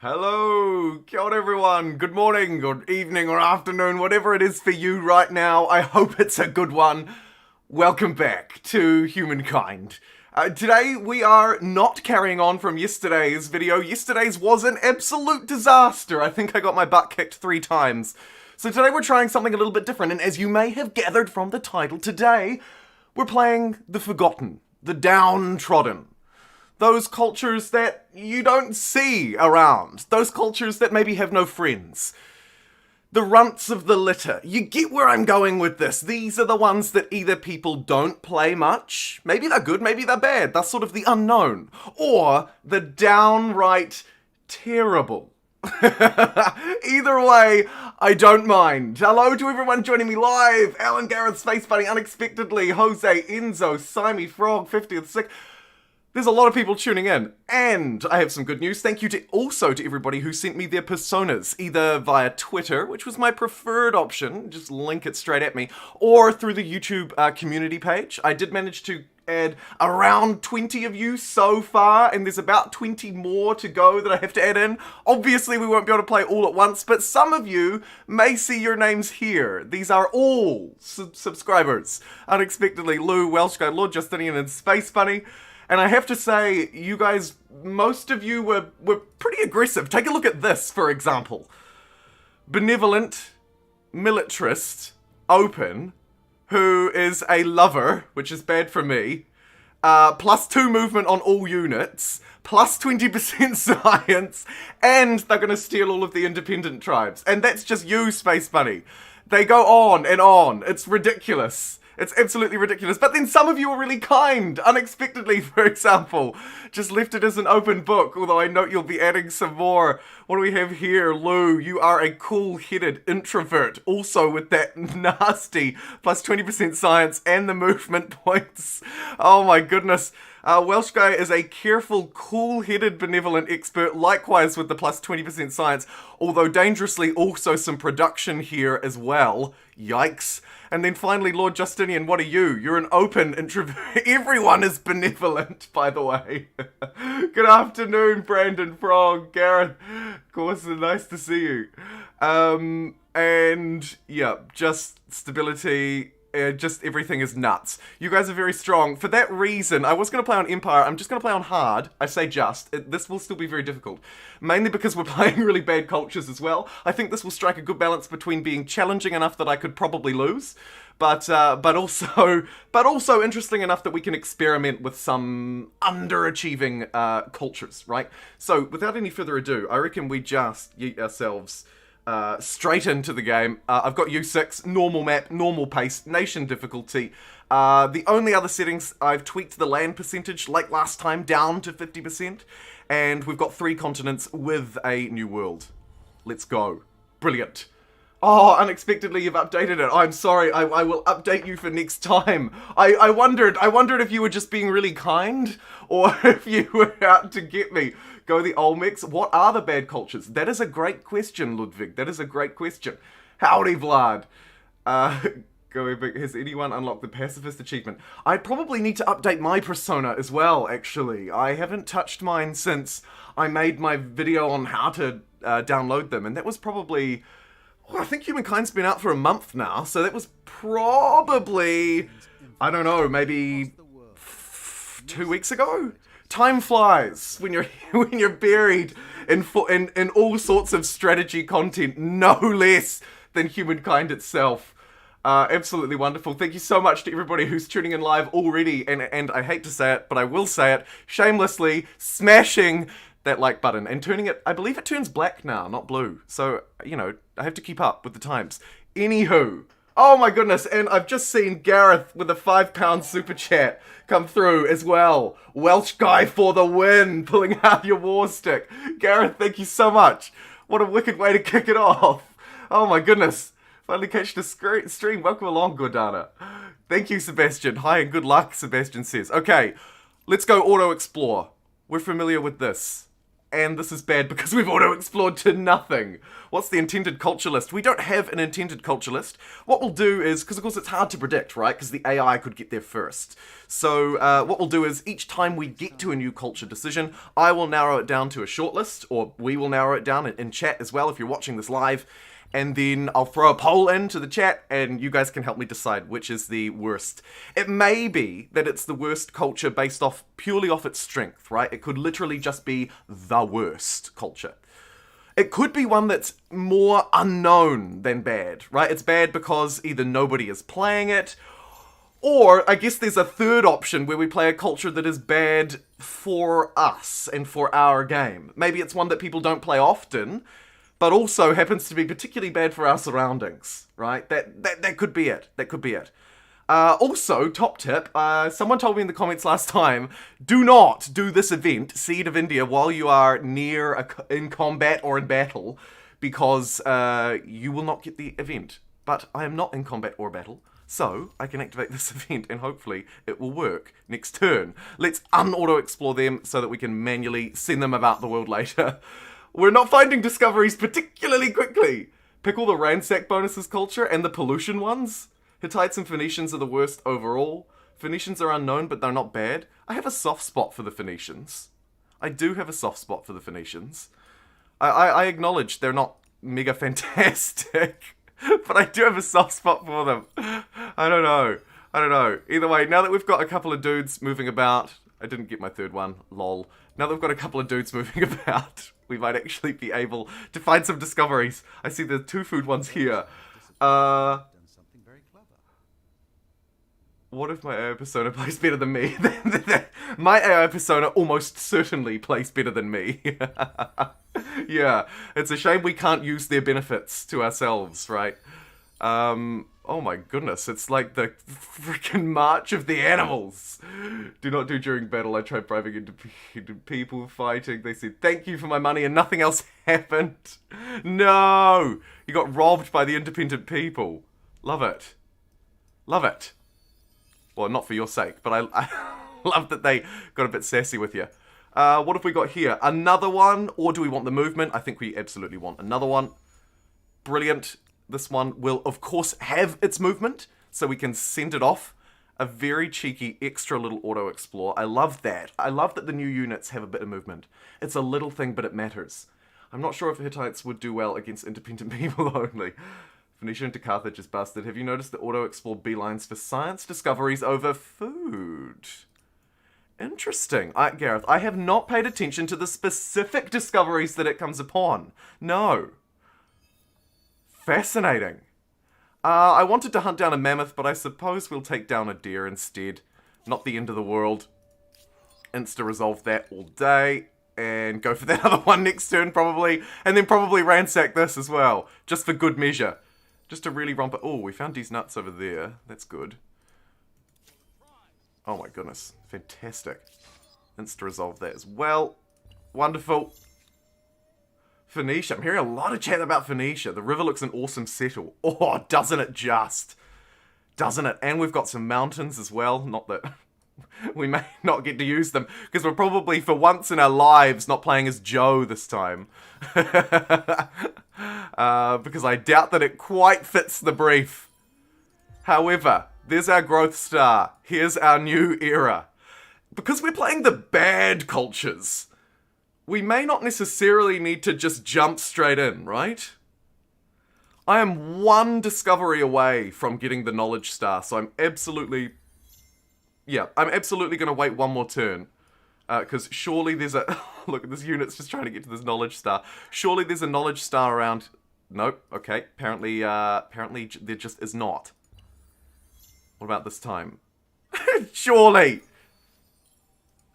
Hello, kia ora everyone. Good morning, good evening, or afternoon, whatever it is for you right now. I hope it's a good one. Welcome back to Humankind. Today we are not carrying on from yesterday's video. Yesterday's was an absolute disaster. I think I got my butt kicked 3 times. So today we're trying something a little bit different, and as you may have gathered from the title today, we're playing the forgotten, the downtrodden. Those cultures that you don't see around. Those cultures that maybe have no friends. The runts of the litter. You get where I'm going with this. These are the ones that either people don't play much, maybe they're good, maybe they're bad, they're sort of the unknown, or the downright terrible. Either way, I don't mind. Hello to everyone joining me live. Alan, Gareth, Space Bunny, Unexpectedly, Jose, Enzo, Simey, Frog, 50th Sick. There's a lot of people tuning in, and I have some good news. Thank you also to everybody who sent me their personas, either via Twitter, which was my preferred option, just link it straight at me, or through the YouTube community page. I did manage to add around 20 of you so far, and there's about 20 more to go that I have to add in. Obviously, we won't be able to play all at once, but some of you may see your names here. These are all subscribers. Unexpectedly, Lou, Welsh Guy, Lord Justinian, and Space Bunny. And I have to say, you guys, most of you were pretty aggressive. Take a look at this, for example. Benevolent, militarist, open, who is a lover, which is bad for me, +2 movement on all units, +20% science, and they're going to steal all of the independent tribes. And that's just you, Space Bunny. They go on and on. It's ridiculous. It's absolutely ridiculous. But then some of you are really kind. Unexpectedly, for example. Just left it as an open book, although I note you'll be adding some more. What do we have here? Lou, you are a cool-headed introvert. Also with that nasty +20% science and the movement points. Oh my goodness. Welsh Guy is a careful, cool-headed, benevolent expert, likewise with the +20% science, although dangerously also some production here as well. Yikes. And then finally, Lord Justinian, what are you? You're an open introvert. Everyone is benevolent, by the way. Good afternoon, Brandon, Frog, Gareth. Of course, nice to see you. And yeah, just stability. Just everything is nuts. You guys are very strong. For that reason, I was going to play on Empire. I'm just going to play on hard. I say just. This will still be very difficult. Mainly because we're playing really bad cultures as well. I think this will strike a good balance between being challenging enough that I could probably lose, but also interesting enough that we can experiment with some underachieving cultures, right? So, without any further ado, I reckon we just yeet ourselves straight into the game. I've got U6, normal map, normal pace, nation difficulty. The only other settings, I've tweaked the land percentage, like last time, down to 50%. And we've got 3 continents with a new world. Let's go. Brilliant. Oh, unexpectedly you've updated it. I'm sorry, I will update you for next time. I wondered if you were just being really kind, or if you were out to get me. Go the Olmecs. What are the bad cultures? That is a great question, Ludwig. That is a great question. Howdy, Vlad. Has anyone unlocked the pacifist achievement? I probably need to update my persona as well, actually. I haven't touched mine since I made my video on how to download them, and that was probably... Well, I think Humankind's been out for a month now, so that was probably... I don't know, maybe 2 weeks ago? Time flies when you're buried in all sorts of strategy content, no less than Humankind itself. Absolutely wonderful. Thank you so much to everybody who's tuning in live already, and I hate to say it, but I will say it, shamelessly smashing that like button and turning it, I believe it turns black now, not blue. So, you know, I have to keep up with the times. Anywho, oh my goodness, and I've just seen Gareth with a £5 super chat come through as well. Welsh Guy for the win, pulling out your war stick. Gareth, thank you so much. What a wicked way to kick it off. Oh my goodness. Finally catch the stream. Welcome along, Gordana. Thank you, Sebastian. Hi and good luck, Sebastian says. Okay, let's go auto-explore. We're familiar with this. and this is bad because we've auto-explored to nothing. What's the intended culture list? We don't have an intended culture list. What we'll do is, because of course it's hard to predict, right? Because the AI could get there first. So what we'll do is, each time we get to a new culture decision, I will narrow it down to a short list, or we will narrow it down in chat as well if you're watching this live. And then I'll throw a poll into the chat, and you guys can help me decide which is the worst. It may be that it's the worst culture based purely off its strength, right? It could literally just be the worst culture. It could be one that's more unknown than bad, right? It's bad because either nobody is playing it, or I guess there's a third option where we play a culture that is bad for us and for our game. Maybe it's one that people don't play often, but also happens to be particularly bad for our surroundings, right? That could be it. That could be it. Also, top tip, someone told me in the comments last time, do not do this event, Seed of India, while you are in combat or in battle, because you will not get the event. But I am not in combat or battle, so I can activate this event and hopefully it will work next turn. Let's un-auto-explore them so that we can manually send them about the world later. We're not finding discoveries particularly quickly. Pick all the ransack bonuses culture and the pollution ones. Hittites and Phoenicians are the worst overall. Phoenicians are unknown, but they're not bad. I have a soft spot for the Phoenicians. I do have a soft spot for the Phoenicians. I acknowledge they're not mega fantastic, but I do have a soft spot for them. I don't know. Either way, now that we've got a couple of dudes moving about, I didn't get my third one, lol. Now that we've got a couple of dudes moving about, we might actually be able to find some discoveries. I see the 2 food ones here. What if my AI persona plays better than me? My AI persona almost certainly plays better than me. Yeah, it's a shame we can't use their benefits to ourselves, right? Oh my goodness, it's like the freaking march of the animals. Do not do during battle. I tried bribing into people fighting. They said, thank you for my money, and nothing else happened. No! You got robbed by the independent people. Love it. Love it. Well, not for your sake, but I love that they got a bit sassy with you. What have we got here? Another one? Or do we want the movement? I think we absolutely want another one. Brilliant. This one will, of course, have its movement, so we can send it off. A very cheeky extra little auto-explore. I love that. I love that the new units have a bit of movement. It's a little thing, but it matters. I'm not sure if Hittites would do well against independent people only. Phoenicia into Carthage is busted. Have you noticed the auto-explore beelines for science discoveries over food? Interesting. Gareth, I have not paid attention to the specific discoveries that it comes upon. No. Fascinating. I wanted to hunt down a mammoth, but I suppose we'll take down a deer instead. Not the end of the world. Insta-resolve that all day. And go for that other one next turn, probably. And then probably ransack this as well. Just for good measure. Just to really romp it. Oh, we found these nuts over there. That's good. Oh my goodness. Fantastic. Insta-resolve that as well. Wonderful. Phoenicia. I'm hearing a lot of chat about Phoenicia. The river looks an awesome settle. Oh, doesn't it just? Doesn't it? And we've got some mountains as well. Not that we may not get to use them, because we're probably, for once in our lives, not playing as Joe this time. Because I doubt that it quite fits the brief. However, there's our growth star. Here's our new era. Because we're playing the bad cultures, we may not necessarily need to just jump straight in, right? I am one discovery away from getting the knowledge star, so I'm absolutely going to wait one more turn. Because surely there's a... Look, this unit's just trying to get to this knowledge star. Surely there's a knowledge star around... Nope, okay. Apparently there just is not. What about this time? Surely!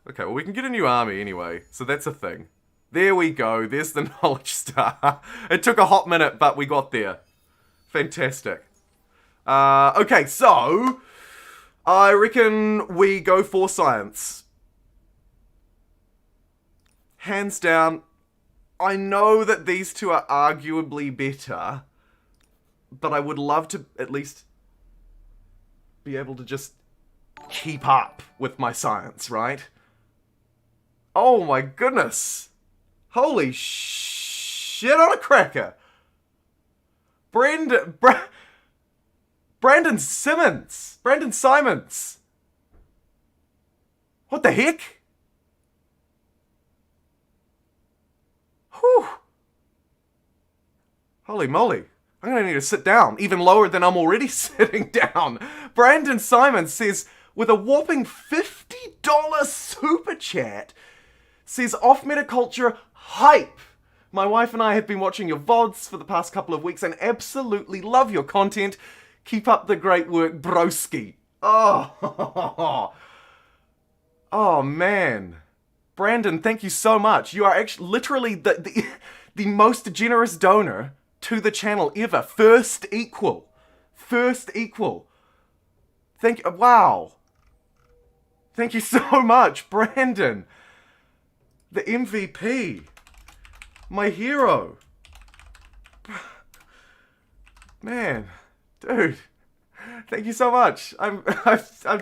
Okay, well, we can get a new army anyway, so that's a thing. There we go, there's the knowledge star. It took a hot minute, but we got there. Fantastic. Okay, so... I reckon we go for science. Hands down. I know that these two are arguably better, but I would love to at least be able to just keep up with my science, right? Oh my goodness. Holy shit on a cracker. Brandon Simons. What the heck? Whew. Holy moly. I'm gonna need to sit down, even lower than I'm already sitting down. Brandon Simons says, with a whopping $50 super chat, says, off-meta culture hype. My wife and I have been watching your VODs for the past couple of weeks and absolutely love your content. Keep up the great work, broski. Oh, oh man. Brandon, thank you so much. You are actually literally the most generous donor to the channel ever. First equal. Thank you. Wow. Thank you so much, Brandon. The MVP. My hero. Man, dude. Thank you so much. I'm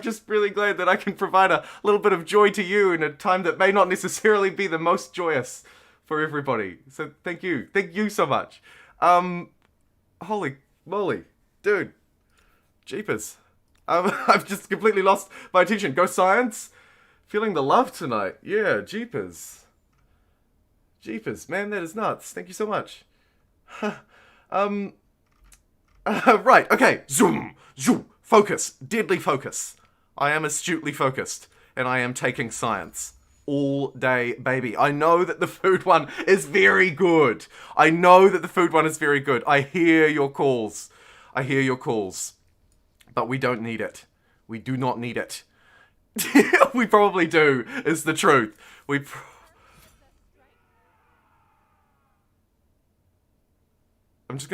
just really glad that I can provide a little bit of joy to you in a time that may not necessarily be the most joyous for everybody. So thank you. Thank you so much. Holy moly. Dude. Jeepers. I've just completely lost my attention. Go Science. Feeling the love tonight. Yeah, jeepers. Jeepers, man, that is nuts. Thank you so much. Right, okay. Zoom. Focus. Deadly focus. I am astutely focused. And I am taking science. All day, baby. I know that the food one is very good. I hear your calls. But we don't need it. We do not need it. We probably do, is the truth. I'm just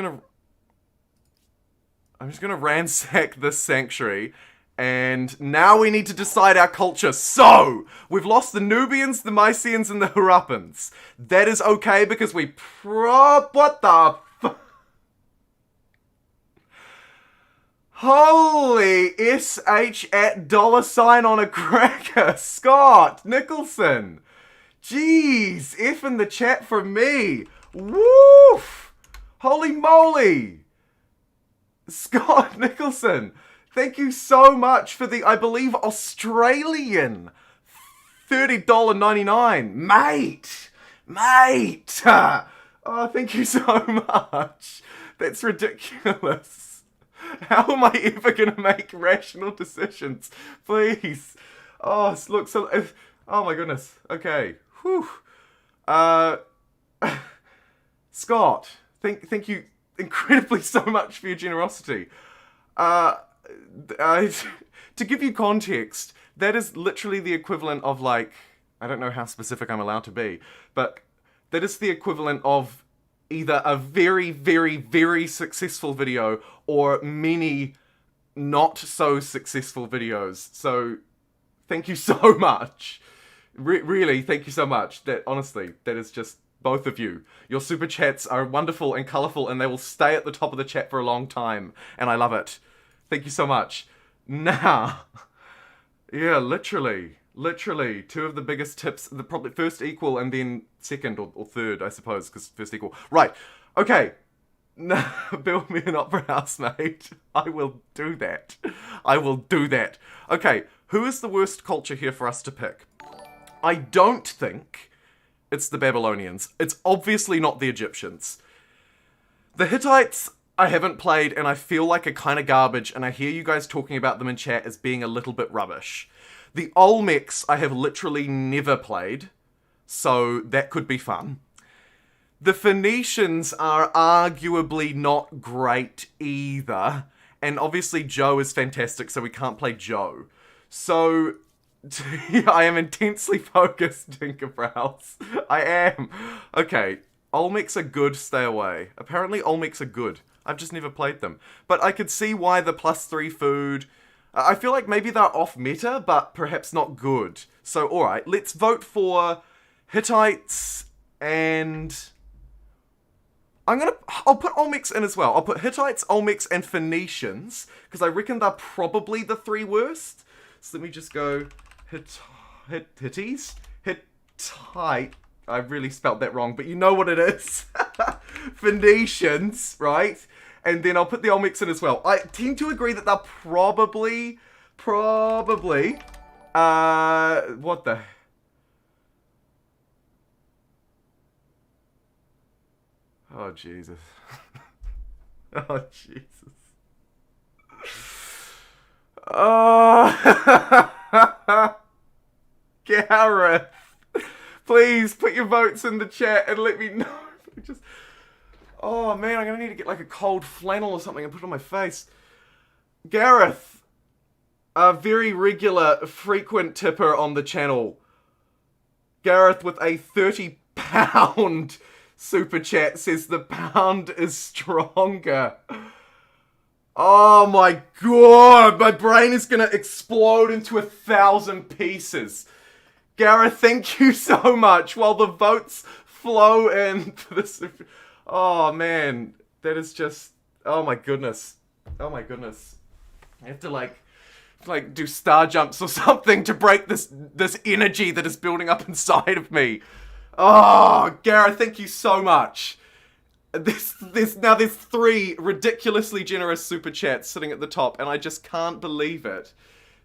gonna ransack this sanctuary, and now we need to decide our culture. So, we've lost the Nubians, the Mycenaeans, and the Haruppans. That is okay because what the Holy SH at $ on a cracker. Scott Nicholson. Jeez, F in the chat from me. Woof. Holy moly. Scott Nicholson. Thank you so much for the, I believe, Australian $30.99. Mate. Oh, thank you so much. That's ridiculous. How am I ever going to make rational decisions? Please. Oh, look, so... Oh my goodness. Okay. Whew. Scott, thank you incredibly so much for your generosity. To give you context, that is literally the equivalent of, like... I don't know how specific I'm allowed to be, but that is the equivalent of either a very, very, very successful video or many not so successful videos. So, thank you so much. Really, thank you so much. That, honestly, that is just both of you. Your super chats are wonderful and colourful, and they will stay at the top of the chat for a long time. And I love it. Thank you so much. Now, yeah, literally, two of the biggest tips, probably first equal and then second or third, I suppose, because first equal. Right, okay. Now, build me an opera house, mate. I will do that. Okay, who is the worst culture here for us to pick? I don't think it's the Babylonians. It's obviously not the Egyptians. The Hittites, I haven't played, and I feel like are kind of garbage, and I hear you guys talking about them in chat as being a little bit rubbish. The Olmecs I have literally never played, so that could be fun. The Phoenicians are arguably not great either, and obviously Joe is fantastic, so we can't play Joe. So, I am intensely focused, Tinkerbrows. I am. Okay, Olmecs are good, stay away. Apparently Olmecs are good. I've just never played them. But I could see why the +3 food... I feel like maybe they're off meta, but perhaps not good. So, alright, let's vote for Hittites and... I'll put Olmecs in as well. I'll put Hittites, Olmecs, and Phoenicians, because I reckon they're probably the 3 worst. So let me just go Hittites, I really spelt that wrong, but you know what it is. Phoenicians, right? And then I'll put the Olmecs in as well. I tend to agree that they're probably, what the... Oh, Jesus. Oh, Jesus. Oh, Gareth, please put your votes in the chat and let me know. Just, oh man, I'm gonna need to get like a cold flannel or something and put it on my face. Gareth, a very regular, frequent tipper on the channel. Gareth with a £30 super chat says the pound is stronger. Oh my god, my brain is gonna explode into 1,000 pieces. Gareth, thank you so much. While the votes flow in for this. Oh man, that is just, oh my goodness. Oh my goodness. I have to like do star jumps or something to break this energy that is building up inside of me. Oh, Gareth, thank you so much. There's 3 ridiculously generous super chats sitting at the top, and I just can't believe it.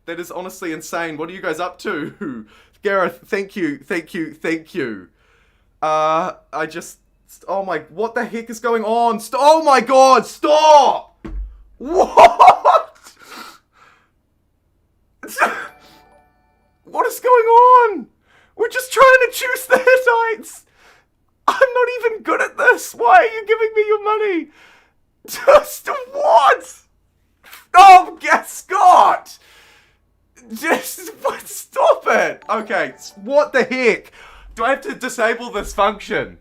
That is honestly insane. What are you guys up to? Gareth, thank you. I just, oh my, what the heck is going on? Oh my god, stop! What? What is going on? We're just trying to choose the Hittites. I'm not even good at this. Why are you giving me your money? Just what? Oh, Scott! Just stop it. Okay, what the heck? Do I have to disable this function?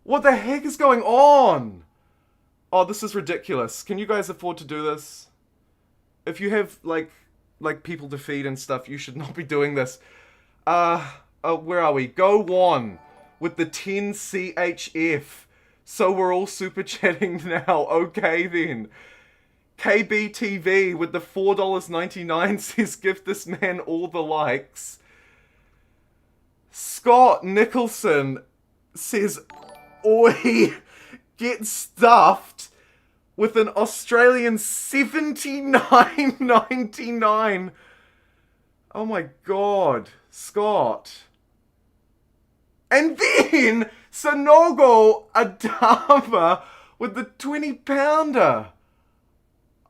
What the heck is going on? Oh, this is ridiculous. Can you guys afford to do this? If you have like people to feed and stuff, you should not be doing this. Where are we? Go on with the 10 CHF. So we're all super chatting now. Okay then. KBTV with the $4.99 says give this man all the likes. Scott Nicholson says oi, get stuffed with an Australian $79.99. Oh my god, Scott. And then Sanogo Adama with the 20-pounder.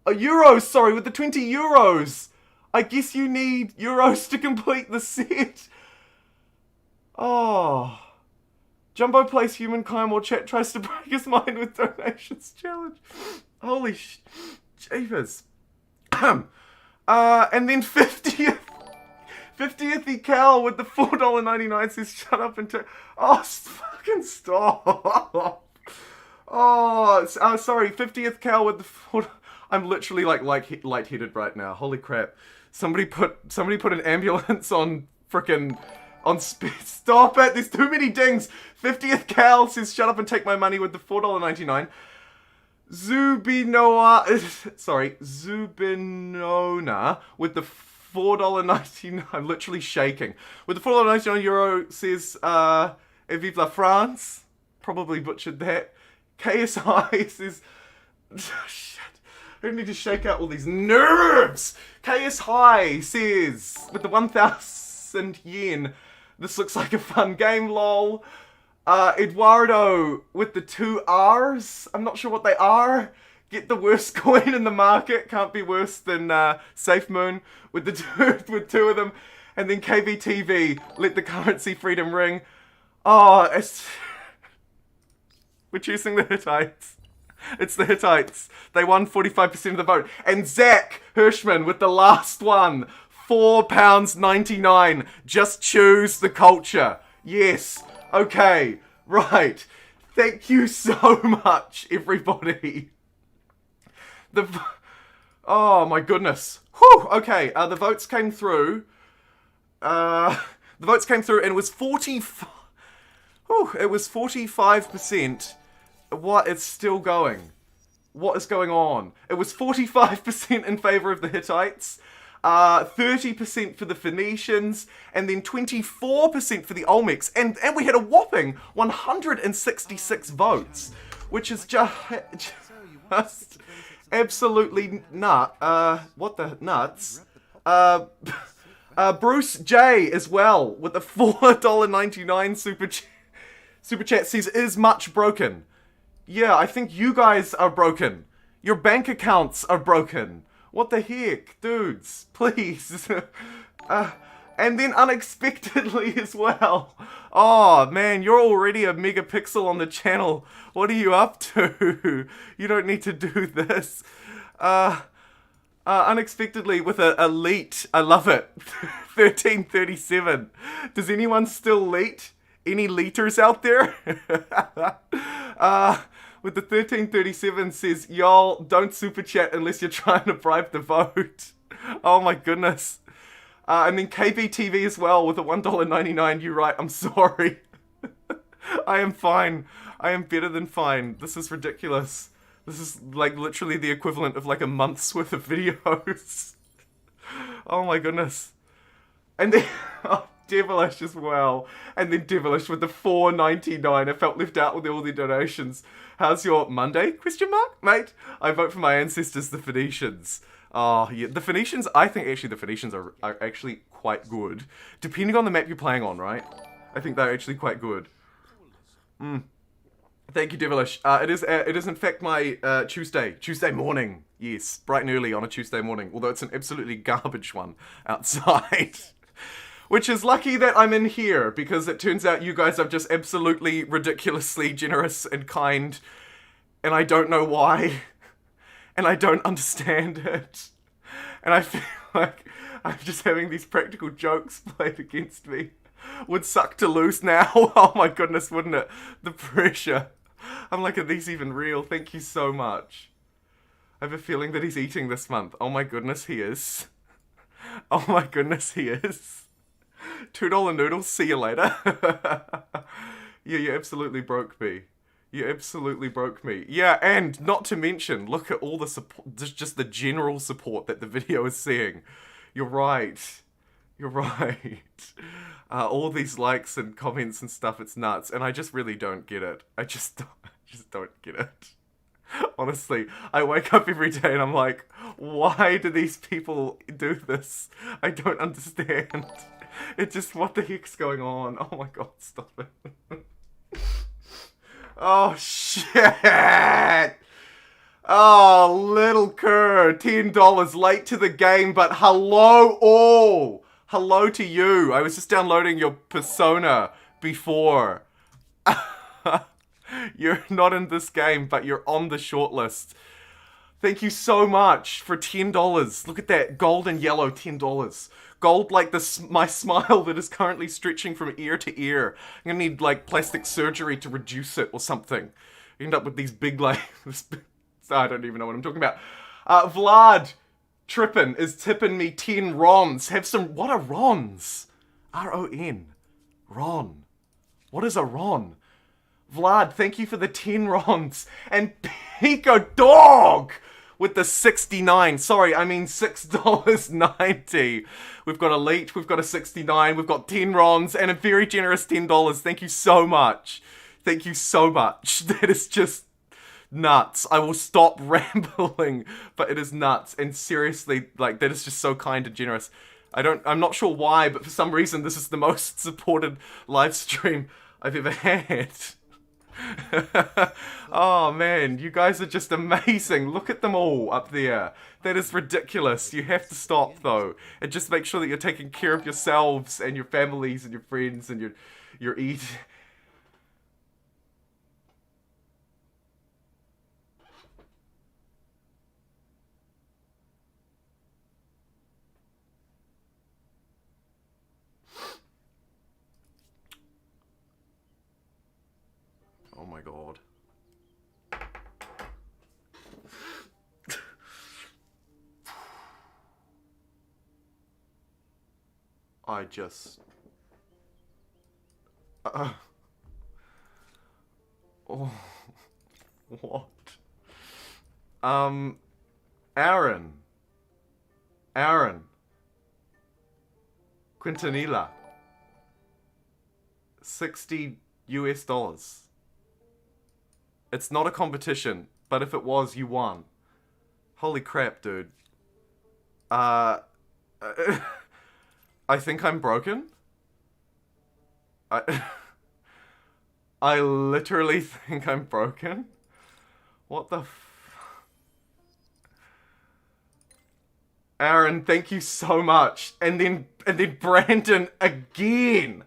Euros, sorry, with the 20 euros. I guess you need euros to complete the set. Oh. Jumbo plays Humankind while chat tries to break his mind with donations challenge. Holy jeepers. And then 50th Cal with the $4.99 says shut up and oh, fucking stop. Oh, sorry, 50th Cal with the $4. I'm literally like lightheaded right now. Holy crap. Somebody put an ambulance on frickin' on speed. Stop it. There's too many dings. 50th Cal says shut up and take my money with the $4.99. Zubinona with the $4.99. I'm literally shaking. With the $4.99 euro says Vive la France. Probably butchered that. KSI says shit. I need to shake out all these nerves. KS High says, with the 1,000 yen, this looks like a fun game, lol. Eduardo with the 2 R's. I'm not sure what they are. Get the worst coin in the market. Can't be worse than Safe Moon with the with 2 of them. And then KBTV, let the currency freedom ring. Oh, we're choosing the Hittites. It's the Hittites. They won 45% of the vote. And Zach Hirschman with the last one. £4.99. Just choose the culture. Yes. Okay. Right. Thank you so much, everybody. Oh my goodness. Whew. Okay. The votes came through. And it was 45. It was 45%. What? It's still going. What is going on? It was 45% in favor of the Hittites. 30% for the Phoenicians, and then 24% for the Olmecs. And we had a whopping 166 votes, which is just absolutely what the nuts. Bruce J as well with the $4.99 super chat says, is much broken. Yeah, I think you guys are broken. Your bank accounts are broken. What the heck, dudes? Please. And then unexpectedly as well. Oh man, you're already a megapixel on the channel. What are you up to? You don't need to do this. Unexpectedly with a elite. I love it. 1337. Does anyone still leet? Any leeters out there? With the 1337 says, y'all don't super chat unless you're trying to bribe the vote. Oh my goodness. And then KBTV as well with a $1.99. You're right, I'm sorry. I am fine. I am better than fine. This is ridiculous. This is like literally the equivalent of like a month's worth of videos. Oh my goodness. And then Devilish as well. And then Devilish with the $4.99. I felt left out with all the donations. How's your Monday? Question mark, mate? I vote for my ancestors, the Phoenicians. Oh, yeah. The Phoenicians, I think actually the Phoenicians are actually quite good. Depending on the map you're playing on, right? I think they're actually quite good. Thank you, Devilish. It is in fact my Tuesday morning. Yes, bright and early on a Tuesday morning. Although it's an absolutely garbage one outside. Which is lucky that I'm in here, because it turns out you guys are just absolutely ridiculously generous and kind, and I don't know why, and I don't understand it, and I feel like I'm just having these practical jokes played against me. Would suck to lose now. Oh my goodness, wouldn't it? The pressure. I'm like, are these even real? Thank you so much. I have a feeling that he's eating this month. Oh my goodness, he is. Oh my goodness, he is. $2 noodles, see you later. Yeah, you absolutely broke me. You absolutely broke me. Yeah, and not to mention, look at all the support, just the general support that the video is seeing. You're right. You're right. All these likes and comments and stuff, it's nuts. And I just really don't get it. I just don't get it. Honestly, I wake up every day and I'm like, why do these people do this? I don't understand. It's just, what the heck's going on? Oh my god, stop it. Oh, shit! Oh, little cur, $10 late to the game, but hello all! Hello to you. I was just downloading your persona before. You're not in this game, but you're on the shortlist. Thank you so much for $10. Look at that, gold and yellow $10. Gold like my smile that is currently stretching from ear to ear. I'm gonna need like plastic surgery to reduce it or something. You end up with these big like, I don't even know what I'm talking about. Vlad Trippin is tipping me 10 rons. Have some, what are rons? R-O-N. Ron. What is a ron? Vlad, thank you for the 10 rons. And Pico Dog with the 69. Sorry, I mean $6.90. We've got Elite, we've got a 69, we've got 10 rons, and a very generous $10. Thank you so much. Thank you so much. That is just nuts. I will stop rambling, but it is nuts. And seriously, like, that is just so kind and generous. I'm not sure why, but for some reason this is the most supported live stream I've ever had. Oh man, you guys are just amazing. Look at them all up there. That is ridiculous. You have to stop though, and just make sure that you're taking care of yourselves and your families and your friends and your eat. Oh my god. I just... Oh. What? Aaron. Quintanilla. $60. It's not a competition, but if it was, you won. Holy crap, dude. I think I'm broken. I literally think I'm broken. What the Aaron, thank you so much. And then Brandon again.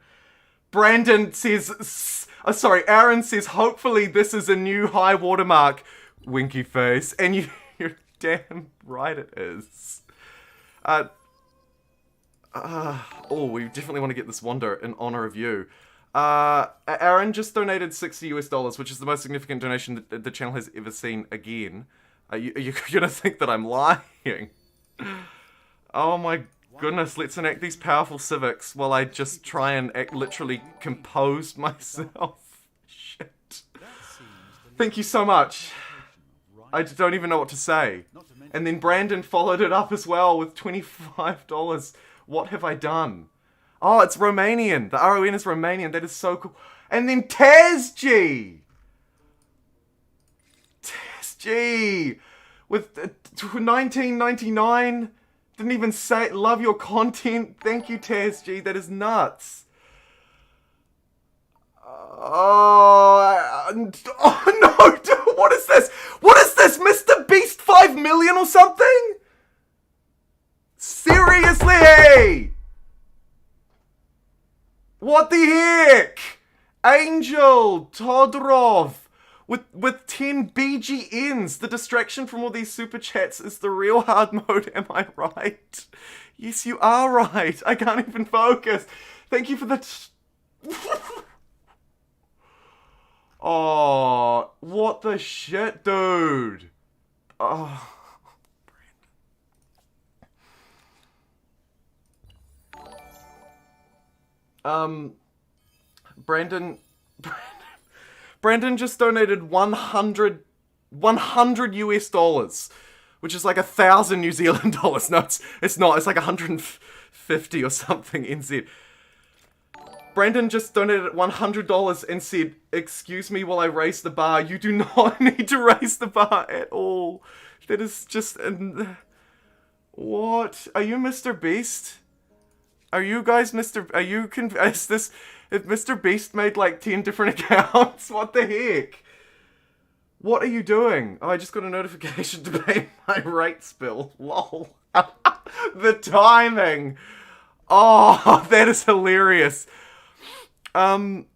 Brandon says, Aaron says, hopefully this is a new high watermark. Winky face. And you're damn right it is. We definitely want to get this Wander in honor of you. Aaron just donated $60, which is the most significant donation that the channel has ever seen again. You're gonna think that I'm lying. Oh my goodness, let's enact these powerful civics while I just try and literally compose myself. Shit. Thank you so much. I don't even know what to say. And then Brandon followed it up as well with $25. What have I done? Oh, it's Romanian. The RON is Romanian. That is so cool. And then TazG! TazG! With $19.99. Didn't even say, love your content. Thank you, TazG. That is nuts. Oh no, dude, what is this? What is this? Mr. Beast 5 million or something? Seriously? What the heck? Angel Todorov with 10 BGNs. The distraction from all these super chats is the real hard mode. Am I right? Yes, you are right. I can't even focus. Thank you for the... Oh, what the shit, dude? Oh, Brandon just donated 100 US dollars, which is like 1,000 New Zealand dollars. No, it's not. It's like 150 or something NZ. Brandon just donated $100 and said, excuse me while I raise the bar. You do not need to raise the bar at all. That is just... What? Are you Mr. Beast? Are you guys Are you is this... If Mr. Beast made like 10 different accounts? What the heck? What are you doing? Oh, I just got a notification to pay my rates bill. Lol. The timing. Oh, that is hilarious. Brandon,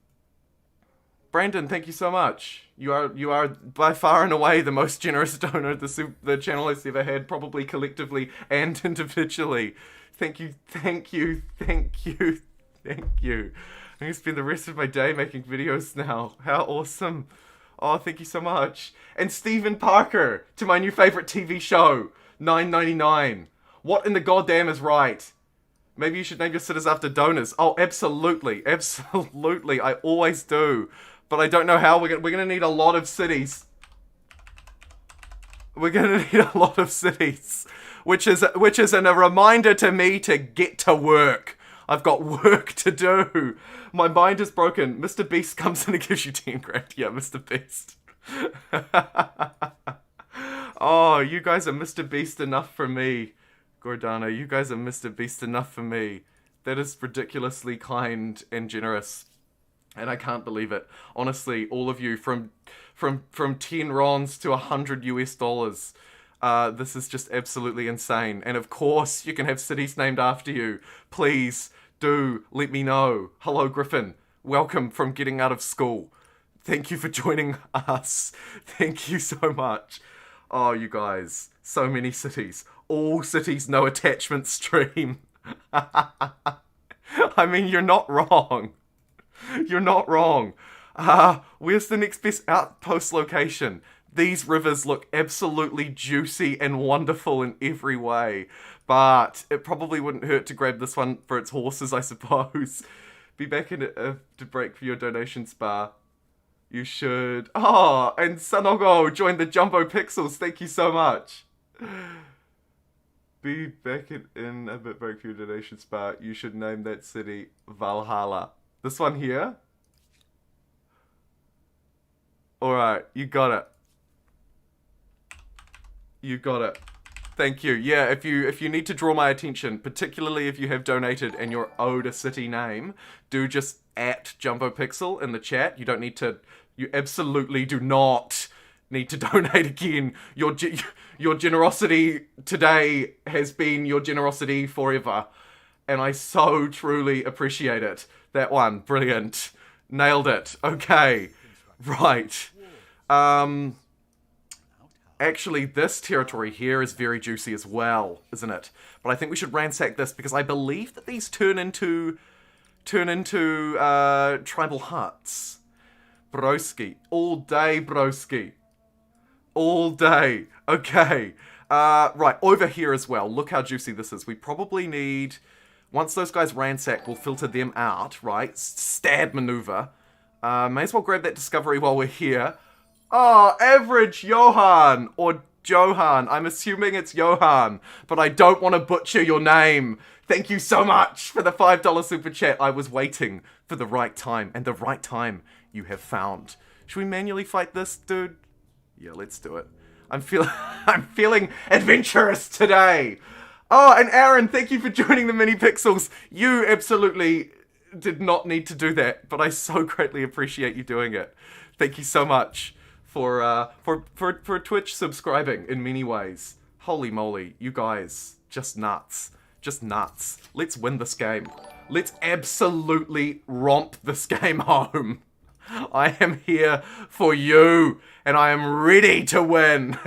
thank you so much. You are by far and away the most generous donor the channel has ever had, probably collectively and individually. Thank you. I'm gonna spend the rest of my day making videos now. How awesome. Oh, thank you so much. And Stephen Parker, to my new favorite TV show, $9.99. What in the goddamn is right? Maybe you should name your cities after donors. Oh, absolutely. Absolutely. I always do. But I don't know how. We're gonna need a lot of cities. We're gonna need a lot of cities. Which is a reminder to me to get to work. I've got work to do. My mind is broken. Mr. Beast comes in and gives you 10 grand. Yeah, Mr. Beast. Oh, you guys are Mr. Beast enough for me. Gordana, you guys are Mr. Beast enough for me. That is ridiculously kind and generous. And I can't believe it. Honestly, all of you, from 10 rons to 100 US dollars. This is just absolutely insane. And of course, you can have cities named after you. Please do let me know. Hello, Griffin. Welcome from getting out of school. Thank you for joining us. Thank you so much. Oh, you guys. So many cities. All cities, no attachment stream. I mean, you're not wrong. You're not wrong. Where's the next best outpost location? These rivers look absolutely juicy and wonderful in every way. But it probably wouldn't hurt to grab this one for its horses, I suppose. Be back in to break for your donation spa. You should. Oh, and Sanogo joined the JumboPixels. Thank you so much. Be back in a bit break for your donation spot. You should name that city Valhalla. This one here? Alright, you got it. You got it. Thank you. Yeah, if you need to draw my attention, particularly if you have donated and you're owed a city name, do just at JumboPixel in the chat. You don't need to... You absolutely do not need to donate again. Your generosity today has been your generosity forever. And I so truly appreciate it. That one. Brilliant. Nailed it. Okay. Right. Actually, this territory here is very juicy as well, isn't it? But I think we should ransack this because I believe that these turn into tribal huts. Broski. All day, broski. All day. Okay. Right, over here as well. Look how juicy this is. We probably need... Once those guys ransack, we'll filter them out, right? Stab maneuver. May as well grab that discovery while we're here. Oh, average Johan. Or Johan. I'm assuming it's Johan. But I don't want to butcher your name. Thank you so much for the $5 super chat. I was waiting for the right time. And the right time you have found. Should we manually fight this, dude? Yeah, let's do it. I'm feeling adventurous today. Oh, and Aaron, thank you for joining the mini pixels. You absolutely did not need to do that, but I so greatly appreciate you doing it. Thank you so much for Twitch subscribing in many ways. Holy moly, you guys, just nuts. Just nuts. Let's win this game. Let's absolutely romp this game home. I am here for you, and I am ready to win.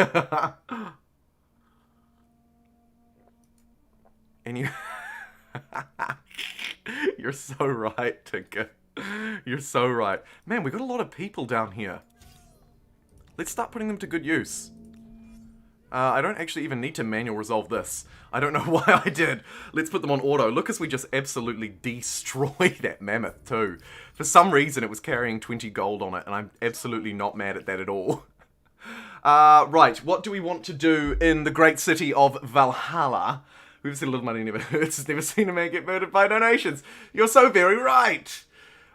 And you... You're so right, Tinker. You're so right. Man, we got a lot of people down here. Let's start putting them to good use. I don't actually even need to manual resolve this. I don't know why I did. Let's put them on auto. Look as we just absolutely destroy that mammoth too. For some reason it was carrying 20 gold on it, and I'm absolutely not mad at that at all. Right, what do we want to do in the great city of Valhalla? We've seen a little money never hurts. Never seen a man get murdered by donations. You're so very right.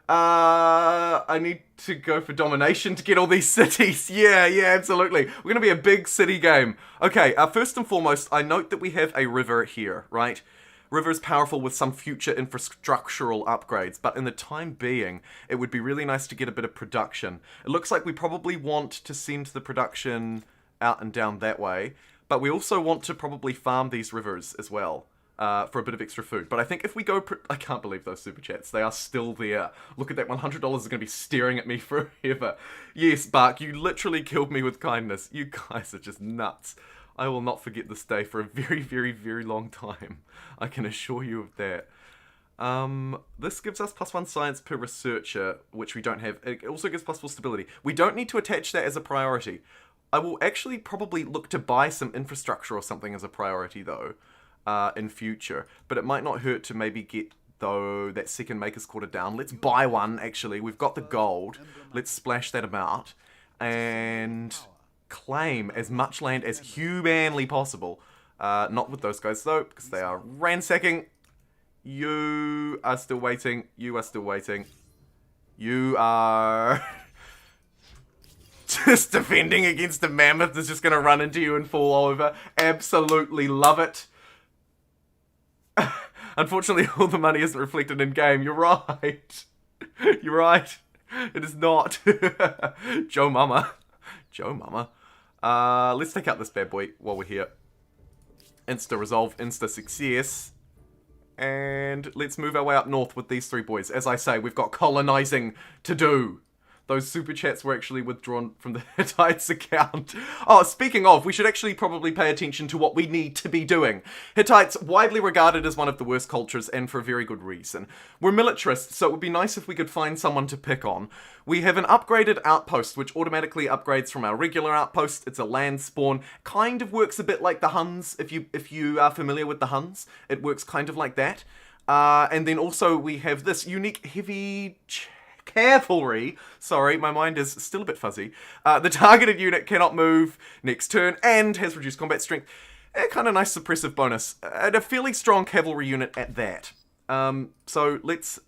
I need to go for domination to get all these cities. Yeah, absolutely. We're going to be a big city game. Okay, first and foremost, I note that we have a river here, right? River is powerful with some future infrastructural upgrades, but in the time being, it would be really nice to get a bit of production. It looks like we probably want to send the production out and down that way, but we also want to probably farm these rivers as well. For a bit of extra food. But I think if we go... I can't believe those super chats. They are still there. Look at that. $100 is going to be staring at me forever. Yes, Bark, you literally killed me with kindness. You guys are just nuts. I will not forget this day for a very, very, very long time. I can assure you of that. This gives us +1 science per researcher, which we don't have. It also gives +4 stability. We don't need to attach that as a priority. I will actually probably look to buy some infrastructure or something as a priority, though. In future, but it might not hurt to maybe get that second Maker's Quarter down. Let's buy one, actually. We've got the gold. Let's splash that about and claim as much land as humanly possible. Not with those guys though, because they are ransacking. You are still waiting. You are still waiting. You are just defending against a mammoth that's just going to run into you and fall over. Absolutely love it. Unfortunately, all the money isn't reflected in game. You're right. You're right. It is not. Joe Mama. Joe Mama. Let's take out this bad boy while we're here. Insta resolve, insta success. And let's move our way up north with these three boys. As I say, we've got colonizing to do. Those super chats were actually withdrawn from the Hittites account. Oh, speaking of, we should actually probably pay attention to what we need to be doing. Hittites, widely regarded as one of the worst cultures, and for a very good reason. We're militarists, so it would be nice if we could find someone to pick on. We have an upgraded outpost, which automatically upgrades from our regular outpost. It's a land spawn. Kind of works a bit like the Huns, if you are familiar with the Huns. It works kind of like that. And then also we have this unique heavy... cavalry. Sorry, my mind is still a bit fuzzy. The targeted unit cannot move next turn and has reduced combat strength. kind of nice suppressive bonus. And a fairly strong cavalry unit at that. So let's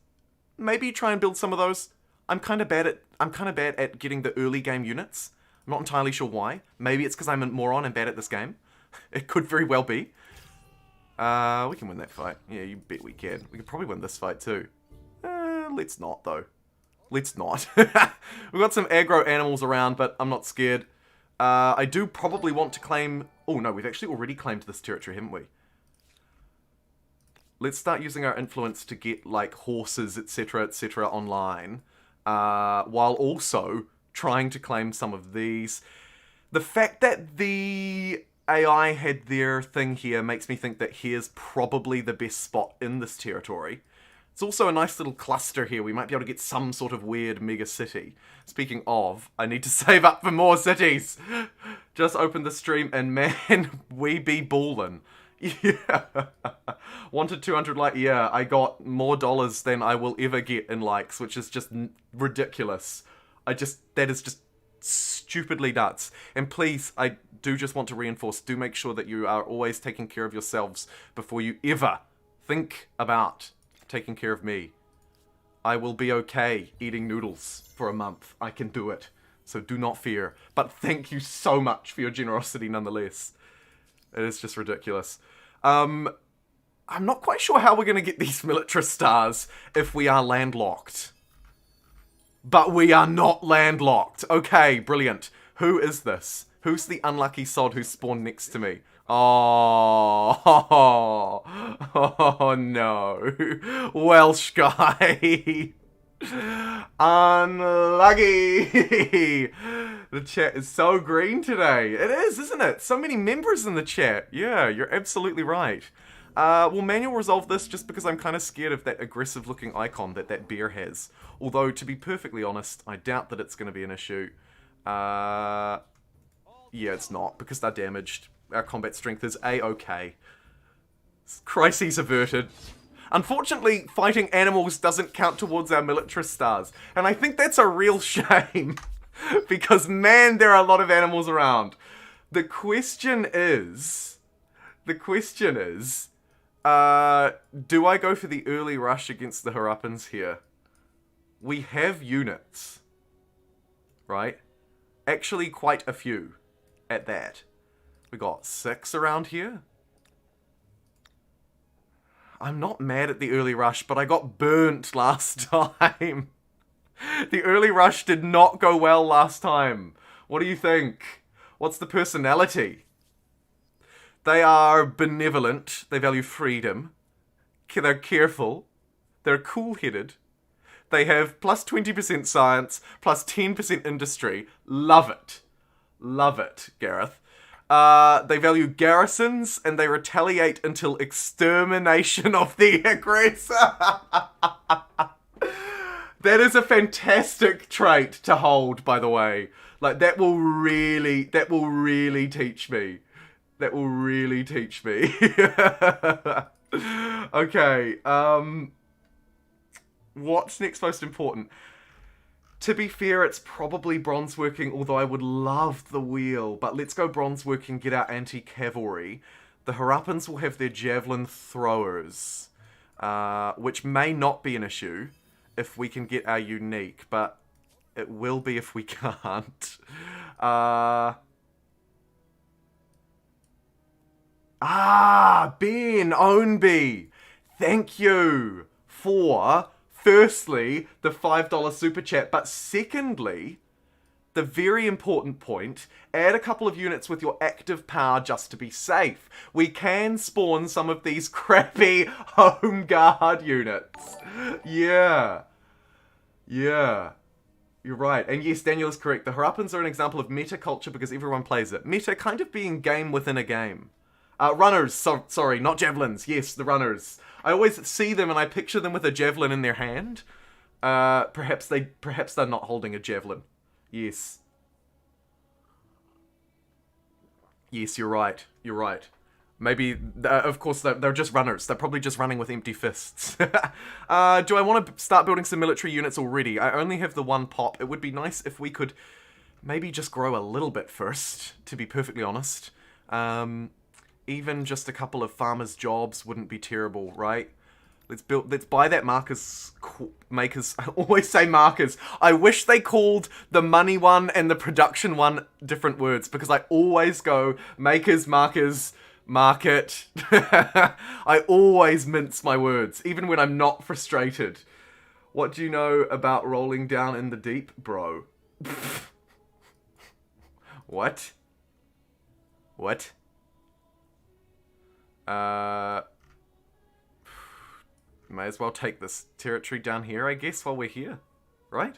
maybe try and build some of those. I'm kind of bad at getting the early game units. I'm not entirely sure why. Maybe it's because I'm a moron and bad at this game. It could very well be. We can win that fight. Yeah, you bet we can. We could probably win this fight too. Let's not, though. Let's not. We've got some aggro animals around, but I'm not scared. I do probably want to claim... Oh, no, we've actually already claimed this territory, haven't we? Let's start using our influence to get, like, horses, etc., online. While also trying to claim some of these. The fact that the AI had their thing here makes me think that here's probably the best spot in this territory. It's also a nice little cluster here. We might be able to get some sort of weird mega city. Speaking of, I need to save up for more cities. Just opened the stream and man, we be ballin'. Yeah. Wanted 200 likes. Yeah, I got more dollars than I will ever get in likes, which is just ridiculous. That is just stupidly nuts. And please, I do just want to reinforce, do make sure that you are always taking care of yourselves before you ever think about taking care of me. I will be okay eating noodles for a month. I can do it. So do not fear. But thank you so much for your generosity nonetheless. It is just ridiculous. I'm not quite sure how we're going to get these militarist stars if we are landlocked. But we are not landlocked. Okay, brilliant. Who is this? Who's the unlucky sod who spawned next to me? Oh no. Welsh guy. Unlucky. The chat is so green today. It is, isn't it? So many members in the chat. Yeah, you're absolutely right. Will manual resolve this just because I'm kind of scared of that aggressive looking icon that bear has. Although, to be perfectly honest, I doubt that it's going to be an issue. Yeah, it's not, because they're damaged. Our combat strength is A-okay. Crises averted. Unfortunately, fighting animals doesn't count towards our militarist stars. And I think that's a real shame. Because, man, there are a lot of animals around. The question is... do I go for the early rush against the Harappans here? We have units. Right? Actually, quite a few at that. We got 6 around here. I'm not mad at the early rush, but I got burnt last time. The early rush did not go well last time. What do you think? What's the personality? They are benevolent. They value freedom. They're careful. They're cool-headed. They have plus 20% science, plus 10% industry. Love it. Love it, Gareth. They value garrisons, and they retaliate until extermination of the aggressor. That is a fantastic trait to hold, by the way. Like, that will really teach me. That will really teach me. Okay, what's next most important? To be fair, it's probably bronze working, although I would love the wheel. But let's go bronze working, get our anti-cavalry. The Harappans will have their javelin throwers, which may not be an issue if we can get our unique, but it will be if we can't. Ben Ownby, thank you for, firstly, the $5 super chat, but secondly, the very important point, add a couple of units with your active power just to be safe. We can spawn some of these crappy home guard units. Yeah. Yeah. You're right. And yes, Daniel is correct. The Harappans are an example of meta culture because everyone plays it. Meta kind of being game within a game. Runners, sorry, not javelins. Yes, the runners. I always see them and I picture them with a javelin in their hand. Perhaps they're not holding a javelin. Yes. Yes, you're right. You're right. Maybe, of course, they're just runners. They're probably just running with empty fists. Do I want to start building some military units already? I only have the one pop. It would be nice if we could maybe just grow a little bit first, to be perfectly honest. even just a couple of farmers' jobs wouldn't be terrible, right? Let's buy that markers, makers, I always say markers. I wish they called the money one and the production one different words, because I always go makers, markers, market. I always mince my words, even when I'm not frustrated. What do you know about rolling down in the deep, bro? What? What? May as well take this territory down here, I guess, while we're here, right?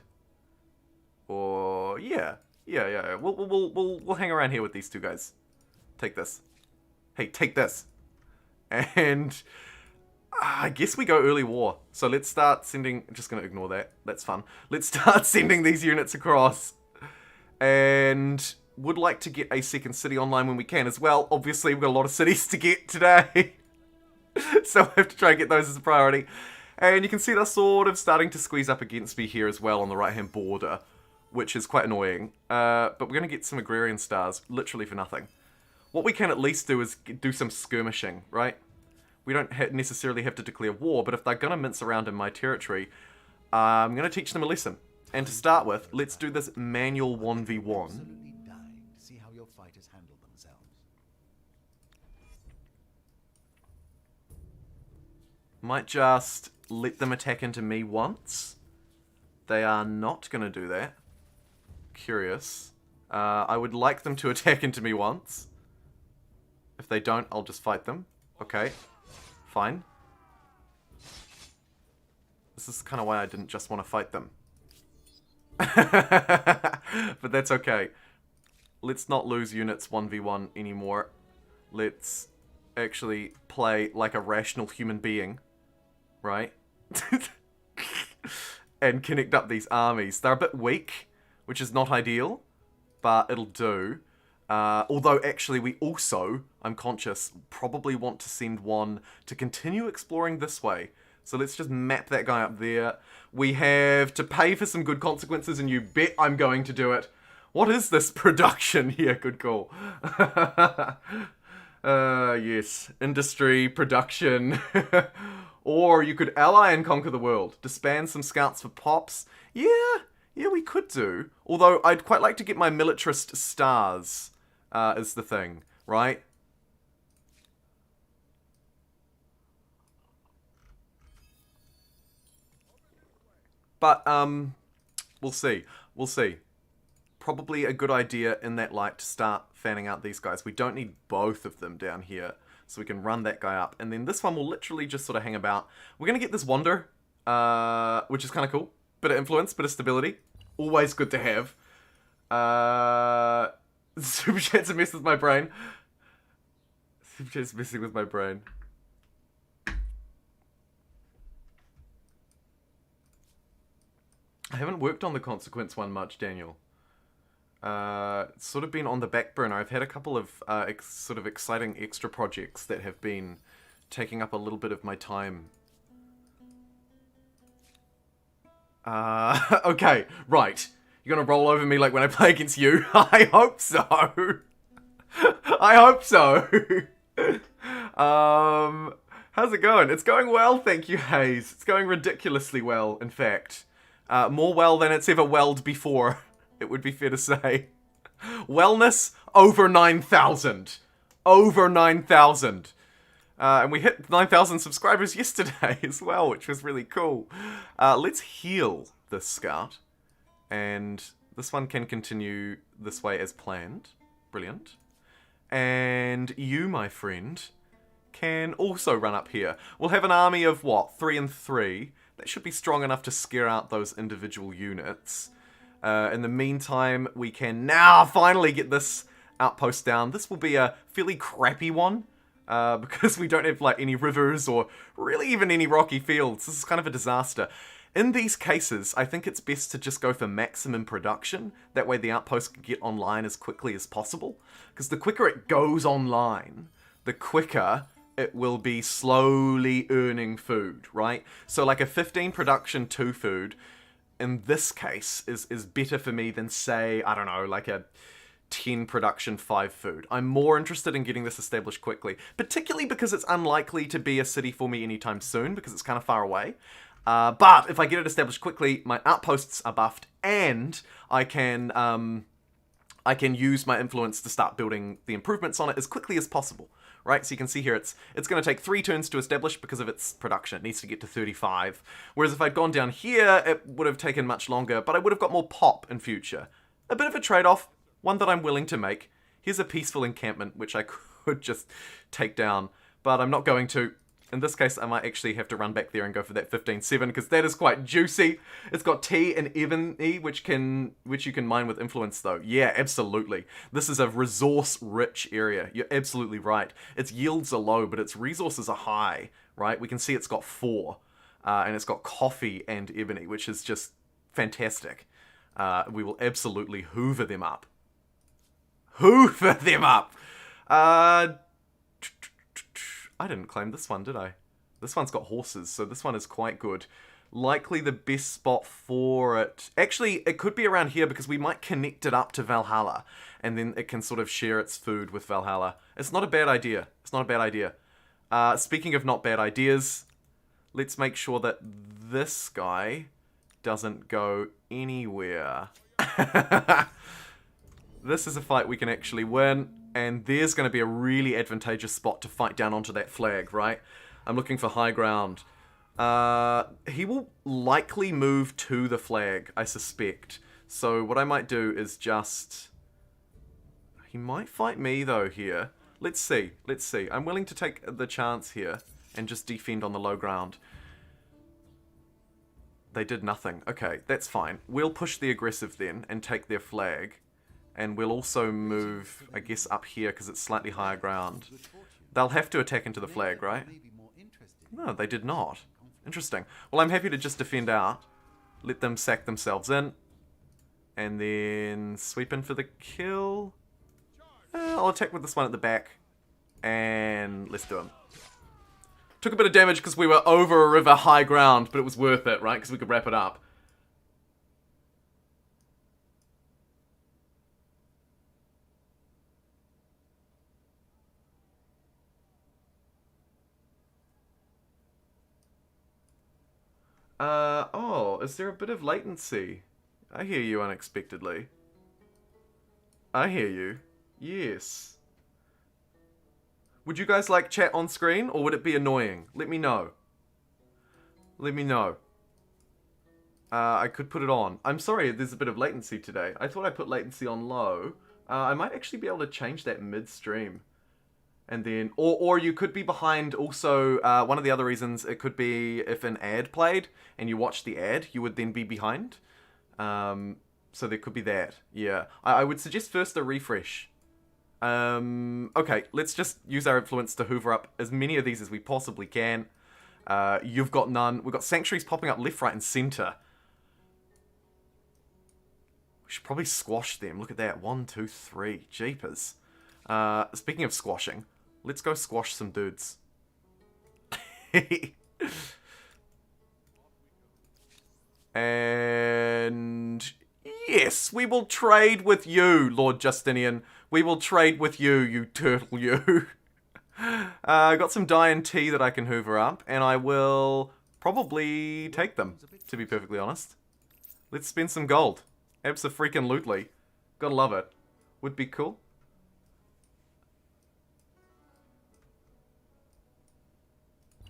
Or yeah. We'll hang around here with these two guys. Take this. Hey, take this. And I guess we go early war. So let's start sending. I'm just gonna ignore that. That's fun. Let's start sending these units across. And would like to get a second city online when we can as well. Obviously, we've got a lot of cities to get today. So I have to try and get those as a priority. And you can see they're sort of starting to squeeze up against me here as well on the right-hand border, which is quite annoying. But we're going to get some agrarian stars, literally for nothing. What we can at least do is do some skirmishing, right? We don't necessarily have to declare war, but if they're going to mince around in my territory, I'm going to teach them a lesson. And to start with, let's do this manual 1v1. Might just let them attack into me once. They are not going to do that. Curious. I would like them to attack into me once. If they don't, I'll just fight them. Okay. Fine. This is kind of why I didn't just want to fight them. But that's okay. Let's not lose units 1v1 anymore. Let's actually play like a rational human being. Right? And connect up these armies. They're a bit weak, which is not ideal, but it'll do. Although, actually, we also, I'm conscious, probably want to send one to continue exploring this way. So let's just map that guy up there. We have to pay for some good consequences, and you bet I'm going to do it. What is this production here? Good call. Yes. Industry, production. Or you could ally and conquer the world. Disband some scouts for pops. Yeah, we could do. Although, I'd quite like to get my militarist stars, is the thing, right? But, we'll see. We'll see. Probably a good idea in that light to start fanning out these guys. We don't need both of them down here. So we can run that guy up. And then this one will literally just sort of hang about. We're going to get this Wander, which is kind of cool. Bit of influence, bit of stability. Always good to have. Super Chat's a mess with my brain. Super Chat's messing with my brain. I haven't worked on the consequence one much, Daniel. It's sort of been on the back burner. I've had a couple of sort of exciting extra projects that have been taking up a little bit of my time. Okay, right. You're gonna roll over me like when I play against you? I hope so. I hope so. How's it going? It's going well, thank you, Hayes. It's going ridiculously well, in fact. More well than it's ever welled before. It would be fair to say. Wellness, over 9,000. Over 9,000. And we hit 9,000 subscribers yesterday as well, which was really cool. Let's heal this scout. And this one can continue this way as planned. Brilliant. And you, my friend, can also run up here. We'll have an army of, what, 3 and 3. That should be strong enough to scare out those individual units. In the meantime, we can now finally get this outpost down. This will be a fairly crappy one, because we don't have like any rivers or really even any rocky fields. This is kind of a disaster. In these cases, I think it's best to just go for maximum production. That way the outpost can get online as quickly as possible. Because the quicker it goes online, the quicker it will be slowly earning food, right? So like a 15 production 2 food, in this case, is better for me than, say, I don't know, like a 10 production, 5 food. I'm more interested in getting this established quickly, particularly because it's unlikely to be a city for me anytime soon, because it's kind of far away. But if I get it established quickly, my outposts are buffed, and I can use my influence to start building the improvements on it as quickly as possible, right? So you can see here, it's going to take 3 turns to establish because of its production. It needs to get to 35. Whereas if I'd gone down here, it would have taken much longer, but I would have got more pop in future. A bit of a trade-off, one that I'm willing to make. Here's a peaceful encampment, which I could just take down, but I'm not going to. In this case, I might actually have to run back there and go for that 15-7, because that is quite juicy. It's got tea and ebony, which you can mine with influence, though. Yeah, absolutely. This is a resource-rich area. You're absolutely right. Its yields are low, but its resources are high, right? We can see it's got 4, and it's got coffee and ebony, which is just fantastic. We will absolutely hoover them up. Hoover them up! I didn't claim this one, did I? This one's got horses, so this one is quite good. Likely the best spot for it... Actually, it could be around here, because we might connect it up to Valhalla, and then it can sort of share its food with Valhalla. It's not a bad idea. It's not a bad idea. Speaking of not bad ideas, let's make sure that this guy doesn't go anywhere. This is a fight we can actually win. And there's going to be a really advantageous spot to fight down onto that flag, right? I'm looking for high ground. He will likely move to the flag, I suspect. So what I might do is just... He might fight me, though, here. Let's see. Let's see. I'm willing to take the chance here and just defend on the low ground. They did nothing. Okay, that's fine. We'll push the aggressive then and take their flag. And we'll also move, I guess, up here because it's slightly higher ground. They'll have to attack into the flag, right? No, they did not. Interesting. Well, I'm happy to just defend out. Let them sack themselves in. And then sweep in for the kill. I'll attack with this one at the back. And let's do him. Took a bit of damage because we were over a river high ground, but it was worth it, right? Because we could wrap it up. Oh, is there a bit of latency? I hear you unexpectedly. I hear you. Yes. Would you guys like chat on screen, or would it be annoying? Let me know. Let me know. I could put it on. I'm sorry, there's a bit of latency today. I thought I put latency on low. I might actually be able to change that mid-stream. And then, or you could be behind also, one of the other reasons it could be if an ad played and you watched the ad, you would then be behind. So there could be that. Yeah. I would suggest first a refresh. Okay, let's just use our influence to hoover up as many of these as we possibly can. You've got none. We've got sanctuaries popping up left, right, and center. We should probably squash them. Look at that. 1, 2, 3. Jeepers. Speaking of squashing, let's go squash some dudes. And yes, we will trade with you, Lord Justinian. We will trade with you, you turtle, you. I got some dye and tea that I can hoover up, and I will probably take them, to be perfectly honest. Let's spend some gold. Abso-freaking-lutely. Gotta love it. Would be cool.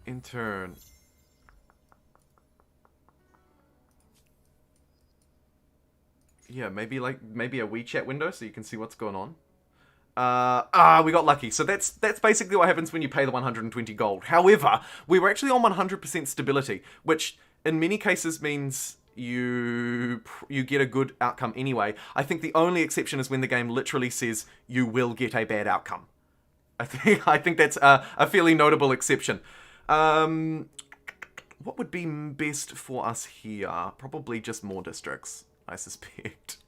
In turn. Yeah, maybe a WeChat window so you can see what's going on. We got lucky. So that's basically what happens when you pay the 120 gold. However, we were actually on 100% stability, which in many cases means you get a good outcome anyway. I think the only exception is when the game literally says you will get a bad outcome. I think that's a fairly notable exception. What would be best for us here? Probably just more districts, I suspect.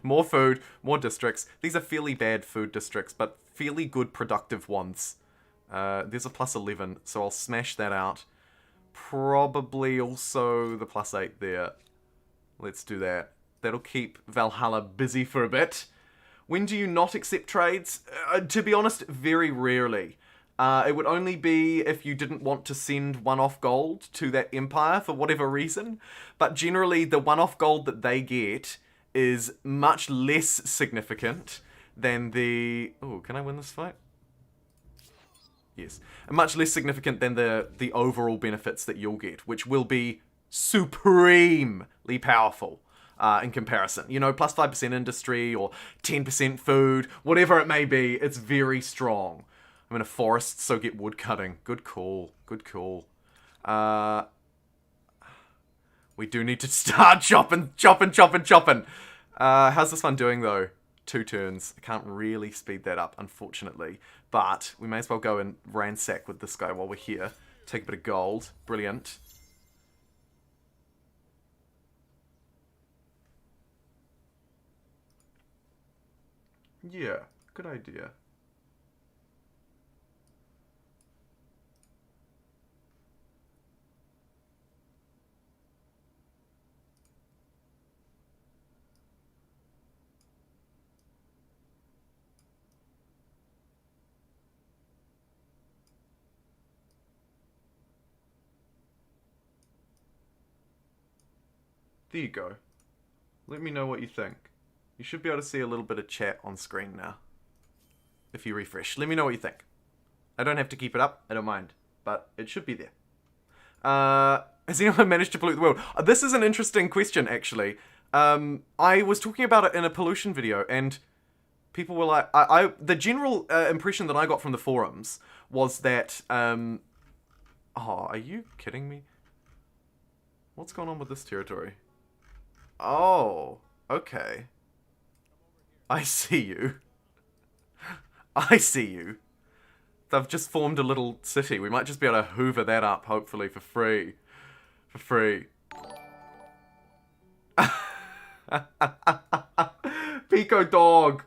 More food, more districts. These are fairly bad food districts, but fairly good productive ones. There's a +11, so I'll smash that out. Probably also the +8 there. Let's do that. That'll keep Valhalla busy for a bit. When do you not accept trades? To be honest, very rarely. It would only be if you didn't want to send one-off gold to that empire for whatever reason. But generally, the one-off gold that they get is much less significant than the... Oh, can I win this fight? Yes. Much less significant than the overall benefits that you'll get, which will be supremely powerful in comparison. You know, plus 5% industry or 10% food, whatever it may be, it's very strong. I'm in a forest, so get wood cutting. Good call. Good call. We do need to start chopping. How's this one doing, though? 2 turns. I can't really speed that up, unfortunately. But we may as well go and ransack with this guy while we're here. Take a bit of gold. Brilliant. Yeah, good idea. There you go. Let me know what you think. You should be able to see a little bit of chat on screen now. If you refresh. Let me know what you think. I don't have to keep it up. I don't mind. But it should be there. Has anyone managed to pollute the world? This is an interesting question, actually. I was talking about it in a pollution video, and people were like... the general impression that I got from the forums was that... Oh, are you kidding me? What's going on with this territory? Oh, okay. I see you. I see you. They've just formed a little city. We might just be able to hoover that up, hopefully, for free. For free. Pico Dog.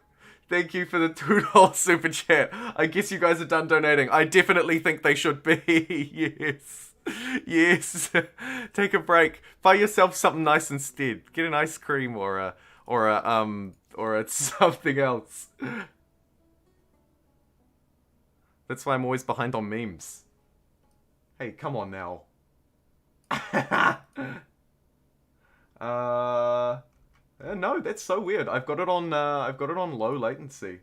Thank you for the $2 super chat. I guess you guys are done donating. I definitely think they should be. Yes. Yes. Take a break. Buy yourself something nice instead. Get an ice cream or a something else. That's why I'm always behind on memes. Hey, come on now. No, that's so weird. I've got it on low latency.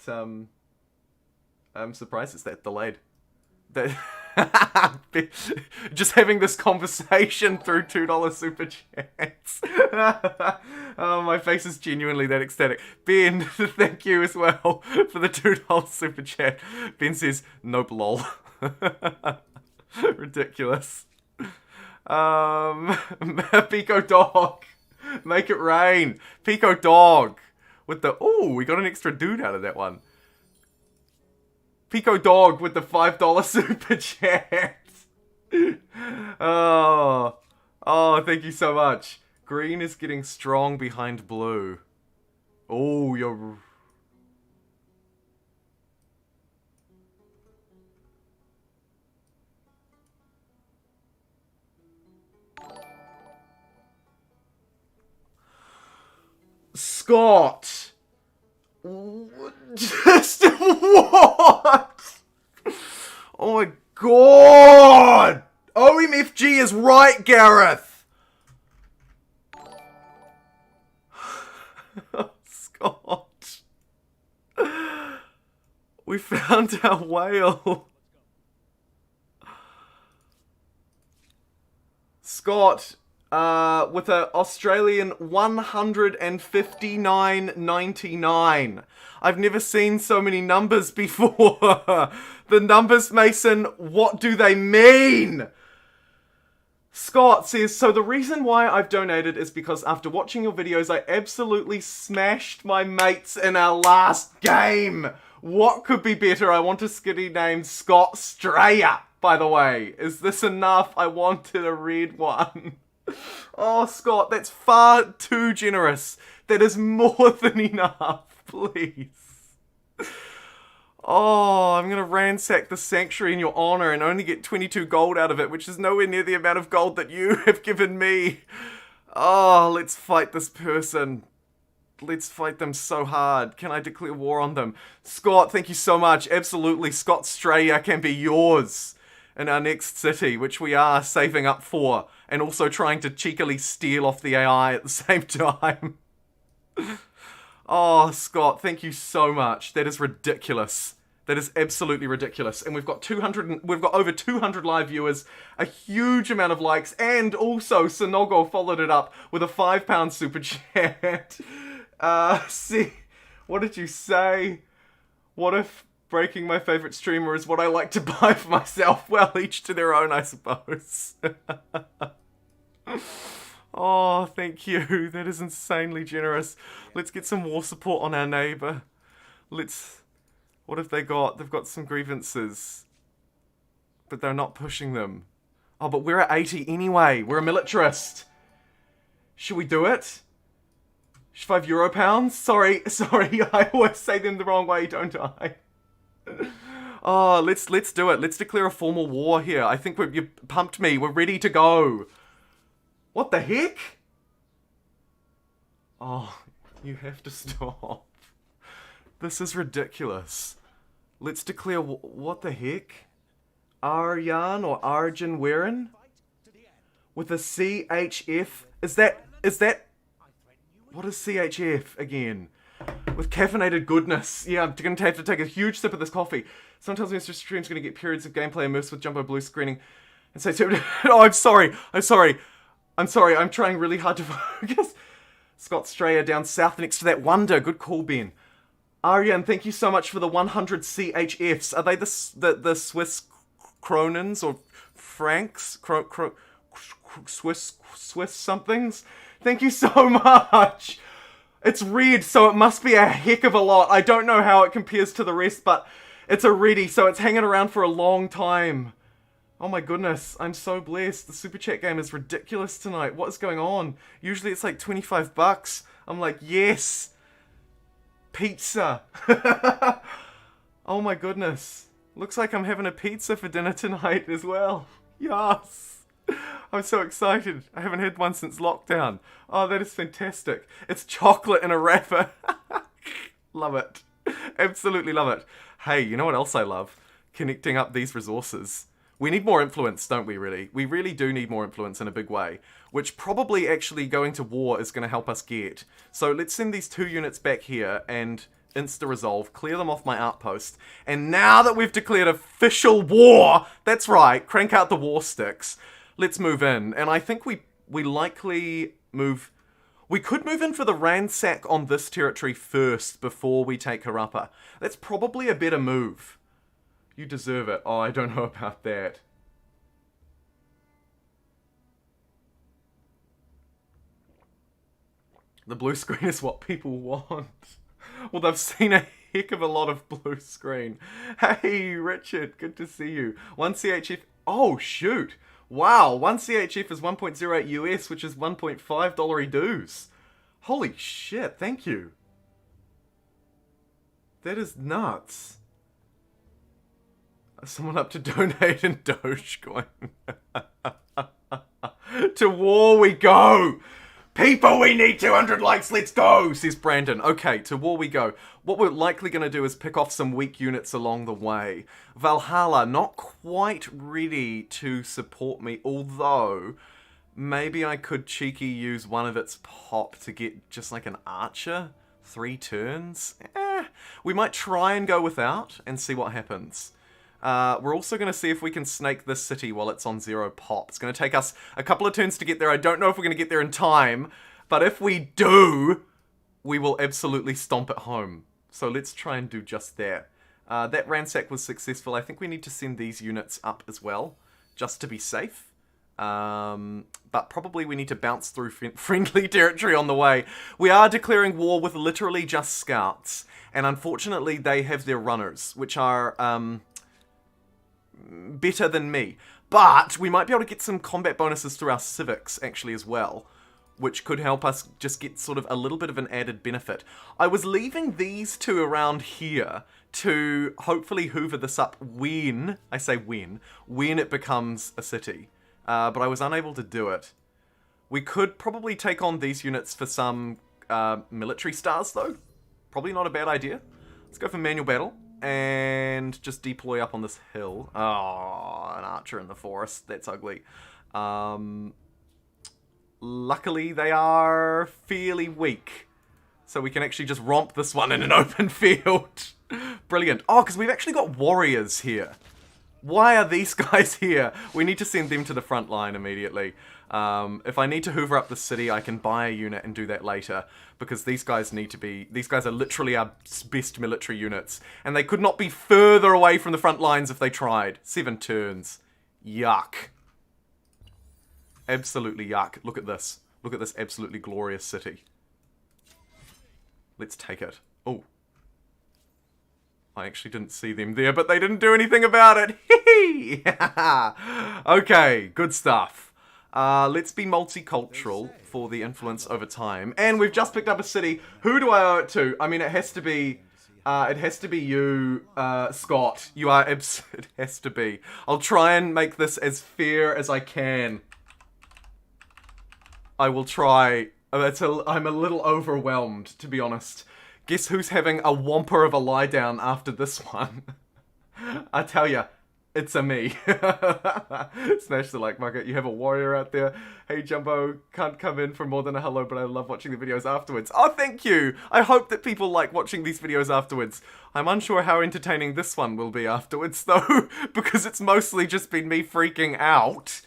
I'm surprised it's that delayed. Just having this conversation through $2 super chats. Oh, my face is genuinely that ecstatic. Ben, thank you as well for the $2 super chat. Ben says, nope, lol. Ridiculous. Pico Dog. Make it rain. Pico Dog. With the... Ooh, we got an extra dude out of that one. Pico Dog with the $5 super chat. Oh, thank you so much. Green is getting strong behind blue. Oh, you're... Scott! Just what? Oh my god! OMFG is right, Gareth! Scott. We found our whale. Scott, with an Australian 159.99. I've never seen so many numbers before. The numbers, Mason, what do they mean? Scott says, so the reason why I've donated is because after watching your videos, I absolutely smashed my mates in our last game. What could be better? I want a skitty named Scott Straya, by the way. Is this enough? I wanted a red one. Oh, Scott, that's far too generous. That is more than enough, please. Oh, I'm going to ransack the sanctuary in your honor and only get 22 gold out of it, which is nowhere near the amount of gold that you have given me. Oh, let's fight this person. Let's fight them so hard. Can I declare war on them? Scott, thank you so much. Absolutely, Scotstraya can be yours in our next city, which we are saving up for, and also trying to cheekily steal off the AI at the same time. Oh, Scott, thank you so much. That is ridiculous. That is absolutely ridiculous. And we've got over 200 live viewers, a huge amount of likes, and also Sonogo followed it up with a £5 super chat. See, what did you say? What if breaking my favourite streamer is what I like to buy for myself? Well, each to their own, I suppose. Oh, thank you. That is insanely generous. Let's get some war support on our neighbour. What have they got? They've got some grievances. But they're not pushing them. Oh, but we're at 80 anyway. We're a militarist. Should we do it? €5 Sorry, I always say them the wrong way, don't I? Oh, let's do it. Let's declare a formal war here. I think you pumped me. We're ready to go. What the heck? Oh, you have to stop. This is ridiculous. Let's declare what the heck? Aryan or Arjun Werin? With a CHF? Is that what is CHF again? With caffeinated goodness. Yeah, I'm going to have to take a huge sip of this coffee. Sometimes Mr. Stream's going to get periods of gameplay immersed with Jumbo Blue screening. And say, oh, I'm sorry. I'm trying really hard to focus. Scotstraya down south next to that wonder. Good call, Ben. Aryan, thank you so much for the 100 CHFs. Are they the Swiss kronens or francs? Swiss somethings? Thank you so much. It's red, so it must be a heck of a lot. I don't know how it compares to the rest, but it's a ready, so it's hanging around for a long time. Oh my goodness, I'm so blessed. The Super Chat game is ridiculous tonight. What is going on? Usually it's like $25. I'm like, yes. Pizza. Oh my goodness. Looks like I'm having a pizza for dinner tonight as well. Yes. I'm so excited. I haven't had one since lockdown. Oh, that is fantastic. It's chocolate in a wrapper. Love it. Absolutely love it. Hey, you know what else I love? Connecting up these resources. We need more influence, don't we, really? We really do need more influence in a big way, which probably actually going to war is going to help us get. So let's send these 2 units back here and insta-resolve, clear them off my outpost, and now that we've declared official war, that's right, crank out the war sticks, let's move in. And I think we likely move... We could move in for the ransack on this territory first before we take Harappa. That's probably a better move. You deserve it. Oh, I don't know about that. The blue screen is what people want. Well, they've seen a heck of a lot of blue screen. Hey, Richard, good to see you. 1 CHF. Oh, shoot. Wow, 1 CHF is 1.08 US, which is $1.5 dues. Holy shit, thank you. That is nuts. Someone up to donate in Dogecoin. To war we go! People, we need 200 likes, let's go, says Brandon. Okay, to war we go. What we're likely going to do is pick off some weak units along the way. Valhalla, not quite ready to support me, although maybe I could cheeky use one of its pop to get just like an archer. 3 turns. We might try and go without and see what happens. We're also going to see if we can snake this city while it's on 0 pop. It's going to take us a couple of turns to get there. I don't know if we're going to get there in time, but if we do, we will absolutely stomp it home. So let's try and do just that. That ransack was successful. I think we need to send these units up as well, just to be safe. But probably we need to bounce through friendly territory on the way. We are declaring war with literally just scouts, and unfortunately they have their runners, which are... better than me. But we might be able to get some combat bonuses through our civics actually as well, which could help us just get sort of a little bit of an added benefit. I was leaving these 2 around here to hopefully hoover this up when, I say when it becomes a city. But I was unable to do it. We could probably take on these units for some military stars, though. Probably not a bad idea. Let's go for manual battle and just deploy up on this hill. Oh, an archer in the forest. That's ugly. Luckily, they are fairly weak, so we can actually just romp this one in an open field. Brilliant. Oh, because we've actually got warriors here. Why are these guys here? We need to send them to the front line immediately. If I need to hoover up the city, I can buy a unit and do that later, because these guys need to be... These guys are literally our best military units, and they could not be further away from the front lines if they tried. 7 turns. Yuck. Absolutely yuck. Look at this. Look at this absolutely glorious city. Let's take it. Oh. I actually didn't see them there, but they didn't do anything about it. Hee Okay, good stuff. Let's be multicultural for the influence over time. And we've just picked up a city. Who do I owe it to? I mean, it has to be you, Scott. You are it has to be. I'll try and make this as fair as I can. I will try. I'm a little overwhelmed, to be honest. Guess who's having a whomper of a lie down after this one? I tell ya, it's a me. Smash the like market. You have a warrior out there. Hey Jumbo, can't come in for more than a hello, but I love watching the videos afterwards. Oh, thank you. I hope that people like watching these videos afterwards. I'm unsure how entertaining this one will be afterwards, though, because it's mostly just been me freaking out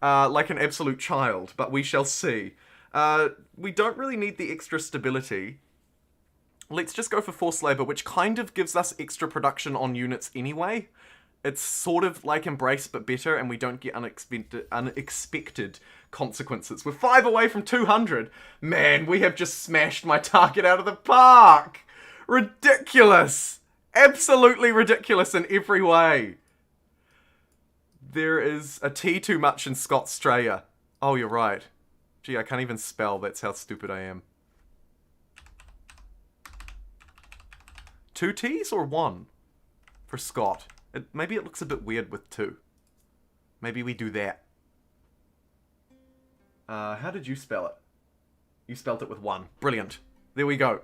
like an absolute child, but we shall see. We don't really need the extra stability. Let's just go for forced labor, which kind of gives us extra production on units anyway. It's sort of like Embrace, but better, and we don't get unexpected consequences. We're 5 away from 200. Man, we have just smashed my target out of the park. Ridiculous. Absolutely ridiculous in every way. There is a T too much in Scottstraya. Oh, you're right. Gee, I can't even spell. That's how stupid I am. 2 T's or 1 for Scott? Maybe it looks a bit weird with 2. Maybe we do that. How did you spell it? You spelled it with 1. Brilliant. There we go.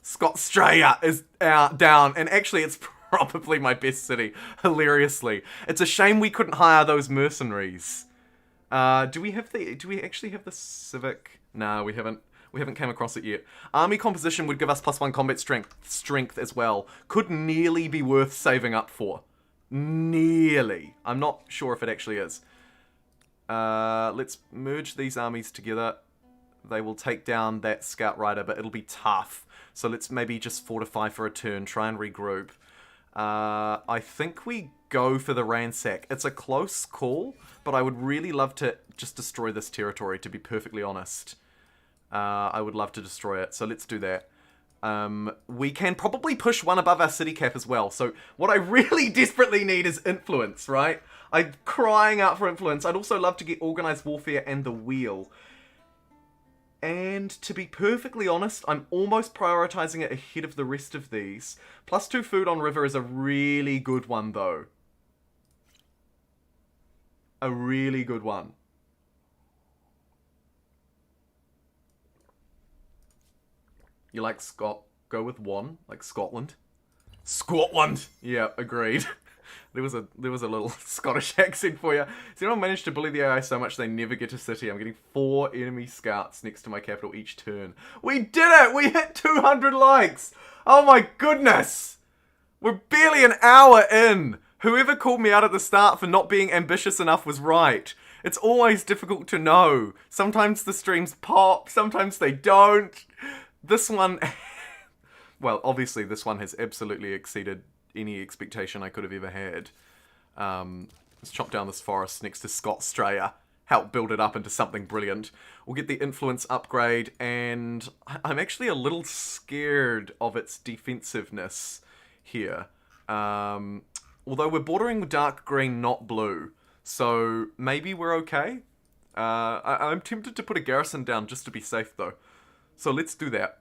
Scottstraya is down, and actually it's probably my best city, hilariously. It's a shame we couldn't hire those mercenaries. Do we actually have the civic? No, we haven't. We haven't came across it yet. Army composition would give us +1 combat strength as well. Could nearly be worth saving up for. Nearly. I'm not sure if it actually is. Let's merge these armies together. They will take down that scout rider, but it'll be tough. So let's maybe just fortify for a turn, try and regroup. I think we go for the ransack. It's a close call, but I would really love to just destroy this territory, to be perfectly honest. I would love to destroy it, so let's do that. We can probably push 1 above our city cap as well. So what I really desperately need is influence, right? I'm crying out for influence. I'd also love to get organized warfare and the wheel. And to be perfectly honest, I'm almost prioritizing it ahead of the rest of these. +2 food on river is a really good one, though. A really good one. You like go with 1, like Scotland? Scotland! Yeah, agreed. There was a little Scottish accent for you. Has anyone managed to bully the AI so much they never get a city? I'm getting 4 enemy scouts next to my capital each turn. We did it! We hit 200 likes! Oh my goodness! We're barely an hour in! Whoever called me out at the start for not being ambitious enough was right. It's always difficult to know. Sometimes the streams pop, sometimes they don't. This one... well, obviously this one has absolutely exceeded any expectation I could have ever had. Let's chop down this forest next to Scottstraya. Help build it up into something brilliant. We'll get the influence upgrade, and I'm actually a little scared of its defensiveness here. Although we're bordering with dark green, not blue. So maybe we're okay. I'm tempted to put a garrison down just to be safe, though. So let's do that.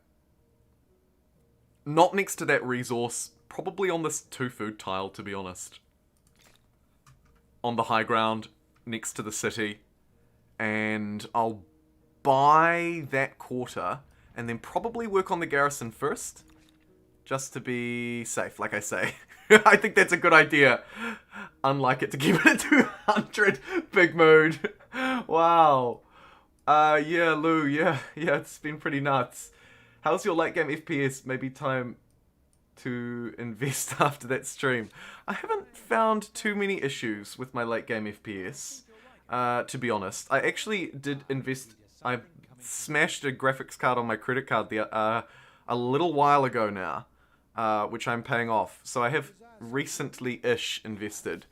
Not next to that resource. Probably on this 2 food tile, to be honest. On the high ground, next to the city. And I'll buy that quarter And then probably work on the garrison first. Just to be safe, like I say. I think that's a good idea. Unlike it to keep it at 200. Big mood. Wow. Yeah, Lou, yeah, it's been pretty nuts. How's your late game FPS? Maybe time to invest after that stream. I haven't found too many issues with my late game FPS, to be honest. I actually did invest. I smashed a graphics card on my credit card a little while ago now, which I'm paying off. So I have recently-ish invested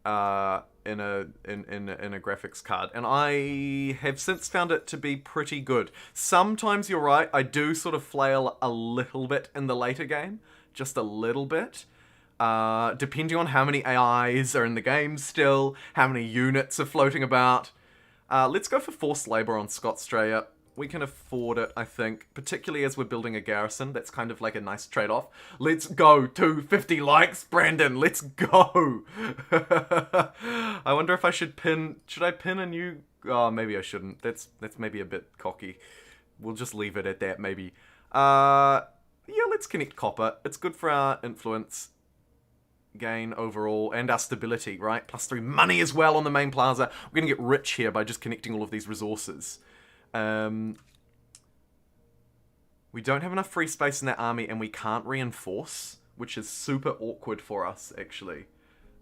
in a graphics card, and I have since found it to be pretty good. Sometimes you're right, I do sort of flail a little bit in the later game, just a little bit, depending on how many AIs are in the game still, how many units are floating about. Let's go for forced labor on Scotstralia. We can afford it, I think, particularly as we're building a garrison. That's kind of like a nice trade-off. Let's go. 250 likes, Brandon. Let's go. I wonder if I should pin... Should I pin a new... Oh, maybe I shouldn't. That's maybe a bit cocky. We'll just leave it at that, maybe. Yeah, let's connect copper. It's good for our influence gain overall and our stability, right? +3 money as well on the main plaza. We're going to get rich here by just connecting all of these resources. We don't have enough free space in that army, and we can't reinforce, which is super awkward for us, actually.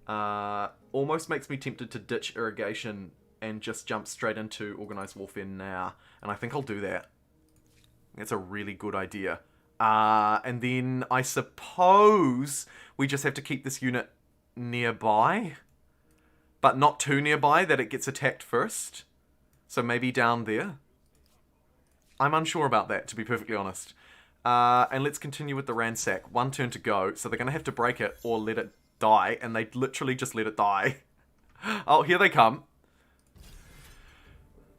Almost makes me tempted to ditch irrigation and just jump straight into organized warfare now, and I think I'll do that. That's a really good idea. And then I suppose we just have to keep this unit nearby, but not too nearby that it gets attacked first. So maybe down there. I'm unsure about that, to be perfectly honest. And let's continue with the ransack. 1 turn to go, so they're going to have to break it or let it die, and they literally just let it die. Oh, here they come.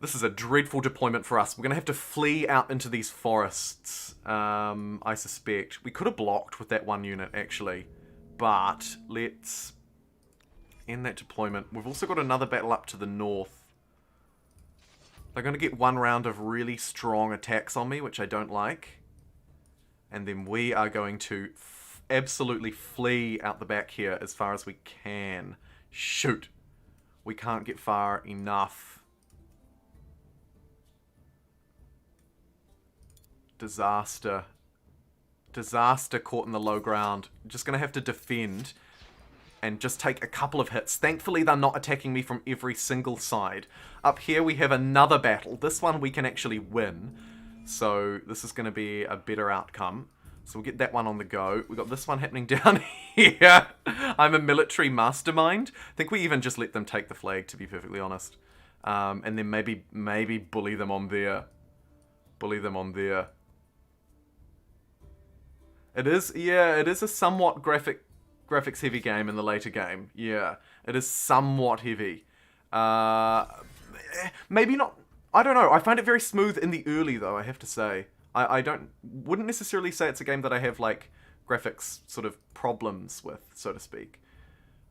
This is a dreadful deployment for us. We're going to have to flee out into these forests, I suspect. We could have blocked with that one unit, actually. But let's end that deployment. We've also got another battle up to the north. They're going to get one round of really strong attacks on me, which I don't like. And then we are going to absolutely flee out the back here as far as we can. Shoot. We can't get far enough. Disaster. Disaster caught in the low ground. Just going to have to defend and just take a couple of hits. Thankfully, they're not attacking me from every single side. Up here, we have another battle. This one we can actually win. So this is going to be a better outcome. So we'll get that one on the go. We've got this one happening down here. I'm a military mastermind. I think we even just let them take the flag, to be perfectly honest. And then maybe bully them on there. Bully them on there. It is a somewhat graphics heavy game in the later game. Yeah, it is somewhat heavy. Maybe not. I don't know. I find it very smooth in the early, though, I have to say. I wouldn't necessarily say it's a game that I have, like, graphics sort of problems with, so to speak.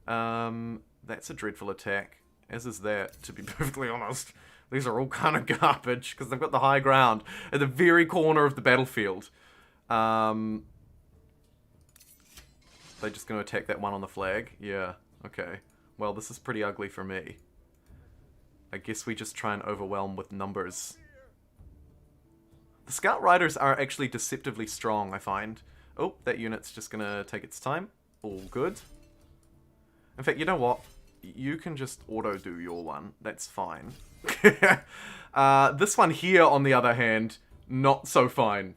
That's a dreadful attack. As is that, to be perfectly honest. These are all kind of garbage, because they've got the high ground at the very corner of the battlefield. They're just going to attack that one on the flag? Yeah, okay. Well, this is pretty ugly for me. I guess we just try and overwhelm with numbers. The Scout Riders are actually deceptively strong, I find. Oh, that unit's just going to take its time. All good. In fact, you know what? You can just auto-do your one. That's fine. This one here, on the other hand, not so fine.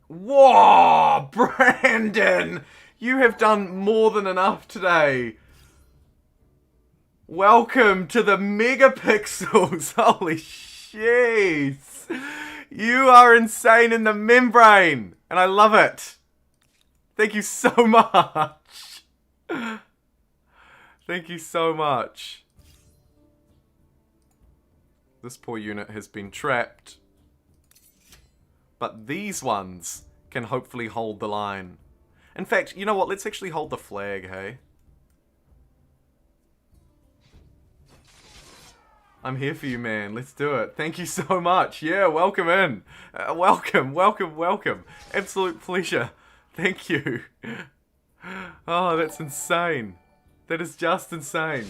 Whoa, Brandon! You have done more than enough today. Welcome to the megapixels. Holy shit. You are insane in the membrane. And I love it. Thank you so much. Thank you so much. This poor unit has been trapped. But these ones can hopefully hold the line. In fact, you know what? Let's actually hold the flag, hey? I'm here for you, man. Let's do it. Thank you so much. Yeah, welcome in. Welcome. Absolute pleasure. Thank you. Oh, that's insane. That is just insane.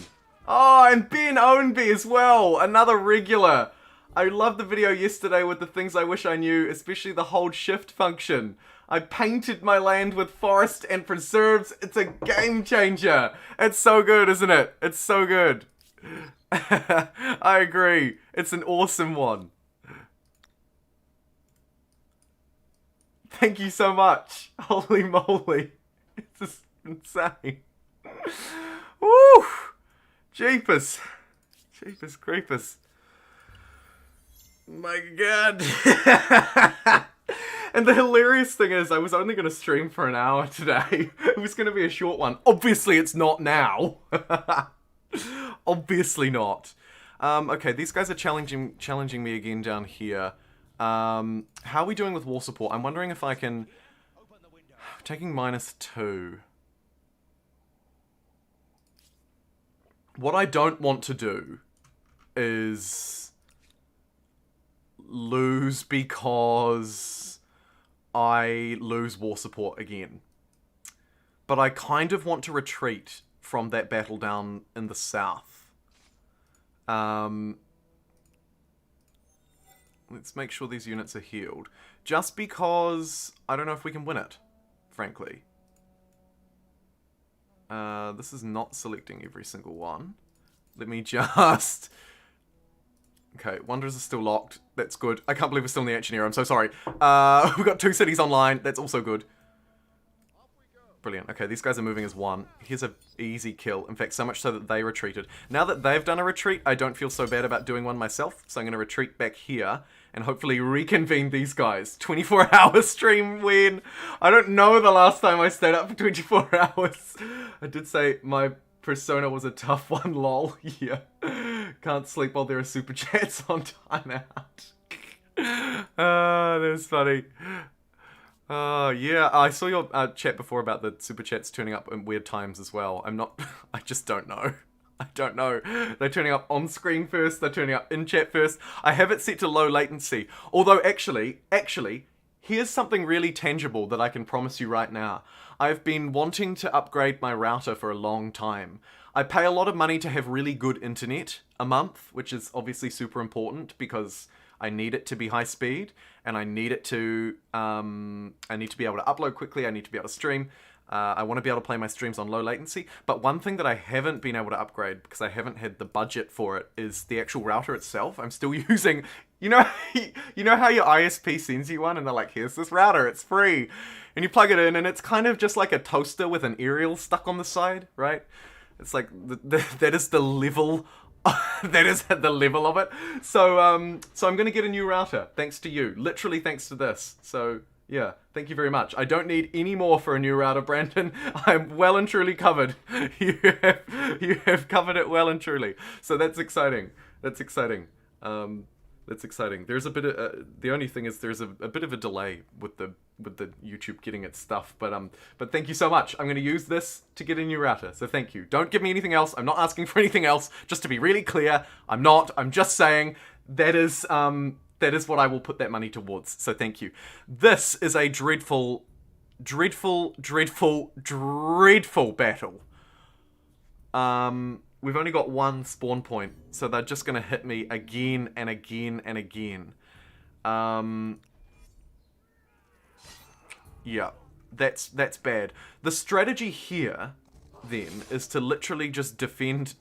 Oh, and Ben Ownby as well. Another regular. I loved the video yesterday with the things I wish I knew, especially the hold shift function. I painted my land with forest and preserves. It's a game changer. It's so good, isn't it? It's so good. I agree. It's an awesome one. Thank you so much. Holy moly. It's just insane. Woo! Jeepers. Jeepers creepers. My god. And the hilarious thing is, I was only going to stream for an hour today. It was going to be a short one. Obviously, it's not now. Obviously not. Okay, these guys are challenging me again down here. How are we doing with wall support? I'm wondering if I can... Taking -2. What I don't want to do is lose because I lose war support again. But I kind of want to retreat from that battle down in the south. Let's make sure these units are healed. Just because I don't know if we can win it, frankly. This is not selecting every single one. Let me just... Okay, Wanderers are still locked. That's good. I can't believe we're still in the action era. I'm so sorry. We've got 2 cities online. That's also good. Brilliant. Okay, these guys are moving as one. Here's a easy kill. In fact, so much so that they retreated. Now that they've done a retreat, I don't feel so bad about doing one myself. So I'm going to retreat back here and hopefully reconvene these guys. 24-hour stream win. I don't know the last time I stayed up for 24 hours. I did say my persona was a tough one, lol. Yeah. Can't sleep while there are super chats on timeout. That was funny. Yeah, I saw your chat before about the super chats turning up in weird times as well. I just don't know. I don't know. They're turning up on screen first, they're turning up in chat first. I have it set to low latency. Although actually, here's something really tangible that I can promise you right now. I've been wanting to upgrade my router for a long time. I pay a lot of money to have really good internet a month, which is obviously super important because I need it to be high speed, and I need it to, I need to be able to upload quickly, I need to be able to stream, I want to be able to play my streams on low latency, but one thing that I haven't been able to upgrade, because I haven't had the budget for it, is the actual router itself. I'm still using, you know how your ISP sends you one, and they're like, here's this router, it's free, and you plug it in, and it's kind of just like a toaster with an aerial stuck on the side, right? It's like, that is the level that is at the level of it. So I'm going to get a new router, thanks to you. Literally thanks to this. So, yeah, thank you very much. I don't need any more for a new router, Brandon. I'm well and truly covered. You have covered it well and truly. So that's exciting. That's exciting. That's exciting. There's a bit of the only thing is there's a bit of a delay with the YouTube getting its stuff, but thank you so much. I'm going to use this to get a new router, so thank you. Don't give me anything else. I'm not asking for anything else. Just to be really clear, I'm not. I'm just saying that is what I will put that money towards. So thank you. This is a dreadful battle. We've only got one spawn point, so they're just going to hit me again and again and again. Yeah, that's bad. The strategy here, then, is to literally just defend,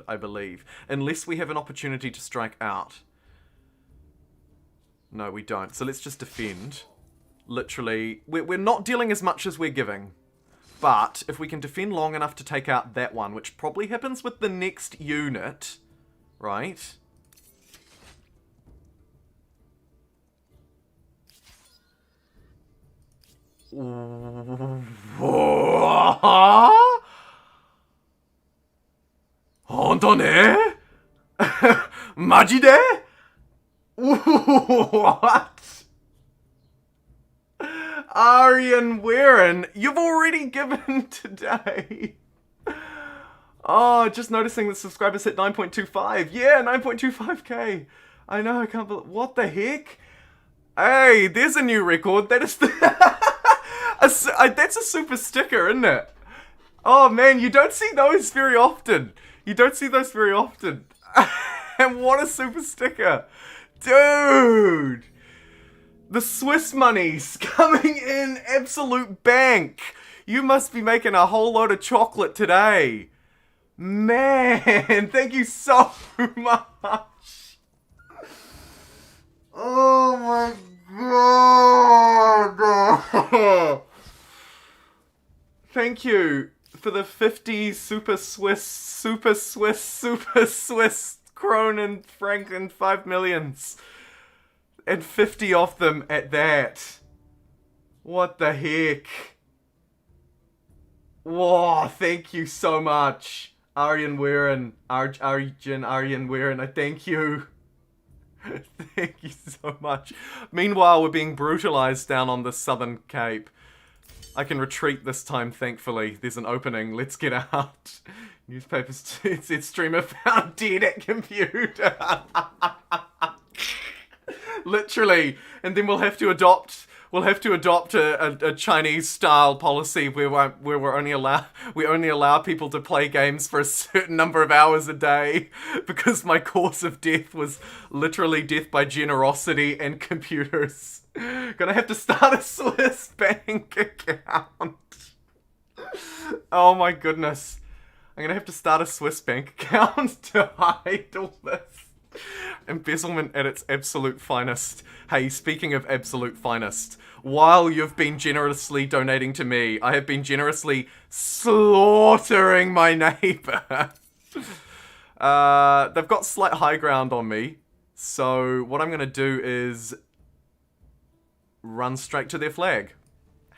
I believe. Unless we have an opportunity to strike out. No, we don't. So let's just defend. Literally, we're not dealing as much as we're giving. But if we can defend long enough to take out that one, which probably happens with the next unit, right? Honto ne? Maji de? What? Aryan Warren, you've already given today. Oh, just noticing that subscribers hit 9.25. Yeah, 9.25k. I know, I can't believe... What the heck? Hey, there's a new record. That is that's a super sticker, isn't it? Oh man, you don't see those very often. You don't see those very often. And what a super sticker. Dude! The Swiss money's coming in absolute bank. You must be making a whole load of chocolate today. Man, thank you so much. Oh my god. Thank you for the 50 super Swiss Kronen Franken 5 millions. And 50 of them at that. What the heck? Whoa, thank you so much. Arjen Weiren, I thank you. Thank you so much. Meanwhile, we're being brutalized down on the Southern Cape. I can retreat this time, thankfully. There's an opening. Let's get out. Newspapers, it said streamer found dead at computer. Literally. And then we'll have to adopt a Chinese style policy where we only allow people to play games for a certain number of hours a day, because my cause of death was literally death by generosity and computers. Gonna have to start a Swiss bank account. Oh my goodness. I'm gonna have to start a Swiss bank account to hide all this. Embezzlement at its absolute finest. Hey, speaking of absolute finest, while you've been generously donating to me, I have been generously slaughtering my neighbor. They've got slight high ground on me, so what I'm gonna do is run straight to their flag.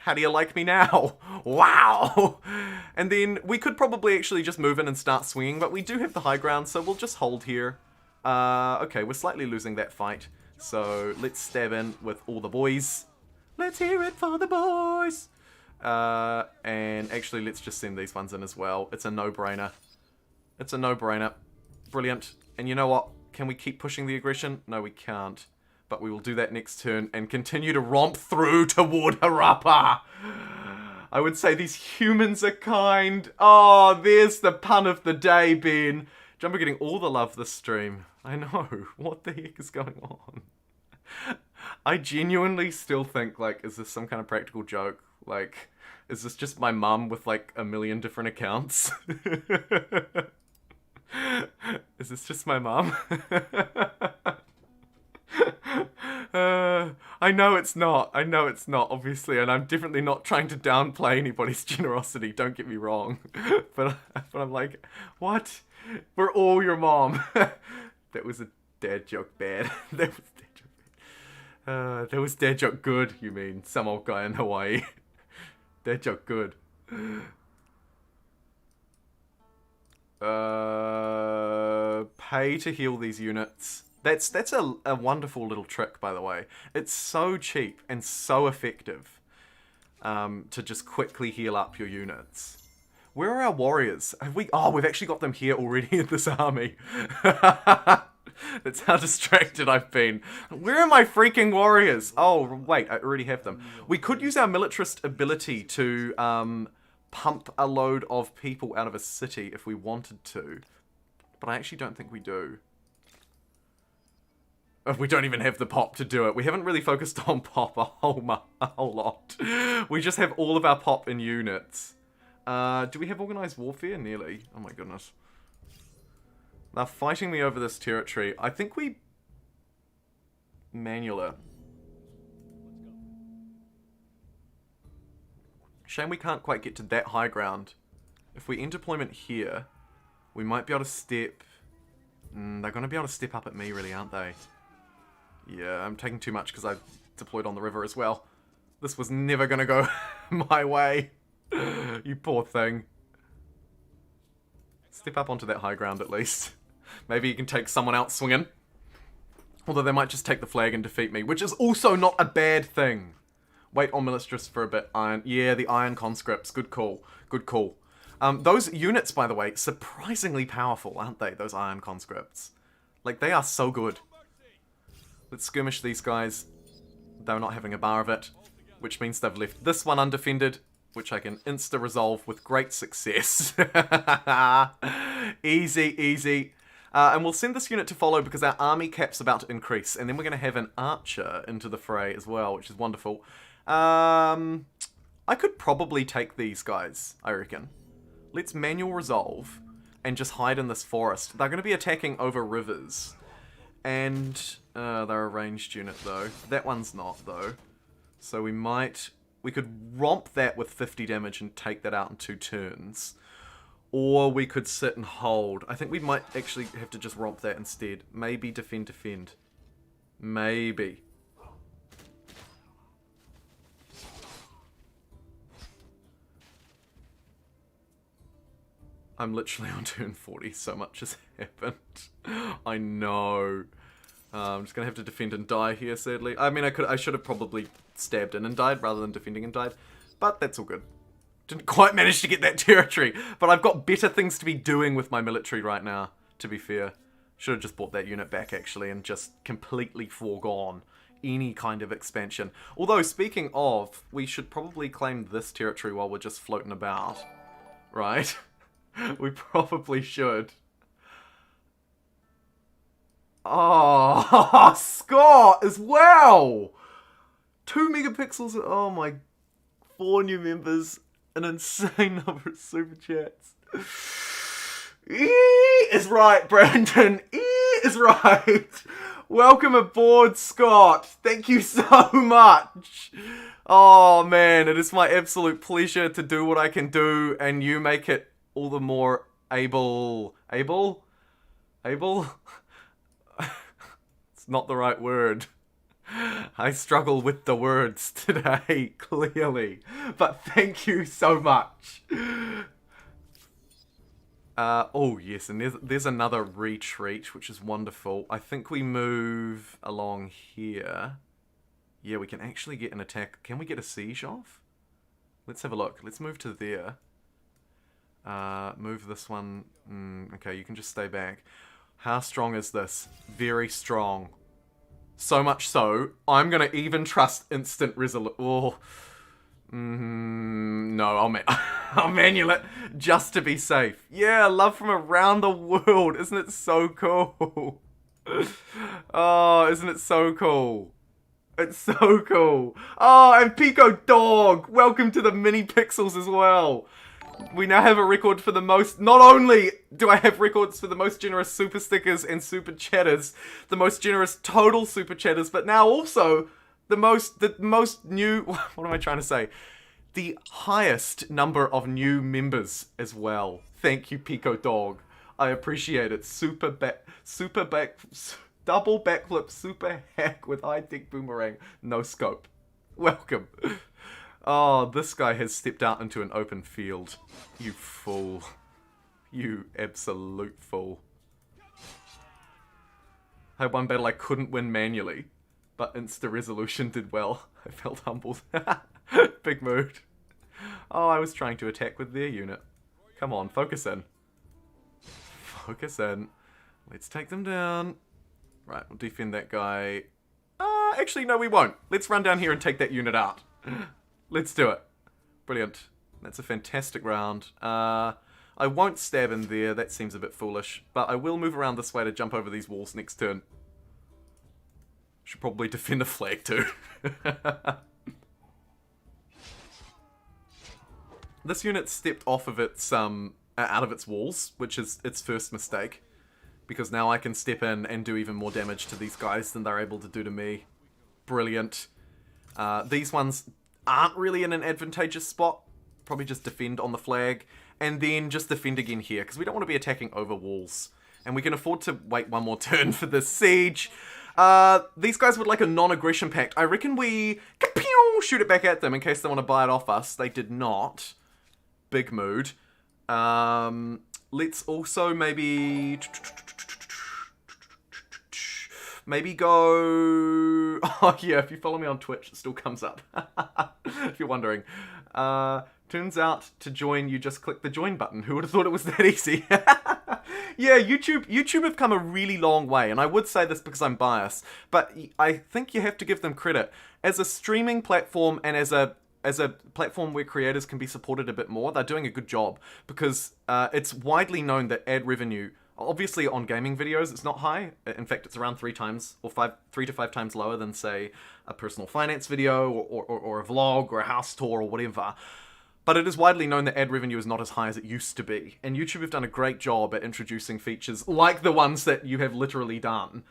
How do you like me now? Wow! And then we could probably actually just move in and start swinging, but we do have the high ground, so we'll just hold here. Okay, we're slightly losing that fight, so let's stab in with all the boys. Let's hear it for the boys! And actually, let's just send these ones in as well. It's a no-brainer. It's a no-brainer. Brilliant. And you know what? Can we keep pushing the aggression? No, we can't. But we will do that next turn and continue to romp through toward Harappa. I would say these humans are kind. Oh, there's the pun of the day, Ben. Jumbo getting all the love this stream. I know. What the heck is going on? I genuinely still think, like, is this some kind of practical joke? Like, is this just my mum with, like, a million different accounts? Is this just my mum? I know it's not, obviously, and I'm definitely not trying to downplay anybody's generosity, don't get me wrong. But I'm like, what? We're all your mom. That was a dad joke bad. That was dad joke bad. That was dad joke good, you mean? Some old guy in Hawaii. Dad joke good. Pay to heal these units. That's a wonderful little trick, by the way. It's so cheap and so effective to just quickly heal up your units. Where are our warriors? Have we? Oh, we've actually got them here already in this army. That's how distracted I've been. Where are my freaking warriors? Oh, wait, I already have them. We could use our militarist ability to pump a load of people out of a city if we wanted to. But I actually don't think we do. We don't even have the pop to do it. We haven't really focused on pop a whole lot. We just have all of our pop in units. Do we have organized warfare? Nearly. Oh my goodness. They're fighting me over this territory. I think we... Manualer. Shame we can't quite get to that high ground. If we end deployment here, we might be able to step... they're going to be able to step up at me, really, aren't they? Yeah, I'm taking too much because I deployed on the river as well. This was never going to go my way. You poor thing. Step up onto that high ground at least. Maybe you can take someone out swinging. Although they might just take the flag and defeat me, which is also not a bad thing. Wait on militarist for a bit. Iron. Yeah, the iron conscripts. Good call. Good call. Those units, by the way, surprisingly powerful, aren't they? Those iron conscripts. Like, they are so good. Let's skirmish these guys. They're not having a bar of it, which means they've left this one undefended, which I can insta-resolve with great success. Easy, easy. And we'll send this unit to follow because our army cap's about to increase, and then we're going to have an archer into the fray as well, which is wonderful. I could probably take these guys, I reckon. Let's manual resolve and just hide in this forest. They're going to be attacking over rivers. And they're a ranged unit, though. That one's not, though. So we could romp that with 50 damage and take that out in 2 turns. Or we could sit and hold. I think we might actually have to just romp that instead. Maybe defend, defend. Maybe. I'm literally on turn 40. So much has happened. I know. I'm just gonna have to defend and die here, sadly. I mean, I should have probably stabbed in and died rather than defending and died. But that's all good. Didn't quite manage to get that territory. But I've got better things to be doing with my military right now, to be fair. Should have just brought that unit back, actually, and just completely foregone any kind of expansion. Although, speaking of, we should probably claim this territory while we're just floating about. Right? We probably should. Oh, Scott as well! 2 megapixels, oh my, 4 new members, an insane number of super chats. Is right, Brandon. Is right. Welcome aboard, Scott. Thank you so much. Oh man, it is my absolute pleasure to do what I can do, and you make it all the more able. Able? It's not the right word. I struggle with the words today, clearly. But thank you so much. Oh yes, and there's another retreat, which is wonderful. I think we move along here. Yeah, we can actually get an attack. Can we get a siege off? Let's have a look. Let's move to there. Move this one. Okay, you can just stay back. How strong is this? Very strong. So much so, I'm gonna even trust instant resolution. Oh. No, I'll manual it just to be safe. Yeah, love from around the world. Isn't it so cool? Oh, isn't it so cool? It's so cool. Oh, and Pico Dog. Welcome to the mini pixels as well. We now have a record for the most, not only do I have records for the most generous super stickers and super chatters, the most generous total super chatters, but now also the most new, what am I trying to say? The highest number of new members as well. Thank you, Pico Dog. I appreciate it. Double backflip super hack with high-tech boomerang, no scope. Welcome. Oh, this guy has stepped out into an open field. You fool. You absolute fool. I had one battle I couldn't win manually, but insta-resolution did well. I felt humbled. Big mood. Oh, I was trying to attack with their unit. Come on, focus in. Focus in. Let's take them down. Right, we'll defend that guy. Actually, no, we won't. Let's run down here and take that unit out. Let's do it. Brilliant. That's a fantastic round. I won't stab in there. That seems a bit foolish. But I will move around this way to jump over these walls next turn. Should probably defend the flag too. This unit stepped off of its, out of its walls, which is its first mistake. Because now I can step in and do even more damage to these guys than they're able to do to me. Brilliant. These ones aren't really in an advantageous spot. Probably just defend on the flag. And then just defend again here, because we don't want to be attacking over walls. And we can afford to wait one more turn for this siege. These guys would like a non-aggression pact. I reckon we shoot it back at them in case they want to buy it off us. They did not. Big mood. Let's also maybe go to... Oh, yeah, if you follow me on Twitch, it still comes up. If you're wondering. Turns out to join, you just click the join button. Who would have thought it was that easy? Yeah, YouTube have come a really long way, and I would say this because I'm biased, but I think you have to give them credit. As a streaming platform and as a platform where creators can be supported a bit more, they're doing a good job, because it's widely known that ad revenue, obviously on gaming videos, it's not high. In fact, it's around 3 to 5 times lower than, say, a personal finance video or a vlog or a house tour or whatever. But it is widely known that ad revenue is not as high as it used to be. And YouTube have done a great job at introducing features like the ones that you have literally done.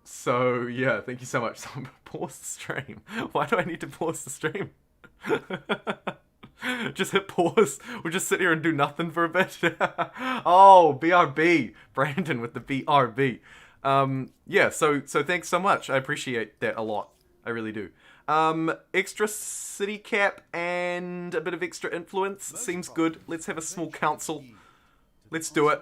So, yeah, thank you so much. Pause the stream. Why do I need to pause the stream? Just hit pause. We'll just sit here and do nothing for a bit. Oh, BRB. Brandon with the BRB. Yeah, so thanks so much. I appreciate that a lot. I really do. Extra city cap and a bit of extra influence seems good. Let's have a small council. Let's do it.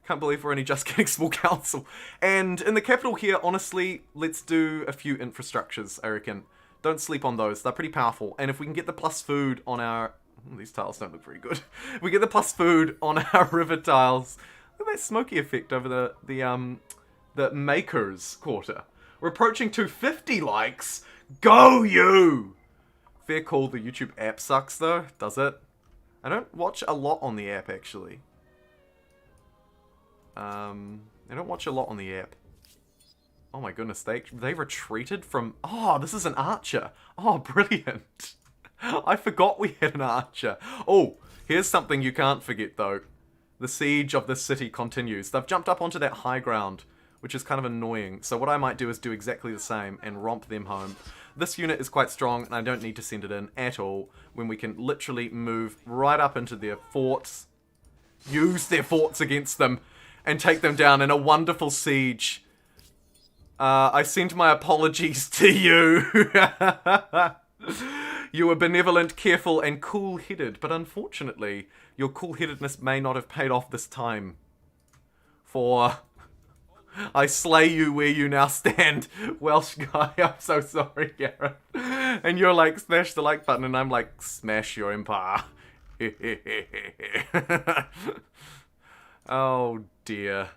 Can't believe we're only just getting small council. And in the capital here, honestly, let's do a few infrastructures, I reckon. Don't sleep on those. They're pretty powerful. And if we can get the plus food on our... These tiles don't look very good. If we get the plus food on our river tiles. Look at that smoky effect over the Makers Quarter. We're approaching 250 likes. Go you! Fair call, the YouTube app sucks though, does it? I don't watch a lot on the app, actually. I don't watch a lot on the app. Oh my goodness, they retreated from... Oh, this is an archer. Oh, brilliant. I forgot we had an archer. Oh, here's something you can't forget though. The siege of this city continues. They've jumped up onto that high ground, which is kind of annoying. So what I might do is do exactly the same and romp them home. This unit is quite strong, and I don't need to send it in at all, when we can literally move right up into their forts, use their forts against them, and take them down in a wonderful siege. I send my apologies to you. You were benevolent, careful, and cool-headed, but unfortunately, your cool-headedness may not have paid off this time. For... I slay you where you now stand, Welsh guy. I'm so sorry, Gareth. And you're like, smash the like button, and I'm like, smash your empire. Oh dear.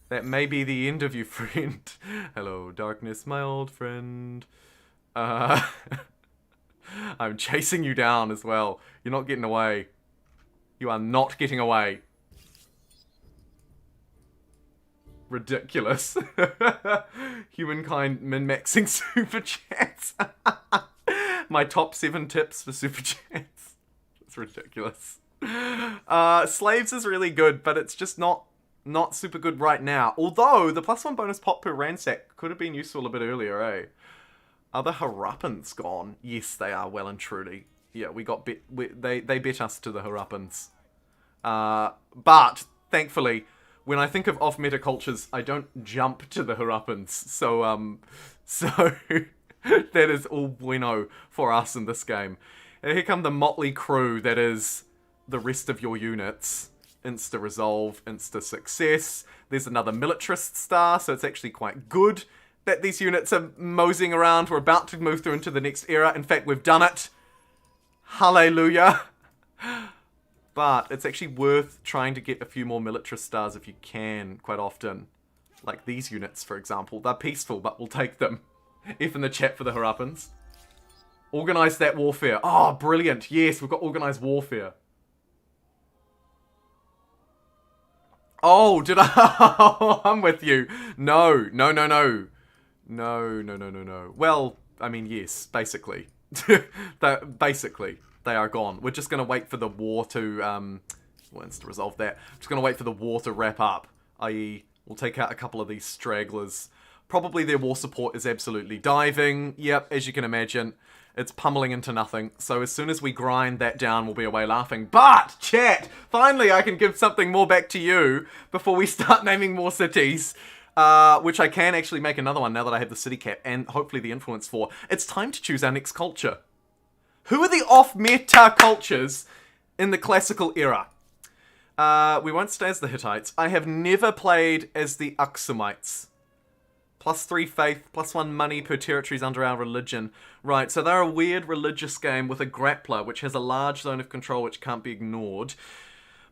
That may be the end of you, friend. Hello, darkness, my old friend. I'm chasing you down as well. You're not getting away. You are not getting away. Ridiculous. Humankind min-maxing super chats. My top 7 tips for super chats. It's ridiculous. Slaves is really good, but it's just not super good right now. Although the +1 bonus pop per ransack could have been useful a bit earlier, eh? Are the Haruppans gone? Yes, they are, well and truly. Yeah, we got they bet us to the Haruppans. But thankfully, when I think of off-meta cultures, I don't jump to the Haruppans. So that is all bueno for us in this game. And here come the motley crew that is the rest of your units. Insta-resolve, insta-success. There's another militarist star, so it's actually quite good that these units are moseying around. We're about to move through into the next era. In fact, we've done it. Hallelujah. But it's actually worth trying to get a few more militarist stars if you can, quite often. Like these units, for example. They're peaceful, but we'll take them. F in the chat for the Haruppans. Organise that warfare. Oh, brilliant. Yes, we've got organised warfare. Oh, did I? Oh, I'm with you. No. Well, I mean, yes, basically. Basically, they are gone. We're just going to wait for the war to, to resolve that. Just going to wait for the war to wrap up. I.e., we'll take out a couple of these stragglers. Probably their war support is absolutely diving. Yep, as you can imagine. It's pummeling into nothing. So as soon as we grind that down, we'll be away laughing. But, chat, finally I can give something more back to you before we start naming more cities. Which I can actually make another one now that I have the city cap and hopefully the influence for. It's time to choose our next culture. Who are the off-meta cultures in the classical era? We won't stay as the Hittites. I have never played as the Aksumites. +3 faith, +1 money per territories under our religion. Right, so they're a weird religious game with a grappler, which has a large zone of control which can't be ignored.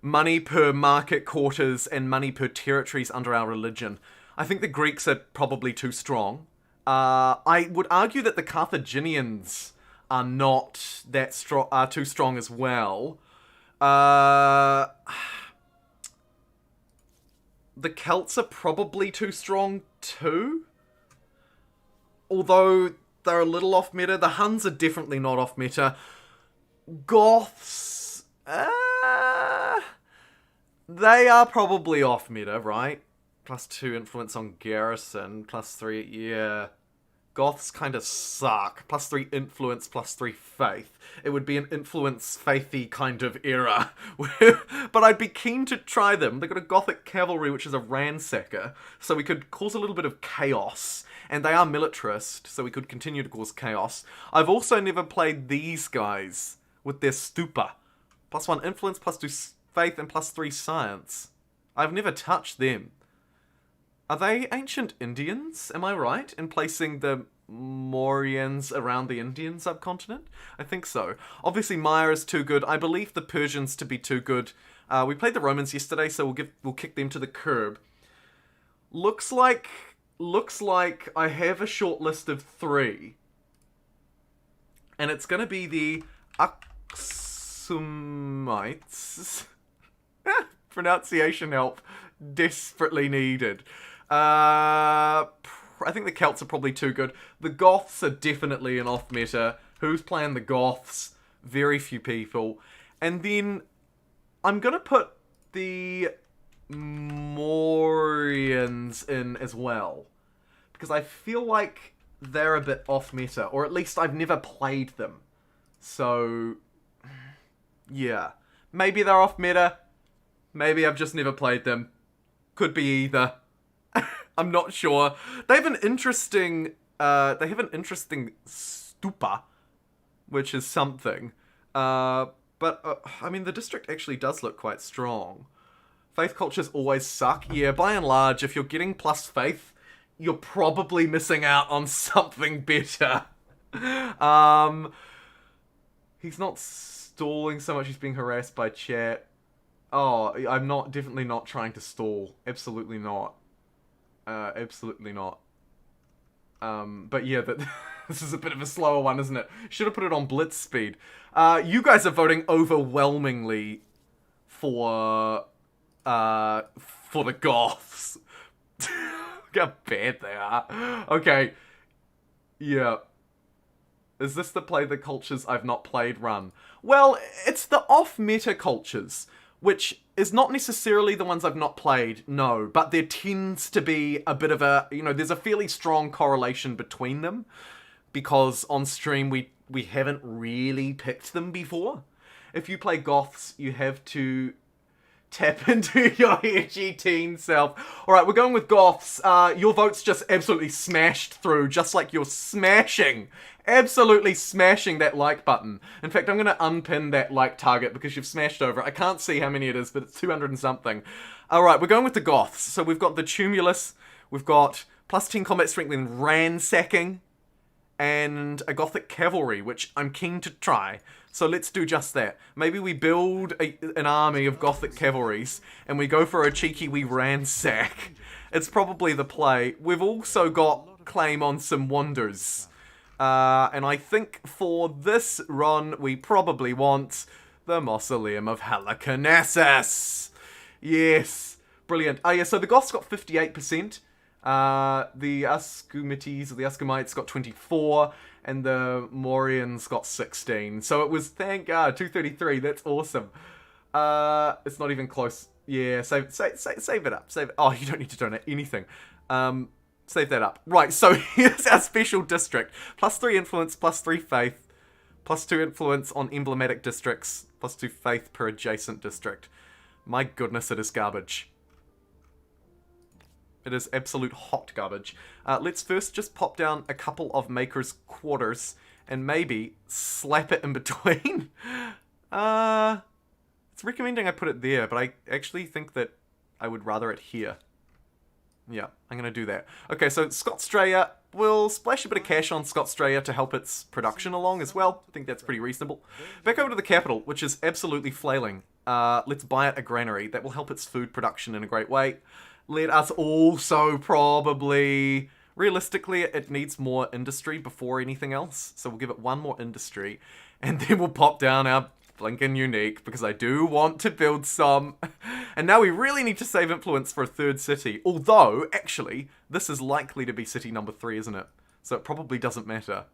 Money per market quarters and money per territories under our religion. I think the Greeks are probably too strong. I would argue that the Carthaginians are not that strong, are too strong as well. The Celts are probably too strong too. Although they're a little off meta. The Huns are definitely not off meta. Goths, they are probably off meta, right? +2 influence on garrison, +3, yeah. Goths kind of suck. +3 influence, +3 faith. It would be an influence faithy kind of era. But I'd be keen to try them. They've got a Gothic cavalry, which is a ransacker, so we could cause a little bit of chaos. And they are militarist, so we could continue to cause chaos. I've also never played these guys with their stupa. +1 influence, +2 faith, and +3 science. I've never touched them. Are they ancient Indians? Am I right in placing the Mauryans around the Indian subcontinent? I think so. Obviously, Maya is too good. I believe the Persians to be too good. We played the Romans yesterday, so we'll kick them to the curb. Looks like I have a short list of 3, and it's going to be the Aksumites. Pronunciation help desperately needed. I think the Celts are probably too good. The Goths are definitely an off meta. Who's playing the Goths? Very few people. And then I'm gonna put the Mauryans in as well, because I feel like they're a bit off meta, or at least I've never played them. So yeah, maybe they're off meta. Maybe I've just never played them. Could be either. I'm not sure. They have an interesting stupa, which is something. But I mean, the district actually does look quite strong. Faith cultures always suck. Yeah, by and large, if you're getting plus faith, you're probably missing out on something better. He's not stalling so much, he's being harassed by chat. Oh, I'm definitely not trying to stall. Absolutely not. Absolutely not. But yeah, this is a bit of a slower one, isn't it? Should have put it on blitz speed. You guys are voting overwhelmingly for the Goths. Look how bad they are. Okay. Yeah. Is this the play the cultures I've not played run? Well, it's the off-meta cultures, which is not necessarily the ones I've not played, no, but there tends to be a bit of a, there's a fairly strong correlation between them, because on stream we haven't really picked them before. If you play Goths, you have to tap into your edgy teen self. Alright, we're going with Goths. Your vote's just absolutely smashed through, just like you're absolutely smashing that like button. In fact, I'm going to unpin that like target because you've smashed over it. I can't see how many it is, but it's 200 and something. Alright, we're going with the Goths. So we've got the Tumulus, we've got +10 combat strength and ransacking, and a Gothic cavalry, which I'm keen to try. So let's do just that. Maybe we build an army of Gothic cavalries, and we go for a cheeky wee ransack. It's probably the play. We've also got claim on some wonders. And I think for this run, we probably want the Mausoleum of Halicarnassus. Yes. Brilliant. Oh yeah, so the Goths got 58%. The Ascumites, or the Ascumites, got 24%. And the Mauryans got 16. So it was, thank God, 233. That's awesome. It's not even close. Yeah, save it up. Save it. Oh, you don't need to donate anything. Save that up. Right, so here's our special district. +3 influence, +3 faith, +2 influence on emblematic districts, +2 faith per adjacent district. My goodness, it is garbage. It is absolute hot garbage. Let's first just pop down a couple of Maker's Quarters and maybe slap it in between. It's recommending I put it there, but I actually think that I would rather it here. Yeah, I'm going to do that. Okay, so Scotstralia, we'll splash a bit of cash on Scotstralia to help its production along as well. I think that's pretty reasonable. Back over to the capital, which is absolutely flailing. Let's buy it a granary. That will help its food production in a great way. Let us also probably... Realistically, it needs more industry before anything else. So we'll give it one more industry. And then we'll pop down our blinking unique, because I do want to build some. And now we really need to save influence for a third city. Although, actually, this is likely to be city number 3, isn't it? So it probably doesn't matter.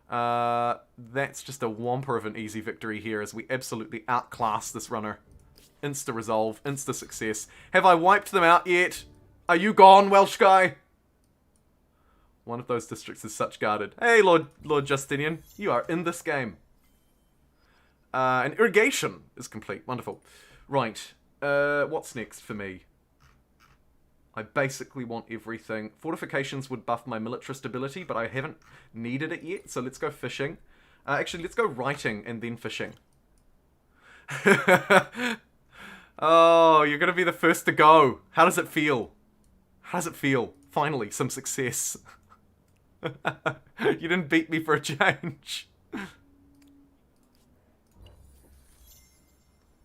That's just a whomper of an easy victory here as we absolutely outclass this runner. Insta-resolve, insta-success. Have I wiped them out yet? Are you gone, Welsh guy? One of those districts is such guarded. Hey, Lord Justinian, you are in this game. And irrigation is complete. Wonderful. Right. What's next for me? I basically want everything. Fortifications would buff my militarist ability, but I haven't needed it yet, so let's go fishing. Actually, let's go writing and then fishing. Oh, you're going to be the first to go. How does it feel? How does it feel? Finally, some success. You didn't beat me for a change.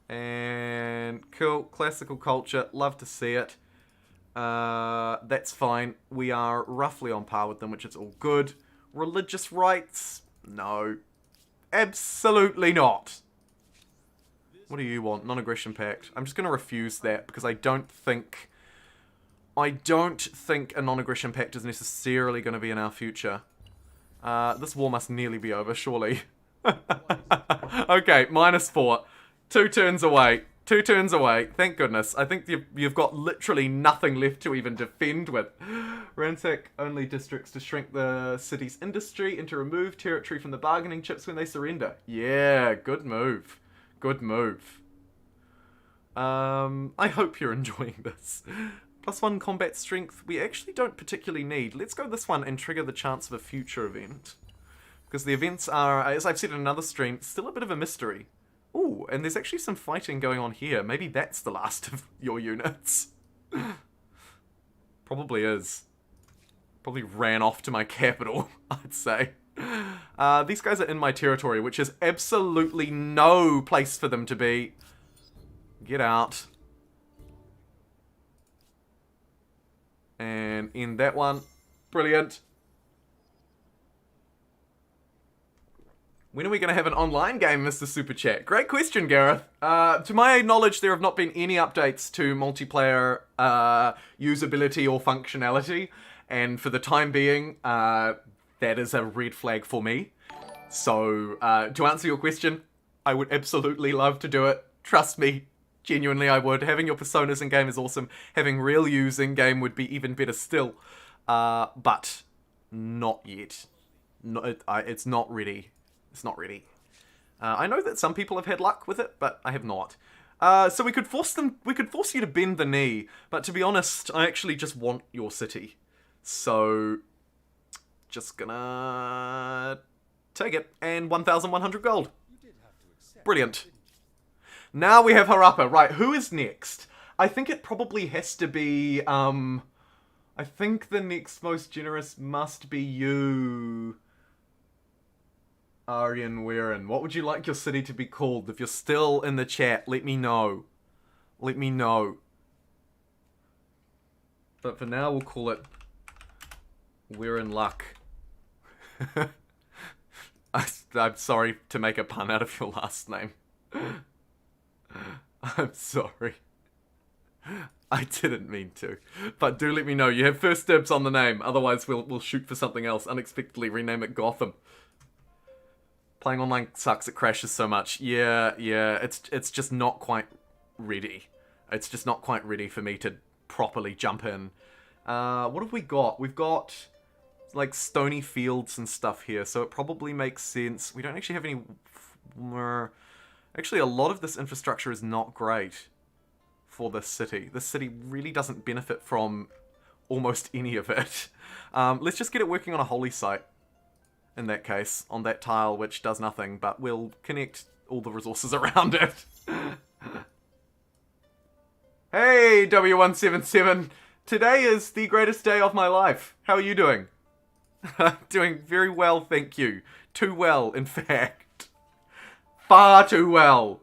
And cool, classical culture, love to see it. That's fine. We are roughly on par with them, which is all good. Religious rights? No. Absolutely not. What do you want? Non-aggression pact. I'm just going to refuse that because I don't think a non-aggression pact is necessarily going to be in our future. This war must nearly be over, surely. Okay, -4. 2 turns away. 2 turns away. Thank goodness. I think you've got literally nothing left to even defend with. Ransack only districts to shrink the city's industry and to remove territory from the bargaining chips when they surrender. Yeah, good move. Good move. I hope you're enjoying this. +1 combat strength, we actually don't particularly need. Let's go this one and trigger the chance of a future event. Because the events are, as I've said in another stream, still a bit of a mystery. Ooh, and there's actually some fighting going on here. Maybe that's the last of your units. Probably is. Probably ran off to my capital, I'd say. These guys are in my territory, which is absolutely no place for them to be. Get out. And end that one. Brilliant. When are we going to have an online game, Mr. Super Chat? Great question, Gareth. To my knowledge, there have not been any updates to multiplayer usability or functionality. And for the time being, that is a red flag for me. So, to answer your question, I would absolutely love to do it. Trust me. Genuinely, I would. Having your personas in-game is awesome. Having real use in-game would be even better still. But not yet. It's not ready. It's not ready. I know that some people have had luck with it, but I have not. So we could force you to bend the knee, but to be honest, I actually just want your city. So, just gonna take it, and 1,100 gold. Brilliant. Now we have Harappa. Right, who is next? I think it probably has to be, I think the next most generous must be you, Aryan Werin. What would you like your city to be called? If you're still in the chat, let me know. Let me know. But for now, we'll call it Werin Luck. I'm sorry to make a pun out of your last name. I'm sorry. I didn't mean to. But do let me know. You have first dibs on the name. Otherwise, we'll shoot for something else. Unexpectedly rename it Gotham. Playing online sucks. It crashes so much. Yeah. It's just not quite ready. It's just not quite ready for me to properly jump in. What have we got? We've got like stony fields and stuff here, so it probably makes sense. We don't actually have any more. Actually, a lot of this infrastructure is not great for this city. This city really doesn't benefit from almost any of it. Let's just get it working on a holy site. In that case, on that tile, which does nothing, but we'll connect all the resources around it. Hey, W177. Today is the greatest day of my life. How are you doing? Doing very well, thank you. Too well, in fact. Far too well.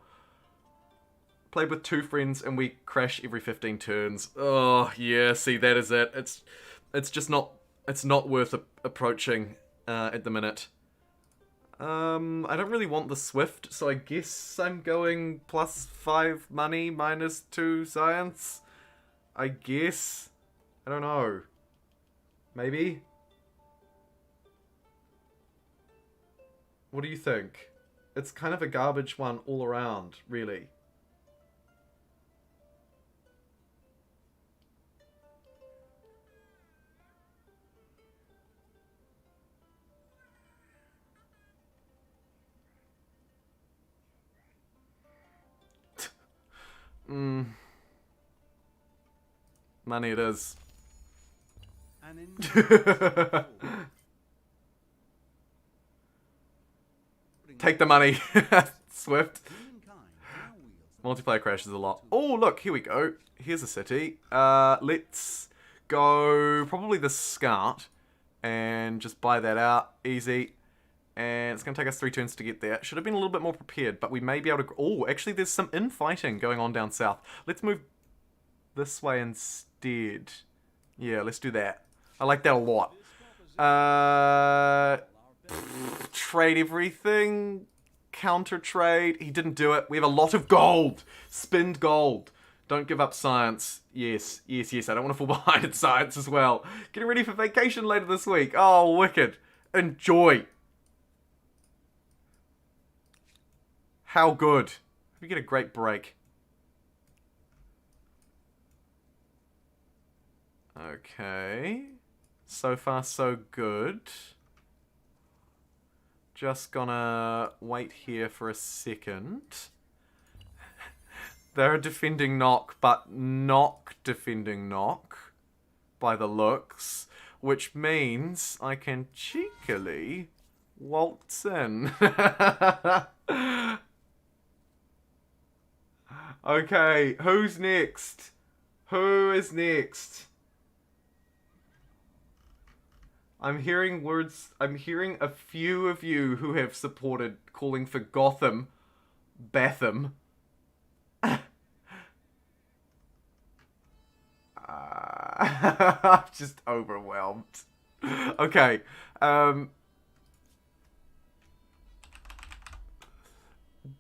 Played with 2 friends and we crash every 15 turns. Oh, yeah, see, that is it. It's just not... It's not worth approaching at the minute. I don't really want the Swift, so I guess I'm going +5 money, -2 science. I guess. I don't know. Maybe? What do you think? It's kind of a garbage one all around, really. Money it is. Take the money, Swift. Multiplayer crashes a lot. Oh, look, here we go. Here's a city. Let's go probably the Scout and just buy that out. Easy. And it's going to take us 3 turns to get there. Should have been a little bit more prepared, but we may be able to... Oh, actually, there's some infighting going on down south. Let's move this way instead. Yeah, let's do that. I like that a lot. Trade everything. Counter trade. He didn't do it. We have a lot of gold. Spend gold. Don't give up science. Yes, yes, yes. I don't want to fall behind in science as well. Getting ready for vacation later this week. Oh, wicked. Enjoy. How good. We get a great break. Okay. So far, so good. Just gonna wait here for a second. They're defending knock, but knock defending knock. By the looks. Which means I can cheekily waltz in. Okay, who's next? Who is next? I'm hearing words... I'm hearing a few of you who have supported calling for Gotham. Batham. I'm just overwhelmed. Okay,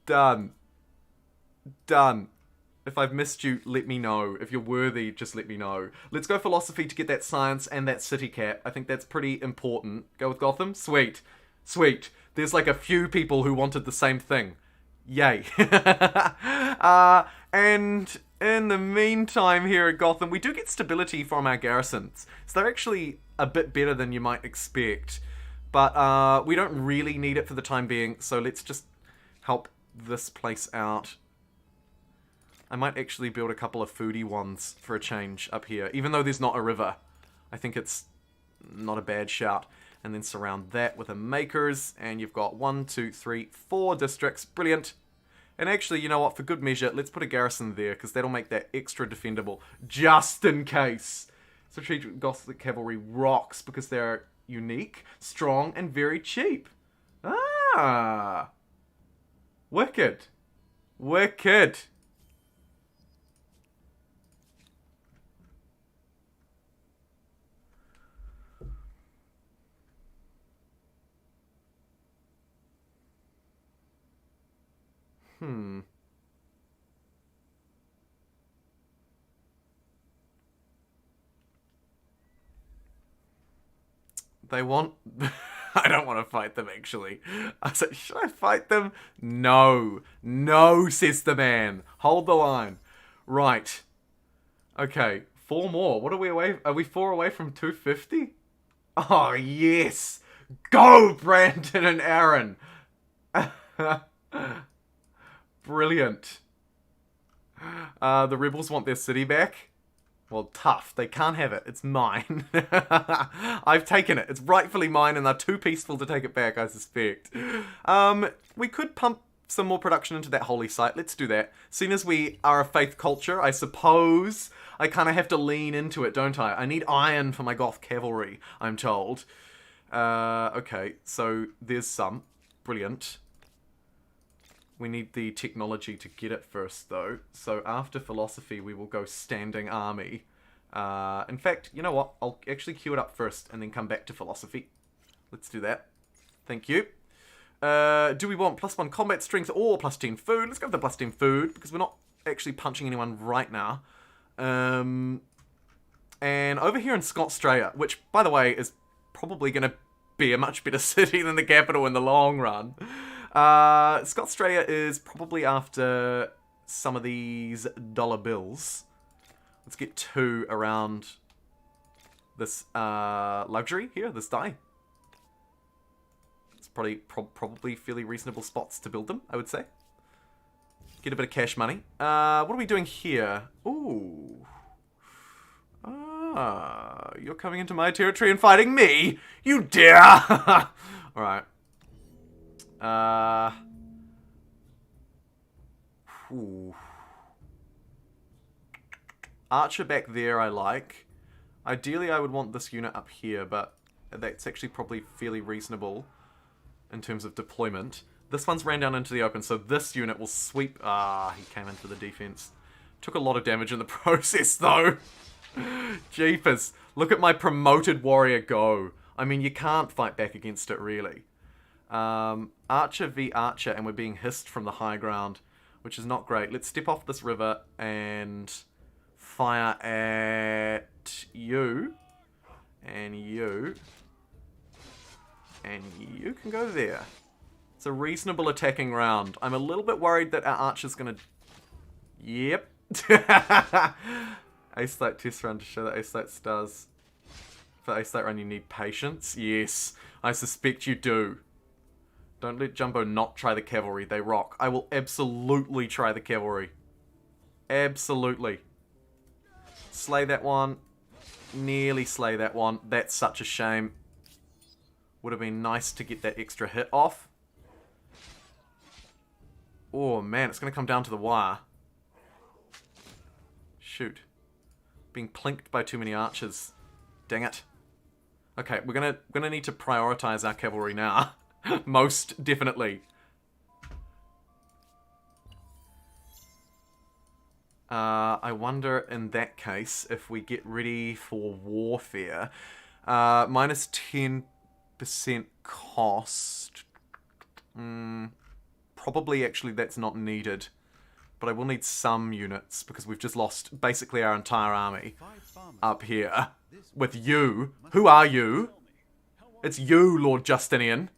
done. Done. If I've missed you, let me know. If you're worthy, just let me know. Let's go philosophy to get that science and that city cap. I think that's pretty important. Go with Gotham? Sweet. Sweet. There's like a few people who wanted the same thing. Yay. And in the meantime here at Gotham, we do get stability from our garrisons. So they're actually a bit better than you might expect. But we don't really need it for the time being, so let's just help this place out. I might actually build a couple of foodie ones for a change up here, even though there's not a river. I think it's not a bad shout. And then surround that with a makers, and you've got 1, 2, 3, 4 districts. Brilliant. And actually, you know what, for good measure, let's put a garrison there, because that'll make that extra defendable, just in case. Strategic Gothic Cavalry rocks, because they're unique, strong, and very cheap. Ah! Wicked. Wicked. They want... I don't want to fight them, actually. I said, should I fight them? No. No, says the man. Hold the line. Right. Okay, 4 more. What are we away... Are we 4 away from 250? Oh, yes. Go, Brandon and Aaron. Brilliant. The rebels want their city back. Well, tough. They can't have it. It's mine. I've taken it. It's rightfully mine, and they're too peaceful to take it back, I suspect. We could pump some more production into that holy site. Let's do that. Seeing as we are a faith culture, I suppose I kind of have to lean into it, don't I? I need iron for my Goth cavalry, I'm told. Okay, so there's some. Brilliant. We need the technology to get it first, though. So after philosophy, we will go standing army. In fact, you know what? I'll actually queue it up first and then come back to philosophy. Let's do that. Thank you. Do we want +1 combat strength or +10 food? Let's go with the +10 food, because we're not actually punching anyone right now. And over here in Scotstraya, which, by the way, is probably going to be a much better city than the capital in the long run. Scotstraya is probably after some of these dollar bills. Let's get 2 around this luxury here, this die. It's probably fairly reasonable spots to build them, I would say. Get a bit of cash money. What are we doing here? Ooh. You're coming into my territory and fighting me? You dare! Alright. Archer back there I like. Ideally I would want this unit up here, but that's actually probably fairly reasonable in terms of deployment. This one's ran down into the open, so this unit will sweep... he came in for the defense. Took a lot of damage in the process, though. Jeepers. Look at my promoted warrior go. I mean, you can't fight back against it, really. Archer v Archer, and we're being hissed from the high ground, which is not great. Let's step off this river and fire at you. And you. And you can go there. It's a reasonable attacking round. I'm a little bit worried that our archer's gonna... Yep. Ace Light test run to show that Ace Light stars. For Ace Light run you need patience. Yes, I suspect you do. Don't let Jumbo not try the cavalry. They rock. I will absolutely try the cavalry. Absolutely. Slay that one. Nearly slay that one. That's such a shame. Would have been nice to get that extra hit off. Oh man, it's going to come down to the wire. Shoot. Being plinked by too many archers. Dang it. Okay, we're gonna need to prioritize our cavalry now. Most definitely. I wonder in that case if we get ready for warfare. Minus 10% cost. Probably actually that's not needed. But I will need some units because we've just lost basically our entire army up here with you. Who are you? It's you, Lord Justinian.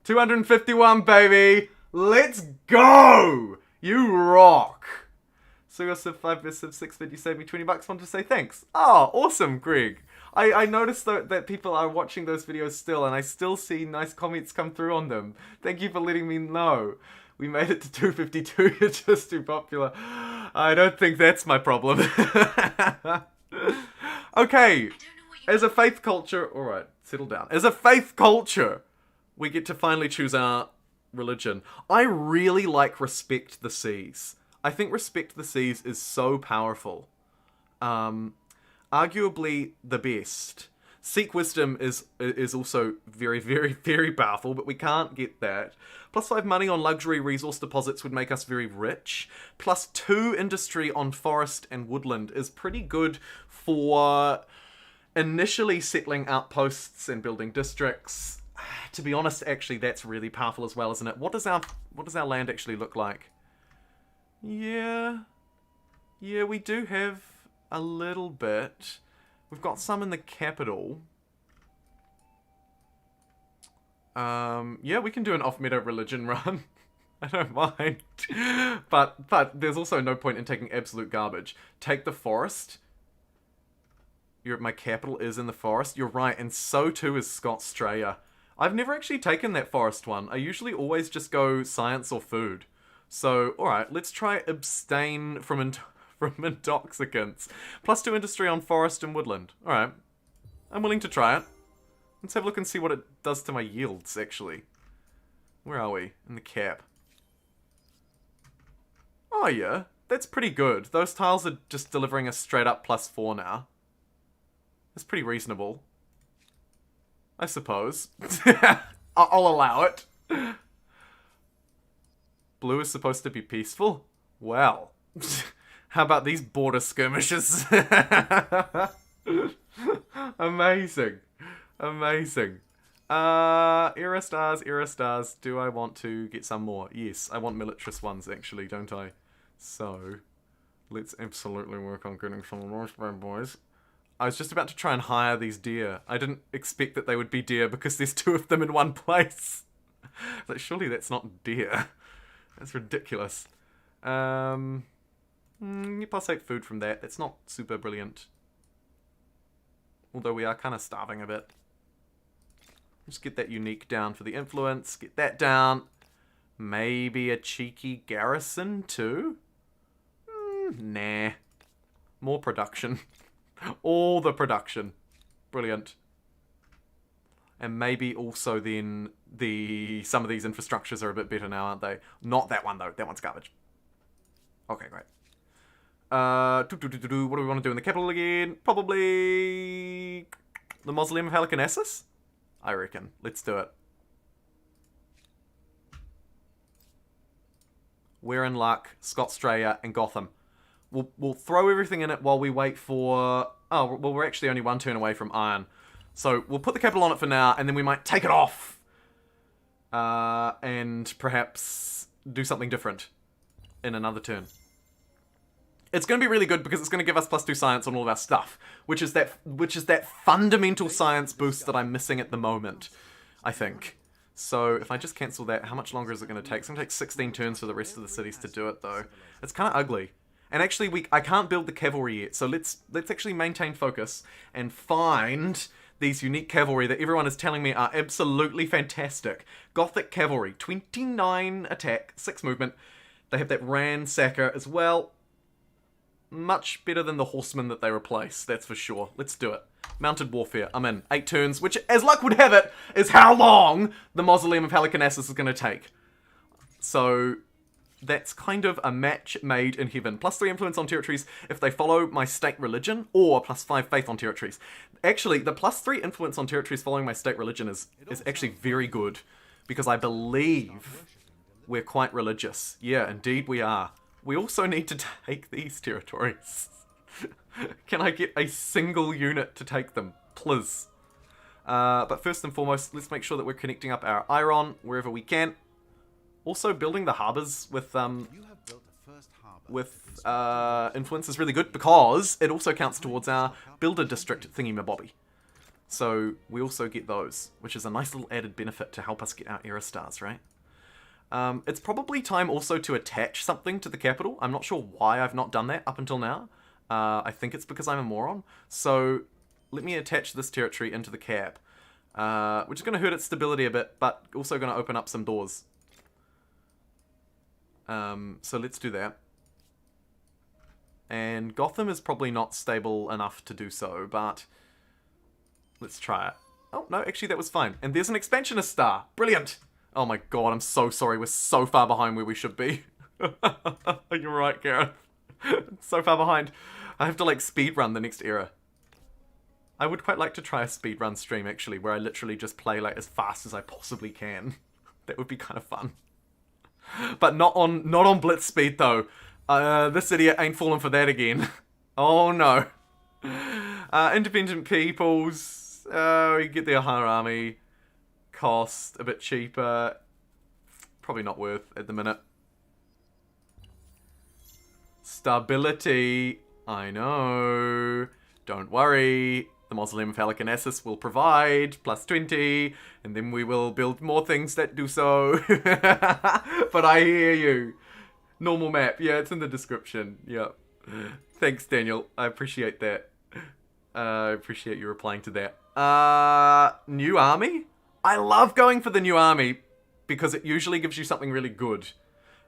251, baby. Let's go. You rock. So you're Civ 5 vs Civ 6 that you saved me 20 bucks. Want to say thanks. Oh, awesome, Greg. I noticed though that people are watching those videos still, and I still see nice comments come through on them. Thank you for letting me know. We made it to 252, you're just too popular. I don't think that's my problem. Okay, as a faith culture... Alright, settle down. As a faith culture, we get to finally choose our religion. I really like Respect the Seas. I think Respect the Seas is so powerful. Arguably the best. Seek Wisdom is also very, very, very powerful, but we can't get that. +5 money on luxury resource deposits would make us very rich. +2 industry on forest and woodland is pretty good for initially settling outposts and building districts. To be honest, actually, that's really powerful as well, isn't it? What does our land actually look like? Yeah, we do have a little bit. We've got some in the capital. Yeah, we can do an off-meta religion run. I don't mind. But there's also no point in taking absolute garbage. Take the forest. My capital is in the forest. You're right, and so too is Scotstraya. I've never actually taken that forest one. I usually always just go science or food. So, alright, let's try abstain from intoxicants. +2 industry on forest and woodland. Alright. I'm willing to try it. Let's have a look and see what it does to my yields, actually. Where are we? In the cap. Oh yeah, that's pretty good. Those tiles are just delivering a straight up +4 now. That's pretty reasonable, I suppose. I'll allow it. Blue is supposed to be peaceful? Well, how about these border skirmishes? Amazing. Amazing. Era stars. Do I want to get some more? Yes, I want militarist ones actually, don't I? So, let's absolutely work on getting some of those bad boys. I was just about to try and hire these deer. I didn't expect that they would be deer because there's 2 of them in one place. Like, surely that's not deer. That's ridiculous. +8 food from that. That's not super brilliant. Although we are kind of starving a bit. Just get that unique down for the influence. Get that down. Maybe a cheeky garrison too? Nah. More production. All the production. Brilliant. And maybe also then some of these infrastructures are a bit better now, aren't they? Not that one though. That one's garbage. Okay, great. What do we want to do in the capital again? Probably the Mausoleum of Halicarnassus? I reckon. Let's do it. We're in luck. Scotstraya and Gotham. We'll throw everything in it while we wait for... Oh, well, we're actually only 1 turn away from Iron. So we'll put the capital on it for now, and then we might take it off. And perhaps do something different in another turn. It's going to be really good because it's going to give us +2 science on all of our stuff, which is that fundamental science boost that I'm missing at the moment, I think. So if I just cancel that, how much longer is it going to take? It's going to take 16 turns for the rest of the cities to do it, though. It's kind of ugly. And actually, I can't build the cavalry yet, so let's actually maintain focus and find these unique cavalry that everyone is telling me are absolutely fantastic. Gothic cavalry, 29 attack, 6 movement. They have that ransacker as well. Much better than the horsemen that they replace, that's for sure. Let's do it. Mounted warfare, I'm in. 8 turns, which, as luck would have it, is how long the Mausoleum of Halicarnassus is going to take. So, that's kind of a match made in heaven. +3 influence on territories if they follow my state religion, or +5 faith on territories. Actually, the +3 influence on territories following my state religion is actually very good, because I believe we're quite religious. Yeah, indeed we are. We also need to take these territories. Can I get a single unit to take them? Please. But first and foremost, let's make sure that we're connecting up our iron wherever we can. Also, building the harbours with influence is really good because it also counts towards our builder district thingy-mabobby. So we also get those, which is a nice little added benefit to help us get our era stars, right? It's probably time also to attach something to the capital. I'm not sure why I've not done that up until now. I think it's because I'm a moron. So let me attach this territory into the cap, which is going to hurt its stability a bit, but also going to open up some doors. So let's do that. And Gotham is probably not stable enough to do so, but let's try it. Oh, no, actually that was fine. And there's an expansionist star. Brilliant! Oh my god, I'm so sorry. We're so far behind where we should be. You're right, Gareth. So far behind. I have to, like, speedrun the next era. I would quite like to try a speedrun stream, actually, where I literally just play, like, as fast as I possibly can. That would be kind of fun. But not on blitz speed, though. This idiot ain't falling for that again. Oh, no. Independent peoples. We get the Ohana army. Cost a bit cheaper. Probably not worth at the minute. Stability. I know. Don't worry. The Mausoleum of Halicarnassus will provide +20, and then we will build more things that do so. But I hear you. Normal map. Yeah, it's in the description. Yep. Thanks, Daniel. I appreciate that. I appreciate you replying to that. New army? I love going for the new army because it usually gives you something really good.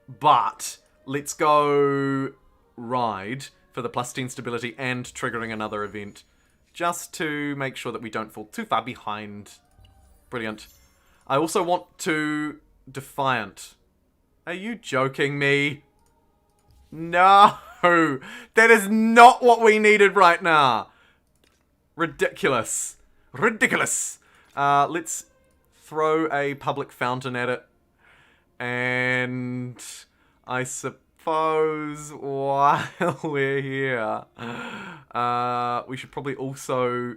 But let's go ride for the +10 stability and triggering another event just to make sure that we don't fall too far behind. Brilliant. I also want to Defiant. Are you joking me? No! That is not what we needed right now. Ridiculous. Ridiculous. Let's throw a public fountain at it. And I suppose while we're here, we should probably also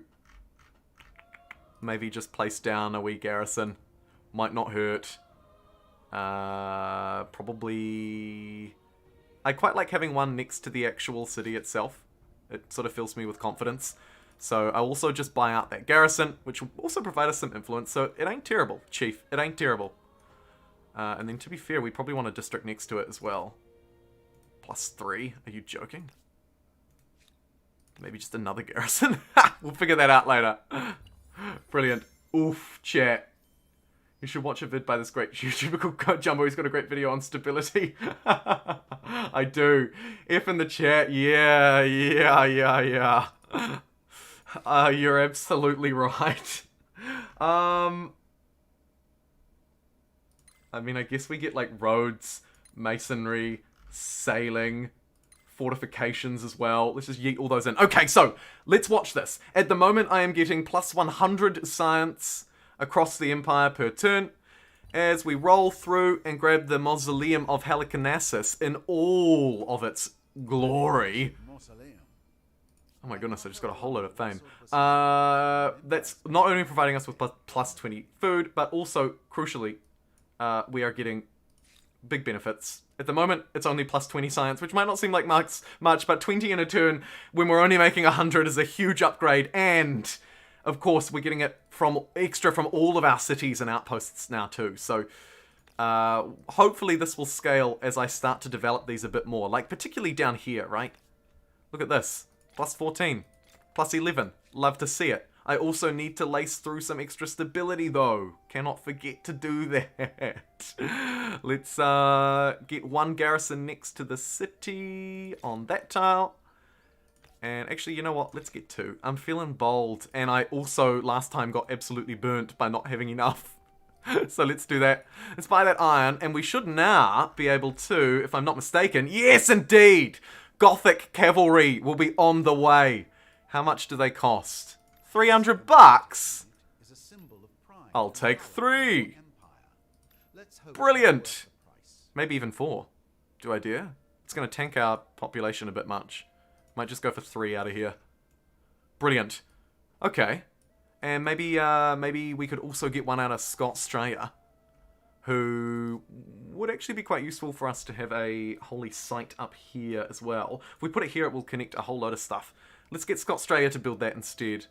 maybe just place down a wee garrison. Might not hurt. Probably... I quite like having one next to the actual city itself. It sort of fills me with confidence. So I'll also just buy out that garrison, which will also provide us some influence. So it ain't terrible, Chief. It ain't terrible. And then to be fair, we probably want a district next to it as well. +3? Are you joking? Maybe just another garrison? We'll figure that out later. Brilliant. Oof, chat. You should watch a vid by this great YouTuber called Jumbo. He's got a great video on stability. I do. F in the chat. Yeah. You're absolutely right. I mean, I guess we get like roads, masonry, sailing, fortifications as well. Let's just yeet all those in. Okay, so let's watch this. At the moment, I am getting +100 science across the Empire per turn, as we roll through and grab the Mausoleum of Halicarnassus in all of its glory. Oh my goodness, I just got a whole load of fame. That's not only providing us with +20 food, but also, crucially, we are getting big benefits. At the moment, it's only +20 science, which might not seem like much, but 20 in a turn when we're only making 100 is a huge upgrade, and... of course, we're getting it from extra from all of our cities and outposts now too. So hopefully this will scale as I start to develop these a bit more. Like particularly down here, right? Look at this. +14. +11. Love to see it. I also need to lace through some extra stability though. Cannot forget to do that. Let's get one garrison next to the city on that tile. And actually, you know what? Let's get 2. I'm feeling bold. And I also, last time, got absolutely burnt by not having enough. So let's do that. Let's buy that iron. And we should now be able to, if I'm not mistaken... yes, indeed! Gothic cavalry will be on the way. How much do they cost? 300 bucks? I'll take 3. Brilliant. Maybe even 4. Do I dare? It's going to tank our population a bit much. Might just go for 3 out of here. Brilliant. Okay. And maybe we could also get one out of Australia, who would actually be quite useful for us to have a holy site up here as well. If we put it here, it will connect a whole load of stuff. Let's get Australia to build that instead.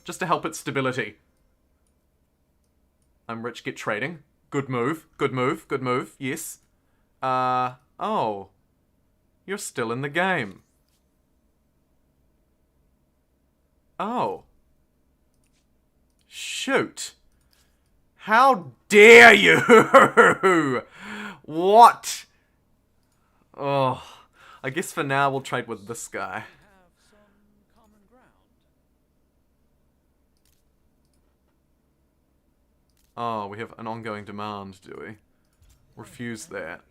Just to help its stability. I'm rich, get trading. Good move, good move, good move. Yes. Oh. You're still in the game. Oh. Shoot. How dare you? What? Oh. I guess for now we'll trade with this guy. Oh, we have an ongoing demand, do we? Refuse that.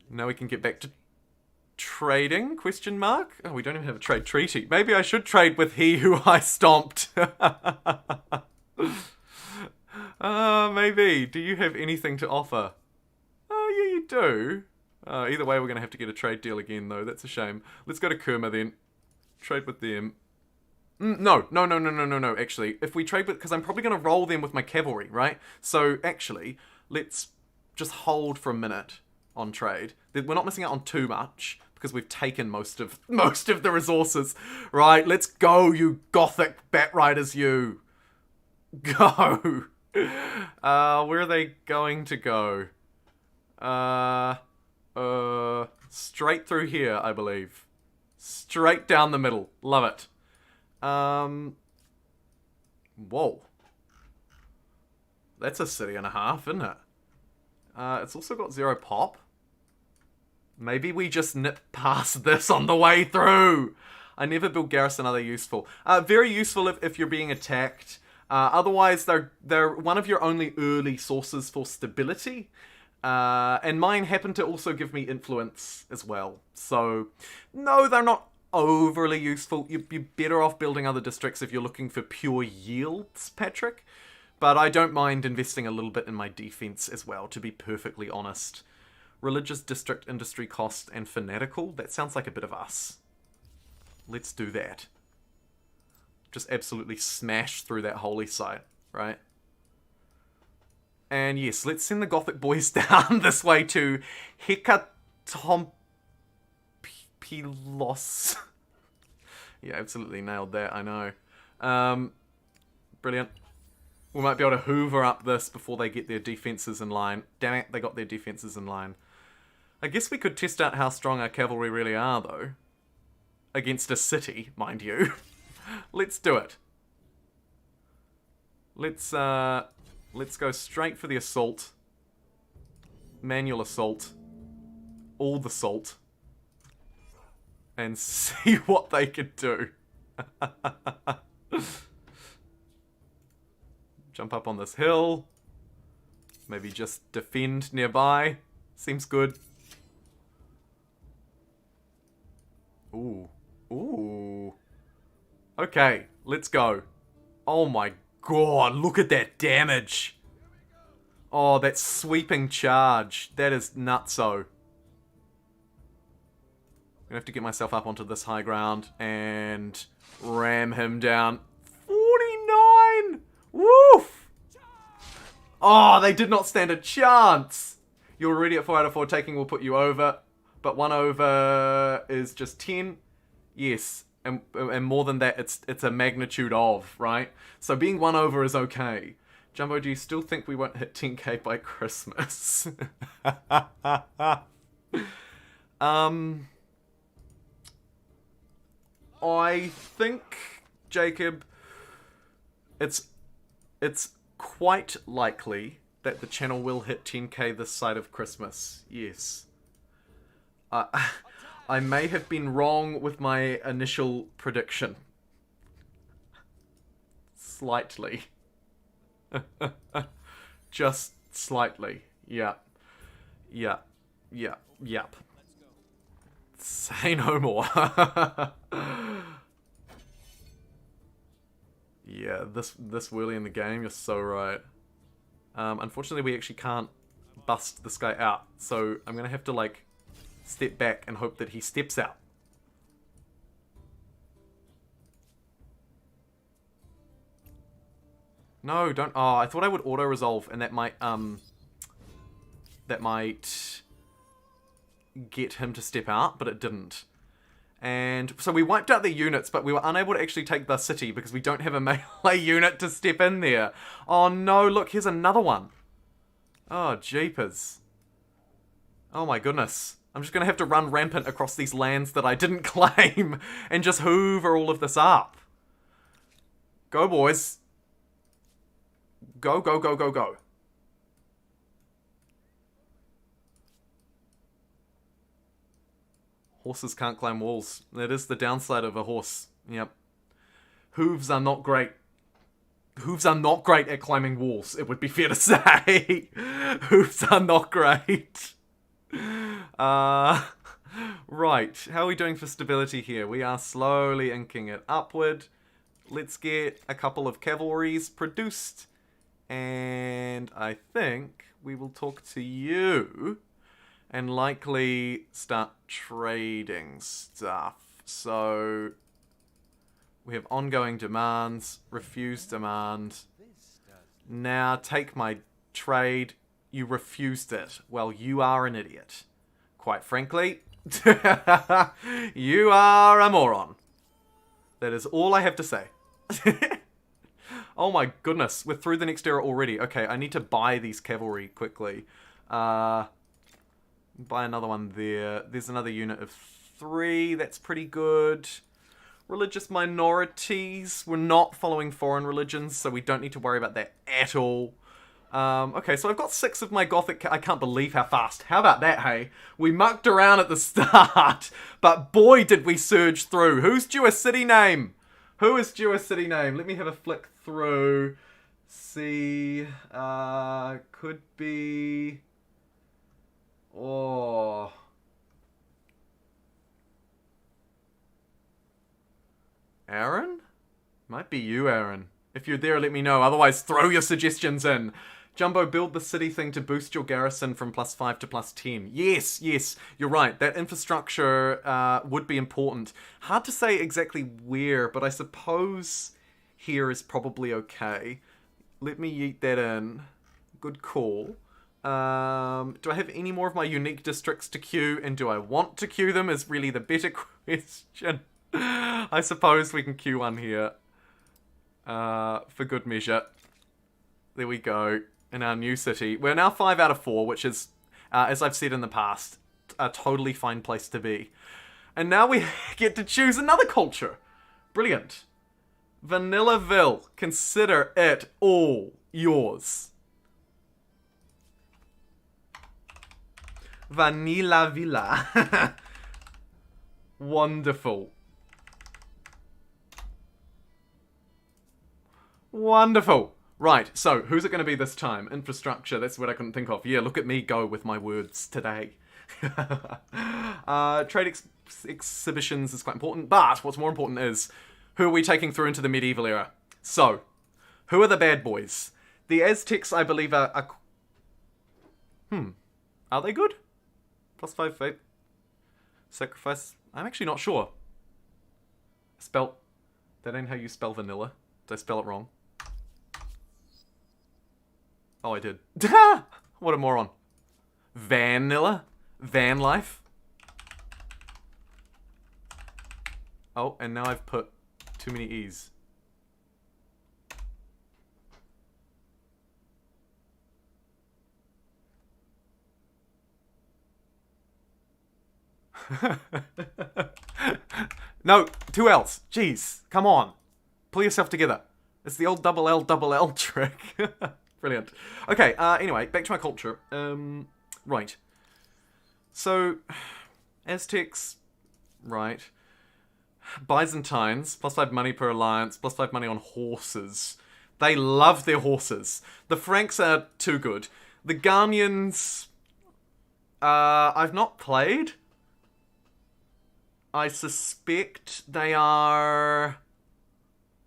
Now we can get back to trading? Question mark? Oh, we don't even have a trade treaty. Maybe I should trade with he who I stomped. Maybe. Do you have anything to offer? Oh, yeah, you do. Either way, we're going to have to get a trade deal again, though. That's a shame. Let's go to Kerma, then. Trade with them. No, actually. If we trade with... because I'm probably going to roll them with my cavalry, right? So, actually, let's just hold for a minute on trade. We're not missing out on too much, because we've taken most of the resources. Right, let's go, you gothic bat riders, you. Go. Where are they going to go? Straight through here, I believe. Straight down the middle. Love it. Whoa. That's a city and a half, isn't it? It's also got 0 pop. Maybe we just nip past this on the way through. I never build garrison, are they useful? Very useful if you're being attacked. Otherwise, they're one of your only early sources for stability. And mine happen to also give me influence as well. So, no, they're not overly useful. You'd be better off building other districts if you're looking for pure yields, Patrick. But I don't mind investing a little bit in my defense as well, to be perfectly honest. Religious district, industry cost, and fanatical. That sounds like a bit of us. Let's do that. Just absolutely smash through that holy site, right? And yes, let's send the Gothic boys down this way to Hekatompilos. Yeah, absolutely nailed that, I know. Brilliant. We might be able to hoover up this before they get their defenses in line. Damn it, they got their defenses in line. I guess we could test out how strong our cavalry really are, though. Against a city, mind you. Let's do it. Let's go straight for the assault. Manual assault. All the salt. And see what they can do. Jump up on this hill. Maybe just defend nearby. Seems good. Ooh. Ooh. Okay, let's go. Oh my god, look at that damage. Oh, that sweeping charge. That is nutso. I'm gonna have to get myself up onto this high ground and ram him down. 49! Woof! Oh, they did not stand a chance. You're already at 4 out of 4. Taking will put you over. But 1 over is just 10. Yes. And more than that, it's a magnitude of, right? So being 1 over is okay. Jumbo, do you still think we won't hit 10k by Christmas? I think, Jacob, it's quite likely that the channel will hit 10k this side of Christmas. Yes. I may have been wrong with my initial prediction. Slightly. Just slightly. Yeah. Yeah. Yeah. Yep. Say no more. Yeah, this early in the game, you're so right. Unfortunately, we actually can't bust this guy out. So I'm going to have to, like, step back and hope that he steps out. No, don't. Oh, I thought I would auto-resolve and that might get him to step out, but it didn't. And so we wiped out the units, but we were unable to actually take the city because we don't have a melee unit to step in there. Oh no, look, here's another one. Oh, jeepers. Oh my goodness. I'm just going to have to run rampant across these lands that I didn't claim and just hoover all of this up. Go, boys. Go, go, go, go, go. Horses can't climb walls. That is the downside of a horse. Yep. Hooves are not great. Hooves are not great at climbing walls, it would be fair to say. Hooves are not great. Right. How are we doing for stability here? We are slowly inking it upward. Let's get a couple of cavalries produced. And I think we will talk to you and likely start trading stuff. So we have ongoing demands, refuse demand. Now take my trade. You refused it. Well, you are an idiot. Quite frankly, you are a moron. That is all I have to say. Oh my goodness, we're through the next era already. Okay, I need to buy these cavalry quickly. Buy another one there. There's another unit of 3. That's pretty good. Religious minorities. We're not following foreign religions, so we don't need to worry about that at all. Okay, so I've got 6 of my Gothic... I can't believe how fast. How about that, hey? We mucked around at the start, but boy did we surge through. Who's due a city name? Who is due a city name? Let me have a flick through. See... could be... Oh. Aaron? Might be you, Aaron. If you're there, let me know. Otherwise, throw your suggestions in. Jumbo, build the city thing to boost your garrison from +5 to +10. Yes, yes, you're right. That infrastructure would be important. Hard to say exactly where, but I suppose here is probably okay. Let me yeet that in. Good call. Do I have any more of my unique districts to queue, and do I want to queue them is really the better question. I suppose we can queue one here. For good measure. There we go. In our new city. We're now 5 out of 4, which is, as I've said in the past, a totally fine place to be. And now we get to choose another culture. Brilliant. Vanillaville. Consider it all yours. Vanilla Villa. Wonderful. Wonderful. Right, so who's it going to be this time? Infrastructure, that's what I couldn't think of. Yeah, look at me go with my words today. Trade exhibitions is quite important, but what's more important is who are we taking through into the medieval era? So, who are the bad boys? The Aztecs, I believe, are Are they good? +5 faith. Sacrifice. I'm actually not sure. That ain't how you spell vanilla. Did I spell it wrong? Oh, I did. What a moron. Vanilla? Van life? Oh, and now I've put too many E's. No, 2 L's. Jeez, come on. Pull yourself together. It's the old double L trick. Brilliant. Okay, anyway, back to my culture. Right. So, Aztecs, right. Byzantines, +5 money per alliance, +5 money on horses. They love their horses. The Franks are too good. The Ghanaians, I've not played. I suspect they are...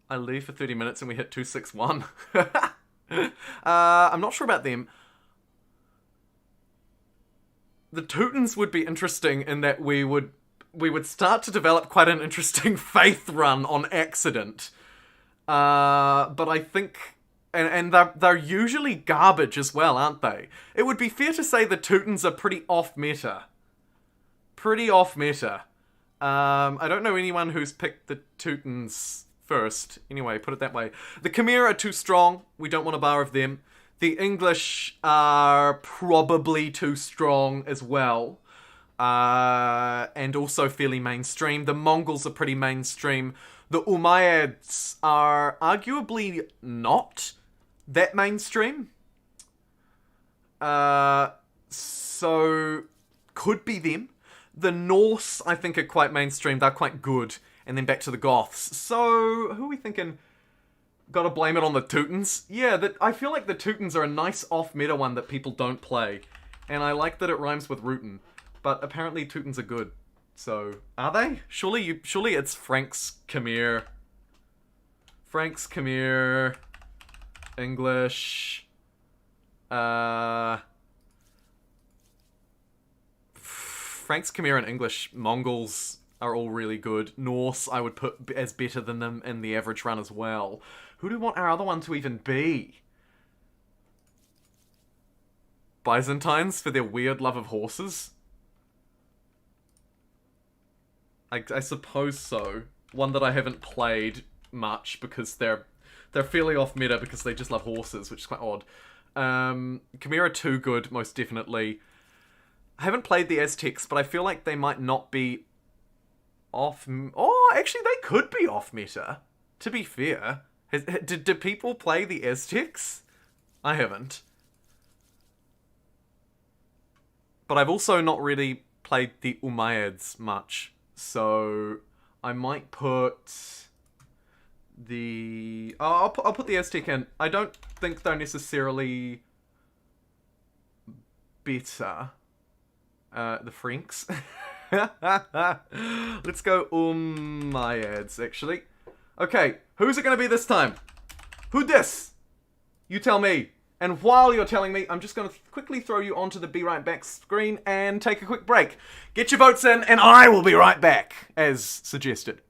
I leave for 30 minutes and we hit 261. I'm not sure about them. The Teutons would be interesting in that we would start to develop quite an interesting faith run on accident. But I think... And they're usually garbage as well, aren't they? It would be fair to say the Teutons are pretty off-meta. Pretty off-meta. I don't know anyone who's picked the Teutons first. Anyway, put it that way. The Khmer are too strong. We don't want a bar of them. The English are probably too strong as well. And also fairly mainstream. The Mongols are pretty mainstream. The Umayyads are arguably not that mainstream. So, could be them. The Norse, I think, are quite mainstream. They're quite good. And then back to the Goths. So, who are we thinking? Gotta blame it on the Teutons? Yeah, I feel like the Teutons are a nice off-meta one that people don't play. And I like that it rhymes with Rootin'. But apparently Teutons are good. So, are they? Surely it's Franks, Khmer. Franks, Khmer. English. Franks, Khmer, and English. Mongols are all really good. Norse, I would put as better than them in the average run as well. Who do we want our other one to even be? Byzantines for their weird love of horses? I suppose so. One that I haven't played much because they're fairly off meta because they just love horses, which is quite odd. Khmer are too good, most definitely. I haven't played the Aztecs, but I feel like they might not be off... Oh, actually, they could be off meta, to be fair. Did people play the Aztecs? I haven't. But I've also not really played the Umayyads much. So, I might put the... Oh, I'll put the Aztec in. I don't think they're necessarily better. The Franks. Let's go Umayyads, actually. Okay, who's it going to be this time? Who dis? You tell me. And while you're telling me, I'm just going to quickly throw you onto the Be Right Back screen and take a quick break. Get your votes in, and I will be right back, as suggested.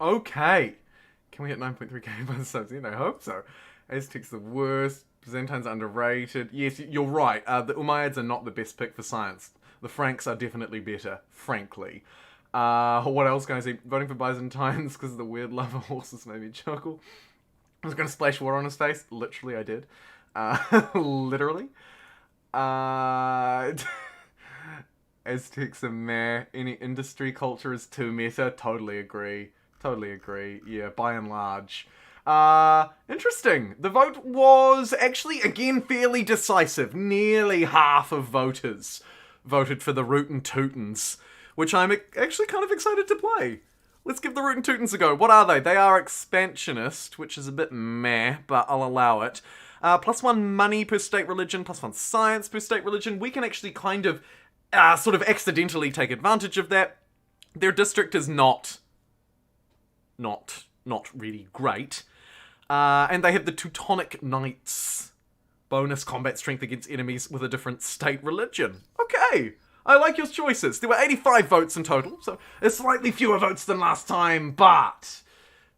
Okay. Can we hit 9.3k by the subs? I hope so. Aztecs the worst. Byzantines underrated. Yes, you're right. The Umayyads are not the best pick for science. The Franks are definitely better, frankly. What else can I say? Voting for Byzantines because of the weird love of horses made me chuckle. I was going to splash water on his face. Literally, I did. Literally. Aztecs are meh. Any industry culture is too meta. Totally agree. Totally agree. Yeah, by and large. Interesting. The vote was actually, again, fairly decisive. Nearly half of voters voted for the Rootin' Tootins, which I'm actually kind of excited to play. Let's give the Rootin' Tootins a go. What are they? They are expansionist, which is a bit meh, but I'll allow it. +1 money per state religion, +1 science per state religion. We can actually kind of, sort of accidentally take advantage of that. Their district is not really great. And they have the Teutonic Knights. Bonus combat strength against enemies with a different state religion. Okay, I like your choices. There were 85 votes in total, so it's slightly fewer votes than last time, but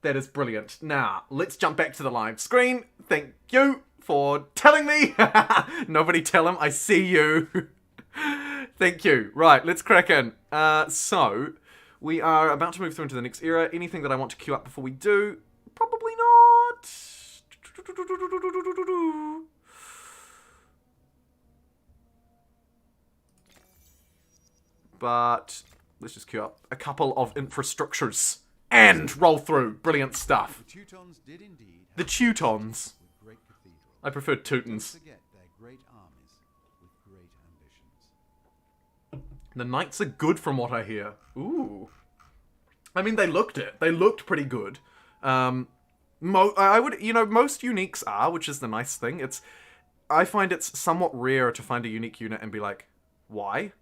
that is brilliant. Now, let's jump back to the live screen. Thank you for telling me. Nobody tell him, I see you. Thank you. Right, let's crack in. So, we are about to move through into the next era. Anything that I want to queue up before we do? Probably not. But let's just queue up a couple of infrastructures and roll through. Brilliant stuff. The Teutons did indeed. The Teutons. With great cathedrals. I prefer Don't Teutons. forget their great armies with great ambitions. The knights are good from what I hear. Ooh. I mean, they looked it. They looked pretty good. I would, most uniques are, which is the nice thing. I find it's somewhat rare to find a unique unit and be like, why?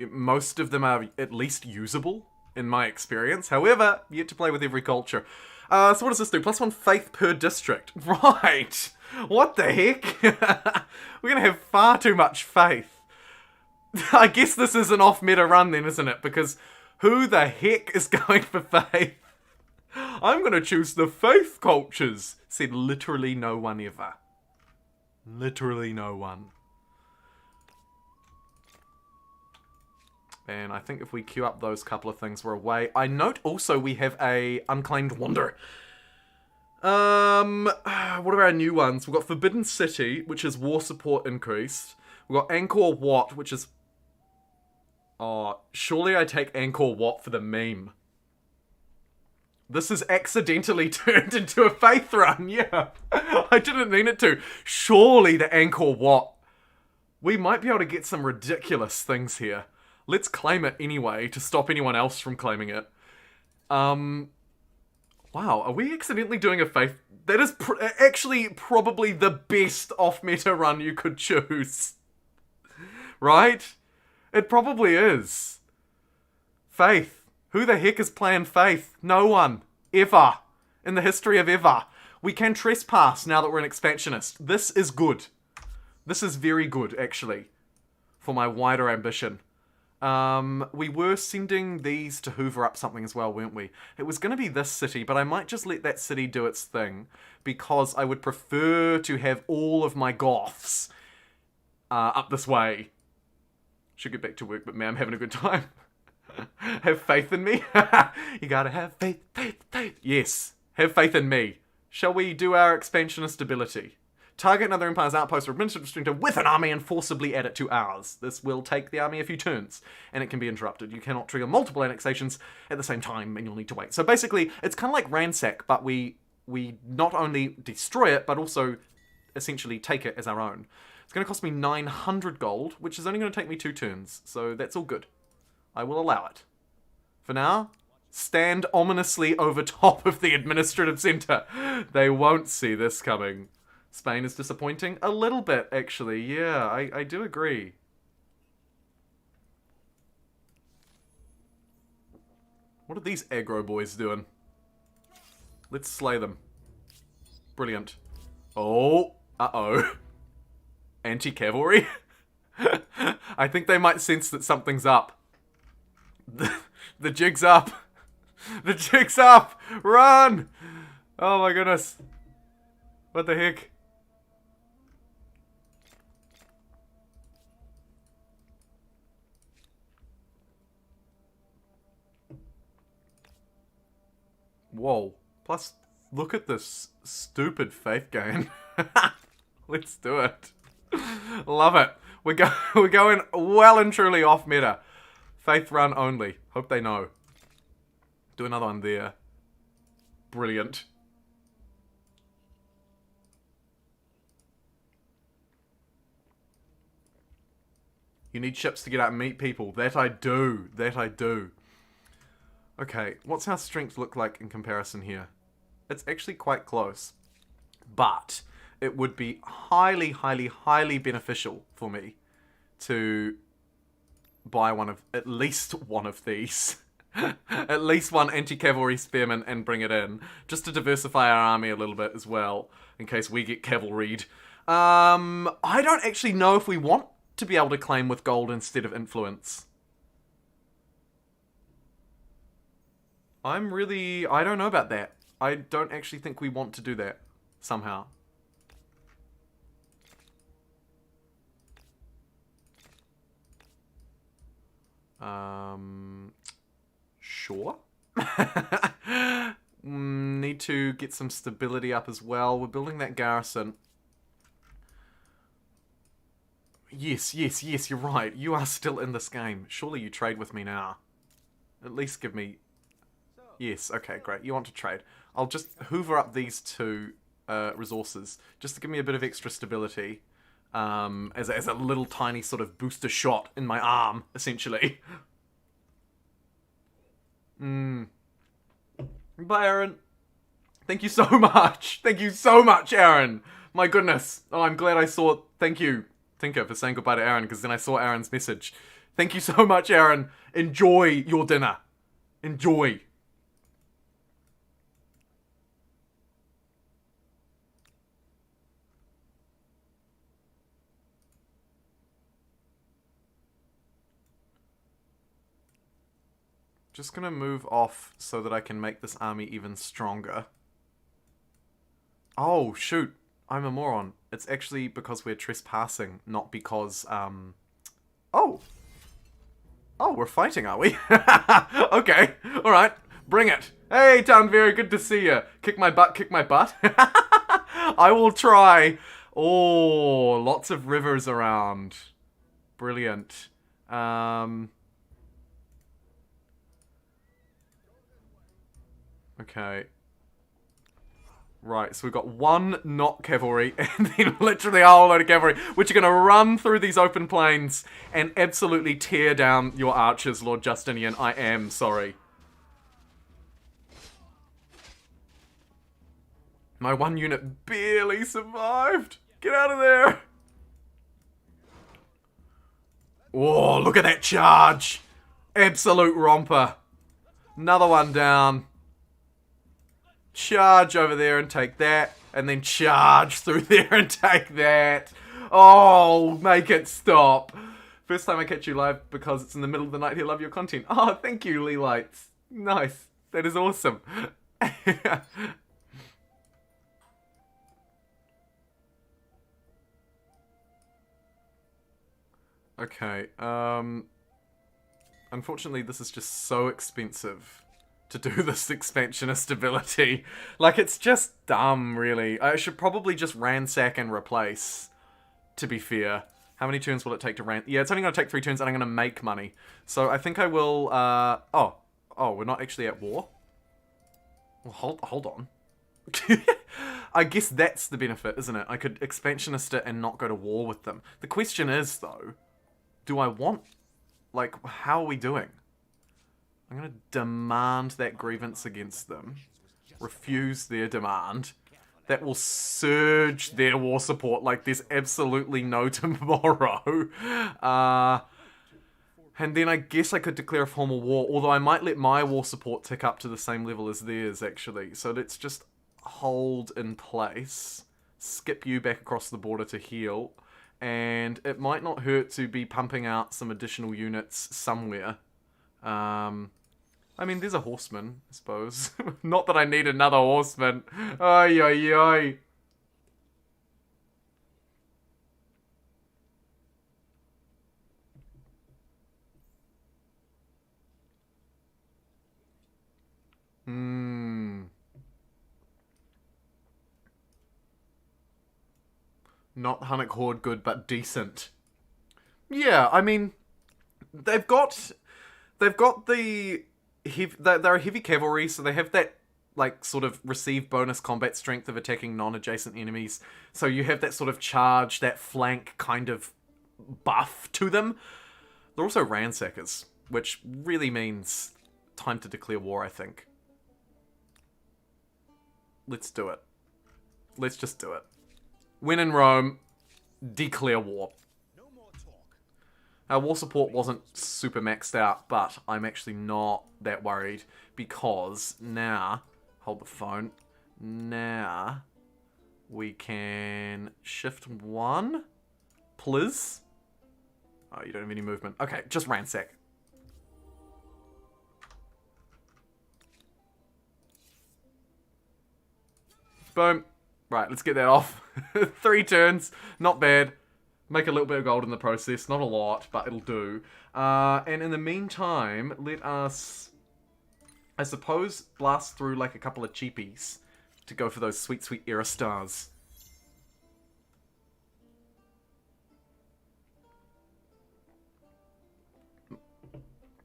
Most of them are at least usable, in my experience. However, yet to play with every culture. So what does this do? +1 faith per district. Right. What the heck? We're going to have far too much faith. I guess this is an off-meta run then, isn't it? Because who the heck is going for faith? I'm going to choose the faith cultures, said literally no one ever. Literally no one. And I think if we queue up those couple of things, we're away. I note also we have a Unclaimed Wonder. What are our new ones? We've got Forbidden City, which is war support increased. We've got Angkor Wat, which is... Oh, surely I take Angkor Wat for the meme. This has accidentally turned into a faith run, yeah. I didn't mean it to. Surely the Angkor Wat. We might be able to get some ridiculous things here. Let's claim it anyway, to stop anyone else from claiming it. Wow, are we accidentally doing a faith... That is actually probably the best off-meta run you could choose. Right? It probably is. Faith. Who the heck is playing Faith? No one. Ever. In the history of ever. We can trespass now that we're an expansionist. This is good. This is very good, actually. For my wider ambition. We were sending these to hoover up something as well, weren't we? It was going to be this city, but I might just let that city do its thing. Because I would prefer to have all of my goths up this way. Should get back to work, but man, I'm having a good time. Have faith in me. You gotta have faith, faith, faith. Yes, have faith in me. Shall we do our expansionist ability? Target another empire's outpost or administrative strength with an army and forcibly add it to ours. This will take the army a few turns, and it can be interrupted. You cannot trigger multiple annexations at the same time, and you'll need to wait. So basically, it's kind of like Ransack, but we not only destroy it, but also essentially take it as our own. It's going to cost me 900 gold, which is only going to take me 2 turns, so that's all good. I will allow it. For now, stand ominously over top of the administrative centre. They won't see this coming. Spain is disappointing? A little bit, actually. Yeah, I do agree. What are these aggro boys doing? Let's slay them. Brilliant. Oh, uh-oh. Anti-cavalry? I think they might sense that something's up. The jig's up. The jig's up! Run! Oh my goodness. What the heck? Whoa. Plus, look at this stupid faith game. Let's do it. Love it. We're going well and truly off meta. Faith run only. Hope they know. Do another one there. Brilliant. You need ships to get out and meet people. That I do. That I do. Okay, what's our strength look like in comparison here? It's actually quite close. But it would be highly, highly, highly beneficial for me to buy at least one of these. At least one anti-cavalry spearman and bring it in. Just to diversify our army a little bit as well, in case we get cavalried. I don't actually know if we want to be able to claim with gold instead of influence. I don't know about that. I don't actually think we want to do that, somehow. Sure. Need to get some stability up as well. We're building that garrison. Yes, yes, yes, you're right. You are still in this game. Surely you trade with me now. At least give me... Yes, okay, great. You want to trade. I'll just hoover up these 2 resources, just to give me a bit of extra stability. As a little tiny sort of booster shot in my arm, essentially. Bye, Aaron. Thank you so much. Thank you so much, Aaron. My goodness. Oh, I'm glad I saw... Thank you, Tinker, for saying goodbye to Aaron, because then I saw Aaron's message. Thank you so much, Aaron. Enjoy your dinner. Enjoy. Just gonna move off so that I can make this army even stronger. Oh, shoot. I'm a moron. It's actually because we're trespassing, not because, Oh! Oh, we're fighting, are we? Okay, alright, bring it. Hey, Tanvir, good to see you. Kick my butt, kick my butt. I will try. Oh, lots of rivers around. Brilliant. Okay. Right, so we've got one not cavalry, and then literally a whole load of cavalry, which are going to run through these open plains and absolutely tear down your archers, Lord Justinian. I am sorry. My one unit barely survived. Get out of there. Oh, look at that charge. Absolute romper. Another one down. Charge over there and take that. And then charge through there and take that. Oh, make it stop. First time I catch you live because it's in the middle of the night here. Love your content. Oh, thank you, Lee Lights. Nice. That is awesome. Okay, unfortunately this is just so expensive to do this expansionist ability. Like, it's just dumb, really. I should probably just ransack and replace, to be fair. How many turns will it take to Yeah, it's only going to take 3 turns and I'm going to make money. So I think I will, Oh, we're not actually at war? Well, hold on. I guess that's the benefit, isn't it? I could expansionist it and not go to war with them. The question is, though, do I want... Like, how are we doing? I'm going to demand that grievance against them. Refuse their demand. That will surge their war support like there's absolutely no tomorrow. And then I guess I could declare a formal war, although I might let my war support tick up to the same level as theirs, actually. So let's just hold in place. Skip you back across the border to heal. And it might not hurt to be pumping out some additional units somewhere. I mean, there's a horseman, I suppose. Not that I need another horseman. Ay, ay, ay. Not Hunnic Horde good, but decent. Yeah, I mean, they've got the they're a heavy cavalry, so they have that like sort of receive bonus combat strength of attacking non-adjacent enemies. So you have that sort of charge, that flank kind of buff to them. They're also ransackers, which really means time to declare war, I think. Let's do it. Let's just do it. When in Rome, declare war. Our war support wasn't super maxed out, but I'm actually not that worried because now, hold the phone, now we can shift 1, please. Oh, you don't have any movement. Okay, just ransack. Boom. Right, let's get that off. 3 turns, not bad. Make a little bit of gold in the process. Not a lot, but it'll do. And in the meantime, let us, I suppose, blast through like a couple of cheapies to go for those sweet, sweet era stars.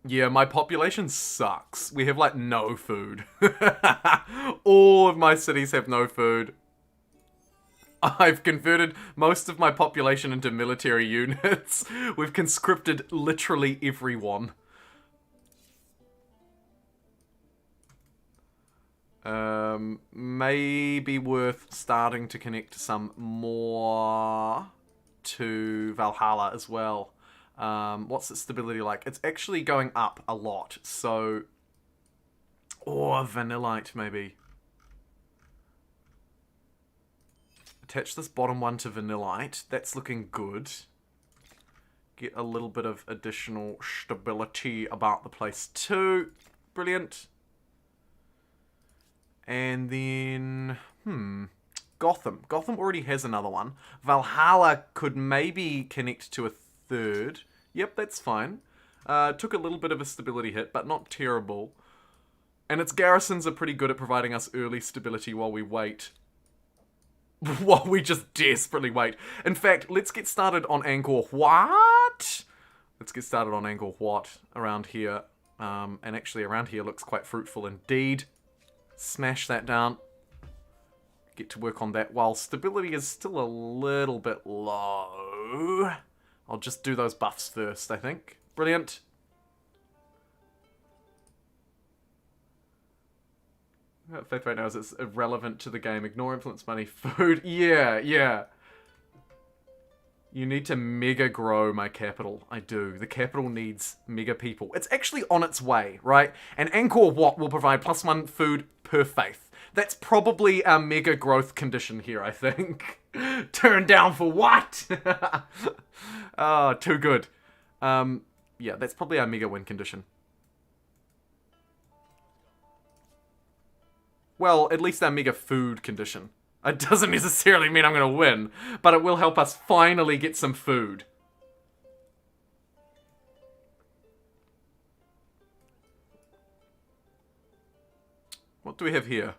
Yeah, my population sucks. We have like no food. All of my cities have no food. I've converted most of my population into military units. We've conscripted literally everyone. Maybe worth starting to connect some more to Valhalla as well. What's the stability like? It's actually going up a lot, so... Or Vanillite, maybe. Attach this bottom one to Vanillite. That's looking good. Get a little bit of additional stability about the place too. Brilliant. And then... Gotham. Gotham already has another one. Valhalla could maybe connect to a third. Yep, that's fine. Took a little bit of a stability hit, but not terrible. And its garrisons are pretty good at providing us early stability while we wait. While we just desperately wait. In fact, let's get started on Angkor Wat. Let's get started on Angkor Wat around here. And actually around here looks quite fruitful indeed. Smash that down. Get to work on that while stability is still a little bit low. I'll just do those buffs first, I think. Brilliant. Faith right now is it's irrelevant to the game. Ignore influence, money, food. Yeah. You need to mega grow my capital. I do. The capital needs mega people. It's actually on its way, right? And Angkor Wat will provide +1 food per faith. That's probably our mega growth condition here, I think. Turn down for what? Oh, too good. Yeah, that's probably our mega win condition. Well, at least our mega food condition. It doesn't necessarily mean I'm going to win, but it will help us finally get some food. What do we have here?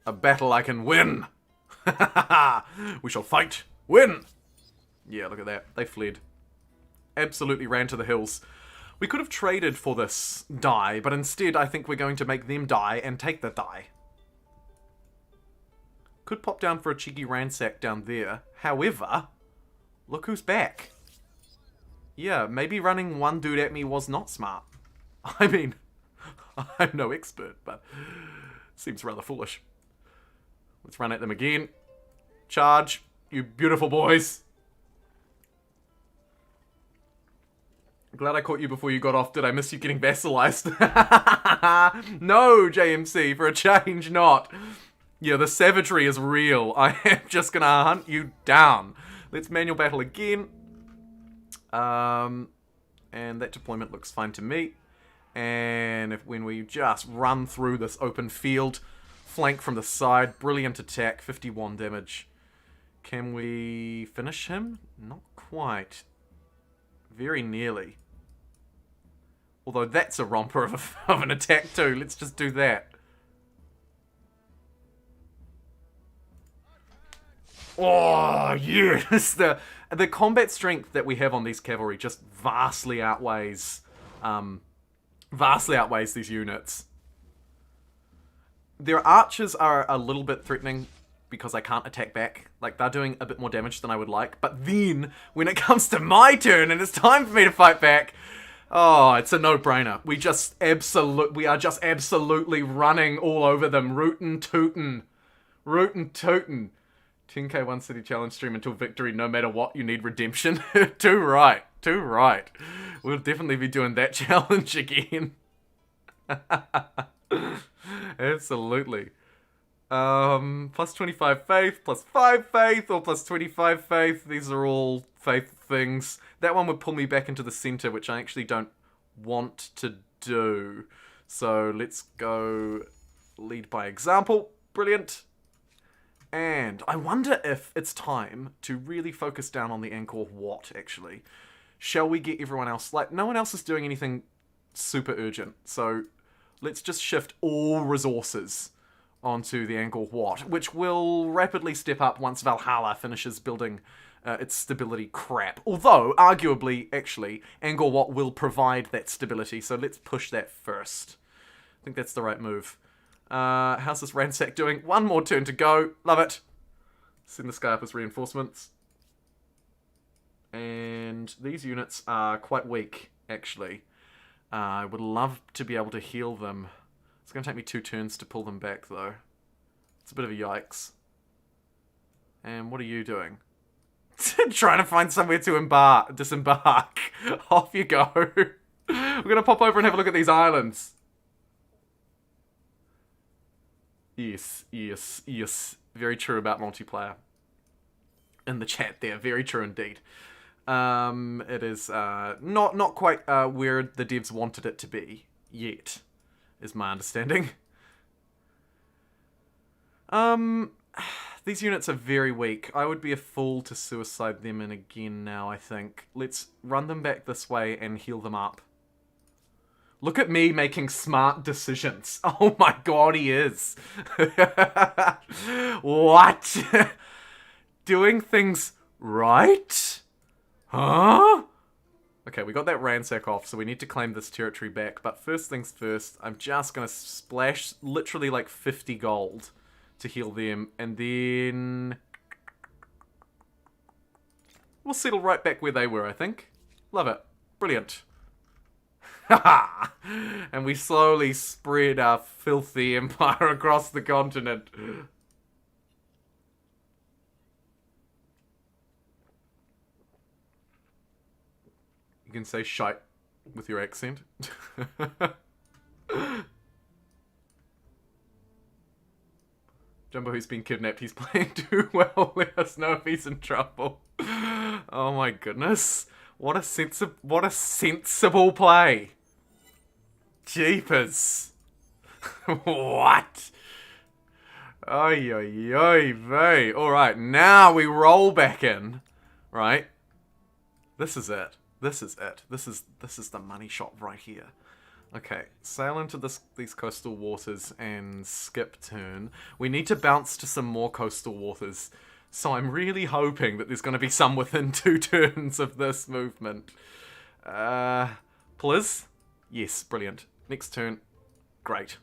A battle I can win. We shall fight. Win. Yeah, look at that. They fled. Absolutely ran to the hills. We could have traded for this die, but instead I think we're going to make them die and take the die. Could pop down for a cheeky ransack down there. However, look who's back. Yeah, maybe running one dude at me was not smart. I mean, I'm no expert, but seems rather foolish. Let's run at them again. Charge, you beautiful boys. Glad I caught you before you got off. Did I miss you getting vassalized? No, JMC, for a change not. Yeah, the savagery is real. I am just gonna hunt you down. Let's manual battle again. And that deployment looks fine to me. And when we just run through this open field, flank from the side, brilliant attack, 51 damage. Can we finish him? Not quite. Very nearly. Although that's a romper of an attack too. Let's just do that. Oh, yes! The combat strength that we have on these cavalry just vastly outweighs these units. Their archers are a little bit threatening because I can't attack back. Like, they're doing a bit more damage than I would like. But then, when it comes to my turn and it's time for me to fight back, oh, it's a no-brainer. We are just absolutely running all over them. Rootin' tootin'. Rootin' tootin'. 10k one city challenge stream until victory. No matter what, you need redemption. Too right. We'll definitely be doing that challenge again. Absolutely. Plus 25 faith, plus 5 faith, or plus 25 faith. These are all faith things. That one would pull me back into the center, which I actually don't want to do. So let's go lead by example. Brilliant. And I wonder if it's time to really focus down on the Angkor Wat, actually. Shall we get everyone else? Like, no one else is doing anything super urgent. So let's just shift all resources onto the Angkor Wat, which will rapidly step up once Valhalla finishes building its stability crap. Although, arguably, actually, Angkor Wat will provide that stability, so let's push that first. I think that's the right move. How's this ransack doing? One more turn to go. Love it. Send this guy up as reinforcements. And these units are quite weak, actually. I would love to be able to heal them. It's going to take me 2 turns to pull them back, though. It's a bit of a yikes. And what are you doing? Trying to find somewhere to disembark. Off you go. We're going to pop over and have a look at these islands. Yes. Very true about multiplayer. In the chat there, very true indeed. It is not quite where the devs wanted it to be yet, is my understanding. These units are very weak. I would be a fool to suicide them in again now, I think. Let's run them back this way and heal them up. Look at me making smart decisions. Oh my god, he is. What? Doing things right? Huh? Okay, we got that ransack off, so we need to claim this territory back. But first things first, I'm just going to splash literally like 50 gold to heal them. And then we'll settle right back where they were, I think. Love it. Brilliant. And we slowly spread our filthy empire across the continent. You can say shite with your accent. Jumbo, who's been kidnapped, he's playing too well. Let us know if he's in trouble. Oh my goodness. What a sensible play. Jeepers. What? Oy, oy, oy, vey. Alright, now we roll back in. Right? This is it. This is it. This is the money shot right here. Okay, sail into these coastal waters and skip turn. We need to bounce to some more coastal waters. So I'm really hoping that there's going to be some within 2 turns of this movement. Please? Yes, brilliant. Next turn. Great.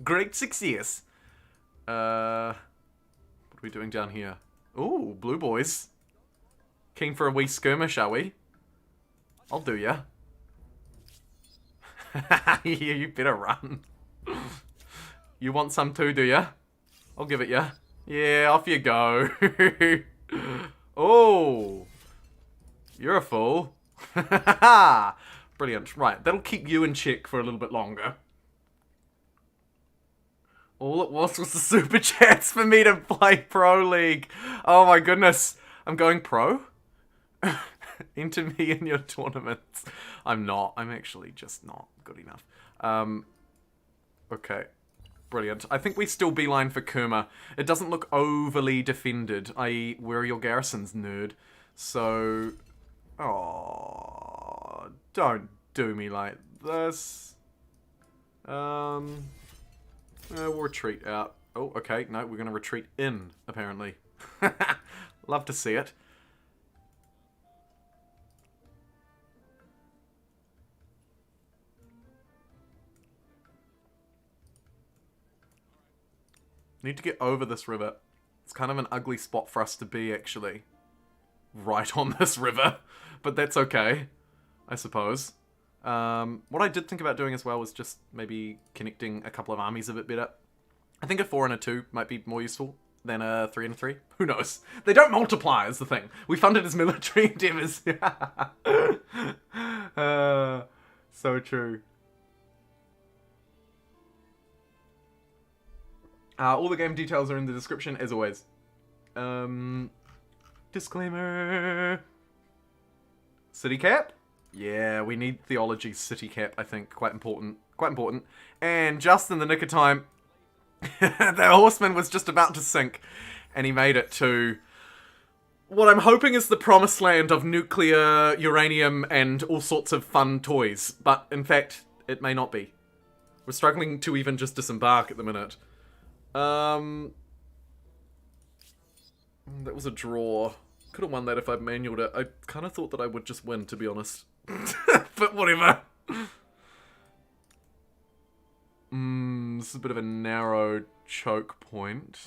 Great success. What are we doing down here? Ooh, blue boys. Keen for a wee skirmish, are we? I'll do ya. You better run. You want some too, do ya? I'll give it ya. Yeah, off you go. Oh, you're a fool. Brilliant. Right, that'll keep you in check for a little bit longer. All it was the super chats for me to play Pro League. Oh my goodness. I'm going pro? Enter me in your tournaments. I'm not. I'm actually just not good enough. Okay. Brilliant. I think we still beeline for Kerma. It doesn't look overly defended, i.e. where are your garrisons, nerd? So... Oh, don't do me like this. We'll retreat out. Oh, okay. No, we're going to retreat in, apparently. Love to see it. Need to get over this river. It's kind of an ugly spot for us to be, actually. Right on this river. But that's okay, I suppose. What I did think about doing as well was just maybe connecting a couple of armies a bit better. I think a 4 and a 2 might be more useful than a 3 and a 3. Who knows? They don't multiply is the thing. We fund it as military endeavors. So true. All the game details are in the description, as always. Disclaimer. City cap? Yeah, we need theology city cap, I think. Quite important. Quite important. And just in the nick of time, the horseman was just about to sink. And he made it to what I'm hoping is the promised land of nuclear, uranium, and all sorts of fun toys. But, in fact, it may not be. We're struggling to even just disembark at the minute. That was a draw. Could have won that if I'd manualed it. I kind of thought that I would just win, to be honest. But whatever. This is a bit of a narrow choke point.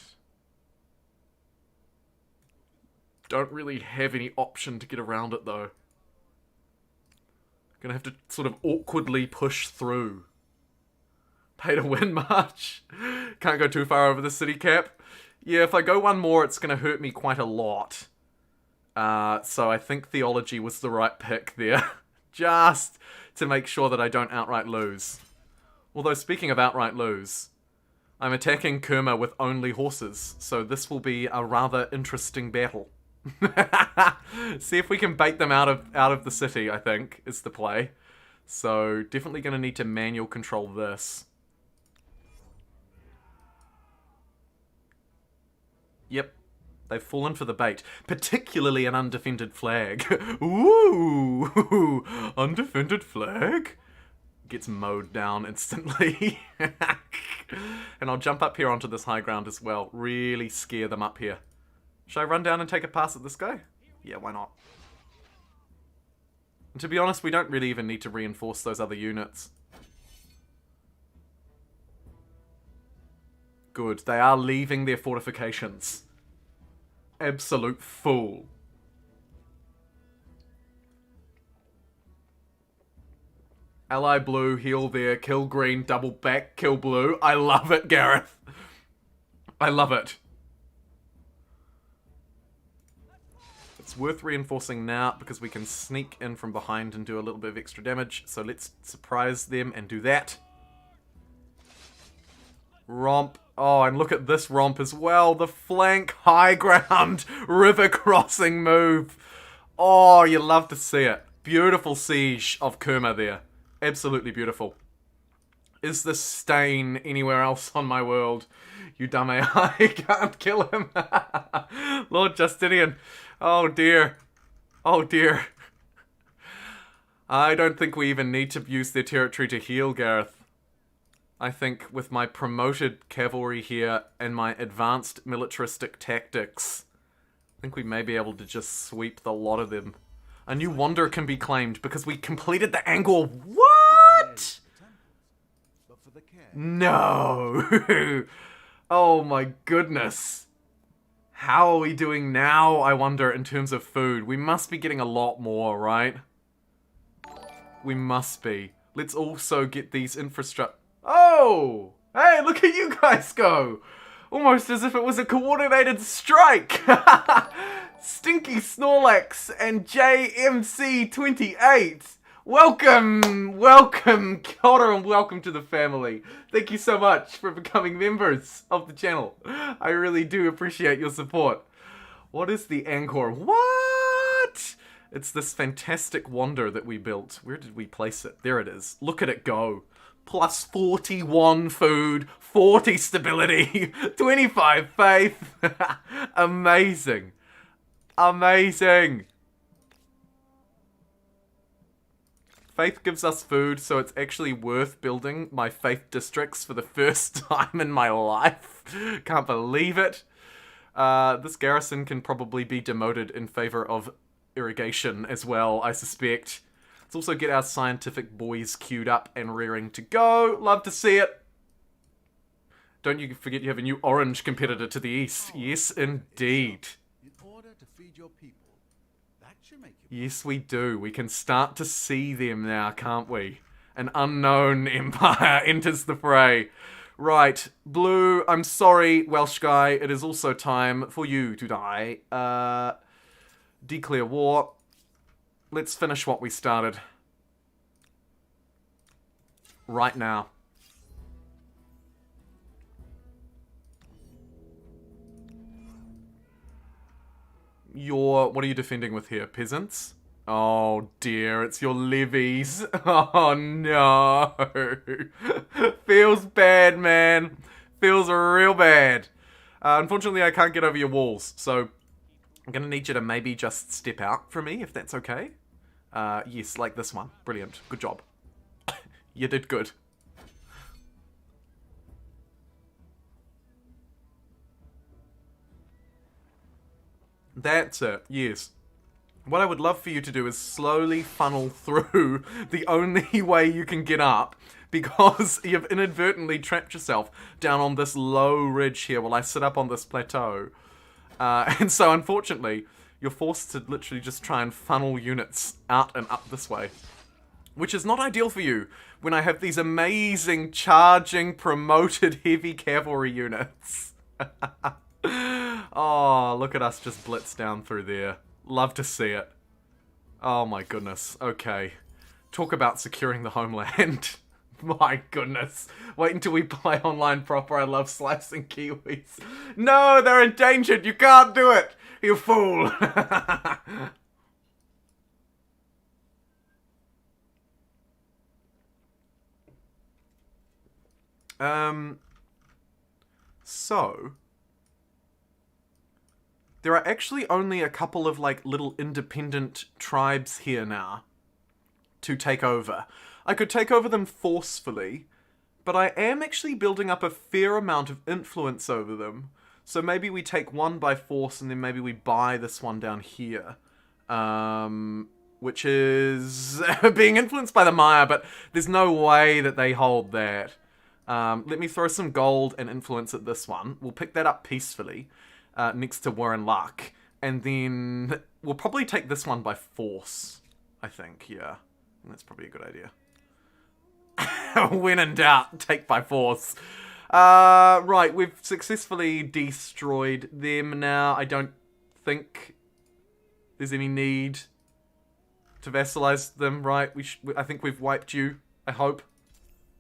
Don't really have any option to get around it, though. Gonna have to sort of awkwardly push through. Pay to win much. Can't go too far over the city cap. Yeah, if I go one more, it's going to hurt me quite a lot. So I think theology was the right pick there. Just to make sure that I don't outright lose. Although, speaking of outright lose, I'm attacking Kerma with only horses. So this will be a rather interesting battle. See if we can bait them out of the city, I think, is the play. So, definitely going to need to manual control this. Yep. They've fallen for the bait, particularly an undefended flag. Ooh, undefended flag? Gets mowed down instantly. And I'll jump up here onto this high ground as well. Really scare them up here. Should I run down and take a pass at this guy? Yeah, why not? And to be honest, we don't really even need to reinforce those other units. Good, they are leaving their fortifications. Absolute fool. Ally blue, heal there, kill green, double back, kill blue. I love it, Gareth. I love it. It's worth reinforcing now because we can sneak in from behind and do a little bit of extra damage. So let's surprise them and do that. Romp. Oh, and look at this romp as well. The flank high ground river crossing move. Oh, you love to see it. Beautiful siege of Kerma there. Absolutely beautiful. Is this stain anywhere else on my world? You dumb AI. Can't kill him. Lord Justinian. Oh dear. Oh dear. I don't think we even need to use their territory to heal, Gareth. I think with my promoted cavalry here and my advanced militaristic tactics, I think we may be able to just sweep the lot of them. A new wonder can be claimed because we completed the Angkor. What? No. Oh my goodness. How are we doing now, I wonder, in terms of food? We must be getting a lot more, right? We must be. Let's also get these infrastructure. Oh! Hey, look at you guys go! Almost as if it was a coordinated strike! Stinky Snorlax and JMC28! Welcome! Welcome, Kia and welcome to the family. Thank you so much for becoming members of the channel. I really do appreciate your support. What is the Angkor? What? It's this fantastic wonder that we built. Where did we place it? There it is. Look at it go. Plus 41 food, 40 stability, 25 faith. Amazing. Amazing. Faith gives us food, so it's actually worth building my faith districts for the first time in my life. Can't believe it. This garrison can probably be demoted in favor of irrigation as well, I suspect. Let's also get our scientific boys queued up and rearing to go. Love to see it. Don't you forget you have a new orange competitor to the east. Yes, indeed. In order to feed your people, that should make you. Yes, we do. We can start to see them now, can't we? An unknown empire enters the fray. Right, Blue, I'm sorry, Welsh guy. It is also time for you to die. Declare war. Let's finish what we started. Right now. What are you defending with here? Peasants? Oh dear, it's your levies. Oh no. Feels bad, man. Feels real bad. Unfortunately, I can't get over your walls, so I'm gonna need you to maybe just step out for me, if that's okay. Yes, like this one. Brilliant. Good job. You did good. That's it, yes. What I would love for you to do is slowly funnel through the only way you can get up, because you've inadvertently trapped yourself down on this low ridge here while I sit up on this plateau. And so, unfortunately, you're forced to literally just try and funnel units out and up this way. Which is not ideal for you when I have these amazing charging promoted heavy cavalry units. Oh, look at us just blitz down through there. Love to see it. Oh my goodness. Okay. Talk about securing the homeland. My goodness. Wait until we play online proper. I love slicing Kiwis. No, they're endangered. You can't do it. You fool. So, There are actually only a couple of, like, little independent tribes here now to take over. I could take over them forcefully, but I am actually building up a fair amount of influence over them. So maybe we take one by force and then maybe we buy this one down here. Which is being influenced by the Maya, but there's no way that they hold that. Let me throw some gold and influence at this one. We'll pick that up peacefully next to Warren Luck. And then we'll probably take this one by force, I think. Yeah, that's probably a good idea. When in doubt, take by force. Right, we've successfully destroyed them now. I don't think there's any need to vassalize them, right? I think we've wiped you, I hope.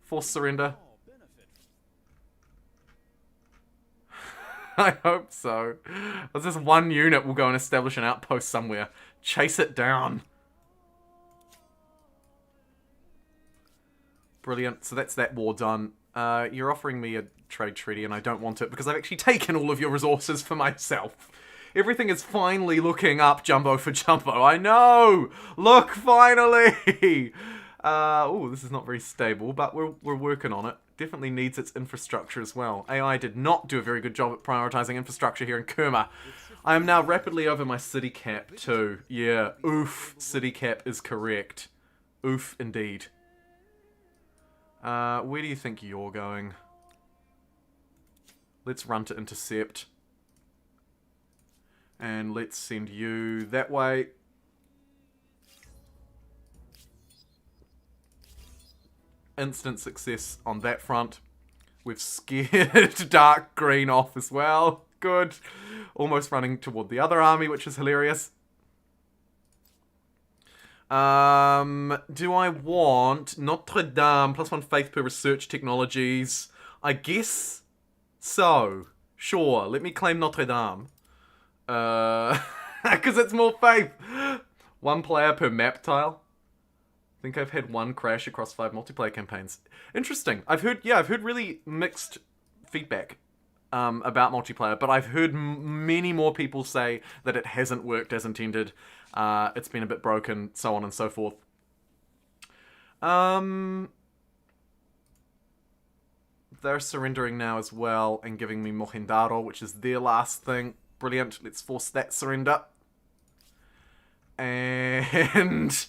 Forced surrender. I hope so. There's this one unit will go and establish an outpost somewhere. Chase it down. Brilliant. So that's that war done. You're offering me a trade treaty and I don't want it because I've actually taken all of your resources for myself. Everything is finally looking up jumbo for jumbo. I know! Look, finally! Oh, this is not very stable, but we're working on it. Definitely needs its infrastructure as well. AI did not do a very good job at prioritizing infrastructure here in Kerma. I am now rapidly over my city cap too. Yeah, oof, city cap is correct. Oof, indeed. Where do you think you're going? Let's run to intercept. And let's send you that way. Instant success on that front. We've scared dark green off as well. Good. Almost running toward the other army, which is hilarious. Do I want Notre Dame +1 faith per research technologies? I guess so. Sure, let me claim Notre Dame. Because it's more faith. 1 player per map tile. I think I've had 1 crash across 5 multiplayer campaigns. Interesting. I've heard really mixed feedback about multiplayer, but I've heard many more people say that it hasn't worked as intended. It's been a bit broken, so on and so forth. They're surrendering now as well and giving me Mohendaro, which is their last thing. Brilliant. Let's force that surrender. And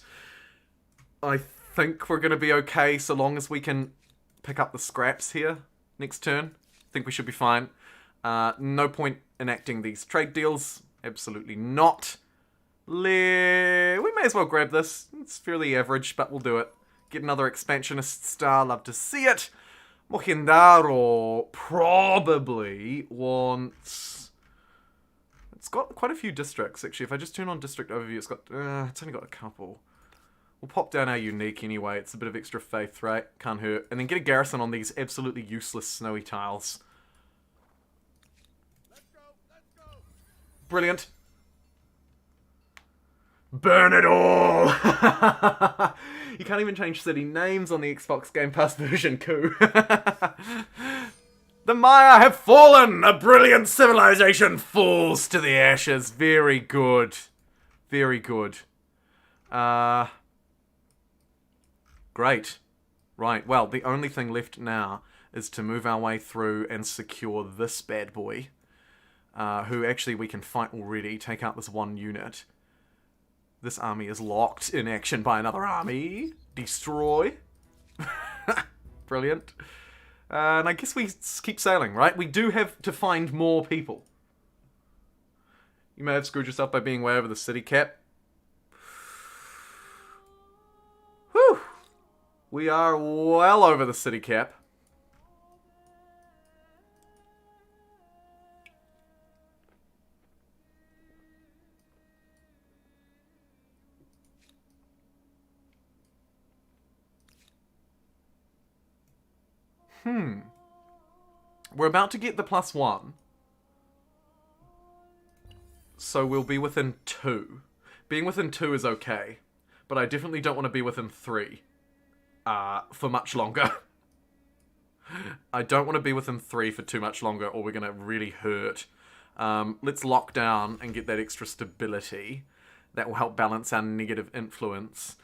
I think we're going to be okay so long as we can pick up the scraps here next turn. I think we should be fine. No point enacting these trade deals. Absolutely not. We may as well grab this. It's fairly average, but we'll do it. Get another expansionist star. Love to see it. Mohendaro probably wants... It's got quite a few districts, actually. If I just turn on district overview, it's only got a couple. We'll pop down our unique anyway. It's a bit of extra faith, right? Can't hurt. And then get a garrison on these absolutely useless snowy tiles. Let's go. Brilliant. Burn it all! You can't even change city names on the Xbox Game Pass version, cool. The Maya have fallen! A brilliant civilization falls to the ashes. Very good. Very good. Great. Right, well, the only thing left now is to move our way through and secure this bad boy. Who actually we can fight already. Take out this 1 unit. This army is locked in action by another army. Destroy. Brilliant. And I guess we keep sailing, right? We do have to find more people. You may have screwed yourself by being way over the city cap. Whew. We are well over the city cap. We're about to get the +1. So we'll be within 2. Being within 2 is okay. But I definitely don't want to be within 3. For much longer. I don't want to be within 3 for too much longer or we're going to really hurt. Let's lock down and get that extra stability. That will help balance our negative influence.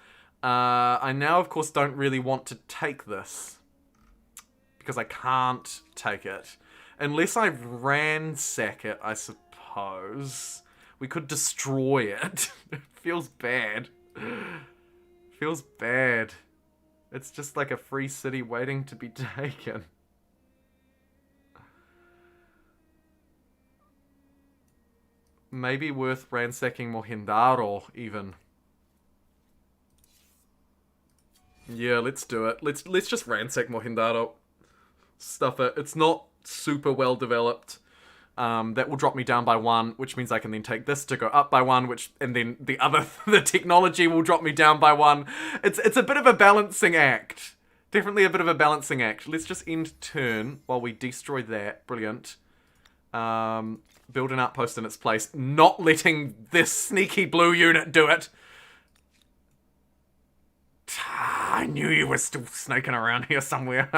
I now, of course, don't really want to take this. Because I can't take it. Unless I ransack it, I suppose. We could destroy it. It feels bad. Feels bad. It's just like a free city waiting to be taken. Maybe worth ransacking Mohenjo, even. Yeah, let's do it. Let's just ransack Mohenjo. Stuff it. It's not super well developed. That will drop me down by 1, which means I can then take this to go up by 1, and then the technology will drop me down by 1. It's a bit of a balancing act. Definitely a bit of a balancing act. Let's just end turn while we destroy that. Brilliant. Build an outpost in its place. Not letting this sneaky blue unit do it. I knew you were still snaking around here somewhere.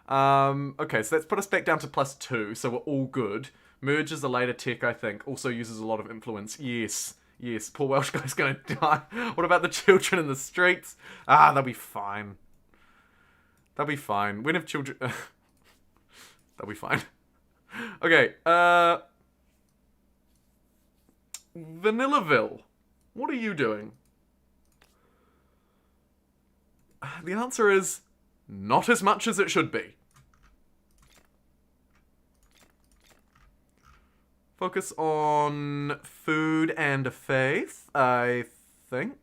Okay, so let's put us back down to +2, so we're all good. Merge is a later tech, I think. Also uses a lot of influence. Yes. Yes, poor Welsh guy's gonna die. What about the children in the streets? They'll be fine. They'll be fine. When have children... They'll be fine. Okay, Vanillaville. What are you doing? The answer is... not as much as it should be. Focus on food and faith, I think.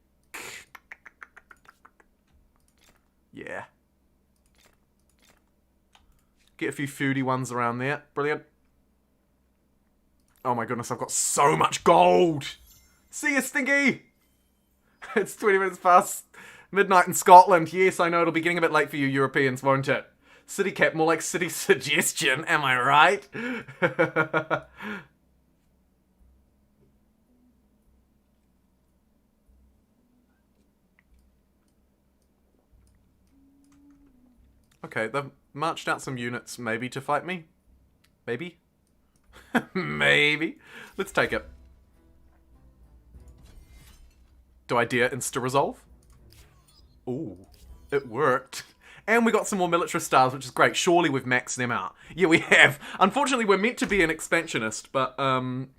Yeah. Get a few foodie ones around there. Brilliant. Oh my goodness, I've got so much gold! See ya, Stinky! It's 20 minutes past midnight in Scotland. Yes, I know it'll be getting a bit late for you Europeans, won't it? City cap, more like city suggestion, am I right? Okay, they've marched out some units, maybe to fight me? Maybe? Maybe. Let's take it. Do I dare insta-resolve? Ooh, it worked. And we got some more military stars, which is great. Surely we've maxed them out. Yeah, we have. Unfortunately, we're meant to be an expansionist, but, I mean,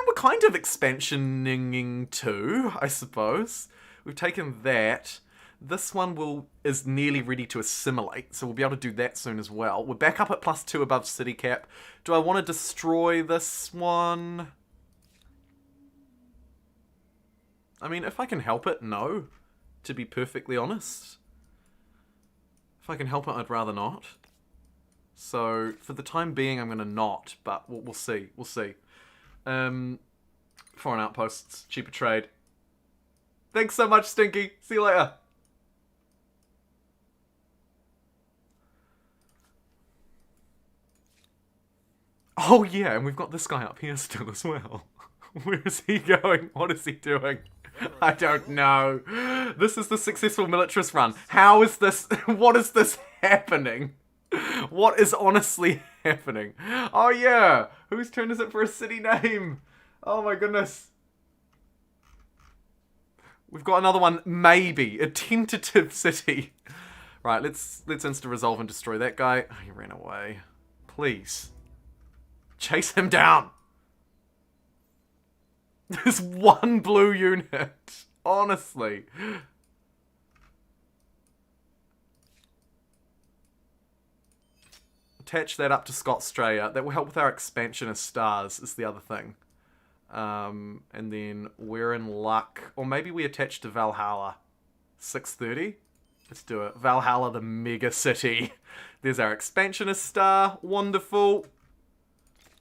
we're kind of expansioning too, I suppose. We've taken that. This one is nearly ready to assimilate, so we'll be able to do that soon as well. We're back up at +2 above city cap. Do I want to destroy this one? I mean, if I can help it, no. To be perfectly honest. If I can help it, I'd rather not. So, for the time being, I'm going to not, but we'll see. We'll see. Foreign outposts, cheaper trade. Thanks so much, Stinky. See you later. Oh yeah, and we've got this guy up here still as well. Where is he going? What is he doing? I don't know. This is the successful militarist run. How is this? What is this happening? What is honestly happening? Oh yeah, whose turn is it for a city name? Oh my goodness. We've got another one, maybe. A tentative city. Right, let's insta-resolve and destroy that guy. Oh, he ran away. Please. Chase him down. There's one blue unit. Honestly. Attach that up to Scotstraya. That will help with our expansionist stars, is the other thing. And then we're in luck. Or maybe we attach to Valhalla. 630? Let's do it. Valhalla, the mega city. There's our expansionist star. Wonderful.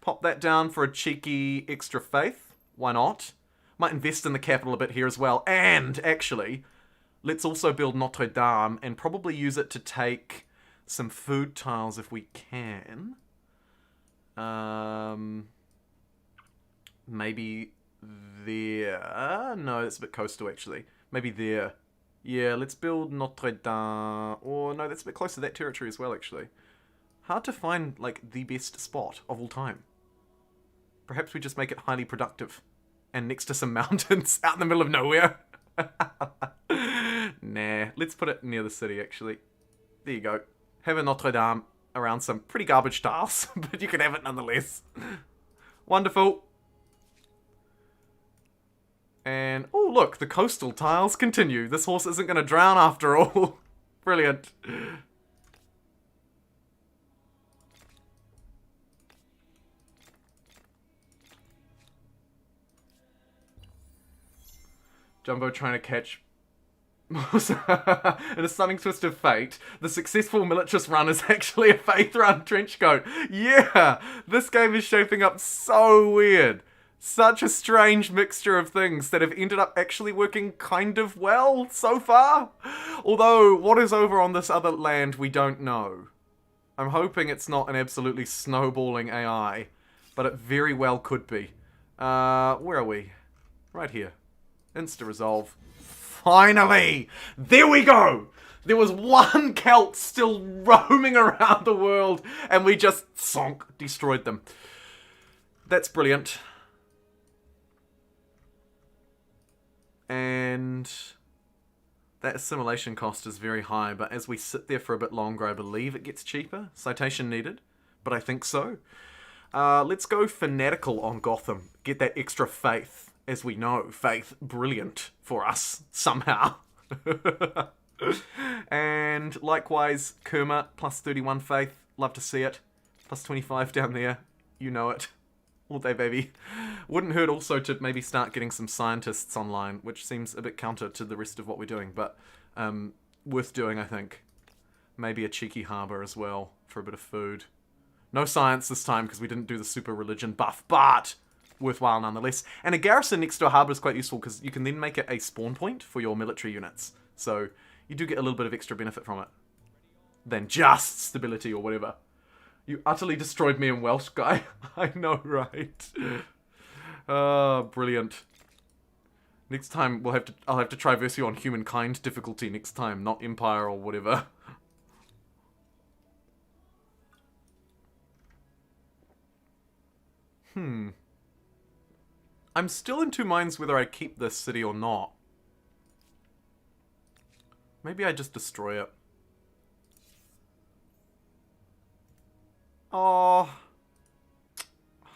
Pop that down for a cheeky extra faith. Why not? Might invest in the capital a bit here as well. And, actually, let's also build Notre Dame and probably use it to take some food tiles if we can. Maybe there. No, that's a bit coastal, actually. Maybe there. Yeah, let's build Notre Dame. Or, no, that's a bit close to that territory as well, actually. Hard to find, like, the best spot of all time. Perhaps we just make it highly productive. And next to some mountains out in the middle of nowhere. Nah, let's put it near the city, actually. There you go. Have a Notre Dame around some pretty garbage tiles, but you can have it nonetheless. Wonderful. And, oh look, the coastal tiles continue. This horse isn't going to drown after all. Brilliant. Jumbo trying to catch... In a stunning twist of fate, the successful militarist run is actually a Faith Run trench coat. Yeah! This game is shaping up so weird. Such a strange mixture of things that have ended up actually working kind of well so far. Although, what is over on this other land, we don't know. I'm hoping it's not an absolutely snowballing AI, but it very well could be. Where are we? Right here. Insta-resolve. Finally! There we go! There was one Celt still roaming around the world, and we just destroyed them. That's brilliant. And that assimilation cost is very high, but as we sit there for a bit longer, I believe it gets cheaper. Citation needed, but I think so. Let's go fanatical on Gotham. Get that extra faith. As we know, faith, brilliant for us, somehow. And likewise, Kerma, plus 31 faith. Love to see it. Plus 25 down there. You know it. All day, baby. Wouldn't hurt also to maybe start getting some scientists online, which seems a bit counter to the rest of what we're doing, but worth doing, I think. Maybe a cheeky harbour as well, for a bit of food. No science this time, because we didn't do the super religion buff, but... worthwhile nonetheless. And a garrison next to a harbour is quite useful because you can then make it a spawn point for your military units. So you do get a little bit of extra benefit from it. Than just stability or whatever. You utterly destroyed me in Welsh, guy. I know, right? Brilliant. Next time I'll have to try Versio on Humankind difficulty next time, not Empire or whatever. I'm still in two minds whether I keep this city or not. Maybe I just destroy it. Oh,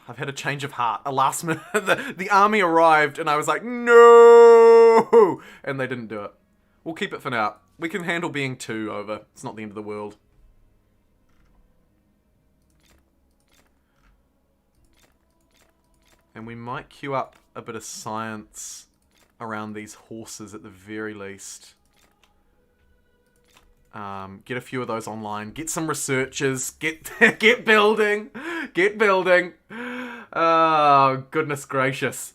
I've had a change of heart. A last minute, the army arrived and I was like, no! And they didn't do it. We'll keep it for now. We can handle being 2 over. It's not the end of the world. And we might queue up a bit of science around these horses at the very least. Get a few of those online. Get some researchers. Get building. Get building. Oh, goodness gracious.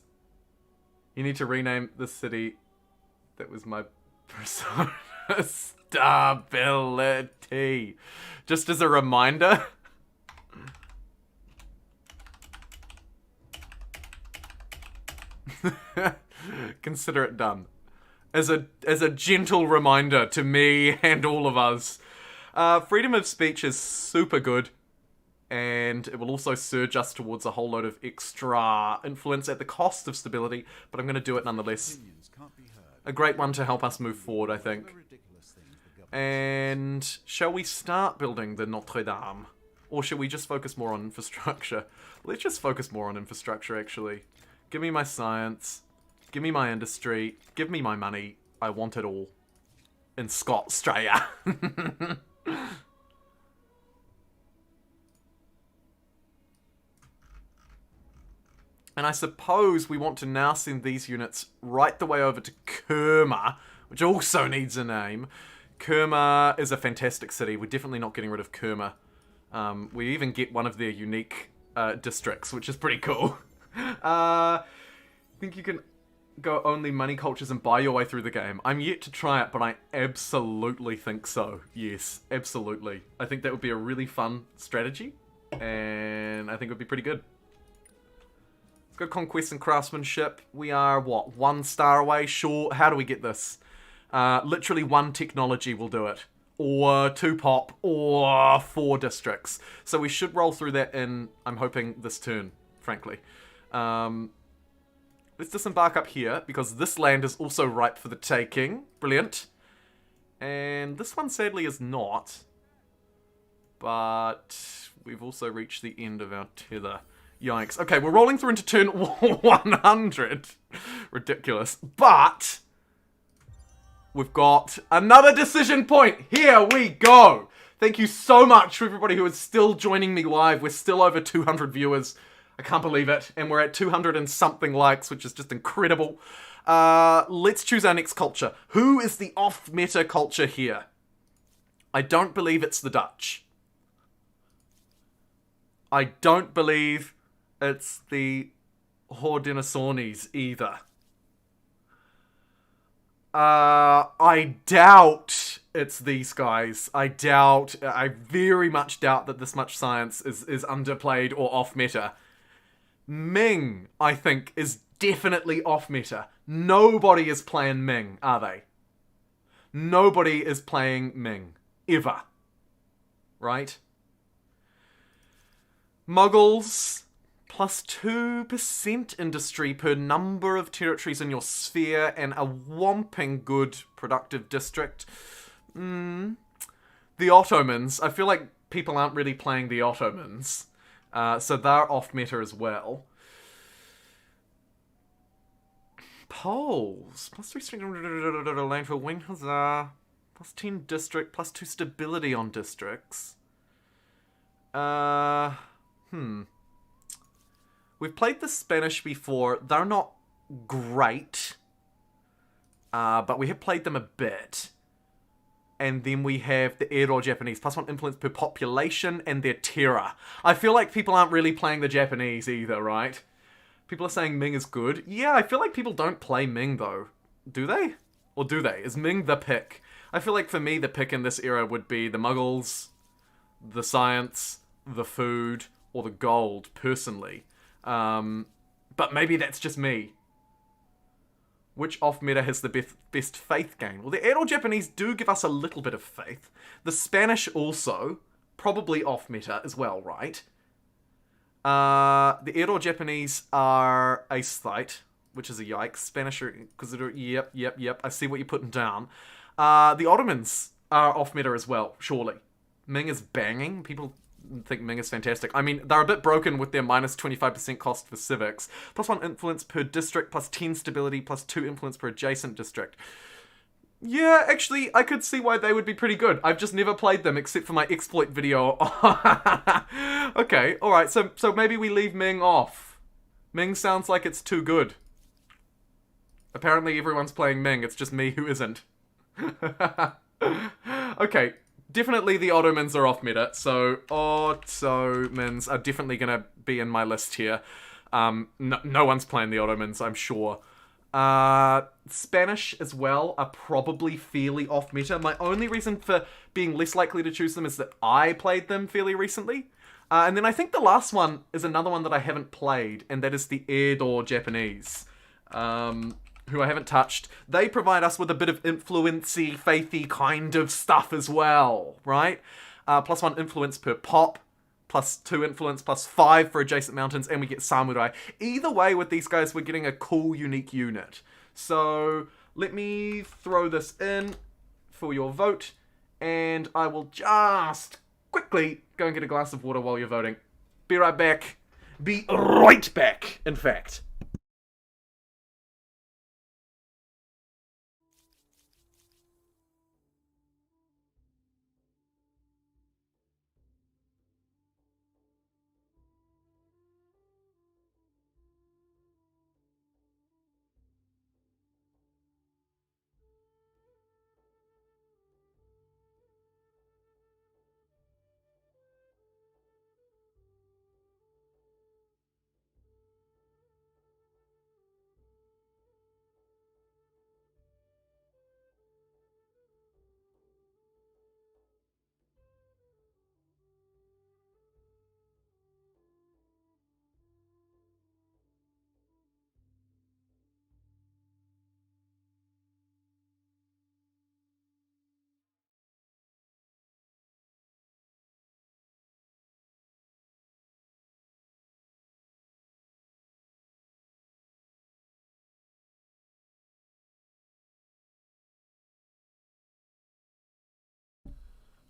You need to rename the city. That was my persona. Stability. Just as a reminder. Consider it done. As a gentle reminder to me and all of us. Freedom of speech is super good. And it will also surge us towards a whole load of extra influence at the cost of stability. But I'm going to do it nonetheless. A great one to help us move forward, I think. And shall we start building the Notre Dame? Or should we just focus more on infrastructure? Let's just focus more on infrastructure, actually. Give me my science. Give me my industry. Give me my money. I want it all. In Scott, Australia. And I suppose we want to now send these units right the way over to Kerma, which also needs a name. Kerma is a fantastic city. We're definitely not getting rid of Kerma. We even get one of their unique districts, which is pretty cool. I think you can go only money cultures and buy your way through the game. I'm yet to try it, but I absolutely think so. Yes, absolutely. I think that would be a really fun strategy, and I think it would be pretty good. Let's go conquest and craftsmanship. We are, what, 1 star away? Sure. How do we get this? Literally 1 technology will do it. Or 2 pop, or 4 districts. So we should roll through that in, I'm hoping, this turn. frankly. Let's disembark up here, because this land is also ripe for the taking. Brilliant. And this one, sadly, is not. But we've also reached the end of our tether. Yikes. Okay, we're rolling through into turn 100. Ridiculous. But we've got another decision point. Here we go. Thank you so much for everybody who is still joining me live. We're still over 200 viewers. I can't believe it. And we're at 200 and something likes, which is just incredible. Let's choose our next culture. Who is the off-meta culture here? I don't believe it's the Dutch. I don't believe it's the Haudenosaunee either. I doubt it's these guys. I very much doubt that this much science is underplayed or off-meta. Ming, I think, is definitely off-meta. Nobody is playing Ming, are they? Nobody is playing Ming. Ever. Right? Muggles, plus 2% industry per number of territories in your sphere, and a whomping good productive district. The Ottomans, I feel like people aren't really playing the Ottomans. So they're off-meta as well. Poles, plus 3 strength, land for wing huzzah, plus 10 district, plus 2 stability on districts. We've played the Spanish before. They're not great, but we have played them a bit. And then we have the Edo-Japanese, plus 1 influence per population, and their terror. I feel like people aren't really playing the Japanese either, right? People are saying Ming is good. Yeah, I feel like people don't play Ming, though. Do they? Or do they? Is Ming the pick? I feel like for me, the pick in this era would be the Muggles, the science, the food, or the gold, personally. But maybe that's just me. Which off-meta has the best faith gain? Well, the Edo-Japanese do give us a little bit of faith. The Spanish also, probably off-meta as well, right? The Edo-Japanese are aesthete, which is a yikes. Spanish are Inquisitor, yep. I see what you're putting down. The Ottomans are off-meta as well, surely. Ming is banging. People think Ming is fantastic. I mean, they're a bit broken with their minus 25% cost for civics. Plus 1 influence per district, plus 10 stability, plus 2 influence per adjacent district. Yeah, actually, I could see why they would be pretty good. I've just never played them except for my exploit video. Okay, alright, so maybe we leave Ming off. Ming sounds like it's too good. Apparently everyone's playing Ming, it's just me who isn't. Okay, definitely the Ottomans are off meta, so Ottomans are definitely gonna be in my list here. No one's playing the Ottomans, I'm sure. Spanish as well are probably fairly off meta. My only reason for being less likely to choose them is that I played them fairly recently. And then I think the last one is another one that I haven't played, and that is the Edo-Japanese, who I haven't touched. They provide us with a bit of influence-y, faithy kind of stuff as well, right? Plus 1 influence per pop, plus 2 influence, plus 5 for adjacent mountains, and we get samurai. Either way, with these guys, we're getting a cool, unique unit. So let me throw this in for your vote, and I will just quickly go and get a glass of water while you're voting. Be right back. Be right back, in fact.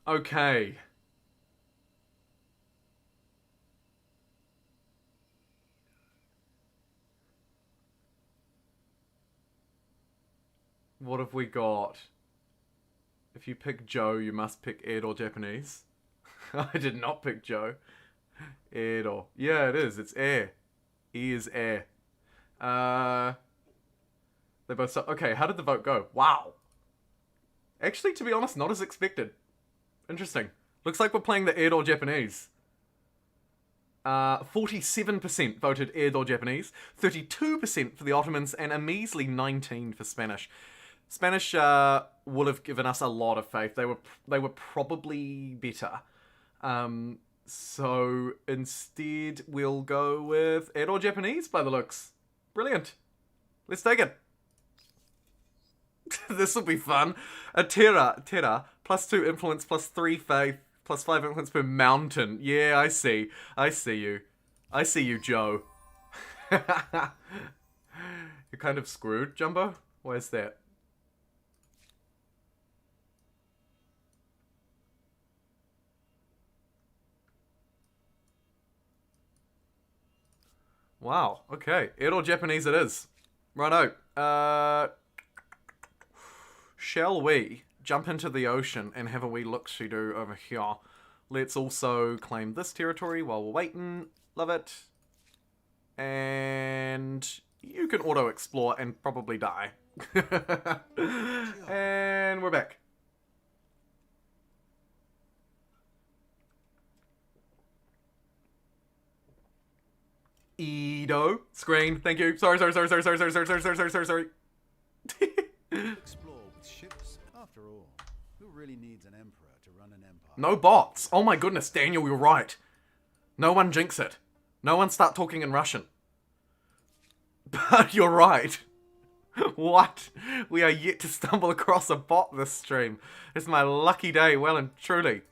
Okay. What have we got? If you pick Joe, you must pick Ed or Japanese. I did not pick Joe. Ed or... Yeah, it is. It's air. E is air. They both... Okay, how did the vote go? Wow. Actually, to be honest, not as expected. Interesting. Looks like we're playing the Ed or Japanese. 47% voted Ed or Japanese, 32% for the Ottomans, and a measly 19% for Spanish. Spanish would have given us a lot of faith. They were probably better. So instead, we'll go with Ed or Japanese by the looks. Brilliant. Let's take it. This will be fun. A terra, +2 influence, +3 faith, +5 influence per mountain. Yeah, I see. I see you. I see you, Joe. You're kind of screwed, Jumbo. Where's that? Wow, okay. Ed or Japanese it is. Righto. Shall we jump into the ocean and have a wee look-see-do over here? Let's also claim this territory while we're waiting. Love it. And you can auto-explore and probably die. And we're back. Edo. Screen. Thank you. Sorry. Explore with ships. After all, who really needs an emperor to run an empire? No bots. Oh my goodness, Daniel, you're right. No one jinx it. No one start talking in Russian. But you're right. What? We are yet to stumble across a bot this stream. It's my lucky day, well and truly.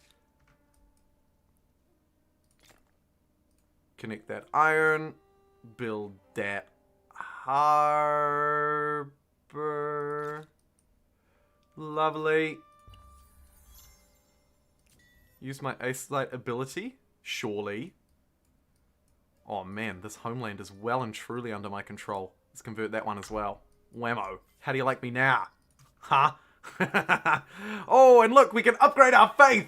Connect that iron. Build that harbor. Lovely. Use my ace light ability? Surely. Oh man, this homeland is well and truly under my control. Let's convert that one as well. Whammo. How do you like me now? Huh? Oh, and look, we can upgrade our faith!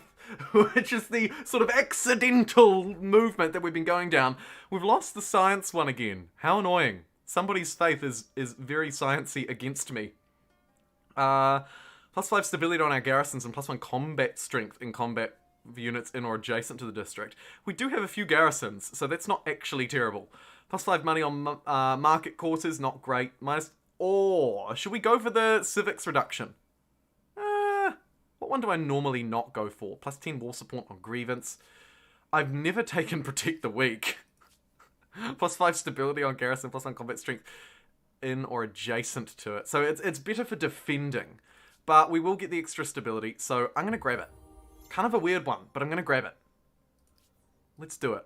Which is the sort of accidental movement that we've been going down. We've lost the science one again. How annoying. Somebody's faith is very sciencey against me. +5 stability on our garrisons and +1 combat strength in combat units in or adjacent to the district. We do have a few garrisons, so that's not actually terrible. +5 money on market courses, not great. Or should we go for the civics reduction? What one do I normally not go for? +10 war support on grievance. I've never taken protect the weak. +5 stability on garrison, +1 combat strength in or adjacent to it. So it's better for defending, but we will get the extra stability. So I'm gonna grab it. Kind of a weird one, but I'm gonna grab it. Let's do it.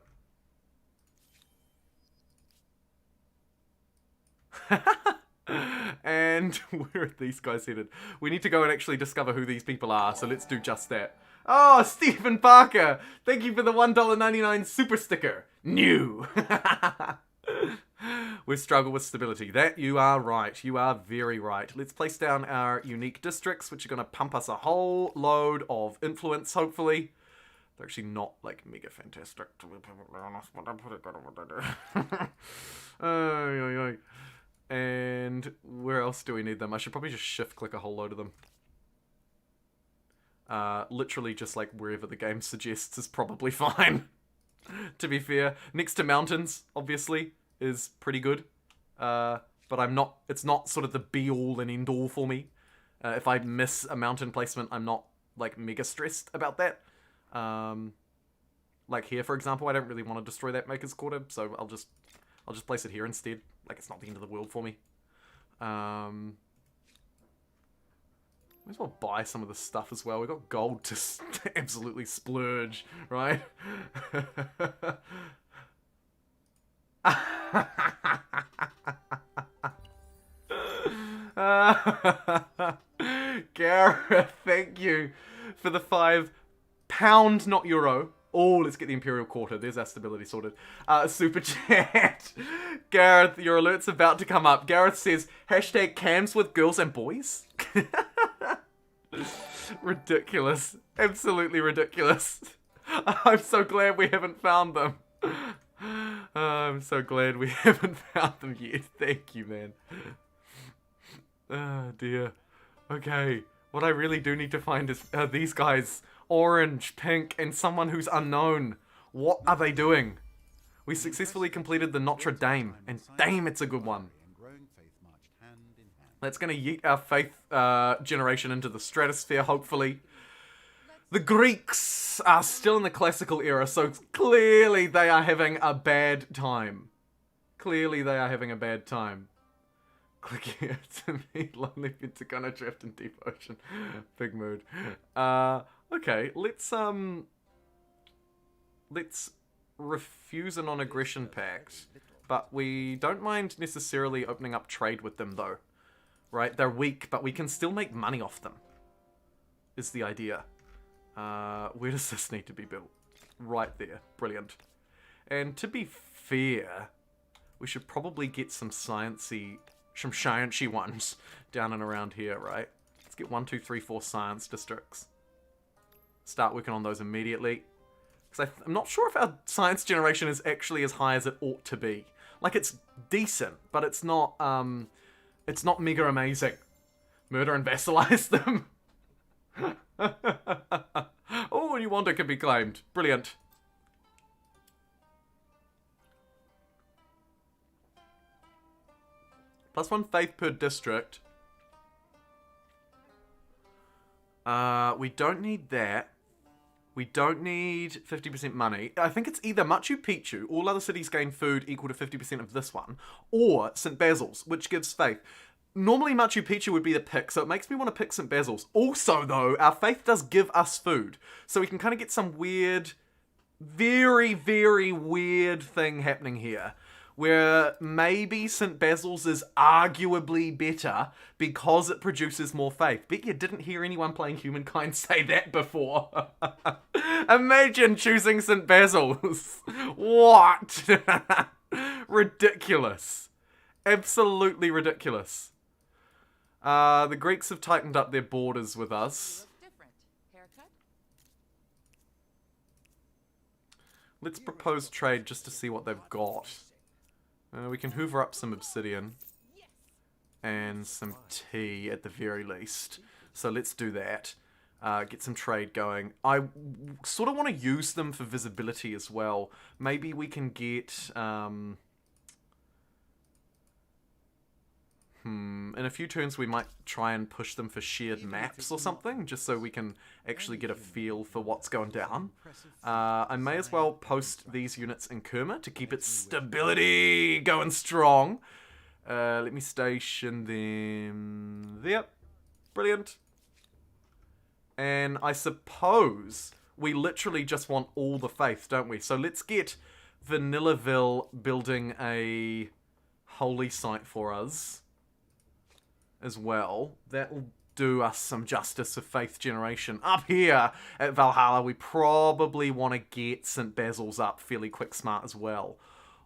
And where are these guys headed? We need to go and actually discover who these people are, so let's do just that. Oh, Stephen Parker! Thank you for the $1.99 super sticker. New! We struggle with stability. That, you are right. You are very right. Let's place down our unique districts, which are going to pump us a whole load of influence, hopefully. They're actually not, like, mega fantastic, to be perfectly honest, but I'm pretty good at what I do. And where else do we need them? I should probably just shift-click a whole load of them. Literally just, like, wherever the game suggests is probably fine. To be fair. Next to mountains, obviously, is pretty good. But it's not sort of the be-all and end-all for me. If I miss a mountain placement, I'm not, like, mega stressed about that. Like here, for example, I don't really want to destroy that Maker's Quarter, so I'll just place it here instead. Like, it's not the end of the world for me. Might as well buy some of the stuff as well. We've got gold to absolutely splurge, right? Gareth, thank you for the 5 pound, not euro. Oh, let's get the Imperial Quarter. There's our stability sorted. Super chat. Gareth, your alert's about to come up. Gareth says, hashtag cams with girls and boys. Ridiculous. Absolutely ridiculous. I'm so glad we haven't found them. I'm so glad we haven't found them yet. Thank you, man. Oh, dear. Okay. What I really do need to find is these guys. Orange, pink, and someone who's unknown. What are they doing? We successfully completed the Notre Dame, and damn, it's a good one. That's going to yeet our faith generation into the stratosphere, hopefully. The Greeks are still in the classical era, so clearly they are having a bad time. Clearly they are having a bad time. Click here to meet Lonely Pentagon Drift and Deep Ocean. Big mood. Okay, let's refuse a non-aggression pact, but we don't mind necessarily opening up trade with them though. Right? They're weak, but we can still make money off them. Is the idea. Where does this need to be built? Right there. Brilliant. And to be fair, we should probably get some sciencey ones down and around here, right? Let's get 1, 2, 3, 4 science districts. Start working on those immediately. Because I'm not sure if our science generation is actually as high as it ought to be. Like, it's decent, but it's not mega amazing. Murder and vassalize them. Oh, a new wonder can be claimed. Brilliant. +1 faith per district. We don't need that. We don't need 50% money. I think it's either Machu Picchu, all other cities gain food equal to 50% of this one, or St. Basil's, which gives faith. Normally Machu Picchu would be the pick, so it makes me want to pick St. Basil's. Also, though, our faith does give us food, so we can kind of get some weird, very, very weird thing happening here, where maybe St. Basil's is arguably better because it produces more faith. Bet you didn't hear anyone playing Humankind say that before. Imagine choosing St. Basil's. What? Ridiculous. Absolutely ridiculous. The Greeks have tightened up their borders with us. Let's propose trade just to see what they've got. We can hoover up some obsidian and some tea at the very least. So let's do that. Get some trade going. I sort of want to use them for visibility as well. Maybe we can get... in a few turns we might try and push them for shared maps or something, just so we can actually get a feel for what's going down. I may as well post these units in Kerma to keep its stability going strong. Let me station them there. Brilliant. And I suppose we literally just want all the faith, don't we? So let's get Vanillaville building a holy site for us as well. That'll do us some justice of faith generation. Up here at Valhalla, we probably want to get St. Basil's up fairly quick smart as well.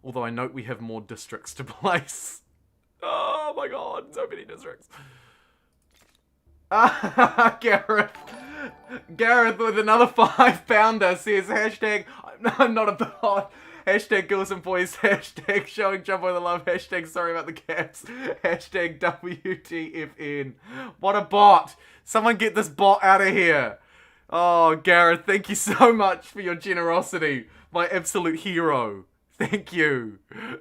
Although I note we have more districts to place. Oh my god, so many districts. Gareth with another 5-pounder says hashtag I'm not a bot. Hashtag girls and boys, hashtag showing Jumbo the love, hashtag sorry about the caps, hashtag WTFN. What a bot. Someone get this bot out of here. Oh, Gareth, thank you so much for your generosity. My absolute hero. Thank you. Should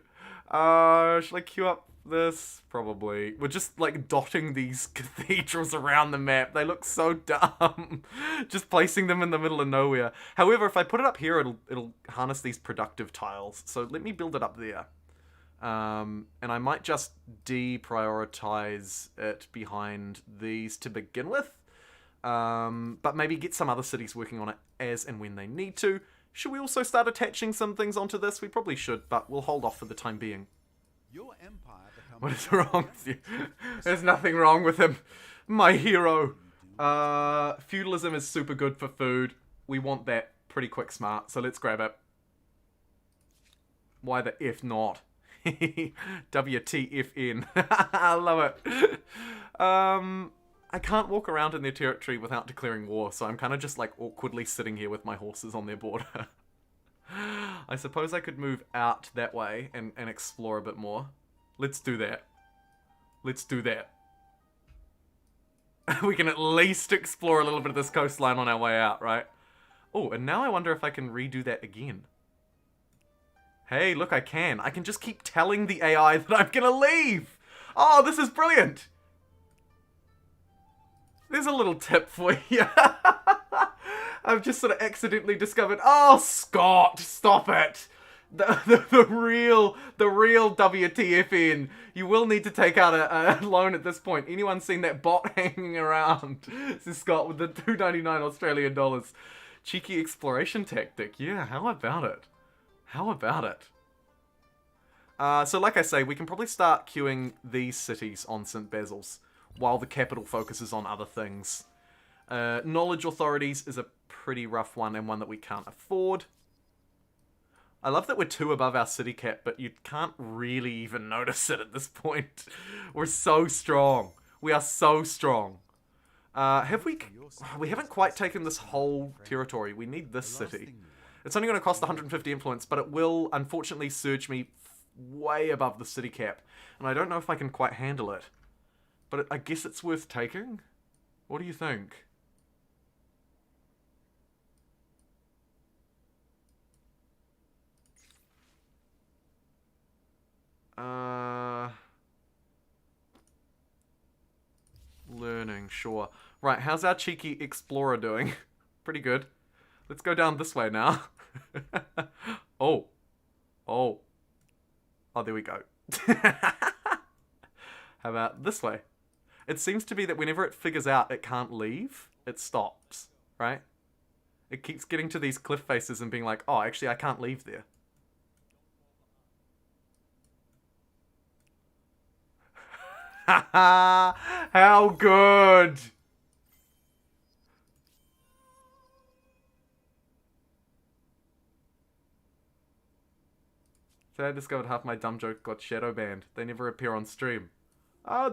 I queue up this? Probably. We're just like dotting these cathedrals around the map. They look so dumb. Just placing them in the middle of nowhere. However, if I put it up here, it'll harness these productive tiles. So let me build it up there. And I might just deprioritize it behind these to begin with. But maybe get some other cities working on it as and when they need to. Should we also start attaching some things onto this? We probably should, but we'll hold off for the time being. Your empire What is wrong with you? There's nothing wrong with him. My hero. Feudalism is super good for food. We want that pretty quick smart, so let's grab it. Why the F not? WTFN. I love it. I can't walk around in their territory without declaring war, so I'm kind of just like awkwardly sitting here with my horses on their border. I suppose I could move out that way and explore a bit more. Let's do that. Let's do that. We can at least explore a little bit of this coastline on our way out, right? Oh, and now I wonder if I can redo that again. Hey, look, I can. I can just keep telling the AI that I'm gonna leave. Oh, this is brilliant. There's a little tip for you. I've just sort of accidentally discovered. Oh, Scott, stop it. The real WTFN. You will need to take out a loan at this point. Anyone seen that bot hanging around? This is Scott with the $2.99 Australian dollars. Cheeky exploration tactic. Yeah, how about it? How about it? So like I say, we can probably start queuing these cities on St. Basil's while the capital focuses on other things. Knowledge authorities is a pretty rough one and one that we can't afford. I love that we're 2 above our city cap, but you can't really even notice it at this point. We're so strong. We are so strong. We haven't quite taken this whole territory. We need this city. It's only going to cost 150 influence, but it will unfortunately surge me way above the city cap. And I don't know if I can quite handle it. But I guess it's worth taking? What do you think? Learning, sure. Right, how's our cheeky explorer doing? Pretty good. Let's go down this way now. Oh. Oh. Oh, there we go. How about this way? It seems to be that whenever it figures out it can't leave, it stops, right? It keeps getting to these cliff faces and being like, oh, actually, I can't leave there. How good! So I discovered half my dumb joke got shadow banned. They never appear on stream.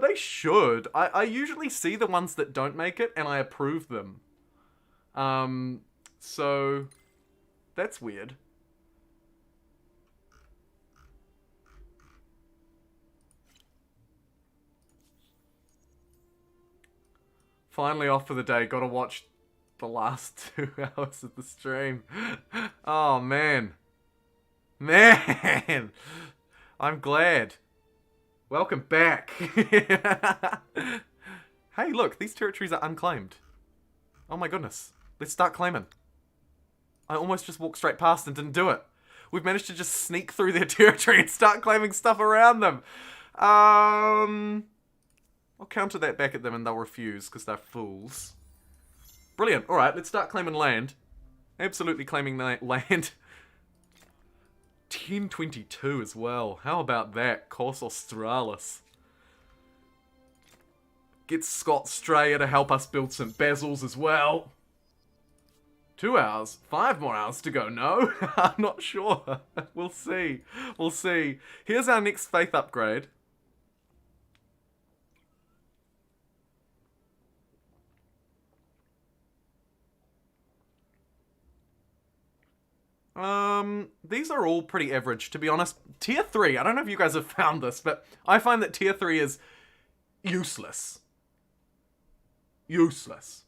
They should. I usually see the ones that don't make it, and I approve them. So... that's weird. Finally off for the day. Gotta watch the last 2 hours of the stream. Oh, man. Man! I'm glad. Welcome back. Hey, look, these territories are unclaimed. Oh my goodness. Let's start claiming. I almost just walked straight past and didn't do it. We've managed to just sneak through their territory and start claiming stuff around them. I'll counter that back at them and they'll refuse because they're fools. Brilliant. Alright, let's start claiming land. Absolutely claiming land. 1022 as well. How about that? Cors Australis. Get Scott Straya to help us build St. Basil's as well. 2 hours? 5 more hours to go, no? I'm not sure. We'll see. We'll see. Here's our next faith upgrade. These are all pretty average, to be honest. Tier 3, I don't know if you guys have found this, but I find that Tier 3 is useless. Useless.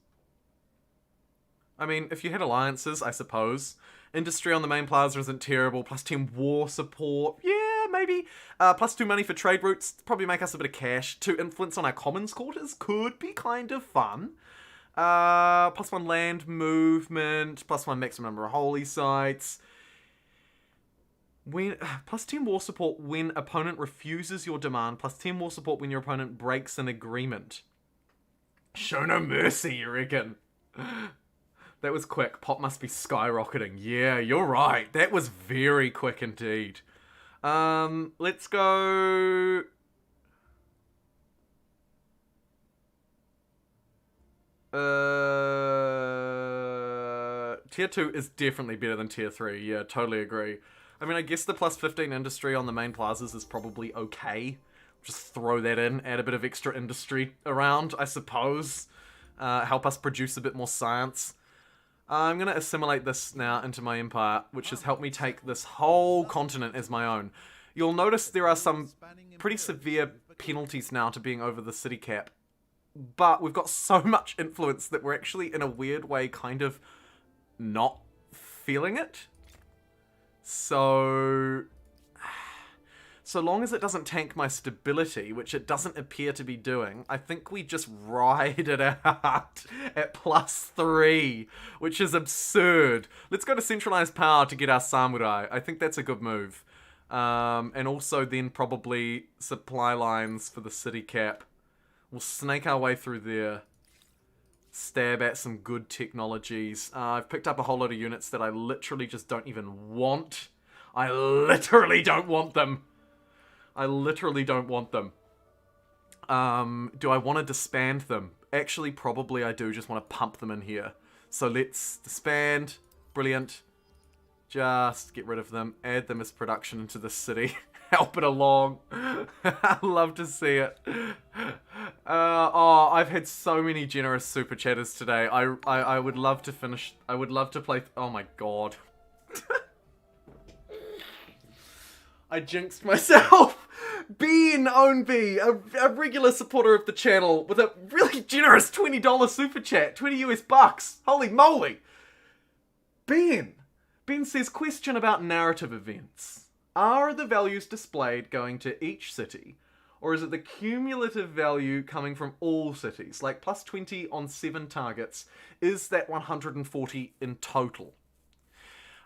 I mean, if you had alliances, I suppose. Industry on the main plaza isn't terrible. Plus 10 war support. Yeah, maybe. Plus 2 money for trade routes. Probably make us a bit of cash. 2 influence on our commons quarters. Could be kind of fun. Plus 1 land movement. Plus 1 maximum number of holy sites. Plus 10 war support when opponent refuses your demand. Plus 10 war support when your opponent breaks an agreement. Show no mercy, you reckon? That was quick. Pop must be skyrocketing. Yeah, you're right. That was very quick indeed. Let's go... tier 2 is definitely better than tier 3. Yeah, totally agree. I mean, I guess the plus 15 industry on the main plazas is probably okay. Just throw that in, add a bit of extra industry around, I suppose. Help us produce a bit more science. I'm going to assimilate this now into my empire, which has helped me take this whole continent as my own. You'll notice there are some pretty severe penalties now to being over the city cap. But we've got so much influence that we're actually, in a weird way, kind of not feeling it. So long as it doesn't tank my stability, which it doesn't appear to be doing, I think we just ride it out at +3, which is absurd. Let's go to centralized power to get our samurai. I think that's a good move. And also then probably supply lines for the city cap. We'll snake our way through there. Stab at some good technologies. I've picked up a whole lot of units that I literally just don't even want. I literally don't want them. I literally don't want them. Do I want to disband them? Actually, probably I do just want to pump them in here. So let's disband. Brilliant. Just get rid of them. Add them as production into the city. Help it along. I love to see it. Oh, I've had so many generous super chatters today. I would love to finish. I would love to play. Oh my god. I jinxed myself. Bean Own B, a regular supporter of the channel with a really generous $20 super chat, 20 US bucks. Holy moly. Ben says, question about narrative events. Are the values displayed going to each city, or is it the cumulative value coming from all cities? Like +20 on 7 targets, is that 140 in total?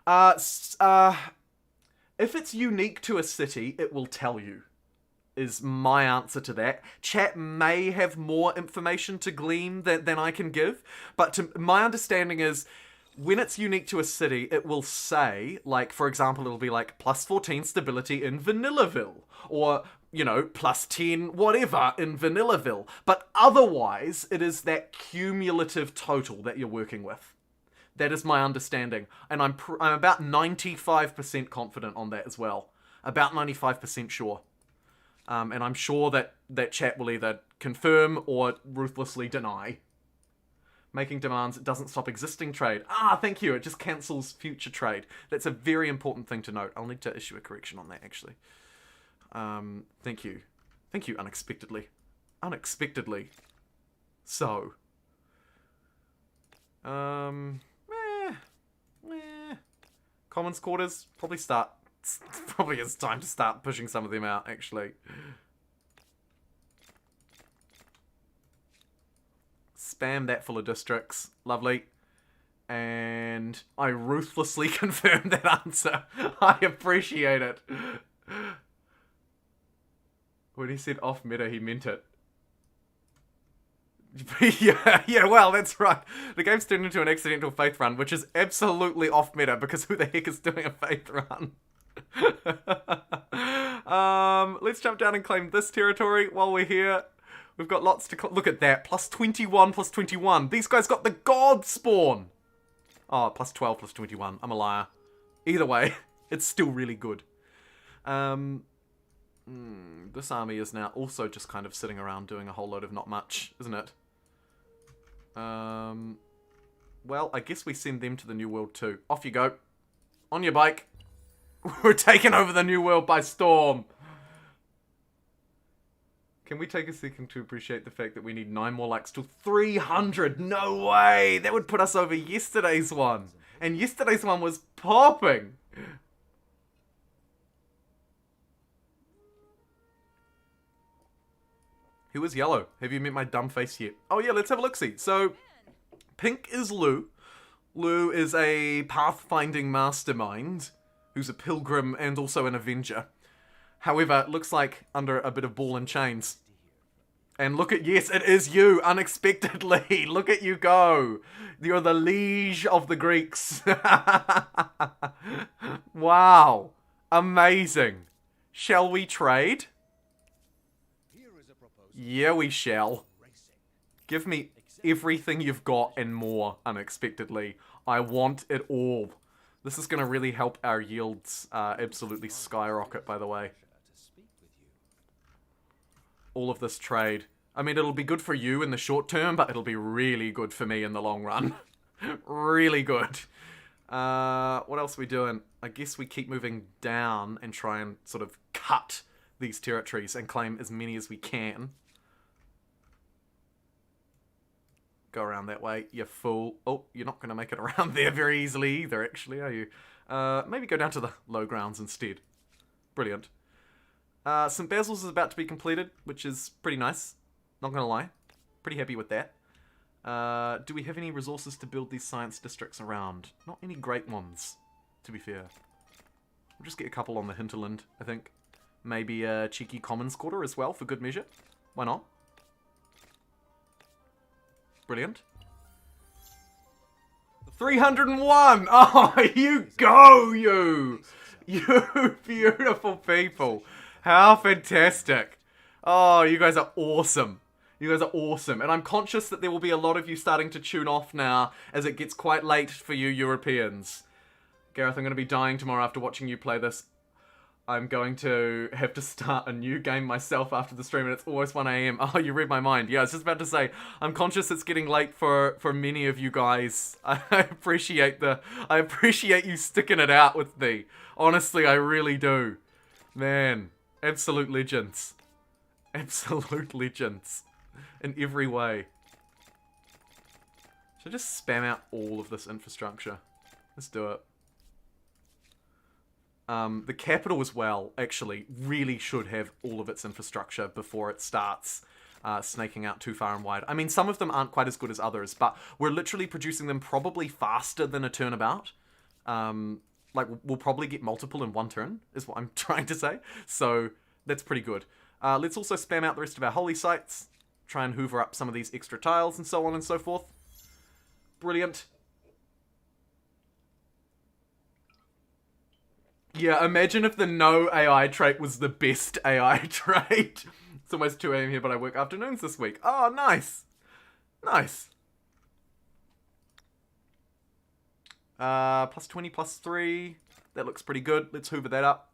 If it's unique to a city, it will tell you, is my answer to that. Chat may have more information to glean than I can give, but my understanding is when it's unique to a city, it will say, like, for example, it'll be like +14 stability in Vanillaville, or, you know, +10 whatever in Vanillaville. But otherwise, it is that cumulative total that you're working with. That is my understanding, and I'm about 95% confident on that as well. About 95% sure. And I'm sure that chat will either confirm or ruthlessly deny. Making demands, it doesn't stop existing trade. Ah, thank you, it just cancels future trade. That's a very important thing to note. I'll need to issue a correction on that, actually. Thank you. Thank you, unexpectedly. Unexpectedly. So. Commons quarters, probably is time to start pushing some of them out, actually. Spam that full of districts. Lovely. And I ruthlessly confirm that answer. I appreciate it. When he said off meta, he meant it. yeah, well, that's right. The game's turned into an accidental faith run, which is absolutely off meta, because who the heck is doing a faith run? Let's jump down and claim this territory while we're here. We've got lots to... Look at that. +21, +21. These guys got the god spawn. Oh, +12, +21. I'm a liar. Either way, it's still really good. This army is now also just kind of sitting around doing a whole load of not much, isn't it? Well, I guess we send them to the New World too. Off you go. On your bike. We're taking over the New World by storm. Can we take a second to appreciate the fact that we need 9 more likes till 300? No way! That would put us over yesterday's one. And yesterday's one was popping. Who is yellow? Have you met my dumb face yet? Oh yeah, let's have a look-see. So, pink is Lou. Lou is a pathfinding mastermind who's a pilgrim and also an avenger. However, it looks like under a bit of ball and chains. And look at, yes, it is you, unexpectedly. Look at you go. You're the liege of the Greeks. Wow. Amazing. Shall we trade? Yeah, we shall. Give me everything you've got and more, unexpectedly. I want it all. This is going to really help our yields absolutely skyrocket, by the way. All of this trade. I mean, it'll be good for you in the short term, but it'll be really good for me in the long run. Really good. What else are we doing? I guess we keep moving down and try and sort of cut these territories and claim as many as we can. Go around that way, you fool. Oh, you're not going to make it around there very easily either, actually, are you? Maybe go down to the low grounds instead. Brilliant. St. Basil's is about to be completed, which is pretty nice. Not going to lie. Pretty happy with that. Do we have any resources to build these science districts around? Not any great ones, to be fair. We'll just get a couple on the hinterland, I think. Maybe a cheeky commons quarter as well, for good measure. Why not? Brilliant. 301! Oh, you go, you! You beautiful people. How fantastic. Oh, you guys are awesome. You guys are awesome. And I'm conscious that there will be a lot of you starting to tune off now as it gets quite late for you Europeans. Gareth, I'm going to be dying tomorrow after watching you play this. I'm going to have to start a new game myself after the stream, and it's almost 1 AM. Oh, you read my mind. Yeah, I was just about to say, I'm conscious it's getting late for many of you guys. I appreciate you sticking it out with me. Honestly, I really do. Man, absolute legends. Absolute legends. In every way. Should I just spam out all of this infrastructure? Let's do it. The capital as well, actually, really should have all of its infrastructure before it starts snaking out too far and wide. I mean, some of them aren't quite as good as others, but we're literally producing them probably faster than a turnabout. Like, we'll probably get multiple in one turn, is what I'm trying to say. So, that's pretty good. Let's also spam out the rest of our holy sites. Try and hoover up some of these extra tiles and so on and so forth. Brilliant. Yeah, imagine if the no AI trait was the best AI trait. It's almost 2 AM here, but I work afternoons this week. Oh, nice. Nice. Plus 20, plus 3. That looks pretty good. Let's hoover that up.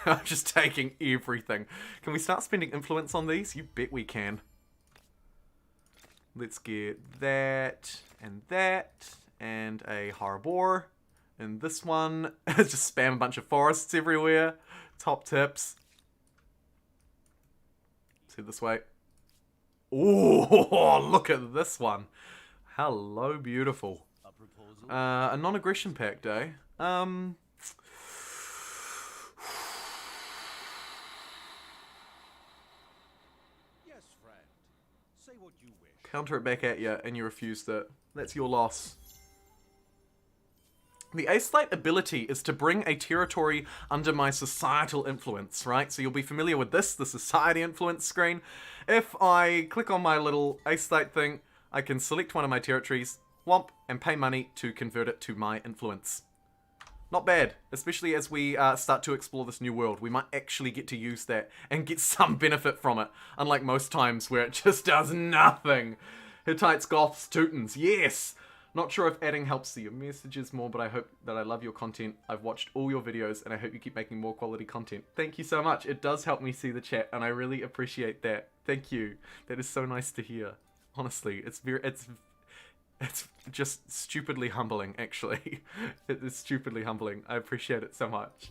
I'm just taking everything. Can we start spending influence on these? You bet we can. Let's get that, and a harbor. And this one, just spam a bunch of forests everywhere. Top tips. See this way. Oh, look at this one. Hello, beautiful. A non-aggression pact, eh? Yes, friend. Say what you wish. Counter it back at you, and you refused it. That's your loss. The A-Slate ability is to bring a territory under my societal influence, right? So you'll be familiar with this, the society influence screen. If I click on my little A-Slate thing, I can select one of my territories, whomp, and pay money to convert it to my influence. Not bad, especially as we start to explore this new world. We might actually get to use that and get some benefit from it, unlike most times where it just does nothing. Hittites, Goths, Teutons, yes! Not sure if adding helps see your messages more, but I hope that I love your content. I've watched all your videos, and I hope you keep making more quality content. Thank you so much. It does help me see the chat, and I really appreciate that. Thank you. That is so nice to hear. Honestly, it's just stupidly humbling, actually. It is stupidly humbling. I appreciate it so much.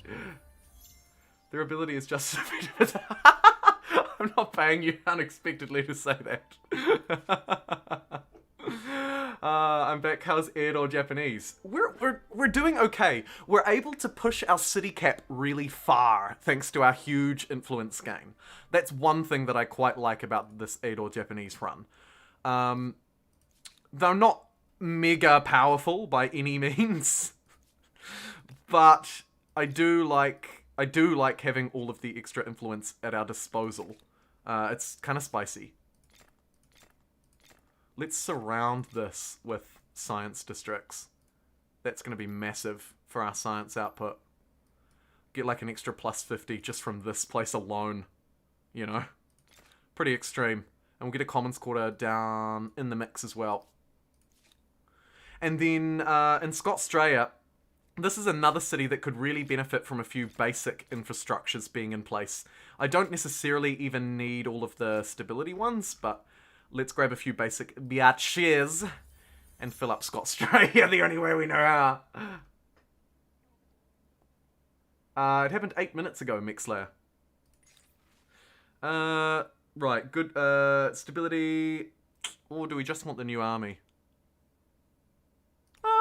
Their ability is just... I'm not paying you unexpectedly to say that. I'm back. How's Ed or Japanese? We're doing okay. We're able to push our city cap really far thanks to our huge influence gain. That's one thing that I quite like about this Ed or Japanese run. They're not mega powerful by any means, but I do like having all of the extra influence at our disposal. It's kind of spicy. Let's surround this with science districts. That's going to be massive for our science output. Get like an extra plus 50 just from this place alone. You know? Pretty extreme. And we'll get a commons quarter down in the mix as well. And then in Scotstraya, this is another city that could really benefit from a few basic infrastructures being in place. I don't necessarily even need all of the stability ones, but let's grab a few basic biatches and fill up Scotstraya the only way we know how. It happened 8 minutes ago, Mixlayer. Right, good, stability, or do we just want the new army?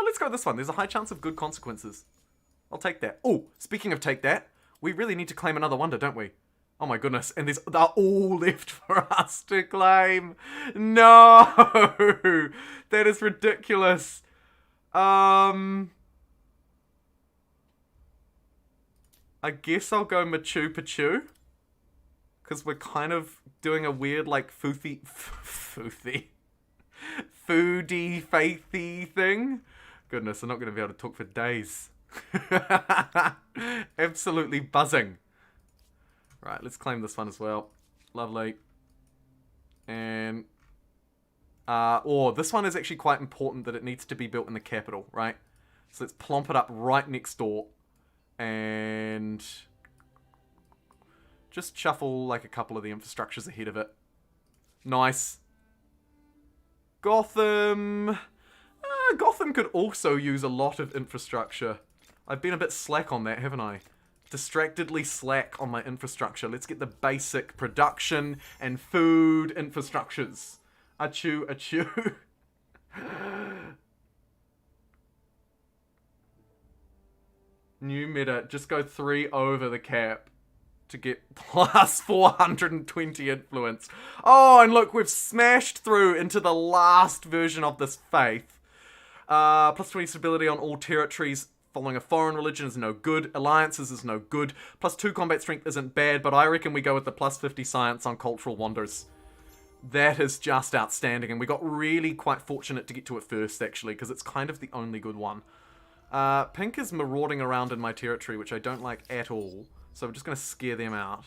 Let's go with this one. There's a high chance of good consequences. I'll take that. Oh, speaking of take that, we really need to claim another wonder, don't we? Oh my goodness, and they're all left for us to claim. No! That is ridiculous. I guess I'll go Machu Picchu. Because we're kind of doing a weird, like, foodie, faithy thing. Goodness, I'm not going to be able to talk for days. Absolutely buzzing. Right, let's claim this one as well. Lovely. And... this one is actually quite important that it needs to be built in the capital, right? So let's plomp it up right next door. And... just shuffle, like, a couple of the infrastructures ahead of it. Nice. Gotham... Gotham could also use a lot of infrastructure. I've been a bit slack on that, haven't I? Distractedly slack on my infrastructure. Let's get the basic production and food infrastructures. Achoo, achoo. New meta. Just go 3 over the cap to get plus 420 influence. Oh, and look, we've smashed through into the last version of this faith. Plus 20 stability on all territories following a foreign religion is no good. Alliances is no good. Plus 2 combat strength isn't bad, but I reckon we go with the plus 50 science on cultural wonders. That is just outstanding, and we got really quite fortunate to get to it first, actually, because it's kind of the only good one. Pink is marauding around in my territory, which I don't like at all, so I'm just going to scare them out.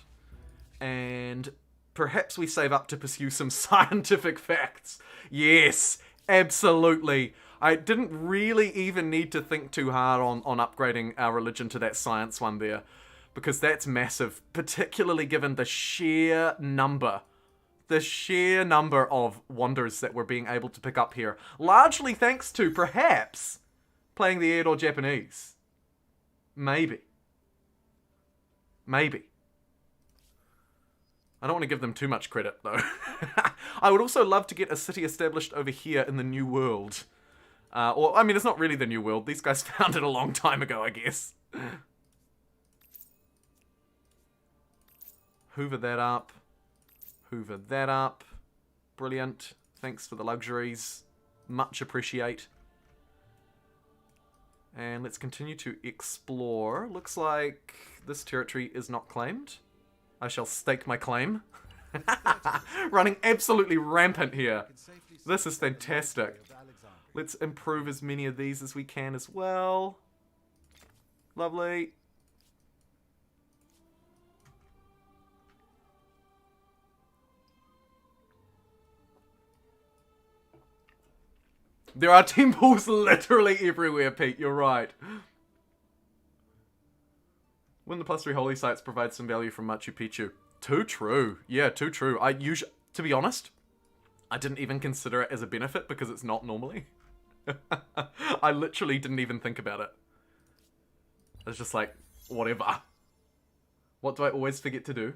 And perhaps we save up to pursue some scientific facts. Yes, absolutely. I didn't really even need to think too hard on upgrading our religion to that science one there, because that's massive, particularly given the sheer number of wonders that we're being able to pick up here. Largely thanks to, perhaps, playing the Edo Japanese. Maybe. I don't want to give them too much credit, though. I would also love to get a city established over here in the New World. I mean, it's not really the New World. These guys found it a long time ago, I guess. Hoover that up. Hoover that up. Brilliant. Thanks for the luxuries. Much appreciate. And let's continue to explore. Looks like this territory is not claimed. I shall stake my claim. Running absolutely rampant here. This is fantastic. Let's improve as many of these as we can as well. Lovely. There are temples literally everywhere, Pete. You're right. When the plus 3 holy sites provide some value from Machu Picchu. Too true. Yeah, too true. To be honest, I didn't even consider it as a benefit because it's not normally. I literally didn't even think about it. I was just like, whatever. What do I always forget to do?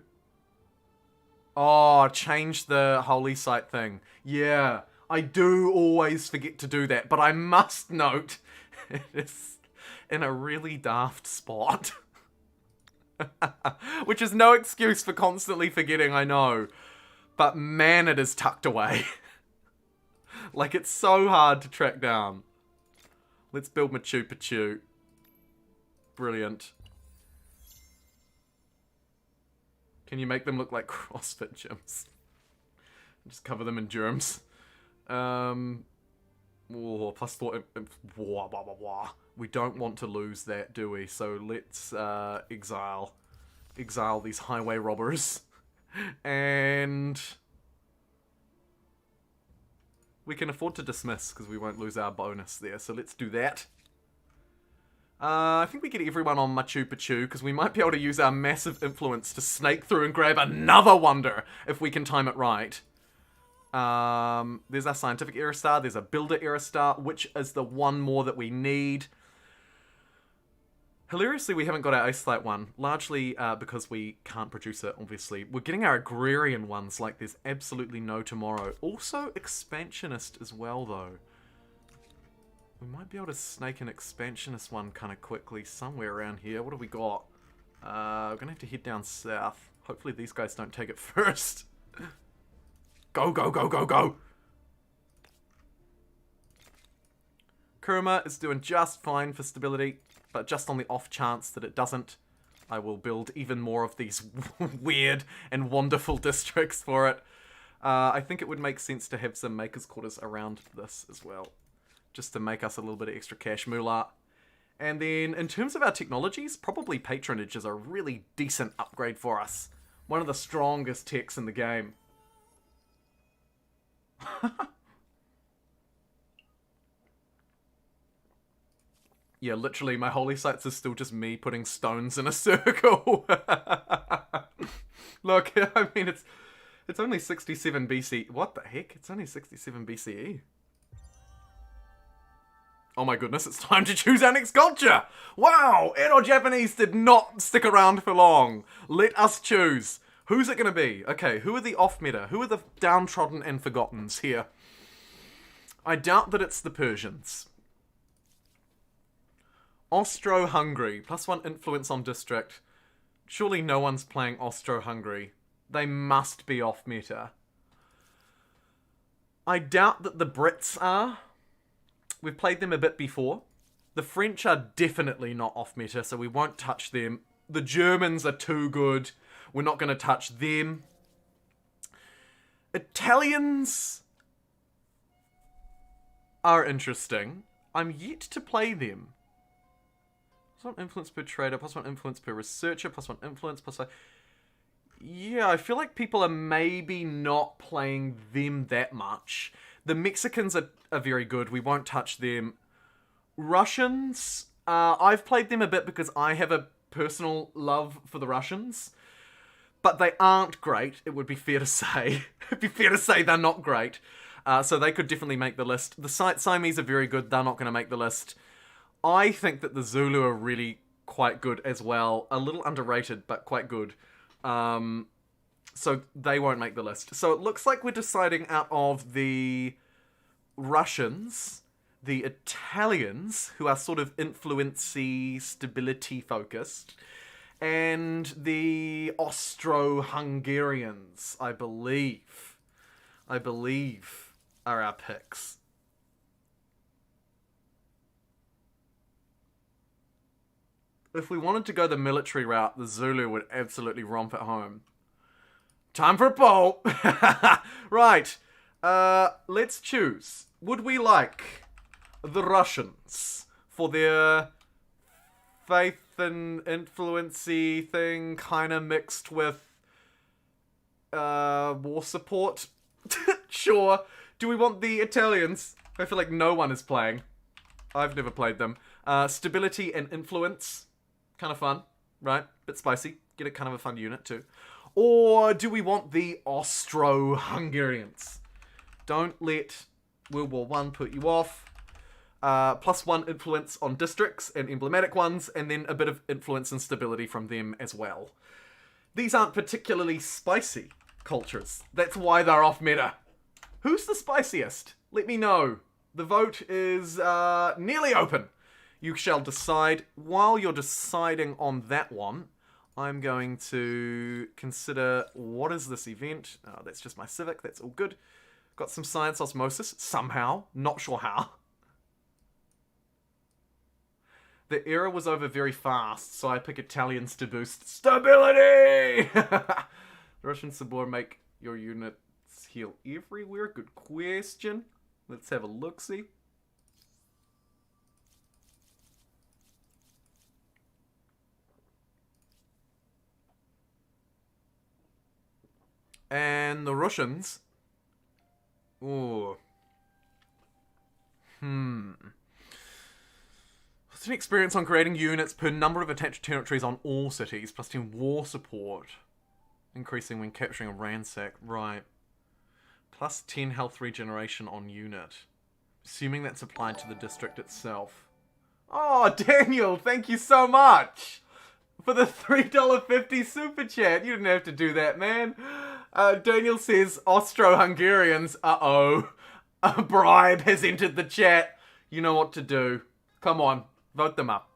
Oh, change the holy site thing. Yeah, I do always forget to do that, but I must note it is in a really daft spot. Which is no excuse for constantly forgetting, I know. But man, it is tucked away. Like, it's so hard to track down. Let's build Machu Picchu. Brilliant. Can you make them look like CrossFit gyms? Just cover them in germs. Plus 4... Blah, blah, blah, blah. We don't want to lose that, do we? So let's exile these highway robbers. And... We can afford to dismiss because we won't lose our bonus there. So let's do that. I think we get everyone on Machu Picchu because we might be able to use our massive influence to snake through and grab another wonder if we can time it right. There's our scientific era star. There's a builder era star, which is the one more that we need. Hilariously, we haven't got our Acelite one, largely because we can't produce it, obviously. We're getting our agrarian ones like there's absolutely no tomorrow. Also expansionist as well, though. We might be able to snake an expansionist one kind of quickly somewhere around here. What have we got? We're going to have to head down south. Hopefully these guys don't take it first. Go, go, go, go, go! Kuruma is doing just fine for stability, but just on the off chance that it doesn't, I will build even more of these weird and wonderful districts for it. I think it would make sense to have some maker's quarters around this as well, just to make us a little bit of extra cash moolah. And then, in terms of our technologies, probably patronage is a really decent upgrade for us. One of the strongest techs in the game. Yeah, literally, my holy sites is still just me putting stones in a circle. Look, I mean, it's only 67 BC. What the heck? It's only 67 BCE. Oh my goodness, it's time to choose our next culture! Wow! Edo-Japanese did not stick around for long. Let us choose. Who's it gonna be? Okay, who are the off-meta? Who are the downtrodden and forgottens here? I doubt that it's the Persians. Austro-Hungary, +1 influence on district. Surely no one's playing Austro-Hungary. They must be off-meta. I doubt that the Brits are. We've played them a bit before. The French are definitely not off-meta, so we won't touch them. The Germans are too good. We're not going to touch them. Italians are interesting. I'm yet to play them. +1 influence per trader, +1 influence per researcher, +1 influence, +1... Yeah, I feel like people are maybe not playing them that much. The Mexicans are very good. We won't touch them. Russians, I've played them a bit because I have a personal love for the Russians. But they aren't great, it would be fair to say. It'd be fair to say they're not great. So they could definitely make the list. The Siamese are very good. They're not going to make the list. I think that the Zulu are really quite good as well. A little underrated, but quite good. So they won't make the list. So it looks like we're deciding out of the Russians, the Italians, who are sort of influence-y, stability-focused, and the Austro-Hungarians, I believe, are our picks. If we wanted to go the military route, the Zulu would absolutely romp at home. Time for a poll! Right. Let's choose. Would we like the Russians for their faith and influence-y thing kind of mixed with war support? Sure. Do we want the Italians? I feel like no one is playing. I've never played them. Stability and influence. Kind of fun, right? Bit spicy. Get a kind of a fun unit too. Or do we want the Austro-Hungarians? Don't let World War I put you off. +1 influence on districts and emblematic ones, and then a bit of influence and stability from them as well. These aren't particularly spicy cultures. That's why they're off meta. Who's the spiciest? Let me know. The vote is nearly open. You shall decide. While you're deciding on that one, I'm going to consider what is this event. Oh, that's just my civic. That's all good. Got some science osmosis. Somehow. Not sure how. The era was over very fast, so I pick Italians to boost stability! The Russian Sabor make your units heal everywhere? Good question. Let's have a look-see. And the Russians... Ooh. It's an experience on creating units per number of attached territories on all cities, plus 10 war support. Increasing when capturing a ransack. Right. Plus 10 health regeneration on unit. Assuming that's applied to the district itself. Oh, Daniel, thank you so much for the $3.50 super chat. You didn't have to do that, man. Daniel says, Austro-Hungarians, uh-oh. A bribe has entered the chat. You know what to do. Come on, vote them up.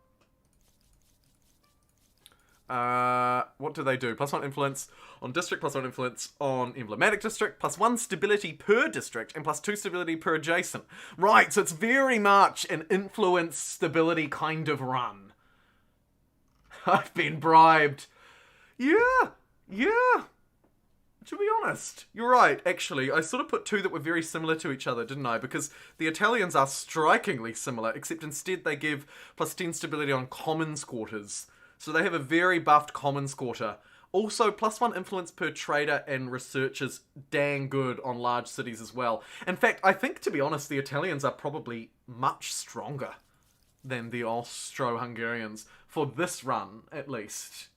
What do they do? +1 influence on district, +1 influence on emblematic district, +1 stability per district, and +2 stability per adjacent. Right, so it's very much an influence stability kind of run. I've been bribed. Yeah. To be honest, you're right, actually. I sort of put two that were very similar to each other, didn't I? Because the Italians are strikingly similar, except instead they give +10 stability on commons quarters. So they have a very buffed commons quarter. Also, +1 influence per trader and researchers, dang good on large cities as well. In fact, I think, to be honest, the Italians are probably much stronger than the Austro-Hungarians, for this run, at least.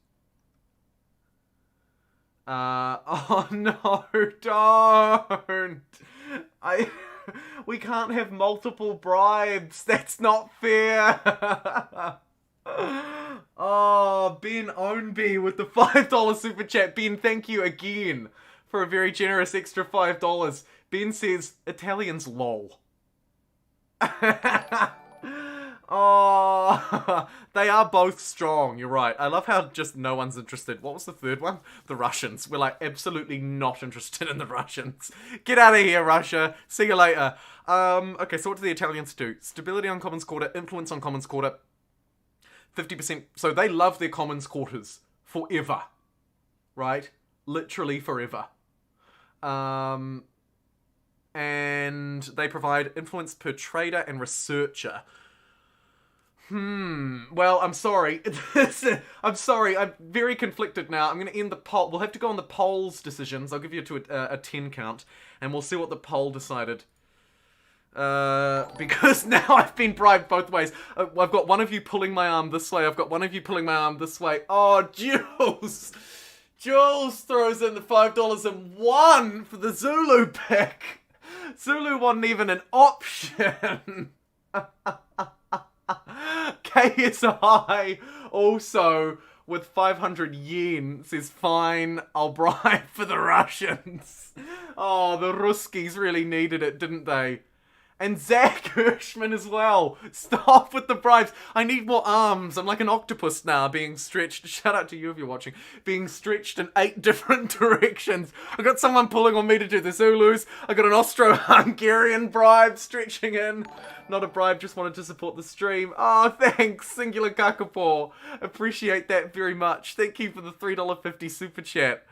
Oh no, don't! We can't have multiple bribes, that's not fair! Oh, Ben Ownby with the $5 super chat. Ben, thank you again for a very generous extra $5. Ben says, Italians lol. Oh, they are both strong, you're right. I love how just no one's interested. What was the third one? The Russians. We're like absolutely not interested in the Russians. Get out of here, Russia. See you later. Okay, so what do the Italians do? Stability on commons quarter, influence on commons quarter, 50%. So they love their commons quarters forever. Right? Literally forever. And they provide influence per trader and researcher. Well, I'm sorry. I'm sorry. I'm very conflicted now. I'm going to end the poll. We'll have to go on the poll's decisions. I'll give you a 10 count, and we'll see what the poll decided. Because now I've been bribed both ways. I've got one of you pulling my arm this way. I've got one of you pulling my arm this way. Oh, Jules! Jules throws in the $5.01 for the Zulu pick. Zulu wasn't even an option. KSI also with 500 yen says, fine, I'll bribe for the Russians. Oh, the Ruskies really needed it, didn't they? And Zach Hirschman as well. Stop with the bribes. I need more arms. I'm like an octopus now, being stretched. Shout out to you if you're watching. Being stretched in 8 different directions. I got someone pulling on me to do the Zulus. I got an Austro-Hungarian bribe stretching in. Not a bribe, just wanted to support the stream. Oh, thanks, Singular Kakapo. Appreciate that very much. Thank you for the $3.50 super chat.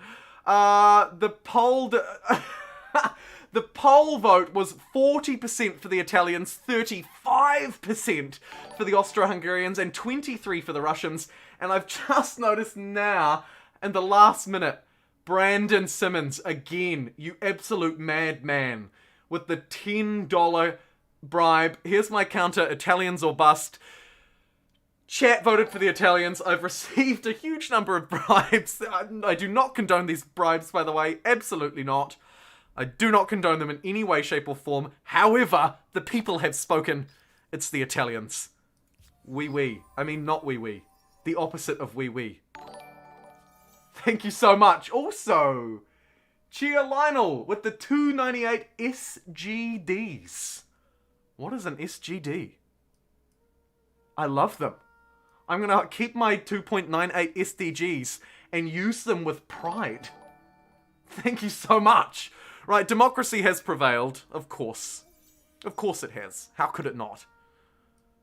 The poll... The poll vote was 40% for the Italians, 35% for the Austro-Hungarians, and 23% for the Russians. And I've just noticed now, in the last minute, Brandon Simmons, again, you absolute madman, with the $10 bribe. Here's my counter, Italians or bust. Chat voted for the Italians. I've received a huge number of bribes. I do not condone these bribes, by the way. Absolutely not. I do not condone them in any way, shape, or form. However, the people have spoken. It's the Italians. Oui. I mean, not oui. The opposite of oui. Thank you so much. Also, Chia Lionel with the 298 SGDs. What is an SGD? I love them. I'm going to keep my 2.98 SDGs and use them with pride. Thank you so much. Right, democracy has prevailed, of course. Of course it has. How could it not?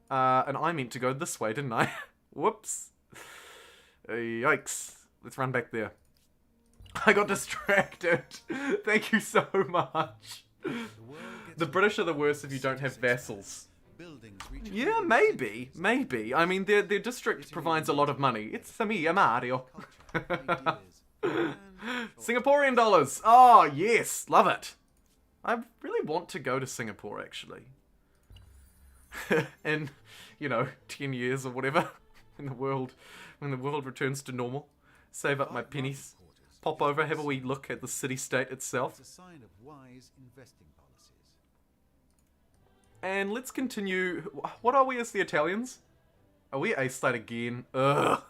And I meant to go this way, didn't I? Whoops. Yikes. Let's run back there. I got distracted. Thank you so much. The British are the worst if you don't have vassals. Yeah, maybe. I mean, their district provides a lot of money. It's me, Mario. Singaporean dollars. Oh, yes. Love it. I really want to go to Singapore, actually. in, 10 years or whatever, when the world returns to normal. Save up my pennies, pop over, have a wee look at the city-state itself. It's a sign of wise investing policies. And let's continue. What are we as the Italians? Are we A-state again? Ugh.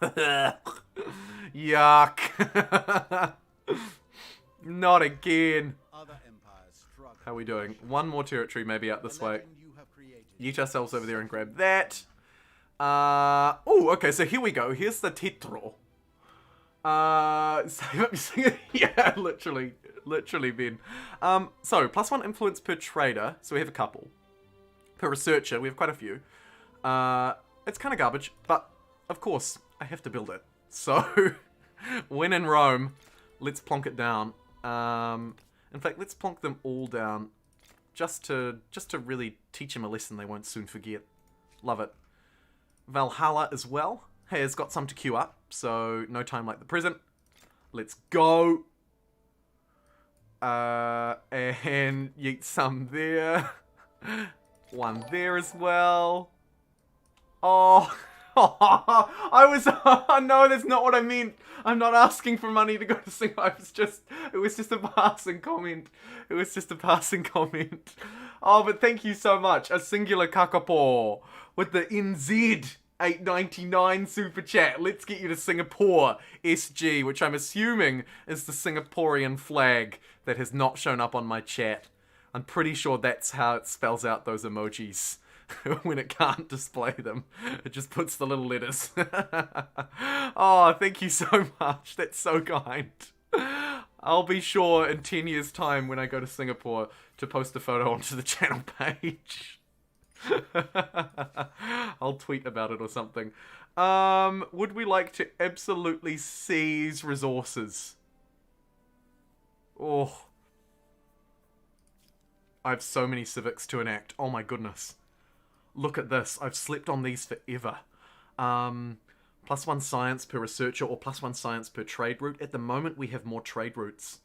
Yuck. Not again. Other empires struggle. How are we doing? One more territory maybe out this way. Legend you have created. Yeet ourselves over there and grab that. Oh, okay, so here we go. Here's the titro. Save up your singer. Yeah, literally, Ben. So, +1 influence per trader. So we have a couple. Per researcher, we have quite a few. It's kind of garbage, but of course, I have to build it. So, when in Rome, let's plonk it down. In fact, let's plonk them all down. Just to really teach them a lesson they won't soon forget. Love it. Valhalla as well has got some to queue up, so no time like the present. Let's go. And yeet some there. One there as well. Oh, no, that's not what I meant. I'm not asking for money to go to Singapore. It was just a passing comment. Oh, but thank you so much. A singular kakapo with the NZ 8.99 super chat. Let's get you to Singapore, SG, which I'm assuming is the Singaporean flag that has not shown up on my chat. I'm pretty sure that's how it spells out those emojis. When it can't display them, it just puts the little letters. Oh, thank you so much. That's so kind. I'll be sure in 10 years' time when I go to Singapore to post a photo onto the channel page. I'll tweet about it or something. Would we like to absolutely seize resources? Oh. I have so many civics to enact. Oh my goodness. Look at this. I've slept on these forever. +1 science per researcher or +1 science per trade route. At the moment, we have more trade routes.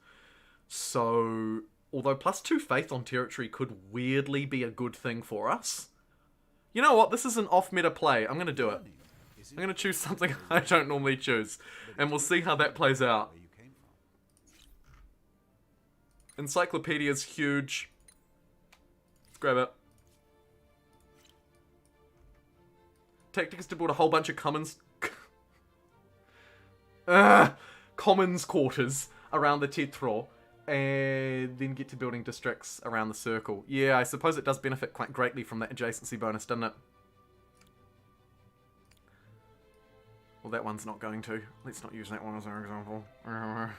So, although +2 faith on territory could weirdly be a good thing for us. You know what? This is an off-meta play. I'm going to do it. I'm going to choose something I don't normally choose. And we'll see how that plays out. Where you came from. Encyclopedia's huge. Let's grab it. Tactics to build a whole bunch of commons quarters around the Tetro, and then get to building districts around the circle. Yeah, I suppose it does benefit quite greatly from that adjacency bonus, doesn't it? Well, that one's not going to. Let's not use that one as our example. We'll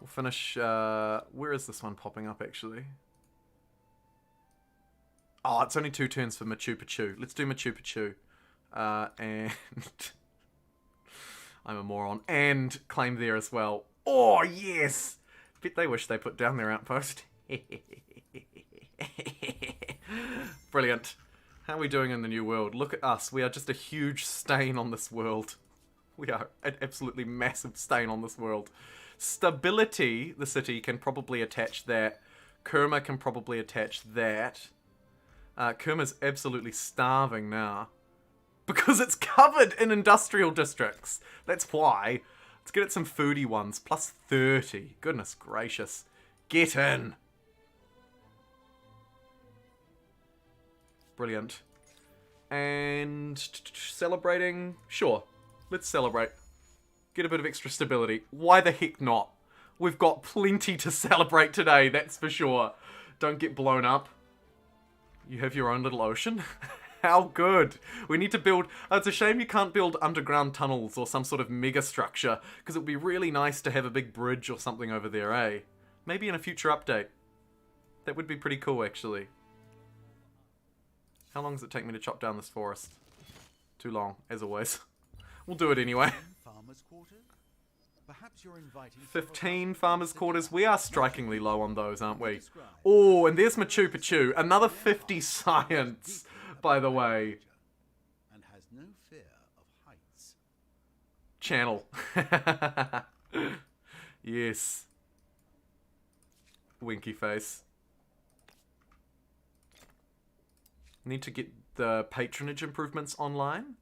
finish... where is this one popping up, actually? Oh, it's only 2 turns for Machu Picchu. Let's do Machu Picchu. And I'm a moron. And claim there as well. Oh, yes! Bet they wish they put down their outpost. Brilliant. How are we doing in the new world? Look at us. We are just a huge stain on this world. We are an absolutely massive stain on this world. Stability, the city, can probably attach that. Kerma can probably attach that. Kerma's absolutely starving now. Because it's covered in industrial districts. That's why. Let's get it some foodie ones. +30. Goodness gracious. Get in. Brilliant. And celebrating? Sure. Let's celebrate. Get a bit of extra stability. Why the heck not? We've got plenty to celebrate today, that's for sure. Don't get blown up. You have your own little ocean? How good. We need to build... Oh, it's a shame you can't build underground tunnels or some sort of mega structure, because it would be really nice to have a big bridge or something over there, eh? Maybe in a future update. That would be pretty cool, actually. How long does it take me to chop down this forest? Too long, as always. We'll do it anyway. Farmers' quarters? Perhaps you're inviting 15 farmers' quarters. We are strikingly low on those, aren't we? Oh, and there's Machu Picchu. Another 50 science, by the way. And has no fear of heights. Channel. Yes. Winky face. Need to get the patronage improvements online.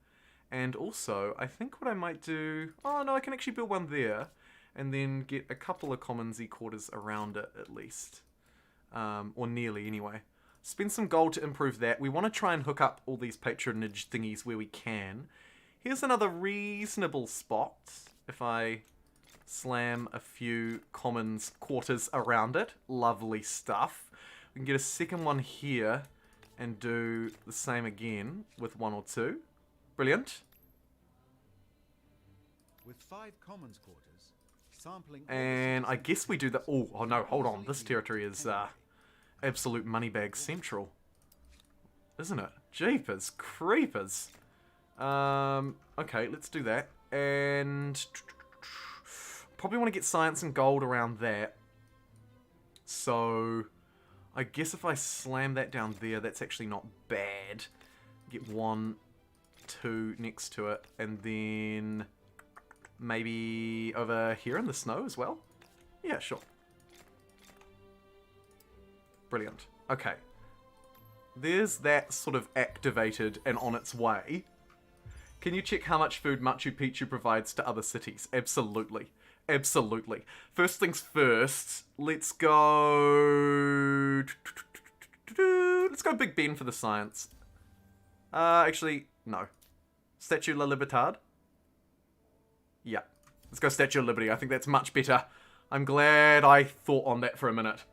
And also, I think what I might do... Oh, no, I can actually build one there. And then get a couple of commons quarters around it, at least. Or nearly, anyway. Spend some gold to improve that. We want to try and hook up all these patronage thingies where we can. Here's another reasonable spot. If I slam a few commons quarters around it. Lovely stuff. We can get a second one here. And do the same again with 1 or 2. Brilliant. With 5 commons quarters, sampling. And I guess we do the... Oh no, hold on. This territory is absolute moneybag central. Isn't it? Jeepers creepers. Okay, let's do that. And probably want to get science and gold around that. So I guess if I slam that down there, that's actually not bad. Get 1, 2 next to it, and then maybe over here in the snow as well. Yeah, sure. Brilliant. Okay. There's that sort of activated and on its way. Can you check how much food Machu Picchu provides to other cities? Absolutely. Absolutely. First things first, let's go... Let's go Big Ben for the science. Actually, no. Statue La Libertad? Yeah. Let's go Statue of Liberty. I think that's much better. I'm glad I thought on that for a minute.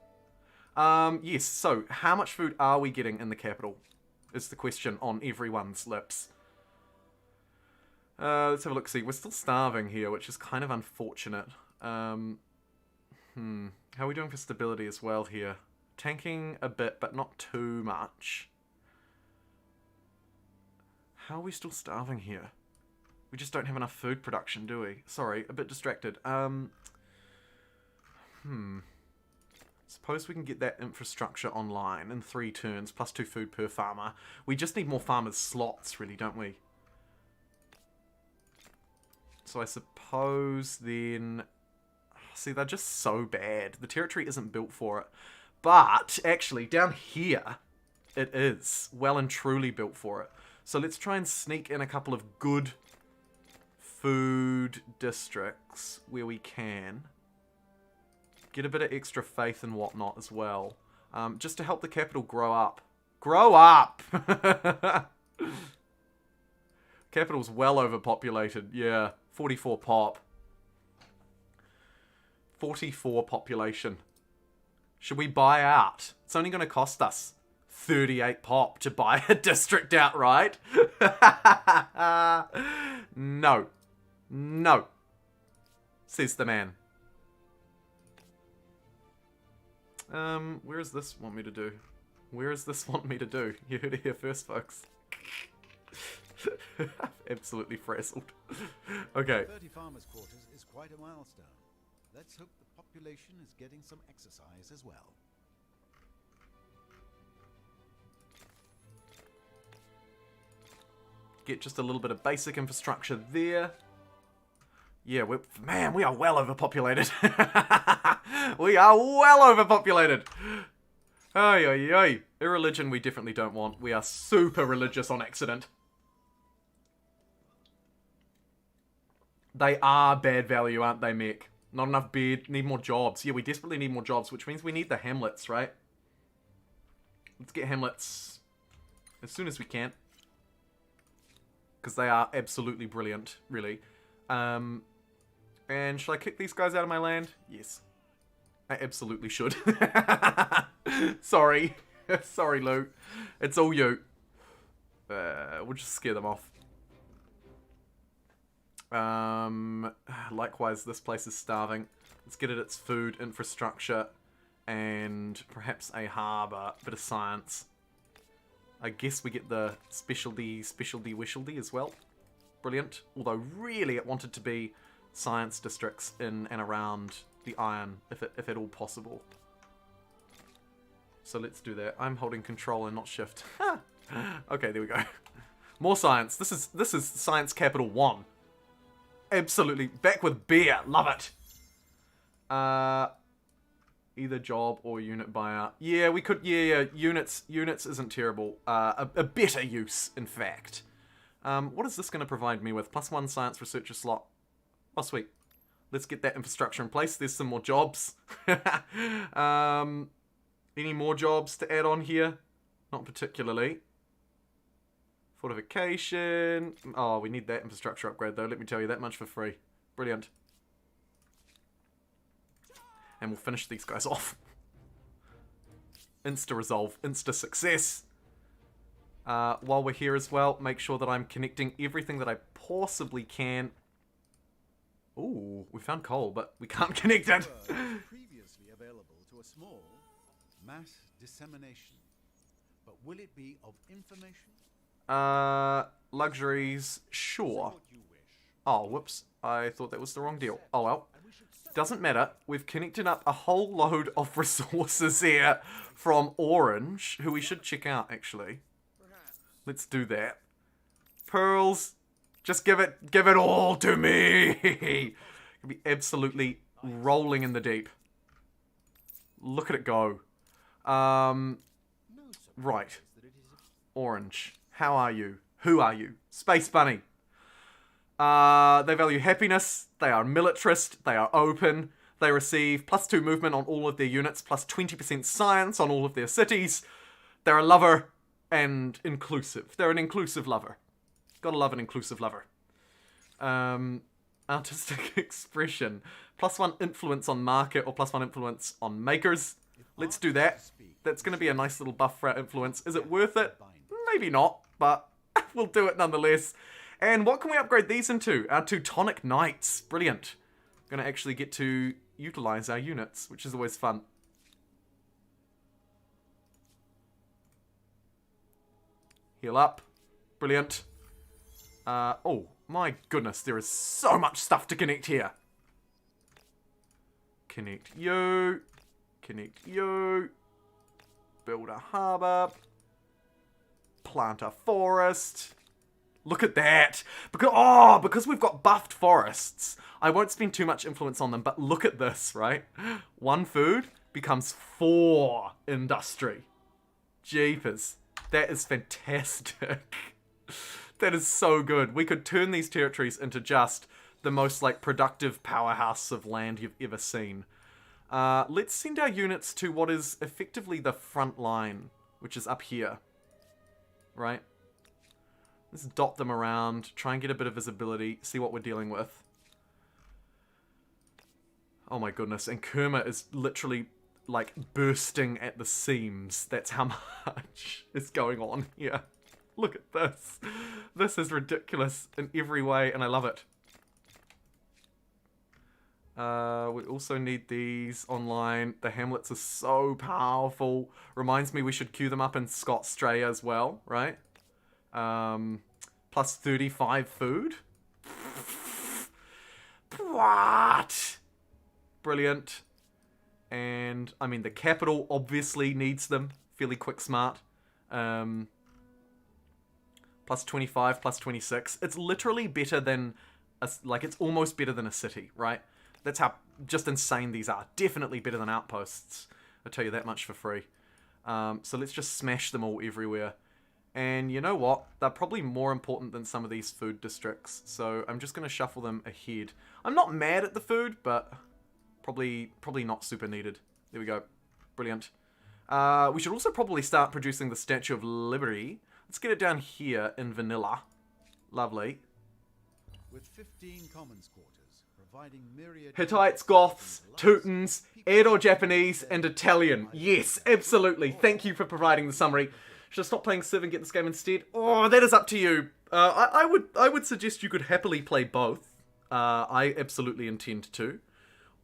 Yes, so, how much food are we getting in the capital? Is the question on everyone's lips. Let's have a look. See, we're still starving here, which is kind of unfortunate. How are we doing for stability as well here? Tanking a bit, but not too much. How are we still starving here? We just don't have enough food production, do we? Sorry, a bit distracted. Suppose we can get that infrastructure online in 3 turns, plus 2 food per farmer. We just need more farmers' slots, really, don't we? So I suppose then... See, they're just so bad. The territory isn't built for it. But, actually, down here, it is well and truly built for it. So let's try and sneak in a couple of good food districts where we can. Get a bit of extra faith and whatnot as well. Just to help the capital grow up. Grow up! Capital's well overpopulated. Yeah, 44 pop. 44 population. Should we buy out? It's only going to cost us 38 pop to buy a district outright. No. No. Says the man. Where does this want me to do? Where does this want me to do? You heard it here first, folks. Absolutely frazzled. Okay. 30 farmers' quarters is quite a milestone. Let's hope the population is getting some exercise as well. Get just a little bit of basic infrastructure there. Yeah, we are well overpopulated. We are well overpopulated. Ay, ay, ay. Irreligion we definitely don't want. We are super religious on accident. They are bad value, aren't they, mech? Not enough bed. Need more jobs. Yeah, we desperately need more jobs, which means we need the hamlets, right? Let's get hamlets as soon as we can. Because they are absolutely brilliant, really. And should I kick these guys out of my land? Yes. I absolutely should. Sorry. Sorry, Lou. It's all you. We'll just scare them off. Likewise, this place is starving. Let's get it its food, infrastructure, and perhaps a harbour. Bit of science. I guess we get the specialty wishaldy as well. Brilliant. Although really it wanted to be science districts in and around the iron, if at all possible. So let's do that. I'm holding control and not shift. Okay, there we go. More science. This is Science Capital 1. Absolutely. Back with beer. Love it. Either job or unit buyout. Yeah, we could. Yeah. Units isn't terrible. A better use, in fact. What is this going to provide me with? +1 science researcher slot. Oh, sweet. Let's get that infrastructure in place. There's some more jobs. Any more jobs to add on here? Not particularly. Fortification. Oh, we need that infrastructure upgrade, though. Let me tell you, that much for free. Brilliant. And we'll finish these guys off. Insta-resolve. Insta-success. While we're here as well, make sure that I'm connecting everything that I possibly can. Ooh, we found coal, but we can't connect it. Previously available to a small mass dissemination. But will it be of information? Luxuries, sure. What you wish. Oh, whoops. I thought that was the wrong deal. Oh well. Doesn't matter. We've connected up a whole load of resources here from Orange, who we should check out, actually. Let's do that. Pearls, just give it all to me. You'll be absolutely rolling in the deep. Look at it go. Right. Orange, how are you? Who are you? Space Bunny. They value happiness, they are militarist, they are open, they receive +2 movement on all of their units, +20% science on all of their cities. They're a lover and inclusive. They're an inclusive lover. Gotta love an inclusive lover. Artistic expression. +1 influence on market or +1 influence on makers. Let's do that. That's gonna be a nice little buff for our influence. Is it worth it? Maybe not, but we'll do it nonetheless. And what can we upgrade these into? Our Teutonic Knights. Brilliant. Gonna actually get to utilize our units, which is always fun. Heal up. Brilliant. Oh, my goodness. There is so much stuff to connect here. Connect you. Connect you. Build a harbour. Plant a forest. Look at that. Because we've got buffed forests, I won't spend too much influence on them, but look at this, right? 1 food becomes 4 industry. Jeepers. That is fantastic. That is so good. We could turn these territories into just the most, like, productive powerhouse of land you've ever seen. Let's send our units to what is effectively the front line, which is up here. Right? Let's dot them around, try and get a bit of visibility, see what we're dealing with. Oh my goodness, and Kerma is literally, like, bursting at the seams. That's how much is going on here. Look at this. This is ridiculous in every way, and I love it. We also need these online. The hamlets are so powerful. Reminds me we should queue them up in Scotstraya as well, right? Plus 35 food. What? Brilliant. And, I mean, the capital obviously needs them. Fairly quick smart. Plus 25, plus 26. It's literally better than, it's almost better than a city, right? That's how just insane these are. Definitely better than outposts. I'll tell you that much for free. So let's just smash them all everywhere. And you know what? They're probably more important than some of these food districts. So I'm just going to shuffle them ahead. I'm not mad at the food, but probably not super needed. There we go. Brilliant. We should also probably start producing the Statue of Liberty. Let's get it down here in vanilla. Lovely. With 15 commons quarters, providing myriad Hittites, Goths, Teutons, Edo Japanese, and Italian. Yes, absolutely. Thank you for providing the summary. Should I stop playing Civ and get this game instead? Oh, that is up to you. I would suggest you could happily play both. I absolutely intend to.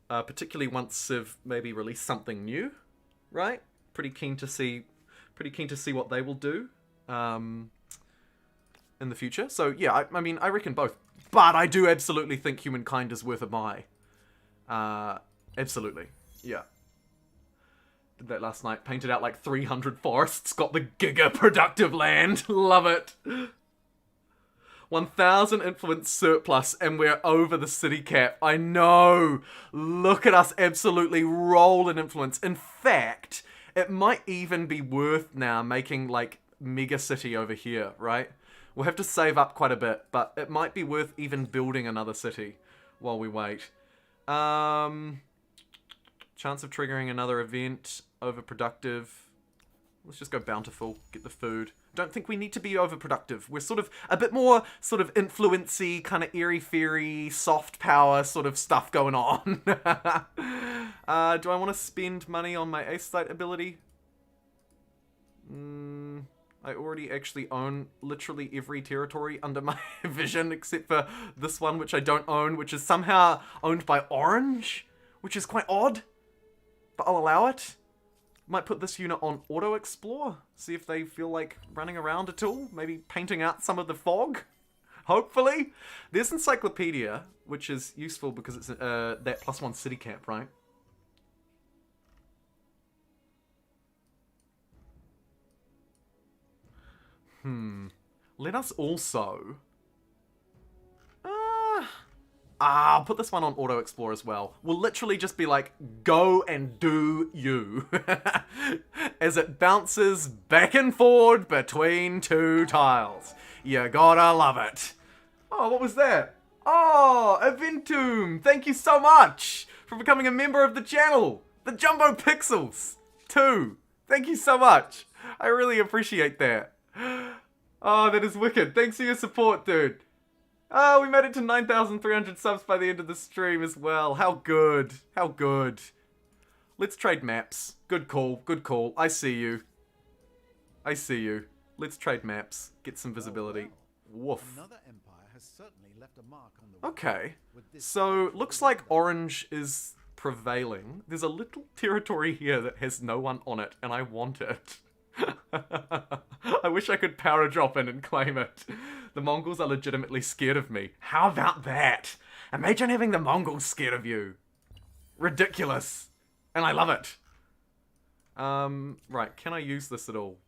Particularly once Civ maybe release something new, right? Pretty keen to see what they will do in the future. So yeah, I mean, I reckon both. But I do absolutely think Humankind is worth a buy. Absolutely, yeah. Did that last night. Painted out like 300 forests. Got the giga productive land. Love it. 1,000 influence surplus, and we're over the city cap. I know. Look at us absolutely roll in influence. In fact, it might even be worth now making, like, mega city over here, right? We'll have to save up quite a bit, but it might be worth even building another city while we wait. Chance of triggering another event. Overproductive. Let's just go bountiful. Get the food. Don't think we need to be overproductive. We're sort of a bit more sort of influence-y, kind of airy-fairy, soft power sort of stuff going on. Do I want to spend money on my ace site ability? I already actually own literally every territory under my vision except for this one, which I don't own, which is somehow owned by Orange, which is quite odd, but I'll allow it. Might put this unit on auto explore, see if they feel like running around at all, maybe painting out some of the fog, hopefully. There's encyclopedia, which is useful because it's that +1 city cap, right? Let us also... I'll put this one on auto explore as well. We'll literally just be like, go and do you. As it bounces back and forward between two tiles. You gotta love it. Oh, what was that? Oh, Eventum! Thank you so much for becoming a member of the channel. The JumboPixels 2. Thank you so much. I really appreciate that. Oh, that is wicked. Thanks for your support, dude. Oh, we made it to 9,300 subs by the end of the stream as well. How good. How good. Let's trade maps. Good call. Good call. I see you. I see you. Let's trade maps. Get some visibility. Woof. Another empire has certainly left a mark on the Okay. So, looks like orange is prevailing. There's a little territory here that has no one on it, and I want it. I wish I could power drop in and claim it. The Mongols are legitimately scared of me. How about that? Imagine having the Mongols scared of you. Ridiculous. And I love it. Right, can I use this at all?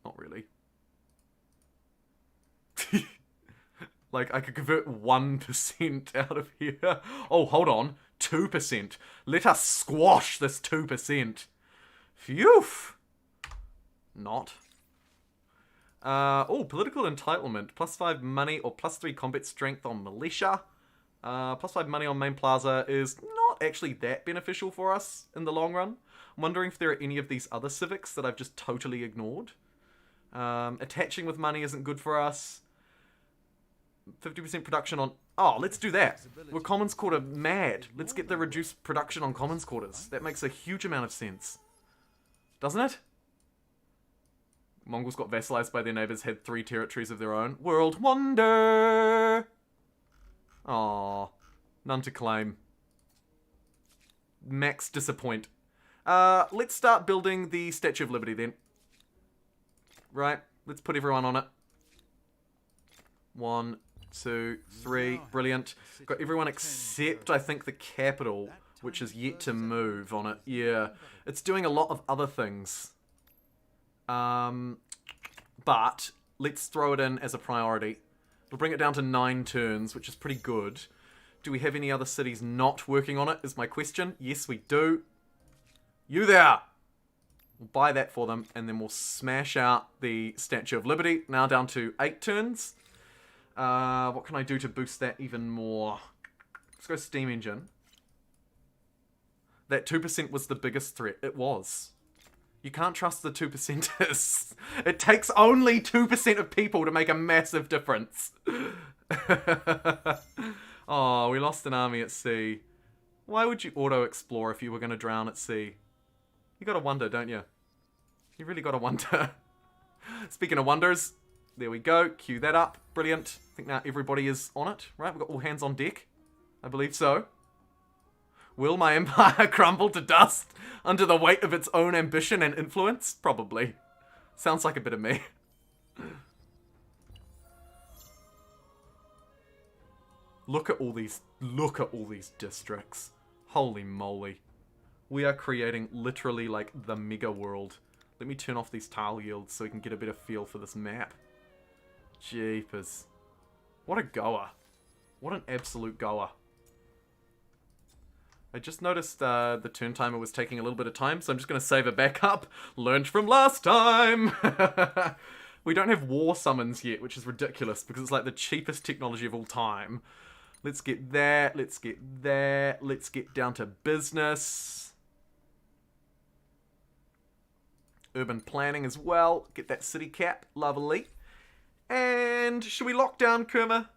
Not really. Like, I could convert 1% out of here. Oh, hold on. 2%. Let us squash this 2%. Phew! Not. Oh, political entitlement. +5 money or +3 combat strength on militia. +5 money on main plaza is not actually that beneficial for us in the long run. I'm wondering if there are any of these other civics that I've just totally ignored. Attaching with money isn't good for us. 50% production on... Oh, let's do that. We're Commons Quarter mad. Let's get the reduced production on Commons Quarters. That makes a huge amount of sense. Doesn't it? Mongols got vassalized by their neighbors, had 3 territories of their own. World wonder! Aww. None to claim. Max disappoint. Let's start building the Statue of Liberty then. Right, let's put everyone on it. 1, 2, 3. Brilliant. Got everyone except, I think, the capital, which is yet to move on it. Yeah. It's doing a lot of other things. But let's throw it in as a priority. It'll bring it down to 9 turns, which is pretty good. Do we have any other cities not working on it, is my question. Yes, we do. You there! We'll buy that for them, and then we'll smash out the Statue of Liberty. Now down to 8 turns. What can I do to boost that even more? Let's go steam engine. That 2% was the biggest threat. It was. You can't trust the 2%ers. It takes only 2% of people to make a massive difference. Oh, we lost an army at sea. Why would you auto-explore if you were going to drown at sea? You gotta wonder, don't you? You really gotta wonder. Speaking of wonders, there we go. Cue that up. Brilliant. I think now everybody is on it, right? We've got all hands on deck. I believe so. Will my empire crumble to dust under the weight of its own ambition and influence? Probably. Sounds like a bit of me. Look at all these districts. Holy moly. We are creating literally like the mega world. Let me turn off these tile yields so we can get a better feel for this map. Jeepers. What a goer. What an absolute goer. I just noticed the turn timer was taking a little bit of time, so I'm just going to save it back up. Learned from last time! We don't have war summons yet, which is ridiculous, because it's like the cheapest technology of all time. Let's get that, let's get that, let's get down to business. Urban planning as well. Get that city cap, lovely. And should we lock down Kerma?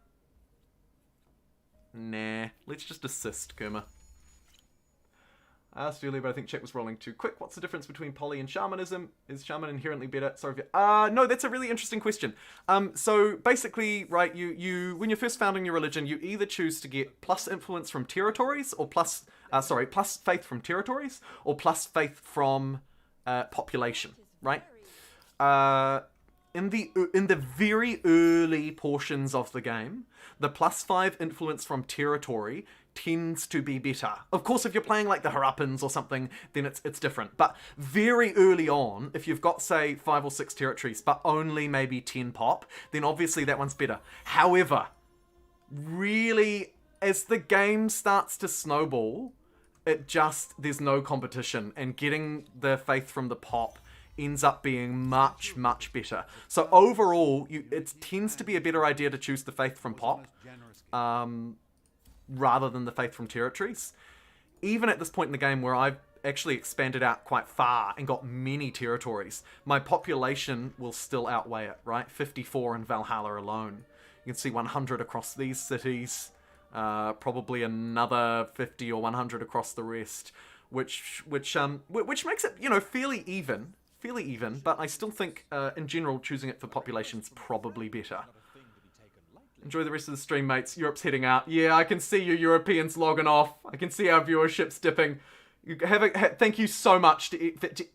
Nah, let's just assist Kerma. I asked earlier, but I think Czech was rolling too quick. What's the difference between poly and shamanism? Is shaman inherently better? Sorry if you... no, that's a really interesting question. So basically, right, you when you're first founding your religion, you either choose to get plus influence from territories, or plus faith from territories, or plus faith from population, right? In the very early portions of the game, the +5 influence from territory tends to be better. Of course, if you're playing like the Harappans or something, then it's different. But very early on, if you've got, say, 5 or 6 territories, but only maybe 10 pop, then obviously that one's better. However, really, as the game starts to snowball, there's no competition, and getting the faith from the pop ends up being much, much better. So overall, it tends to be a better idea to choose the faith from pop, rather than the faith from territories. Even at this point in the game where I've actually expanded out quite far and got many territories, my population will still outweigh it, right? 54 in Valhalla alone. You can see 100 across these cities, probably another 50 or 100 across the rest, which makes it, fairly even, but I still think, in general, choosing it for population's probably better. Enjoy the rest of the stream, mates. Europe's heading out. Yeah, I can see you Europeans logging off. I can see our viewership's dipping. Thank you so much to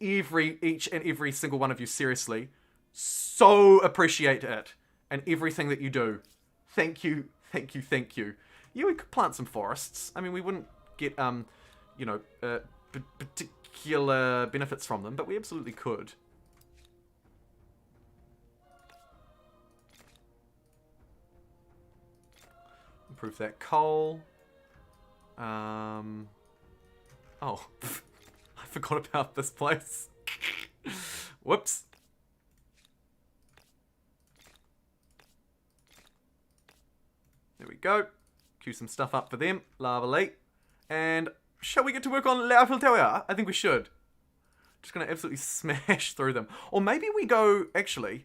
each and every single one of you, seriously. So appreciate it. And everything that you do. Thank you, thank you, thank you. Yeah, we could plant some forests. I mean, we wouldn't get, particular benefits from them, but we absolutely could. Improve that coal. Oh, I forgot about this place. Whoops. There we go. Queue some stuff up for them. Lovely. And shall we get to work on La Eiffel Tower? I think we should. Just gonna absolutely smash through them. Or maybe we go, actually...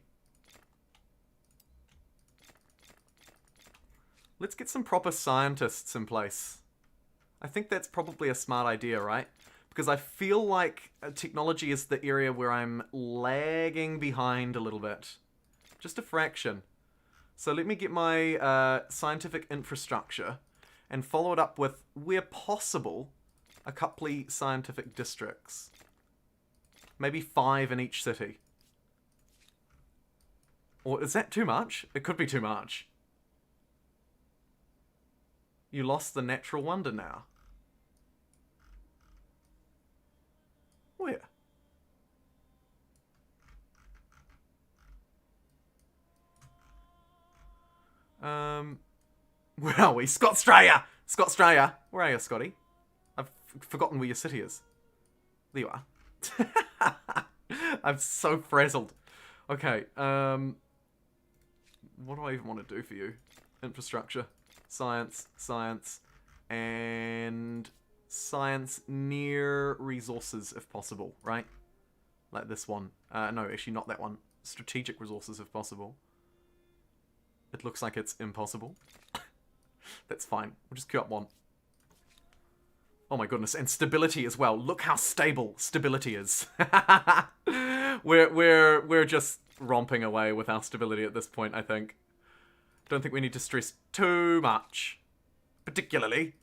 Let's get some proper scientists in place. I think that's probably a smart idea, right? Because I feel like technology is the area where I'm lagging behind a little bit. Just a fraction. So let me get my scientific infrastructure and follow it up with, where possible, a couple of scientific districts. Maybe 5 in each city. Or is that too much? It could be too much. You lost the natural wonder now. Where? Where are we? Scotstralia! Scotstralia! Where are you, Scotty? I've forgotten where your city is. There you are. I'm so frazzled. Okay, what do I even want to do for you? Infrastructure. Science, and science near resources if possible, right? Like this one. No, actually not that one. Strategic resources if possible. It looks like it's impossible. That's fine. We'll just queue up one. Oh my goodness, and stability as well. Look how stable stability is. We're just romping away with our stability at this point, I think. Don't think we need to stress too much. Particularly.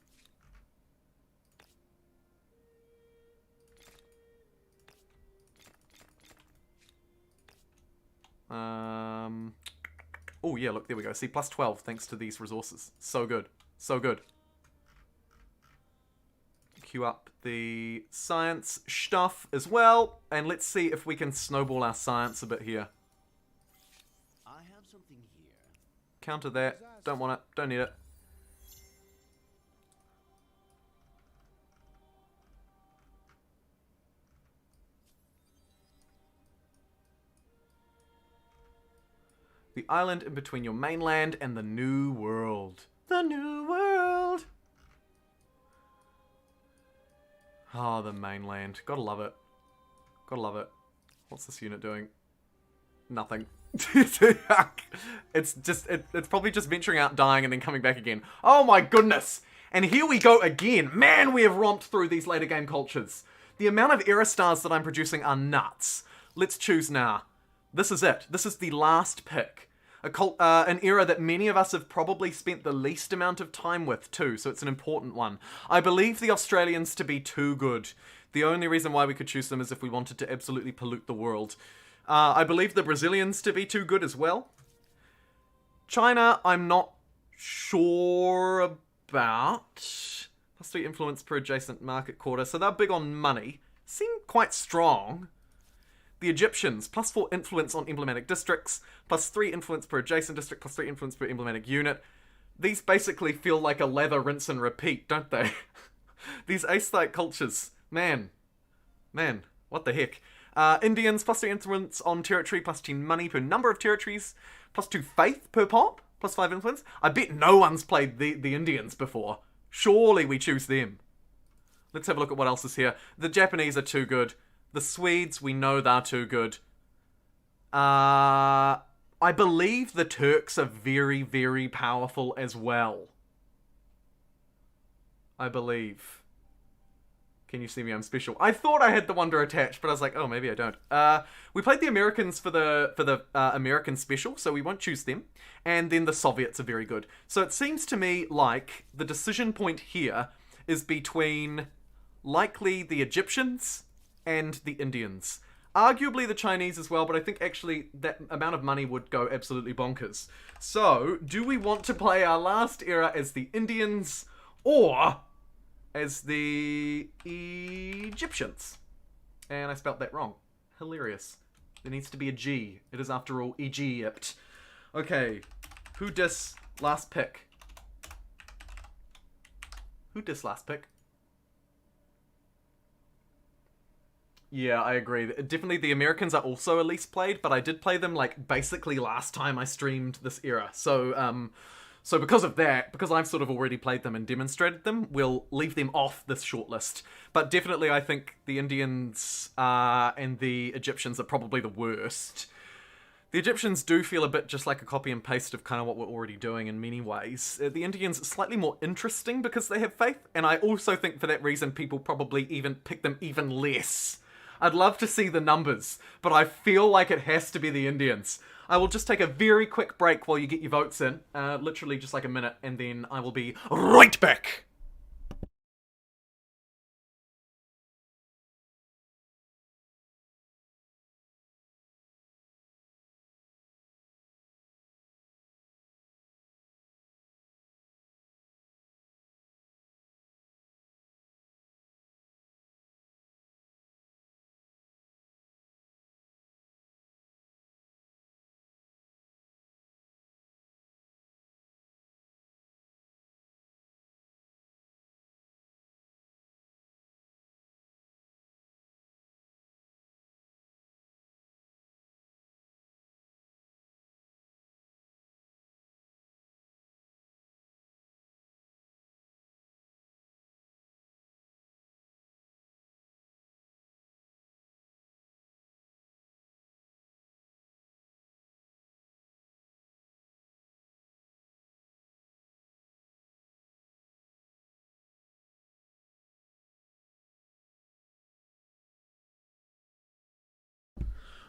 Oh yeah, look, there we go. See, plus 12 thanks to these resources. So good. So good. Queue up the science stuff as well. And let's see if we can snowball our science a bit here. I have something here Counter that. Don't want it. Don't need it. The island in between your mainland and the New World. The New World! Oh, the mainland. Gotta love it. Gotta love it. What's this unit doing? Nothing. It's probably just venturing out, dying, and then coming back again. Oh my goodness! And here we go again. Man, we have romped through these later game cultures. The amount of era stars that I'm producing are nuts. Let's choose now. This is it. This is the last pick. An era that many of us have probably spent the least amount of time with too, so it's an important one. I believe the Australians to be too good. The only reason why we could choose them is if we wanted to absolutely pollute the world. I believe the Brazilians to be too good as well. China, I'm not sure about. +3 influence per adjacent market quarter, so they're big on money. Seem quite strong. The Egyptians, +4 influence on emblematic districts, +3 influence per adjacent district, +3 influence per emblematic unit. These basically feel like a lather, rinse, and repeat, don't they? These aesthetic cultures. Man, what the heck? Indians, +3 influence on territory, +10 money per number of territories, +2 faith per pop, +5 influence. I bet no one's played the Indians before. Surely we choose them. Let's have a look at what else is here. The Japanese are too good. The Swedes, we know they're too good. I believe the Turks are very, very powerful as well. I believe. Can you see me? I'm special. I thought I had the Wonder attached, but I was like, oh, maybe I don't. We played the Americans for the American special, so we won't choose them. And then the Soviets are very good. So it seems to me like the decision point here is between likely the Egyptians and the Indians. Arguably the Chinese as well, but I think actually that amount of money would go absolutely bonkers. So, do we want to play our last era as the Indians or as the Egyptians? And I spelt that wrong. Hilarious. There needs to be a G. It is after all Egypt. Okay, who dis last pick? Who dis last pick? Yeah, I agree. Definitely the Americans are also a least played, but I did play them like basically last time I streamed this era. So because of that, because I've sort of already played them and demonstrated them, we'll leave them off this shortlist. But definitely I think the Indians and the Egyptians are probably the worst. The Egyptians do feel a bit just like a copy and paste of kind of what we're already doing in many ways. The Indians are slightly more interesting because they have faith, and I also think for that reason people probably even pick them even less. I'd love to see the numbers, but I feel like it has to be the Indians. I will just take a very quick break while you get your votes in, literally just like a minute, and then I will be right back.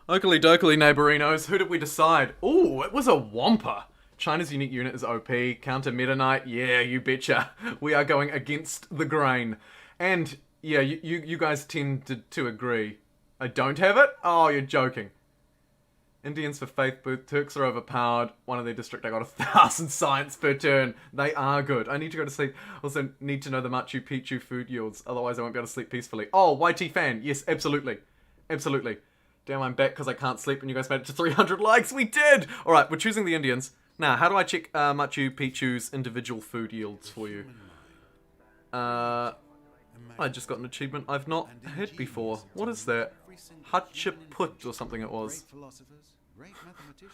Oakley dokley neighborinos, who did we decide? Ooh, it was a Wampa. China's unique unit is OP. Counter Meta Knight, yeah, you betcha. We are going against the grain. And, yeah, you guys tend to agree. I don't have it? Oh, you're joking. Indians for faith booth. Turks are overpowered. One of their district, I got 1,000 science per turn. They are good. I need to go to sleep. Also need to know the Machu Picchu food yields. Otherwise I won't be able to sleep peacefully. Oh, YT fan. Yes, absolutely. Absolutely. Damn, I'm back because I can't sleep and you guys made it to 300 likes. We did! Alright, we're choosing the Indians. Now, how do I check Machu Picchu's individual food yields for you? I just got an achievement I've not had before. What is that? Hatshepsut or something it was.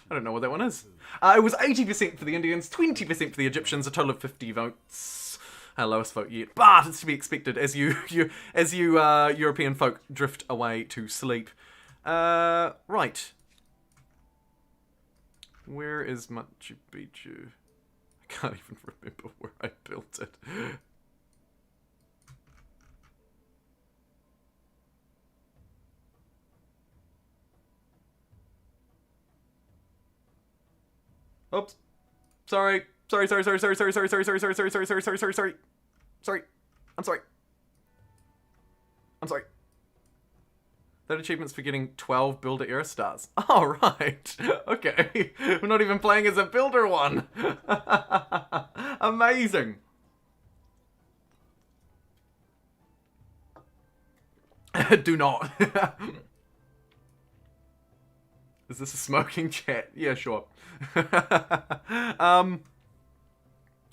I don't know what that one is. It was 80% for the Indians, 20% for the Egyptians, a total of 50 votes. Our lowest vote yet, but it's to be expected as you European folk drift away to sleep. Right. Where is Machu Picchu? I can't even remember where I built it. Oops. Sorry. Sorry. I'm sorry. That achievement's for getting 12 Builder Era stars. Oh, right. Okay. We're not even playing as a builder one. Amazing. Do not. Is this a smoking chat? Yeah, sure.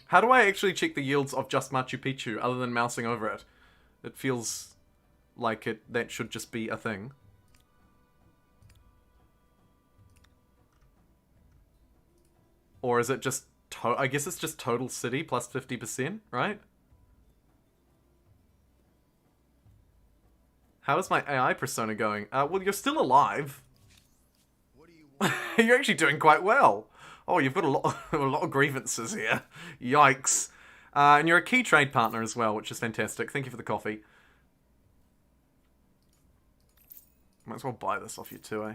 How do I actually check the yields of just Machu Picchu other than mousing over it? It feels like that should just be a thing. Or is it just I guess it's just total city plus 50%, right? How is my AI persona going? Well, you're still alive. You're actually doing quite well. Oh, you've got a lot of grievances here. Yikes. And you're a key trade partner as well, which is fantastic. Thank you for the coffee. Might as well buy this off you too, eh?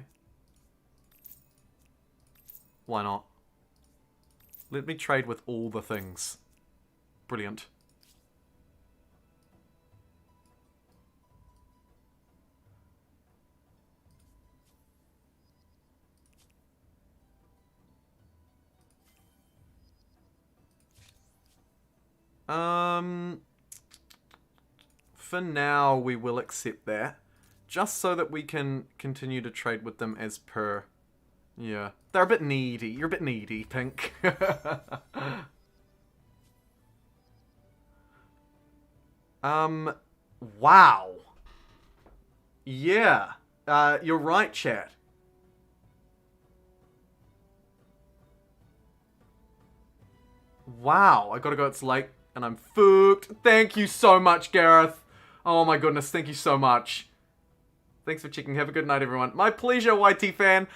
Why not? Let me trade with all the things. Brilliant. For now, we will accept that. Just so that we can continue to trade with them as per... Yeah. They're a bit needy. You're a bit needy, Pink. Wow. Yeah. You're right, chat. Wow. I gotta go, it's late. And I'm fucked. Thank you so much, Gareth. Oh my goodness, thank you so much. Thanks for checking. Have a good night, everyone. My pleasure, YT fan.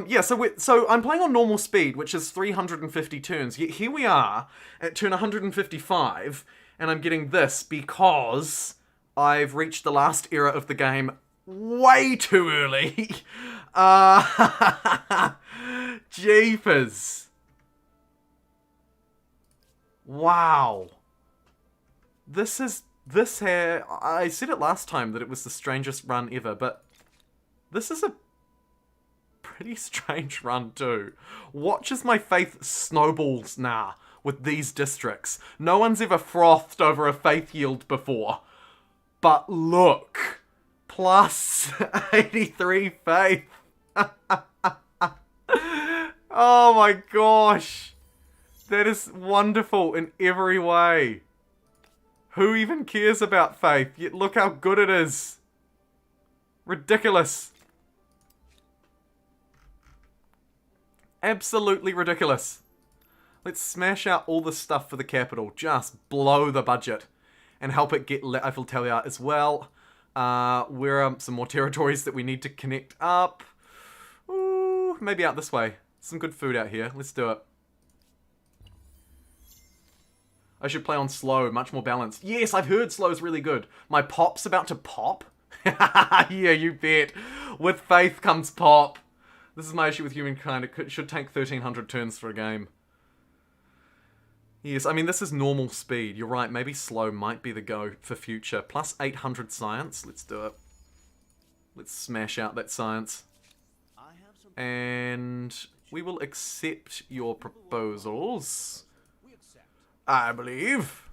Yeah, so I'm playing on normal speed, which is 350 turns. Yet here we are at turn 155, and I'm getting this because I've reached the last era of the game way too early. Jeepers. Wow. This here, I said it last time that it was the strangest run ever, but this is a pretty strange run too. Watch as my faith snowballs now with these districts. No one's ever frothed over a faith yield before. But look, plus 83 faith. Oh my gosh. That is wonderful in every way. Who even cares about faith? Yet look how good it is. Ridiculous. Absolutely ridiculous. Let's smash out all the stuff for the capital. Just blow the budget. And help it get Eiffel Tower as well. Where are some more territories that we need to connect up? Ooh, maybe out this way. Some good food out here. Let's do it. I should play on slow, much more balanced. Yes, I've heard slow is really good. My pop's about to pop? Yeah, you bet. With faith comes pop. This is my issue with Humankind. It should take 1,300 turns for a game. Yes, I mean, this is normal speed. You're right, maybe slow might be the go for future. Plus 800 science. Let's do it. Let's smash out that science. And we will accept your proposals. I believe.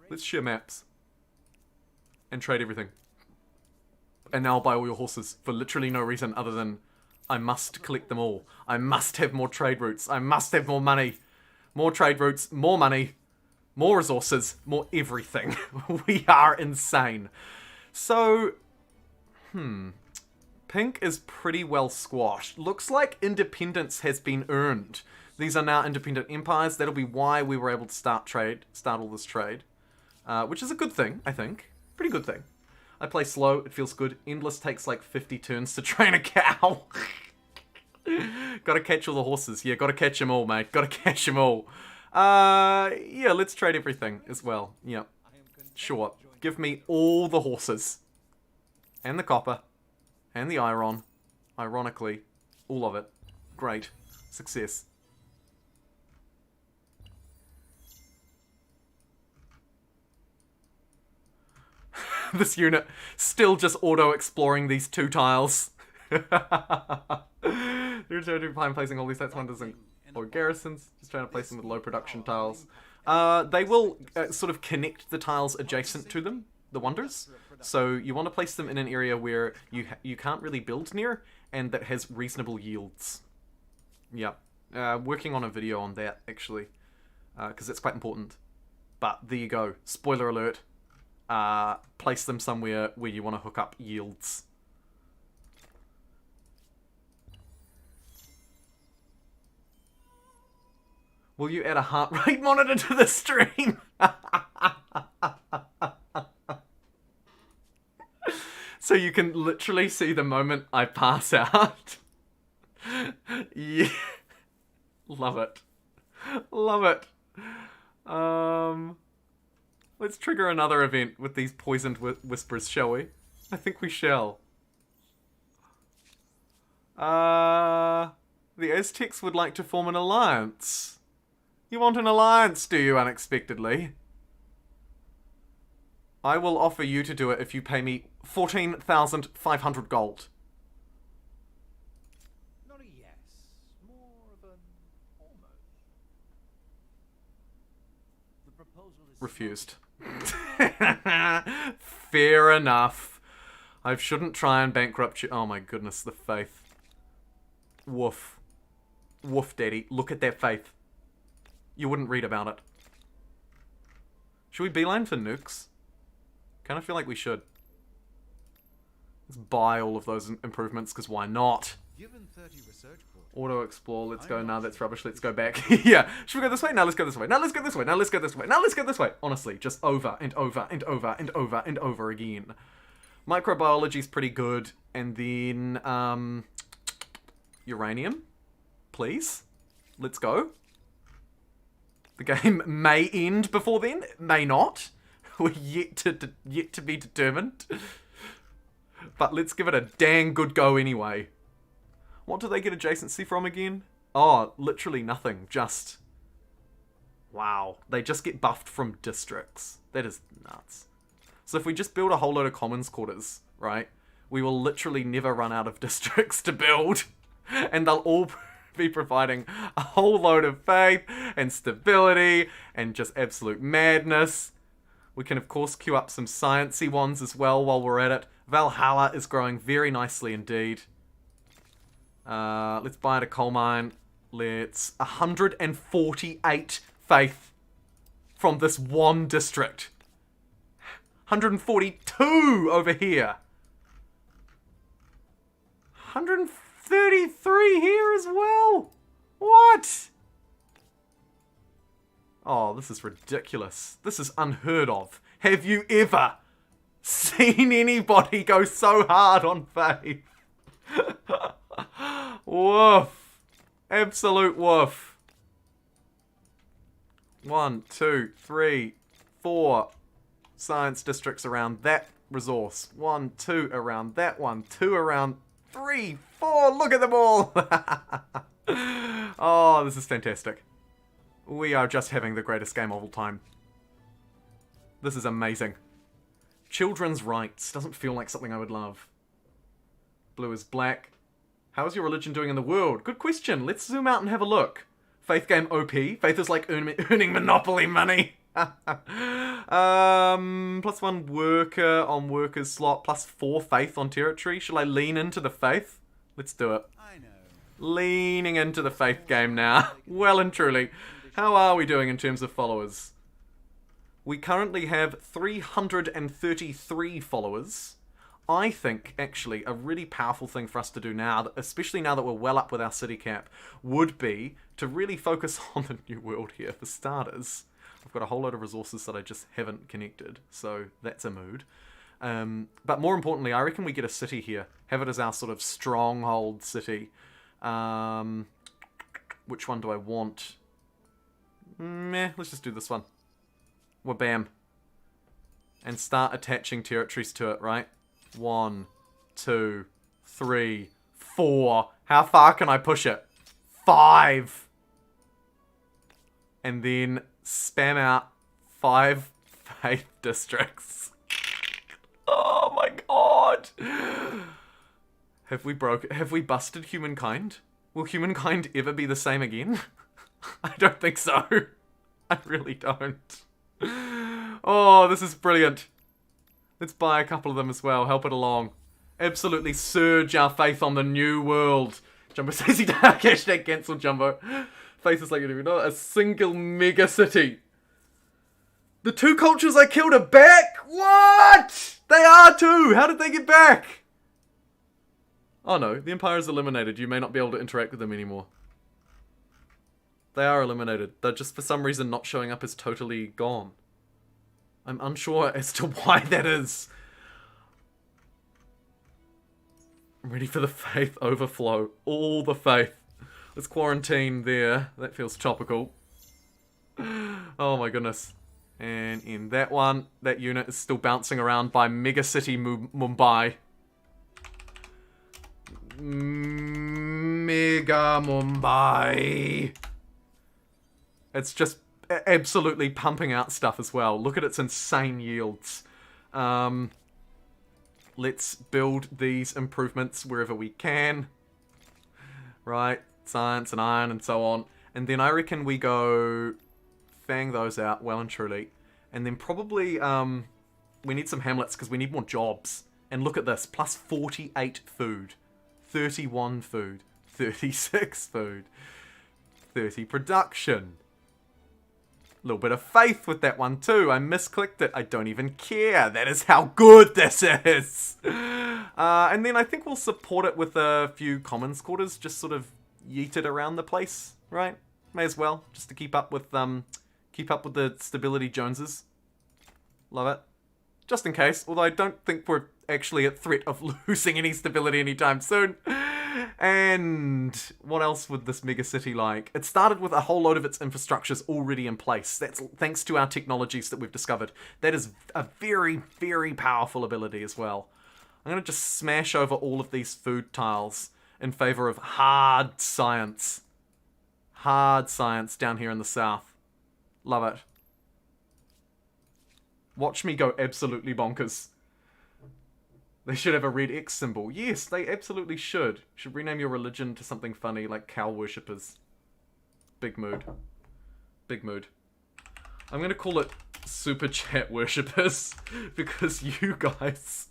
Let's share maps. And trade everything. And now I'll buy all your horses for literally no reason other than I must collect them all. I must have more trade routes. I must have more money. More trade routes, more money, more resources, more everything. We are insane. So, pink is pretty well squashed. Looks like independence has been earned. These are now independent empires. That'll be why we were able to start all this trade. Which is a good thing, I think. Pretty good thing. I play slow, it feels good. Endless takes like 50 turns to train a cow. Gotta catch all the horses. Yeah, gotta catch them all, mate. Gotta catch them all. Yeah, let's trade everything as well. Yep. Sure. Give me all the horses. And the copper. And the iron. Ironically. All of it. Great. Success. This unit still just auto-exploring these 2 tiles. I'm placing all these sets wonders or garrisons. Just trying to place them with low production tiles. They will sort of connect the tiles adjacent to them, the wonders. So you want to place them in an area where you can't really build near, and that has reasonable yields. Yep. Working on a video on that, actually. Because it's quite important. But there you go. Spoiler alert. Place them somewhere where you want to hook up yields. Will you add a heart rate monitor to the stream? So you can literally see the moment I pass out. Yeah. Love it. Love it. Let's trigger another event with these poisoned whispers, shall we? I think we shall. The Aztecs would like to form an alliance. You want an alliance, do you, unexpectedly? I will offer you to do it if you pay me 14,500 gold. Not a yes, more of an almost. The proposal is Refused. Fair enough. I shouldn't try and bankrupt you. Oh my goodness, the faith. Woof. Woof, daddy. Look at that faith. You wouldn't read about it. Should we beeline for nukes? Kind of feel like we should. Let's buy all of those improvements, because why not? Given 30 research quarters, Auto-explore, let's go. Nah, that's rubbish. Let's go back. Yeah. Should we go this way? Now let's go this way. Now let's go this way. Now let's go this way. Now let's go this way. Honestly, just over and over and over and over and over again. Microbiology's pretty good. And then, uranium. Please. Let's go. The game may end before then. It may not. We're yet to be determined. But let's give it a dang good go anyway. What do they get adjacency from again? Oh, literally nothing. Just... wow. They just get buffed from districts. That is nuts. So if we just build a whole load of commons quarters, right? We will literally never run out of districts to build. And they'll all be providing a whole load of faith and stability and just absolute madness. We can, of course, queue up some sciencey ones as well while we're at it. Valhalla is growing very nicely indeed. Let's buy at a coal mine. Let's... 148 faith from this one district. 142 over here. 133 here as well. What? Oh, this is ridiculous. This is unheard of. Have you ever seen anybody go so hard on faith? Woof. Absolute woof. 1, 2, 3, 4 science districts around that resource. 1, 2 around that one. 2 around 3, 4. Look at them all. Oh, this is fantastic. We are just having the greatest game of all time. This is amazing. Children's rights. Doesn't feel like something I would love. Blue is black. How is your religion doing in the world? Good question. Let's zoom out and have a look. Faith game OP. Faith is like earning Monopoly money. +1 worker on workers slot. +4 faith on territory. Shall I lean into the faith? Let's do it. I know. Leaning into the faith game now. Well and truly. How are we doing in terms of followers? We currently have 333 followers. I think, actually, a really powerful thing for us to do now, especially now that we're well up with our city cap, would be to really focus on the new world here. For starters, I've got a whole load of resources that I just haven't connected, so that's a mood. But more importantly, I reckon we get a city here. Have it as our sort of stronghold city. Which one do I want? Let's just do this one. Well, bam. And start attaching territories to it, right? 1, 2, 3, 4. How far can I push it? 5. And then spam out 5 faith districts. Oh my god. Have we busted humankind? Will humankind ever be the same again? I don't think so. I really don't. Oh, this is brilliant. Let's buy a couple of them as well. Help it along. Absolutely surge our faith on the new world. Jumbo says he dark. Hashtag cancel Jumbo. Faith is like not a single mega city. The 2 cultures I killed are back? What? They are too. How did they get back? Oh no, the Empire is eliminated. You may not be able to interact with them anymore. They are eliminated. They're just for some reason not showing up as totally gone. I'm unsure as to why that is. I'm ready for the faith overflow. All the faith. Let's quarantine there. That feels topical. Oh my goodness. And in that one, that unit is still bouncing around by Mega City Mumbai. Mega Mumbai. It's just absolutely pumping out stuff as well. Look at its insane yields. Let's build these improvements wherever we can. Right, science and iron and so on. And then I reckon we go fang those out well and truly. And then probably we need some hamlets because we need more jobs. And look at this, plus 48 food. 31 food. 36 food. 30 production. A little bit of faith with that one too. I misclicked it. I don't even care. That is how good this is. And then I think we'll support it with a few commons quarters. Just sort of yeet it around the place, right? May as well, just to keep up with the stability Joneses. Love it. Just in case. Although I don't think we're actually at threat of losing any stability anytime soon. And what else would this mega city like? It started with a whole load of its infrastructures already in place. That's thanks to our technologies that we've discovered. That is a very, very powerful ability as well. I'm going to just smash over all of these food tiles in favor of hard science. Hard science down here in the south. Love it. Watch me go absolutely bonkers. They should have a red X symbol. Yes, they absolutely should. Should rename your religion to something funny like cow worshippers. Big mood. Big mood. I'm going to call it Super Chat Worshippers because you guys,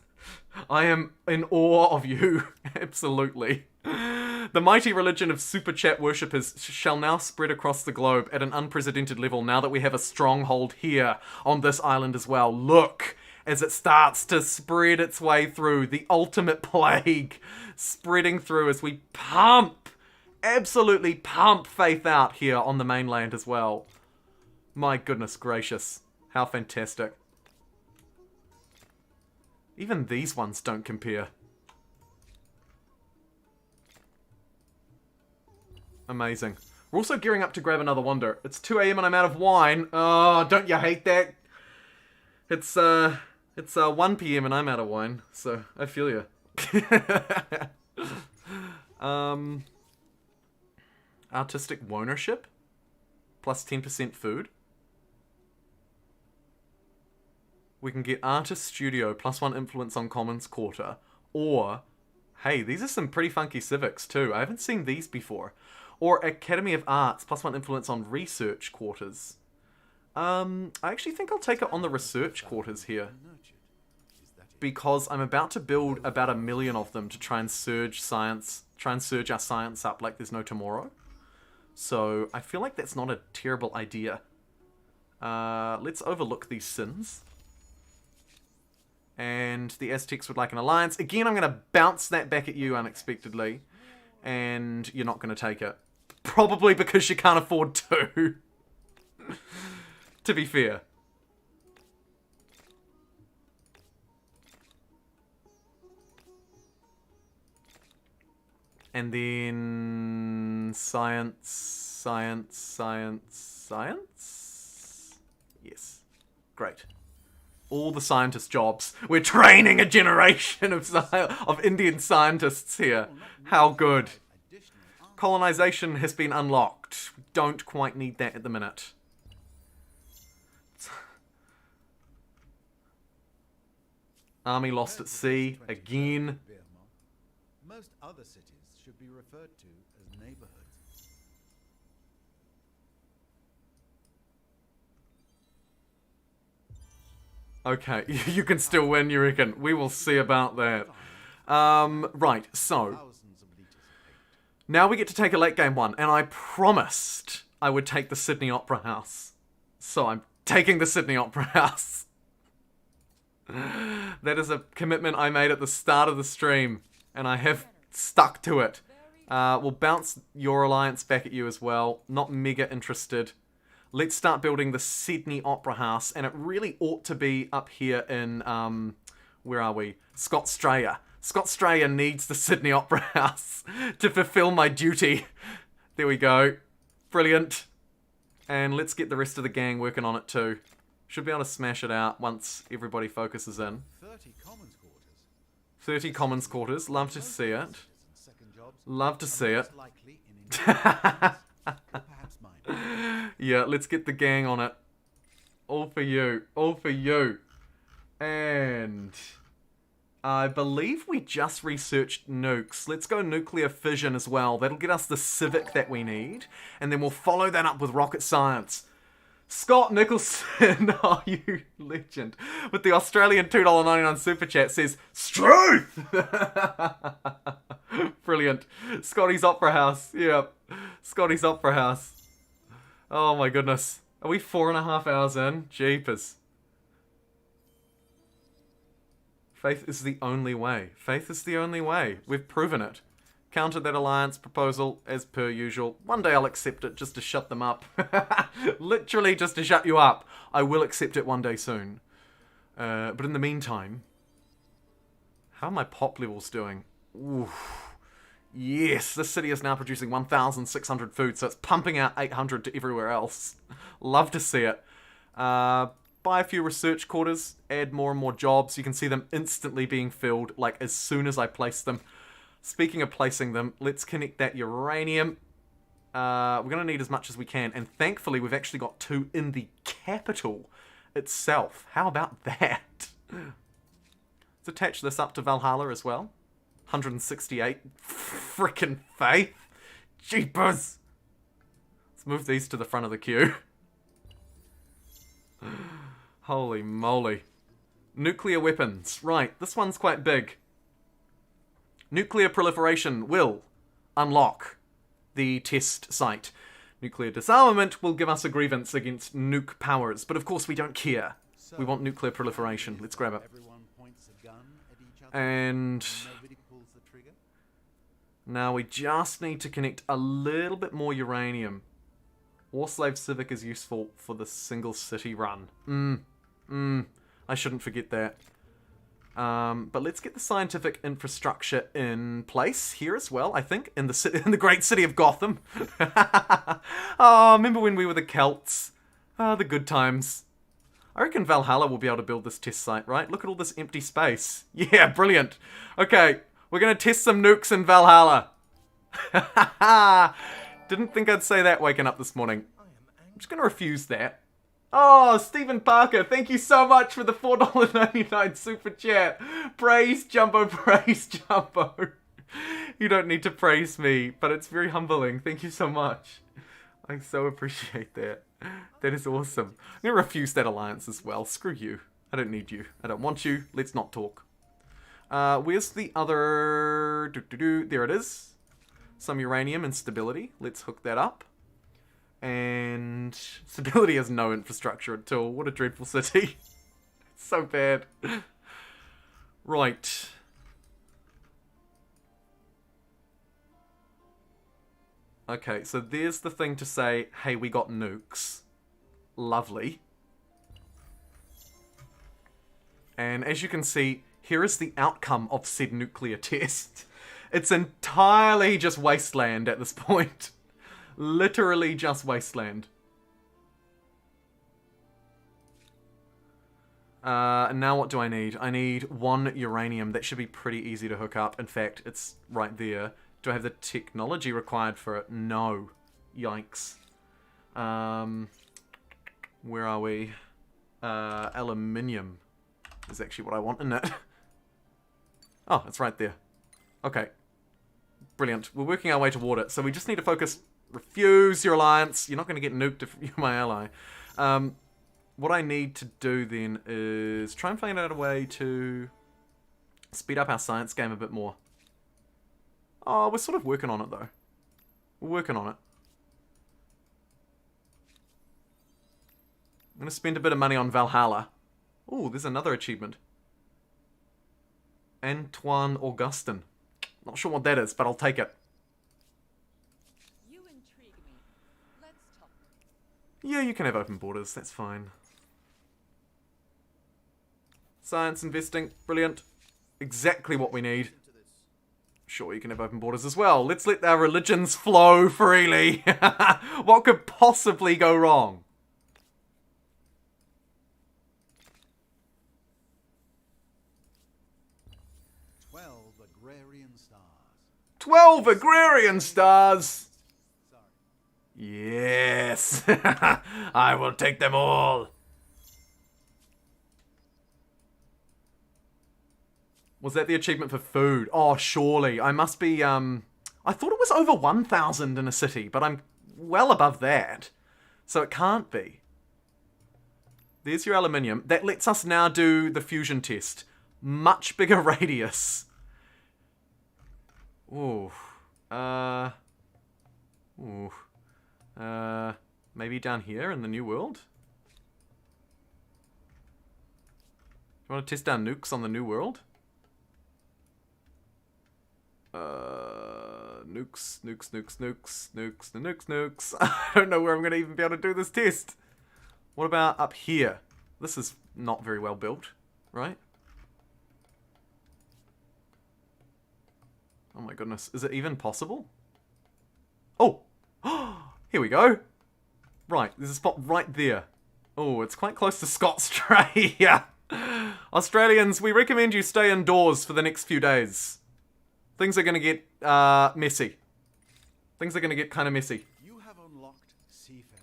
I am in awe of you. Absolutely. The mighty religion of Super Chat Worshippers shall now spread across the globe at an unprecedented level now that we have a stronghold here on this island as well. Look! As it starts to spread its way through, the ultimate plague spreading through as we absolutely pump faith out here on the mainland as well. My goodness gracious, how fantastic. Even these ones don't compare. Amazing. We're also gearing up to grab another wonder. It's 2 AM and I'm out of wine. Oh, don't you hate that? It's 1 PM and I'm out of wine, so I feel you. Artistic ownership? Plus 10% food? We can get Artist Studio, plus 1 influence on Commons Quarter. Or, hey, these are some pretty funky civics too. I haven't seen these before. Or Academy of Arts, plus 1 influence on Research Quarters. I actually think I'll take it on the research quarters here. because I'm about to build about 1 million of them to try and surge our science up like there's no tomorrow. So I feel like that's not a terrible idea. Let's overlook these sins. And the Aztecs would like an alliance. Again, I'm going to bounce that back at you unexpectedly. And you're not going to take it. Probably because you can't afford to. To be fair. And then... Science. Yes. Great. All the scientist jobs. We're training a generation of Indian scientists here. How good. Colonization has been unlocked. We don't quite need that at the minute. Army lost at sea again. Most other cities should be referred to as neighborhoods. Okay, you can still win, you reckon? We will see about that. Right, so... Now we get to take a late game one, and I promised I would take the Sydney Opera House. So I'm taking the Sydney Opera House. That is a commitment I made at the start of the stream, and I have stuck to it. We'll bounce your alliance back at you as well. Not mega interested. Let's start building the Sydney Opera House, and it really ought to be up here in, where are we? Scotstraya. Scotstraya needs the Sydney Opera House to fulfill my duty. There we go. Brilliant. And let's get the rest of the gang working on it too. Should be able to smash it out once everybody focuses in. 30 commons quarters. 30 commons quarters. Love to see it. Love to see it. Yeah, let's get the gang on it. All for you. All for you. And I believe we just researched nukes. Let's go nuclear fission as well. That'll get us the civic that we need. And then we'll follow that up with rocket science. Scott Nicholson, oh you legend, with the Australian $2.99 super chat says, Struth! Brilliant. Scotty's Opera House. Yeah. Scotty's Opera House. Oh my goodness. Are we 4.5 hours in? Jeepers. Faith is the only way. Faith is the only way. We've proven it. Counter that alliance proposal as per usual. One day I'll accept it just to shut them up. Literally just to shut you up. I will accept it one day soon. But in the meantime, how are my pop levels doing? Oof. Yes, this city is now producing 1,600 food, so it's pumping out 800 to everywhere else. Love to see it. Buy a few research quarters, add more and more jobs. You can see them instantly being filled, like as soon as I place them. Speaking of placing them, let's connect that uranium. We're going to need as much as we can, and thankfully we've actually got 2 in the capital itself. How about that? Let's attach this up to Valhalla as well. 168. Frickin' faith. Jeepers. Let's move these to the front of the queue. Holy moly. Nuclear weapons. Right, this one's quite big. Nuclear proliferation will unlock the test site. Nuclear disarmament will give us a grievance against nuke powers, but of course we don't care. We want nuclear proliferation. Let's grab it. And now we just need to connect a little bit more uranium. Warslave Civic is useful for the single city run. I shouldn't forget that. But let's get the scientific infrastructure in place here as well, I think, in the great city of Gotham. Oh, remember when we were the Celts? Ah, the good times. I reckon Valhalla will be able to build this test site, right? Look at all this empty space. Yeah, brilliant. Okay, we're going to test some nukes in Valhalla. Didn't think I'd say that waking up this morning. I'm just going to refuse that. Oh, Stephen Parker, thank you so much for the $4.99 super chat. Praise Jumbo, praise Jumbo. You don't need to praise me, but it's very humbling. Thank you so much. I so appreciate that. That is awesome. I'm going to refuse that alliance as well. Screw you. I don't need you. I don't want you. Let's not talk. Where's the other... There it is. Some uranium and stability. Let's hook that up. And stability has no infrastructure at all. What a dreadful city. It's so bad. Right. Okay, so there's the thing to say, hey, we got nukes. Lovely. And as you can see, here is the outcome of said nuclear test. It's entirely just wasteland at this point. Literally just wasteland. And now what do I need? I need 1 uranium. That should be pretty easy to hook up. In fact, it's right there. Do I have the technology required for it? No. Yikes. Where are we? Aluminium is actually what I want in it. Oh, it's right there. Okay. Brilliant. We're working our way toward it. So we just need to focus. Refuse your alliance. You're not going to get nuked if you're my ally. What I need to do then is try and find out a way to speed up our science game a bit more. Oh, we're sort of working on it though. We're working on it. I'm going to spend a bit of money on Valhalla. Oh, there's another achievement. Antoine Augustin. Not sure what that is, but I'll take it. You intrigue me. Let's talk. Yeah, you can have open borders. That's fine. Science investing. Brilliant. Exactly what we need. Sure, you can have open borders as well. Let's let our religions flow freely. What could possibly go wrong? Agrarian stars. 12 agrarian stars! Sorry. Yes! I will take them all! Was that the achievement for food? Oh, surely. I must be, I thought it was over 1,000 in a city, but I'm well above that. So it can't be. There's your aluminium. That lets us now do the fusion test. Much bigger radius. Ooh. Maybe down here in the new world? Do you want to test our nukes on the new world? Nukes. I don't know where I'm going to even be able to do this test. What about up here? This is not very well built, right? Oh my goodness. Is it even possible? Oh! Here we go. Right, there's a spot right there. Oh, it's quite close to Australia. Australians, we recommend you stay indoors for the next few days. Things are going to get messy. Things are going to get kind of messy. You have unlocked seafaring.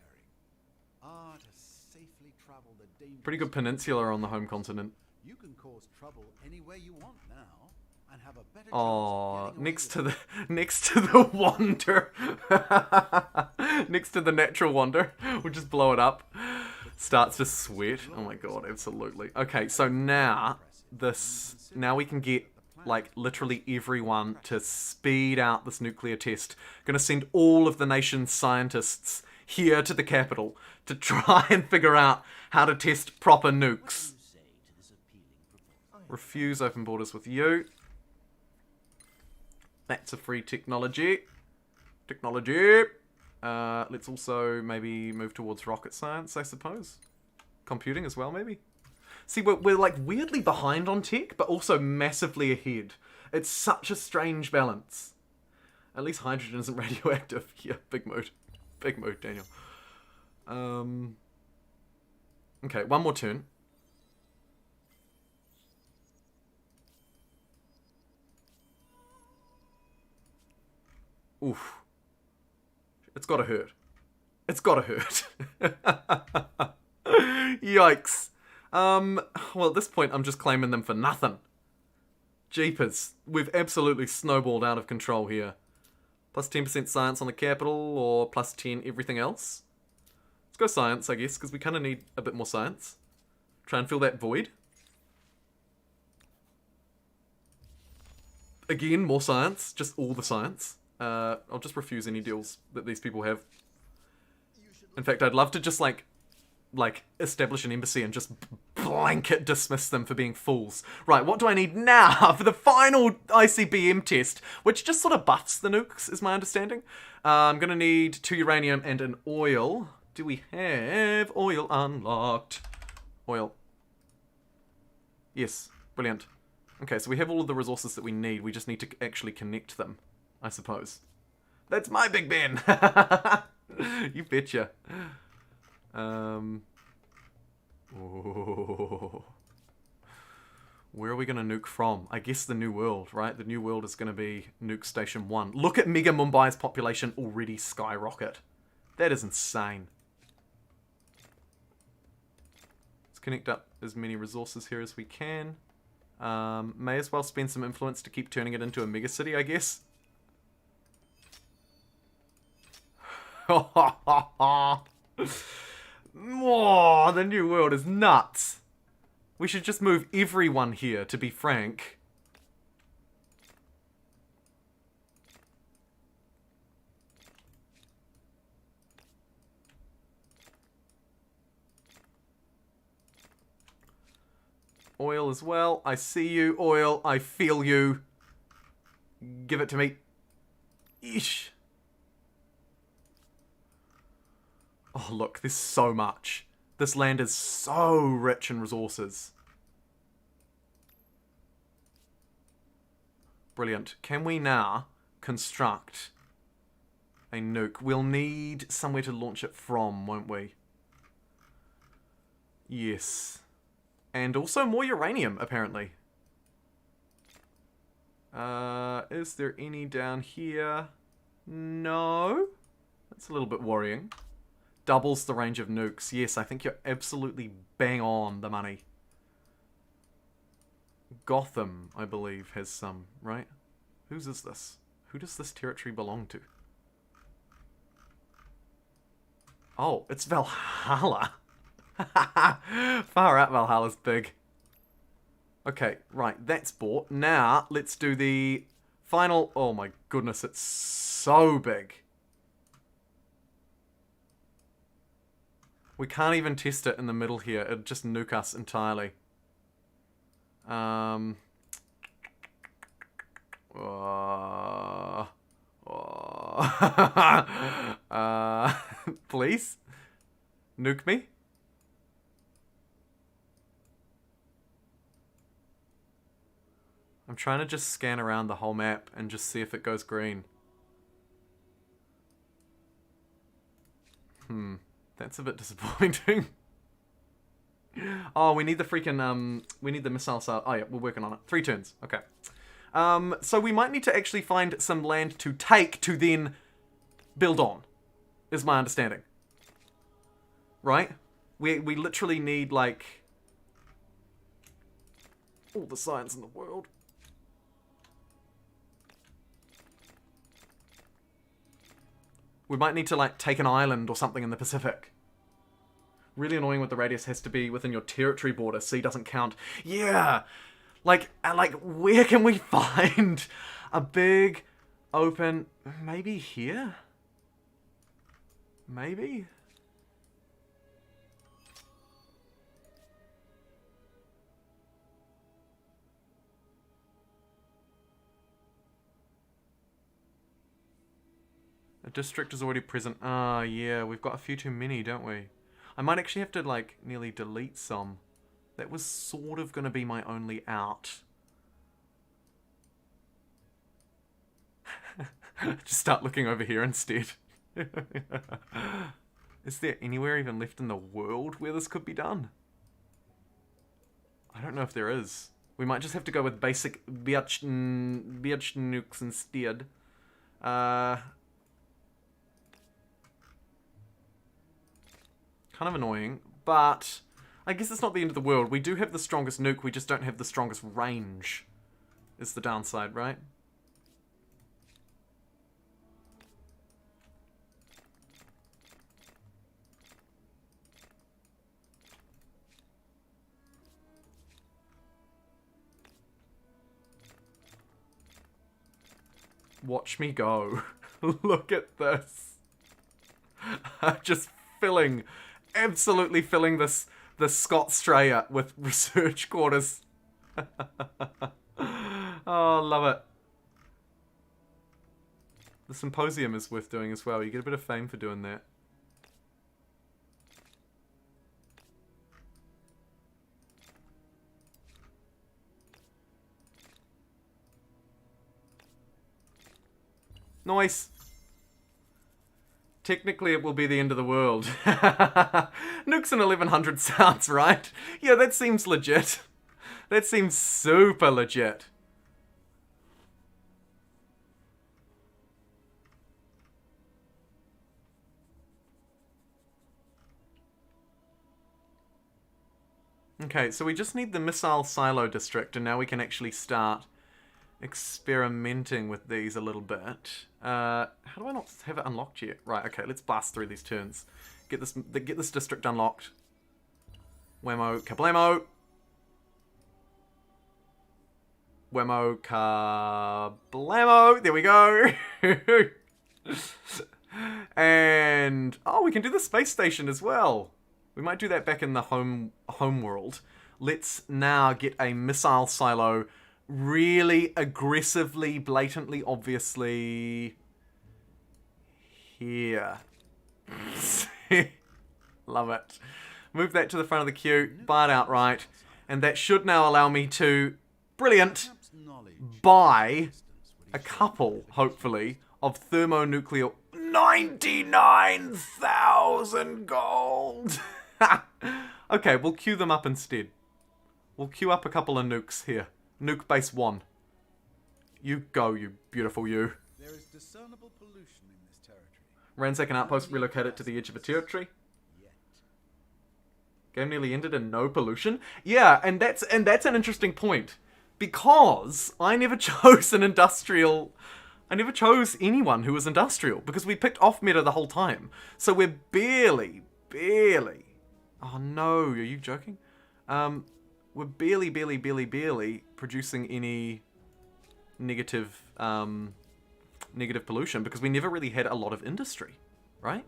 To safely travel the dangerous... Pretty good peninsula on the home continent. You can cause trouble anywhere you want now, and have a better Oh, chance of getting away next to with the next to the wonder, next to the natural wonder, we'll just blow it up. Starts to sweat. Oh my god, absolutely. Okay, so now we can get like literally everyone to speed out this nuclear test. Gonna send all of the nation's scientists here to the capital to try and figure out how to test proper nukes. Refuse open borders with you. That's a free technology. Let's also maybe move towards rocket science, I suppose. Computing as well, maybe. See, we're like weirdly behind on tech, but also massively ahead. It's such a strange balance. At least hydrogen isn't radioactive. Yeah, big mood. Big mood, Daniel. Okay, one more turn. Oof. It's gotta hurt. It's gotta hurt. Yikes. Well, at this point, I'm just claiming them for nothing. Jeepers. We've absolutely snowballed out of control here. Plus 10% science on the capital, or plus 10 everything else. Let's go science, I guess, because we kind of need a bit more science. Try and fill that void. Again, more science. Just all the science. I'll just refuse any deals that these people have. In fact, I'd love to just, like establish an embassy and just blanket dismiss them for being fools. Right, what do I need now for the final ICBM test, which just sort of buffs the nukes, is my understanding. I'm gonna need 2 uranium and an oil. Do we have oil unlocked? Oil. Yes, brilliant. Okay, so we have all of the resources that we need. We just need to actually connect them, I suppose. That's my Big Ben! You betcha. Oh. Where are we going to nuke from? I guess the New World, right? The New World is going to be Nuke Station 1. Look at Mega Mumbai's population already skyrocket. That is insane. Let's connect up as many resources here as we can. May as well spend some influence to keep turning it into a megacity, I guess. Oh, the New World is nuts. We should just move everyone here, to be frank. Oil as well. I see you, oil. I feel you. Give it to me. Eesh. Oh, look, there's so much. This land is so rich in resources. Brilliant. Can we now construct a nuke? We'll need somewhere to launch it from, won't we? Yes. And also more uranium, apparently. Is there any down here? No. That's a little bit worrying. Doubles the range of nukes. Yes, I think you're absolutely bang on the money. Gotham, I believe, has some, right? Whose is this? Who does this territory belong to? Oh, it's Valhalla. Far out, Valhalla's big. Okay, right, that's bought. Now, let's do the final... Oh my goodness, it's so big. We can't even test it in the middle here. It'd just nuke us entirely. Please? Nuke me? I'm trying to just scan around the whole map and just see if it goes green. That's a bit disappointing. Oh, we need the freaking, we need the missile cell. Oh yeah, we're working on it. 3 turns, okay. So we might need to actually find some land to take to then build on, is my understanding. Right? We literally need, like, all the science in the world. We might need to, like, take an island or something in the Pacific. Really annoying with the radius has to be within your territory border. C doesn't count. Yeah! Like, where can we find a big, open... Maybe here? Maybe? A district is already present. Ah, yeah, we've got a few too many, don't we? I might actually have to, like, nearly delete some. That was sort of going to be my only out. Just start looking over here instead. Is there anywhere even left in the world where this could be done? I don't know if there is. We might just have to go with basic biatch nukes instead. Kind of annoying, but I guess it's not the end of the world. We do have the strongest nuke, we just don't have the strongest range, is the downside, right? Watch me go. Look at this. Just absolutely filling this Scottstraya with research quarters. Oh, love it. The symposium is worth doing as well. You get a bit of fame for doing that. Nice. Technically, it will be the end of the world. Nukes in 1100 sounds right. Yeah, that seems legit. That seems super legit. Okay, so we just need the missile silo district, and now we can actually start experimenting with these a little bit. How do I not have it unlocked yet? Right, okay, let's blast through these turns. Get this district unlocked. Whammo, kablamo. Whammo, kablamo. There we go. And oh, we can do the space station as well. We might do that back in the home world. Let's now get a missile silo really aggressively, blatantly, obviously here. Love it. Move that to the front of the queue, buy it outright, and that should now allow me to, brilliant, buy a couple, hopefully, of thermonuclear 99,000 gold. Okay, we'll queue them up instead. We'll queue up a couple of nukes here. Nuke base 1. You go, you beautiful you. There is discernible pollution in this territory. Ransack an outpost, relocate it to the edge of a territory. Game nearly ended in no pollution. Yeah, and that's an interesting point. Because I never chose an industrial... I never chose anyone who was industrial, because we picked off-meta the whole time. So we're barely... Oh no, are you joking? We're barely producing any negative pollution, because we never really had a lot of industry, right?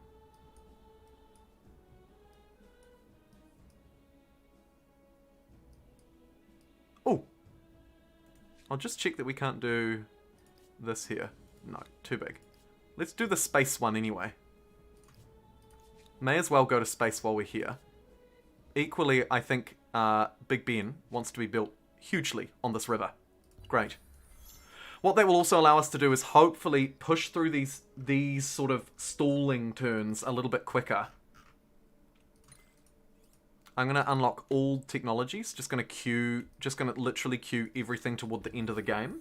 Oh! I'll just check that we can't do this here. No, too big. Let's do the space one anyway. May as well go to space while we're here. Equally, I think Big Ben wants to be built hugely on this river. Great. What that will also allow us to do is hopefully push through these sort of stalling turns a little bit quicker. I'm going to unlock all technologies. Just going to literally queue everything toward the end of the game.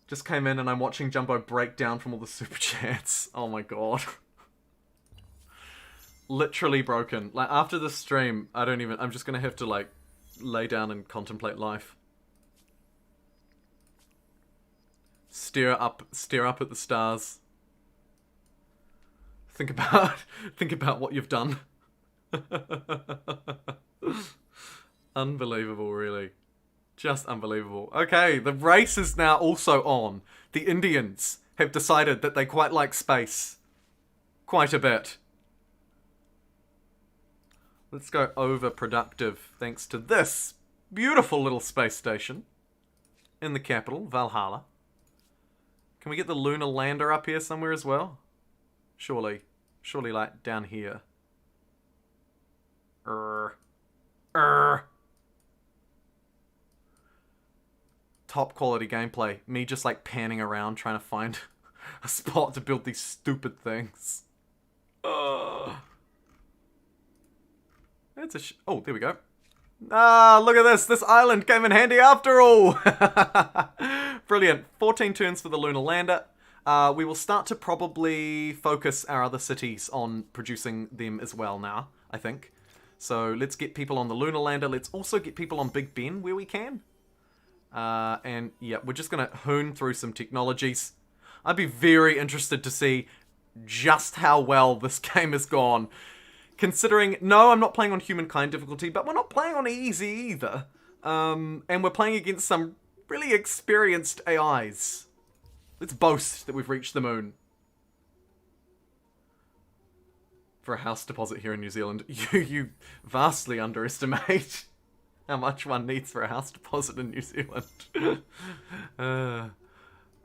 Just came in and I'm watching Jumbo break down from all the super chats. Oh my god. Literally broken. Like, after the stream, I'm just gonna have to, like, lay down and contemplate life. Stare up at the stars. Think about what you've done. Unbelievable, really. Just unbelievable. Okay, the race is now also on. The Indians have decided that they quite like space. Quite a bit. Let's go overproductive thanks to this beautiful little space station in the capital, Valhalla. Can we get the lunar lander up here somewhere as well? Surely like down here. Top quality gameplay. Me just like panning around trying to find a spot to build these stupid things. Oh, there we go. Ah, look at this. This island came in handy after all. Brilliant. 14 turns for the lunar lander. We will start to probably focus our other cities on producing them as well now, I think. So let's get people on the lunar lander. Let's also get people on Big Ben where we can. And yeah, we're just going to hone through some technologies. I'd be very interested to see just how well this game has gone. Considering, no, I'm not playing on Humankind difficulty, but we're not playing on easy either. And we're playing against some really experienced AIs. Let's boast that we've reached the moon. For a house deposit here in New Zealand, you vastly underestimate how much one needs for a house deposit in New Zealand.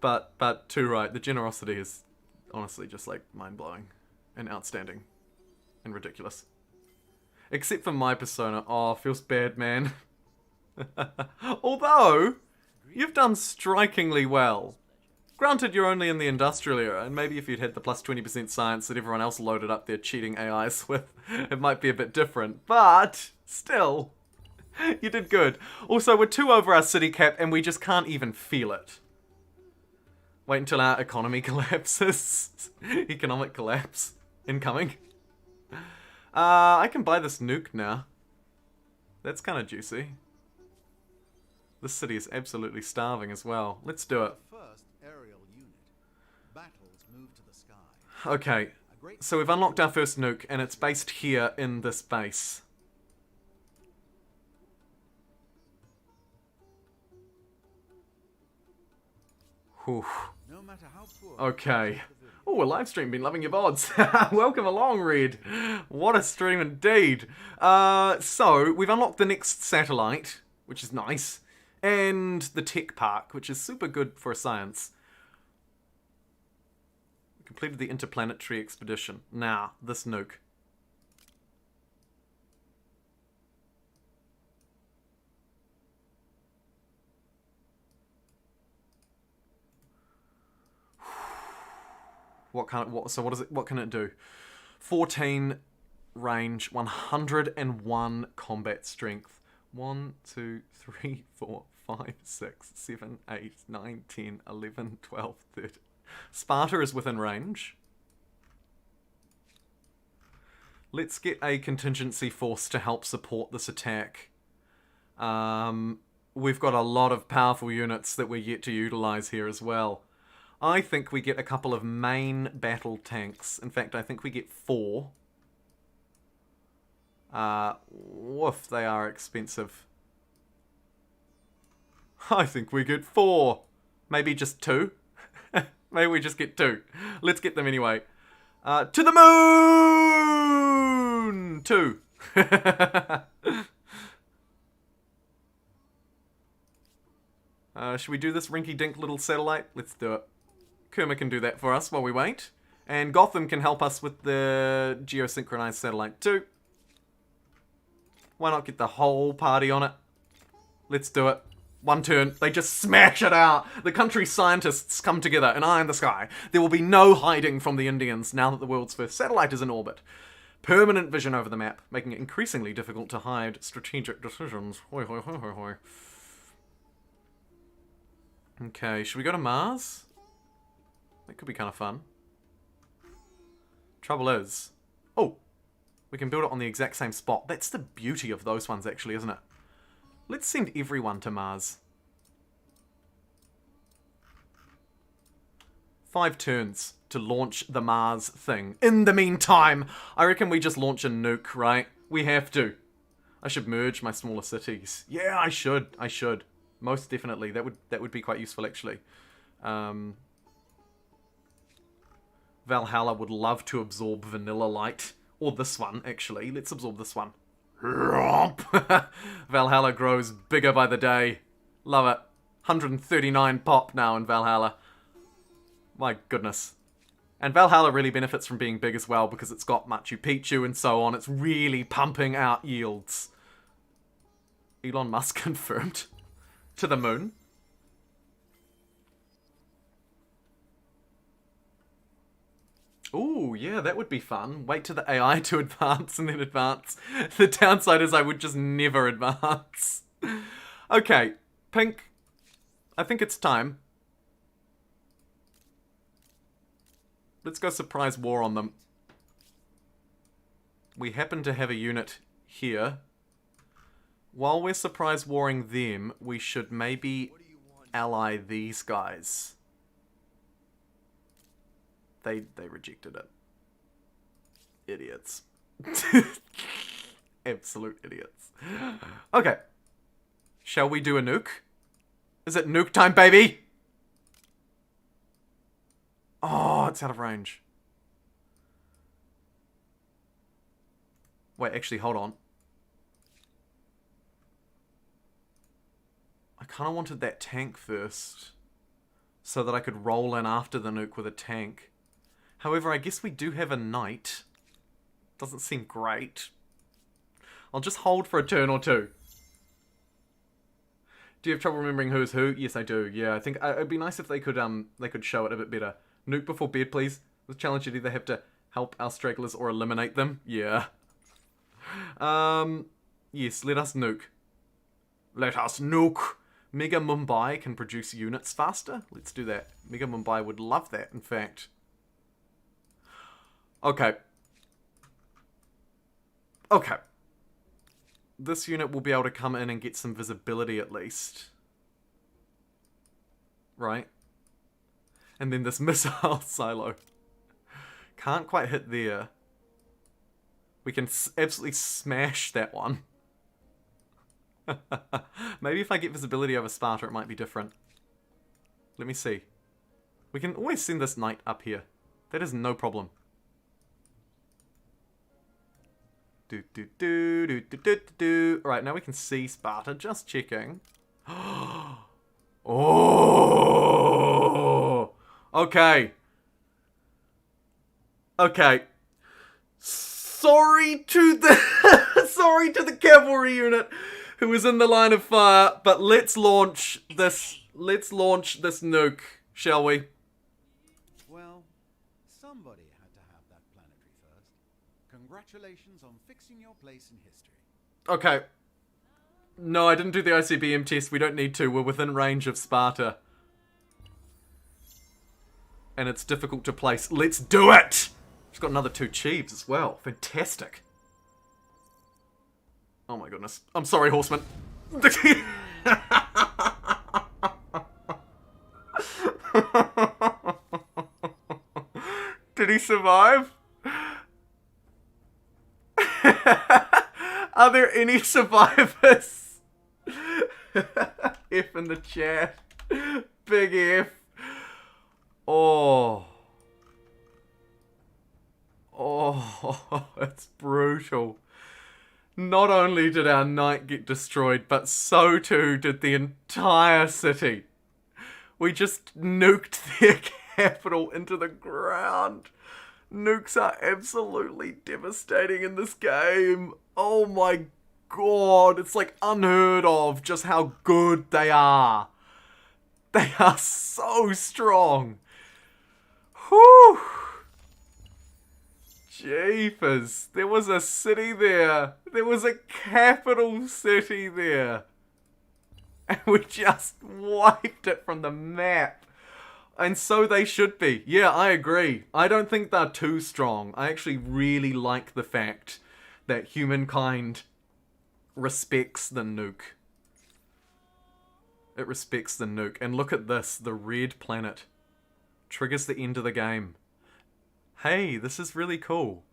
But too right, the generosity is honestly just like mind-blowing and outstanding and ridiculous. Except for my persona. Oh, feels bad, man. Although, you've done strikingly well. Granted, you're only in the industrial era, and maybe if you'd had the plus 20% science that everyone else loaded up their cheating AIs with, it might be a bit different. But, still, you did good. Also, we're 2 over our city cap, and we just can't even feel it. Wait until our economy collapses. Economic collapse. Incoming. I can buy this nuke now. That's kind of juicy. This city is absolutely starving as well. Let's do it. First aerial unit. Battles move to the sky. Okay, so we've unlocked our first nuke, and it's based here in this base. Whew. No matter how poor. Okay. Oh, a live stream. Been loving your VODs. Welcome along, Red. What a stream indeed. So, we've unlocked the next satellite, which is nice, and the tech park, which is super good for science. We completed the interplanetary expedition. Now, this nuke. What can it do? 14 range, 101 combat strength. 1, 2, 3, 4, 5, 6, 7, 8, 9, 10, 11, 12, 13. Sparta is within range. Let's get a contingency force to help support this attack. We've got a lot of powerful units that we're yet to utilize here as well. I think we get a couple of main battle tanks. In fact, I think we get 4. Woof, they are expensive. I think we get 4. Maybe just 2. Maybe we just get 2. Let's get them anyway. To the moon! 2. Should we do this rinky-dink little satellite? Let's do it. Kerma can do that for us while we wait. And Gotham can help us with the geosynchronized satellite too. Why not get the whole party on it? Let's do it. One turn. They just smash it out. The country's scientists come together and eye in the sky. There will be no hiding from the Indians now that the world's first satellite is in orbit. Permanent vision over the map, making it increasingly difficult to hide strategic decisions. Hoi, hoi, hoi, hoi, hoi. Okay, should we go to Mars? That could be kind of fun. Trouble is... Oh! We can build it on the exact same spot. That's the beauty of those ones, actually, isn't it? Let's send everyone to Mars. 5 turns to launch the Mars thing. In the meantime, I reckon we just launch a nuke, right? We have to. I should merge my smaller cities. Yeah, I should. Most definitely. That would be quite useful, actually. Valhalla would love to absorb Vanilla Light. Or this one, actually. Let's absorb this one. Valhalla grows bigger by the day. Love it. 139 pop now in Valhalla. My goodness. And Valhalla really benefits from being big as well because it's got Machu Picchu and so on. It's really pumping out yields. Elon Musk confirmed. To the moon. Ooh, yeah, that would be fun. Wait till the AI to advance and then advance. The downside is I would just never advance. Okay, Pink. I think it's time. Let's go surprise war on them. We happen to have a unit here. While we're surprise warring them, we should maybe ally these guys. They rejected it. Idiots. Absolute idiots. Okay. Shall we do a nuke? Is it nuke time, baby? Oh, it's out of range. Wait, actually, hold on. I kind of wanted that tank first, so that I could roll in after the nuke with a tank. However, I guess we do have a knight. Doesn't seem great. I'll just hold for a turn or two. Do you have trouble remembering who's who? Yes, I do. Yeah, I think it'd be nice if they could show it a bit better. Nuke before bed, please. The challenge, you'd either have to help our stragglers or eliminate them. Yeah. Yes, let us nuke. Let us nuke. Mega Mumbai can produce units faster. Let's do that. Mega Mumbai would love that, in fact. Okay. Okay. This unit will be able to come in and get some visibility at least. Right? And then this missile silo. Can't quite hit there. We can absolutely smash that one. Maybe if I get visibility over Sparta, it might be different. Let me see. We can always send this knight up here. That is no problem. Alright, now we can see Sparta. Just checking. Oh! Okay. Okay. Sorry to the cavalry unit who was in the line of fire, but let's launch this nuke, shall we? Well, somebody had to have that planetary first. Congratulations on fixing your place in history. Okay. No, I didn't do the ICBM test. We don't need to. We're within range of Sparta. And it's difficult to place. Let's do it! She's got another 2 Chiefs as well. Fantastic. Oh my goodness. I'm sorry, horseman. Did he survive? Are there any survivors? F in the chat. Big F. Oh. Oh, it's brutal. Not only did our knight get destroyed, but so too did the entire city. We just nuked their capital into the ground. Nukes are absolutely devastating in this game. Oh my god, it's like unheard of just how good they are. They are so strong. Whew. Jeepers. There was a city there. There was a capital city there. And we just wiped it from the map. And so they should be. Yeah, I agree. I don't think they're too strong. I actually really like the fact that humankind respects the nuke. It respects the nuke. And look at this. The red planet triggers the end of the game. Hey, this is really cool.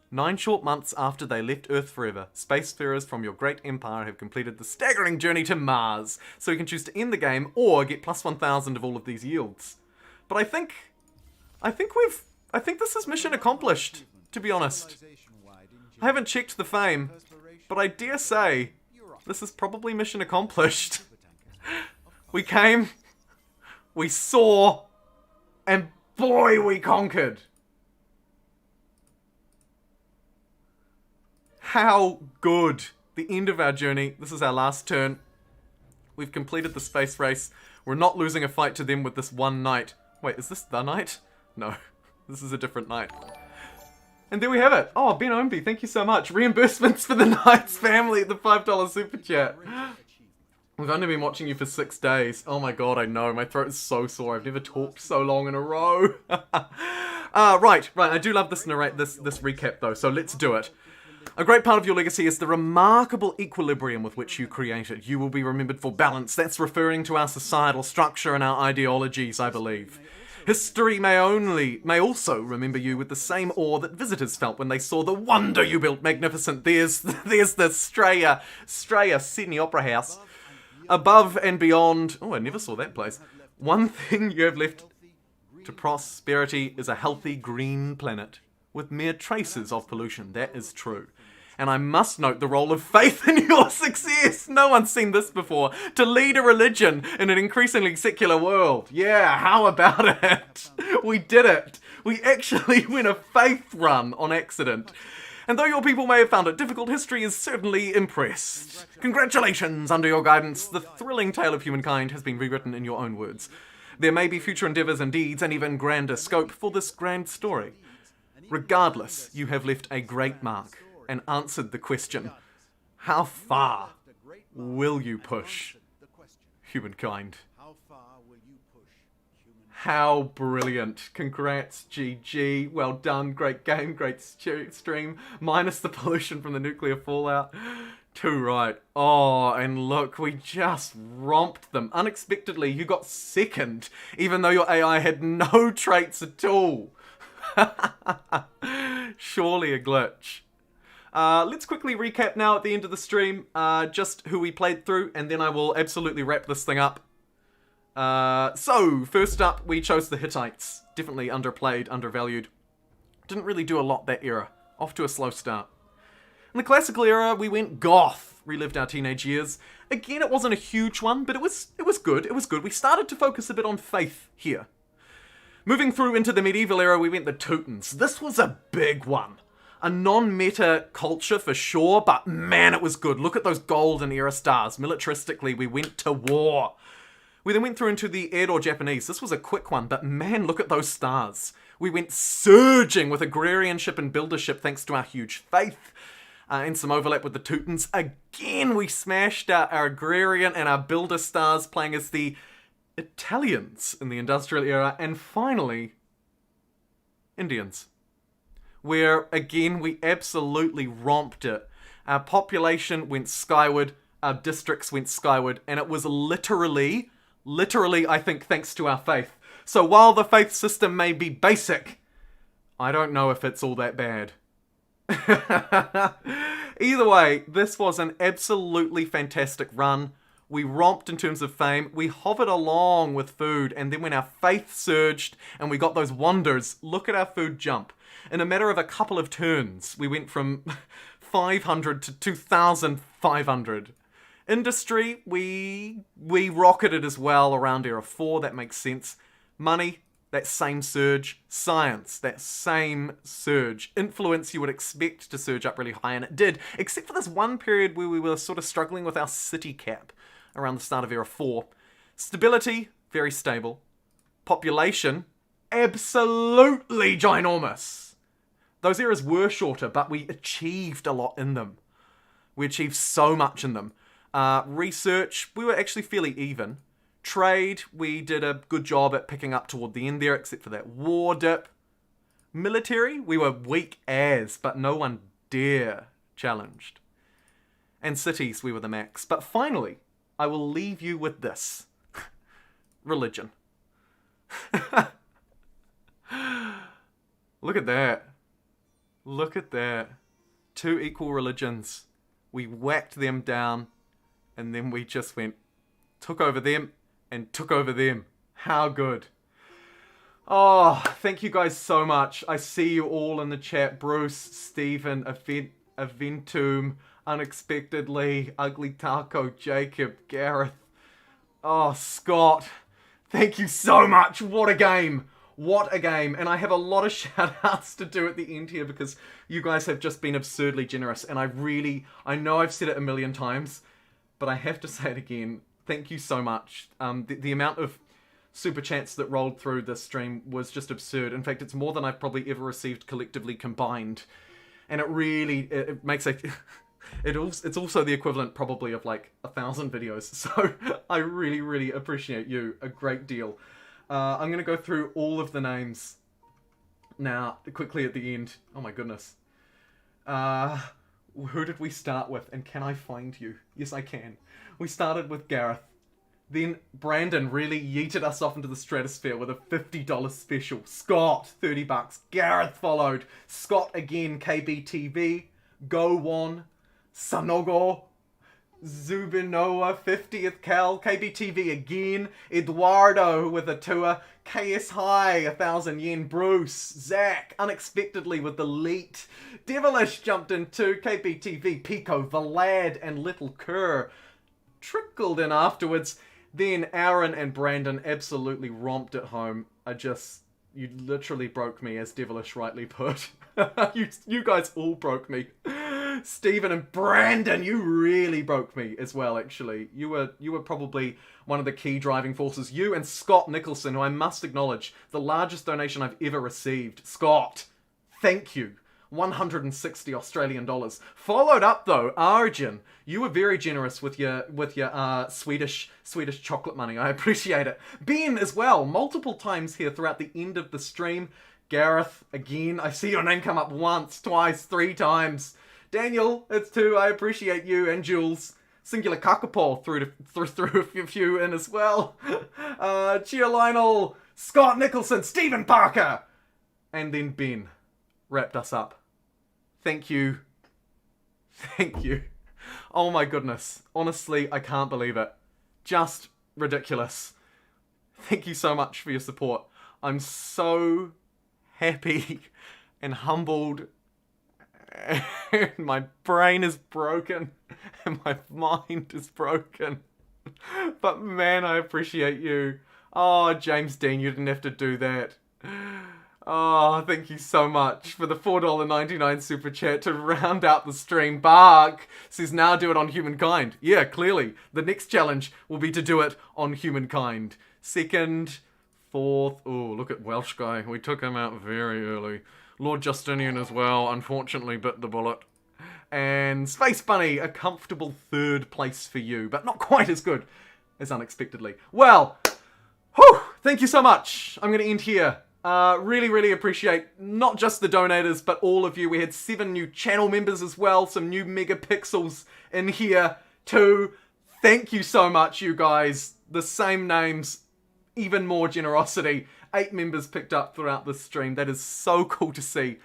9 short months after they left Earth forever, spacefarers from your great empire have completed the staggering journey to Mars. So you can choose to end the game or get plus 1,000 of all of these yields. But I think this is mission accomplished, to be honest. I haven't checked the fame, but I dare say this is probably mission accomplished. We came, we saw, and boy, we conquered. How good. The end of our journey. This is our last turn. We've completed the space race. We're not losing a fight to them with this one knight. Wait, is this the knight? No, this is a different knight. And there we have it. Oh, Ben Omby, thank you so much. Reimbursements for the Knight's family at the $5 super chat. We've only been watching you for 6 days. Oh my god, I know. My throat is so sore. I've never talked so long in a row. Right. I do love this recap though, so let's do it. A great part of your legacy is the remarkable equilibrium with which you created. You will be remembered for balance. That's referring to our societal structure and our ideologies, I believe. History may also remember you with the same awe that visitors felt when they saw the wonder you built. Magnificent. There's the Straya Sydney Opera House. Above and beyond... Oh, I never saw that place. One thing you have left to prosperity is a healthy green planet with mere traces of pollution. That is true. And I must note the role of faith in your success. No one's seen this before. To lead a religion in an increasingly secular world. Yeah, how about it? We did it. We actually went a faith run on accident. And though your people may have found it difficult, history is certainly impressed. Congratulations! Under your guidance, the thrilling tale of humankind has been rewritten in your own words. There may be future endeavours and deeds and even grander scope for this grand story. Regardless, you have left a great mark and answered the question, how far will you push humankind? How far will you push humankind? How brilliant. Congrats, GG. Well done. Great game, great stream. Minus the pollution from the nuclear fallout. Too right. Oh, and look, we just romped them. Unexpectedly, you got second, even though your AI had no traits at all. Surely a glitch. Let's quickly recap now at the end of the stream, just who we played through, and then I will absolutely wrap this thing up. So, first up, we chose the Hittites. Definitely underplayed, undervalued. Didn't really do a lot that era. Off to a slow start. In the classical era, we went goth. Relived our teenage years. Again, it wasn't a huge one, but it was good. It was good. We started to focus a bit on faith here. Moving through into the medieval era, we went the Teutons. This was a big one. A non-meta culture for sure, but man, it was good. Look at those golden era stars. Militaristically, we went to war. We then went through into the Edo Japanese. This was a quick one, but man, look at those stars. We went surging with agrarianship and buildership thanks to our huge faith. And some overlap with the Teutons. Again, we smashed out our agrarian and our builder stars, playing as the Italians in the industrial era. And finally, Indians. Where, again, we absolutely romped it. Our population went skyward, our districts went skyward, and it was literally, I think, thanks to our faith. So while the faith system may be basic, I don't know if it's all that bad. Either way, this was an absolutely fantastic run. We romped in terms of fame, we hovered along with food, and then when our faith surged and we got those wonders, look at our food jump. In a matter of a couple of turns, we went from 500 to 2,500. Industry, we rocketed as well around Era 4, that makes sense. Money, that same surge. Science, that same surge. Influence, you would expect to surge up really high, and it did, except for this one period where we were sort of struggling with our city cap around the start of Era 4. Stability, very stable. Population, absolutely ginormous. Those eras were shorter, but we achieved a lot in them. We achieved so much in them. Research, we were actually fairly even. Trade, we did a good job at picking up toward the end there, except for that war dip. Military, we were weak as, but no one dare challenged. And cities, we were the max. But finally, I will leave you with this. Religion. Look at that. Look at that. 2 equal religions. We whacked them down, and then we just took over them, and took over them. How good. Oh, thank you guys so much. I see you all in the chat. Bruce, Stephen, Aventum, Unexpectedly, Ugly Taco, Jacob, Gareth. Oh, Scott. Thank you so much. What a game. What a game. And I have a lot of shout outs to do at the end here because you guys have just been absurdly generous. And I know I've said it a million times, but I have to say it again. Thank you so much. The amount of super chats that rolled through this stream was just absurd. In fact, it's more than I've probably ever received collectively combined. And it makes a... It's also the equivalent probably of like 1,000 videos. So I really, really appreciate you a great deal. I'm going to go through all of the names now quickly at the end. Oh my goodness. Who did we start with? And can I find you? Yes, I can. We started with Gareth. Then Brandon really yeeted us off into the stratosphere with a $50 special. Scott, $30. Gareth followed. Scott again, KBTV. Go Won. Sanogo. Zubinoa, 50th Cal, KBTV again, Eduardo with a tour, KS High, 1,000 yen, Bruce, Zach, unexpectedly with the leet, Devilish jumped in too, KBTV, Pico, Vlad, and Little Kerr trickled in afterwards. Then Aaron and Brandon absolutely romped it home. You literally broke me, as Devilish rightly put. you guys all broke me. Stephen and Brandon, you really broke me as well, actually. You were probably one of the key driving forces. You and Scott Nicholson, who I must acknowledge, the largest donation I've ever received. Scott, thank you. 160 Australian dollars. Followed up though, Arjun, you were very generous with your Swedish chocolate money. I appreciate it. Ben as well, multiple times here throughout the end of the stream. Gareth, again, I see your name come up once, twice, 3 times. Daniel, it's 2. I appreciate you, and Jules. Singular Kakapo threw a few in as well. Chia Lionel, Scott Nicholson, Stephen Parker, and then Ben wrapped us up. Thank you. Thank you. Oh my goodness. Honestly, I can't believe it. Just ridiculous. Thank you so much for your support. I'm so happy and humbled. And my brain is broken. And my mind is broken. But man, I appreciate you. Oh, James Dean, you didn't have to do that. Oh, thank you so much for the $4.99 super chat to round out the stream. Bark says now do it on Humankind. Yeah, clearly. The next challenge will be to do it on Humankind. 2nd, 4th. Oh, look at Welsh guy. We took him out very early. Lord Justinian as well, unfortunately bit the bullet. And Space Bunny, a comfortable 3rd place for you, but not quite as good as Unexpectedly. Well, whew, thank you so much. I'm going to end here. Really, really appreciate not just the donators, but all of you. We had 7 new channel members as well, some new megapixels in here too. Thank you so much, you guys. The same names, even more generosity. 8 members picked up throughout this stream. That is so cool to see.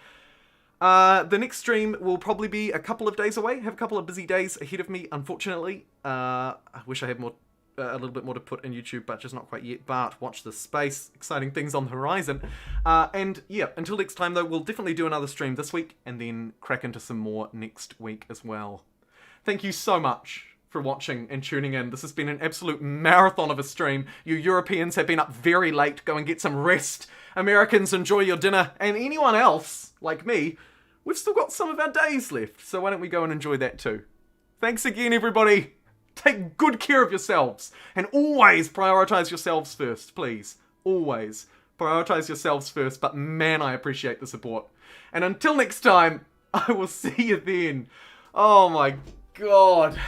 The next stream will probably be a couple of days away. Have a couple of busy days ahead of me, unfortunately. I wish I had a little bit more to put in YouTube, but just not quite yet. But watch this space. Exciting things on the horizon. And yeah, until next time though, we'll definitely do another stream this week and then crack into some more next week as well. Thank you so much for watching and tuning in. This has been an absolute marathon of a stream. You Europeans have been up very late. Go and get some rest. Americans, enjoy your dinner. And anyone else, like me, we've still got some of our days left. So why don't we go and enjoy that too. Thanks again, everybody. Take good care of yourselves. And always prioritize yourselves first, please. Always prioritize yourselves first. But man, I appreciate the support. And until next time, I will see you then. Oh my God.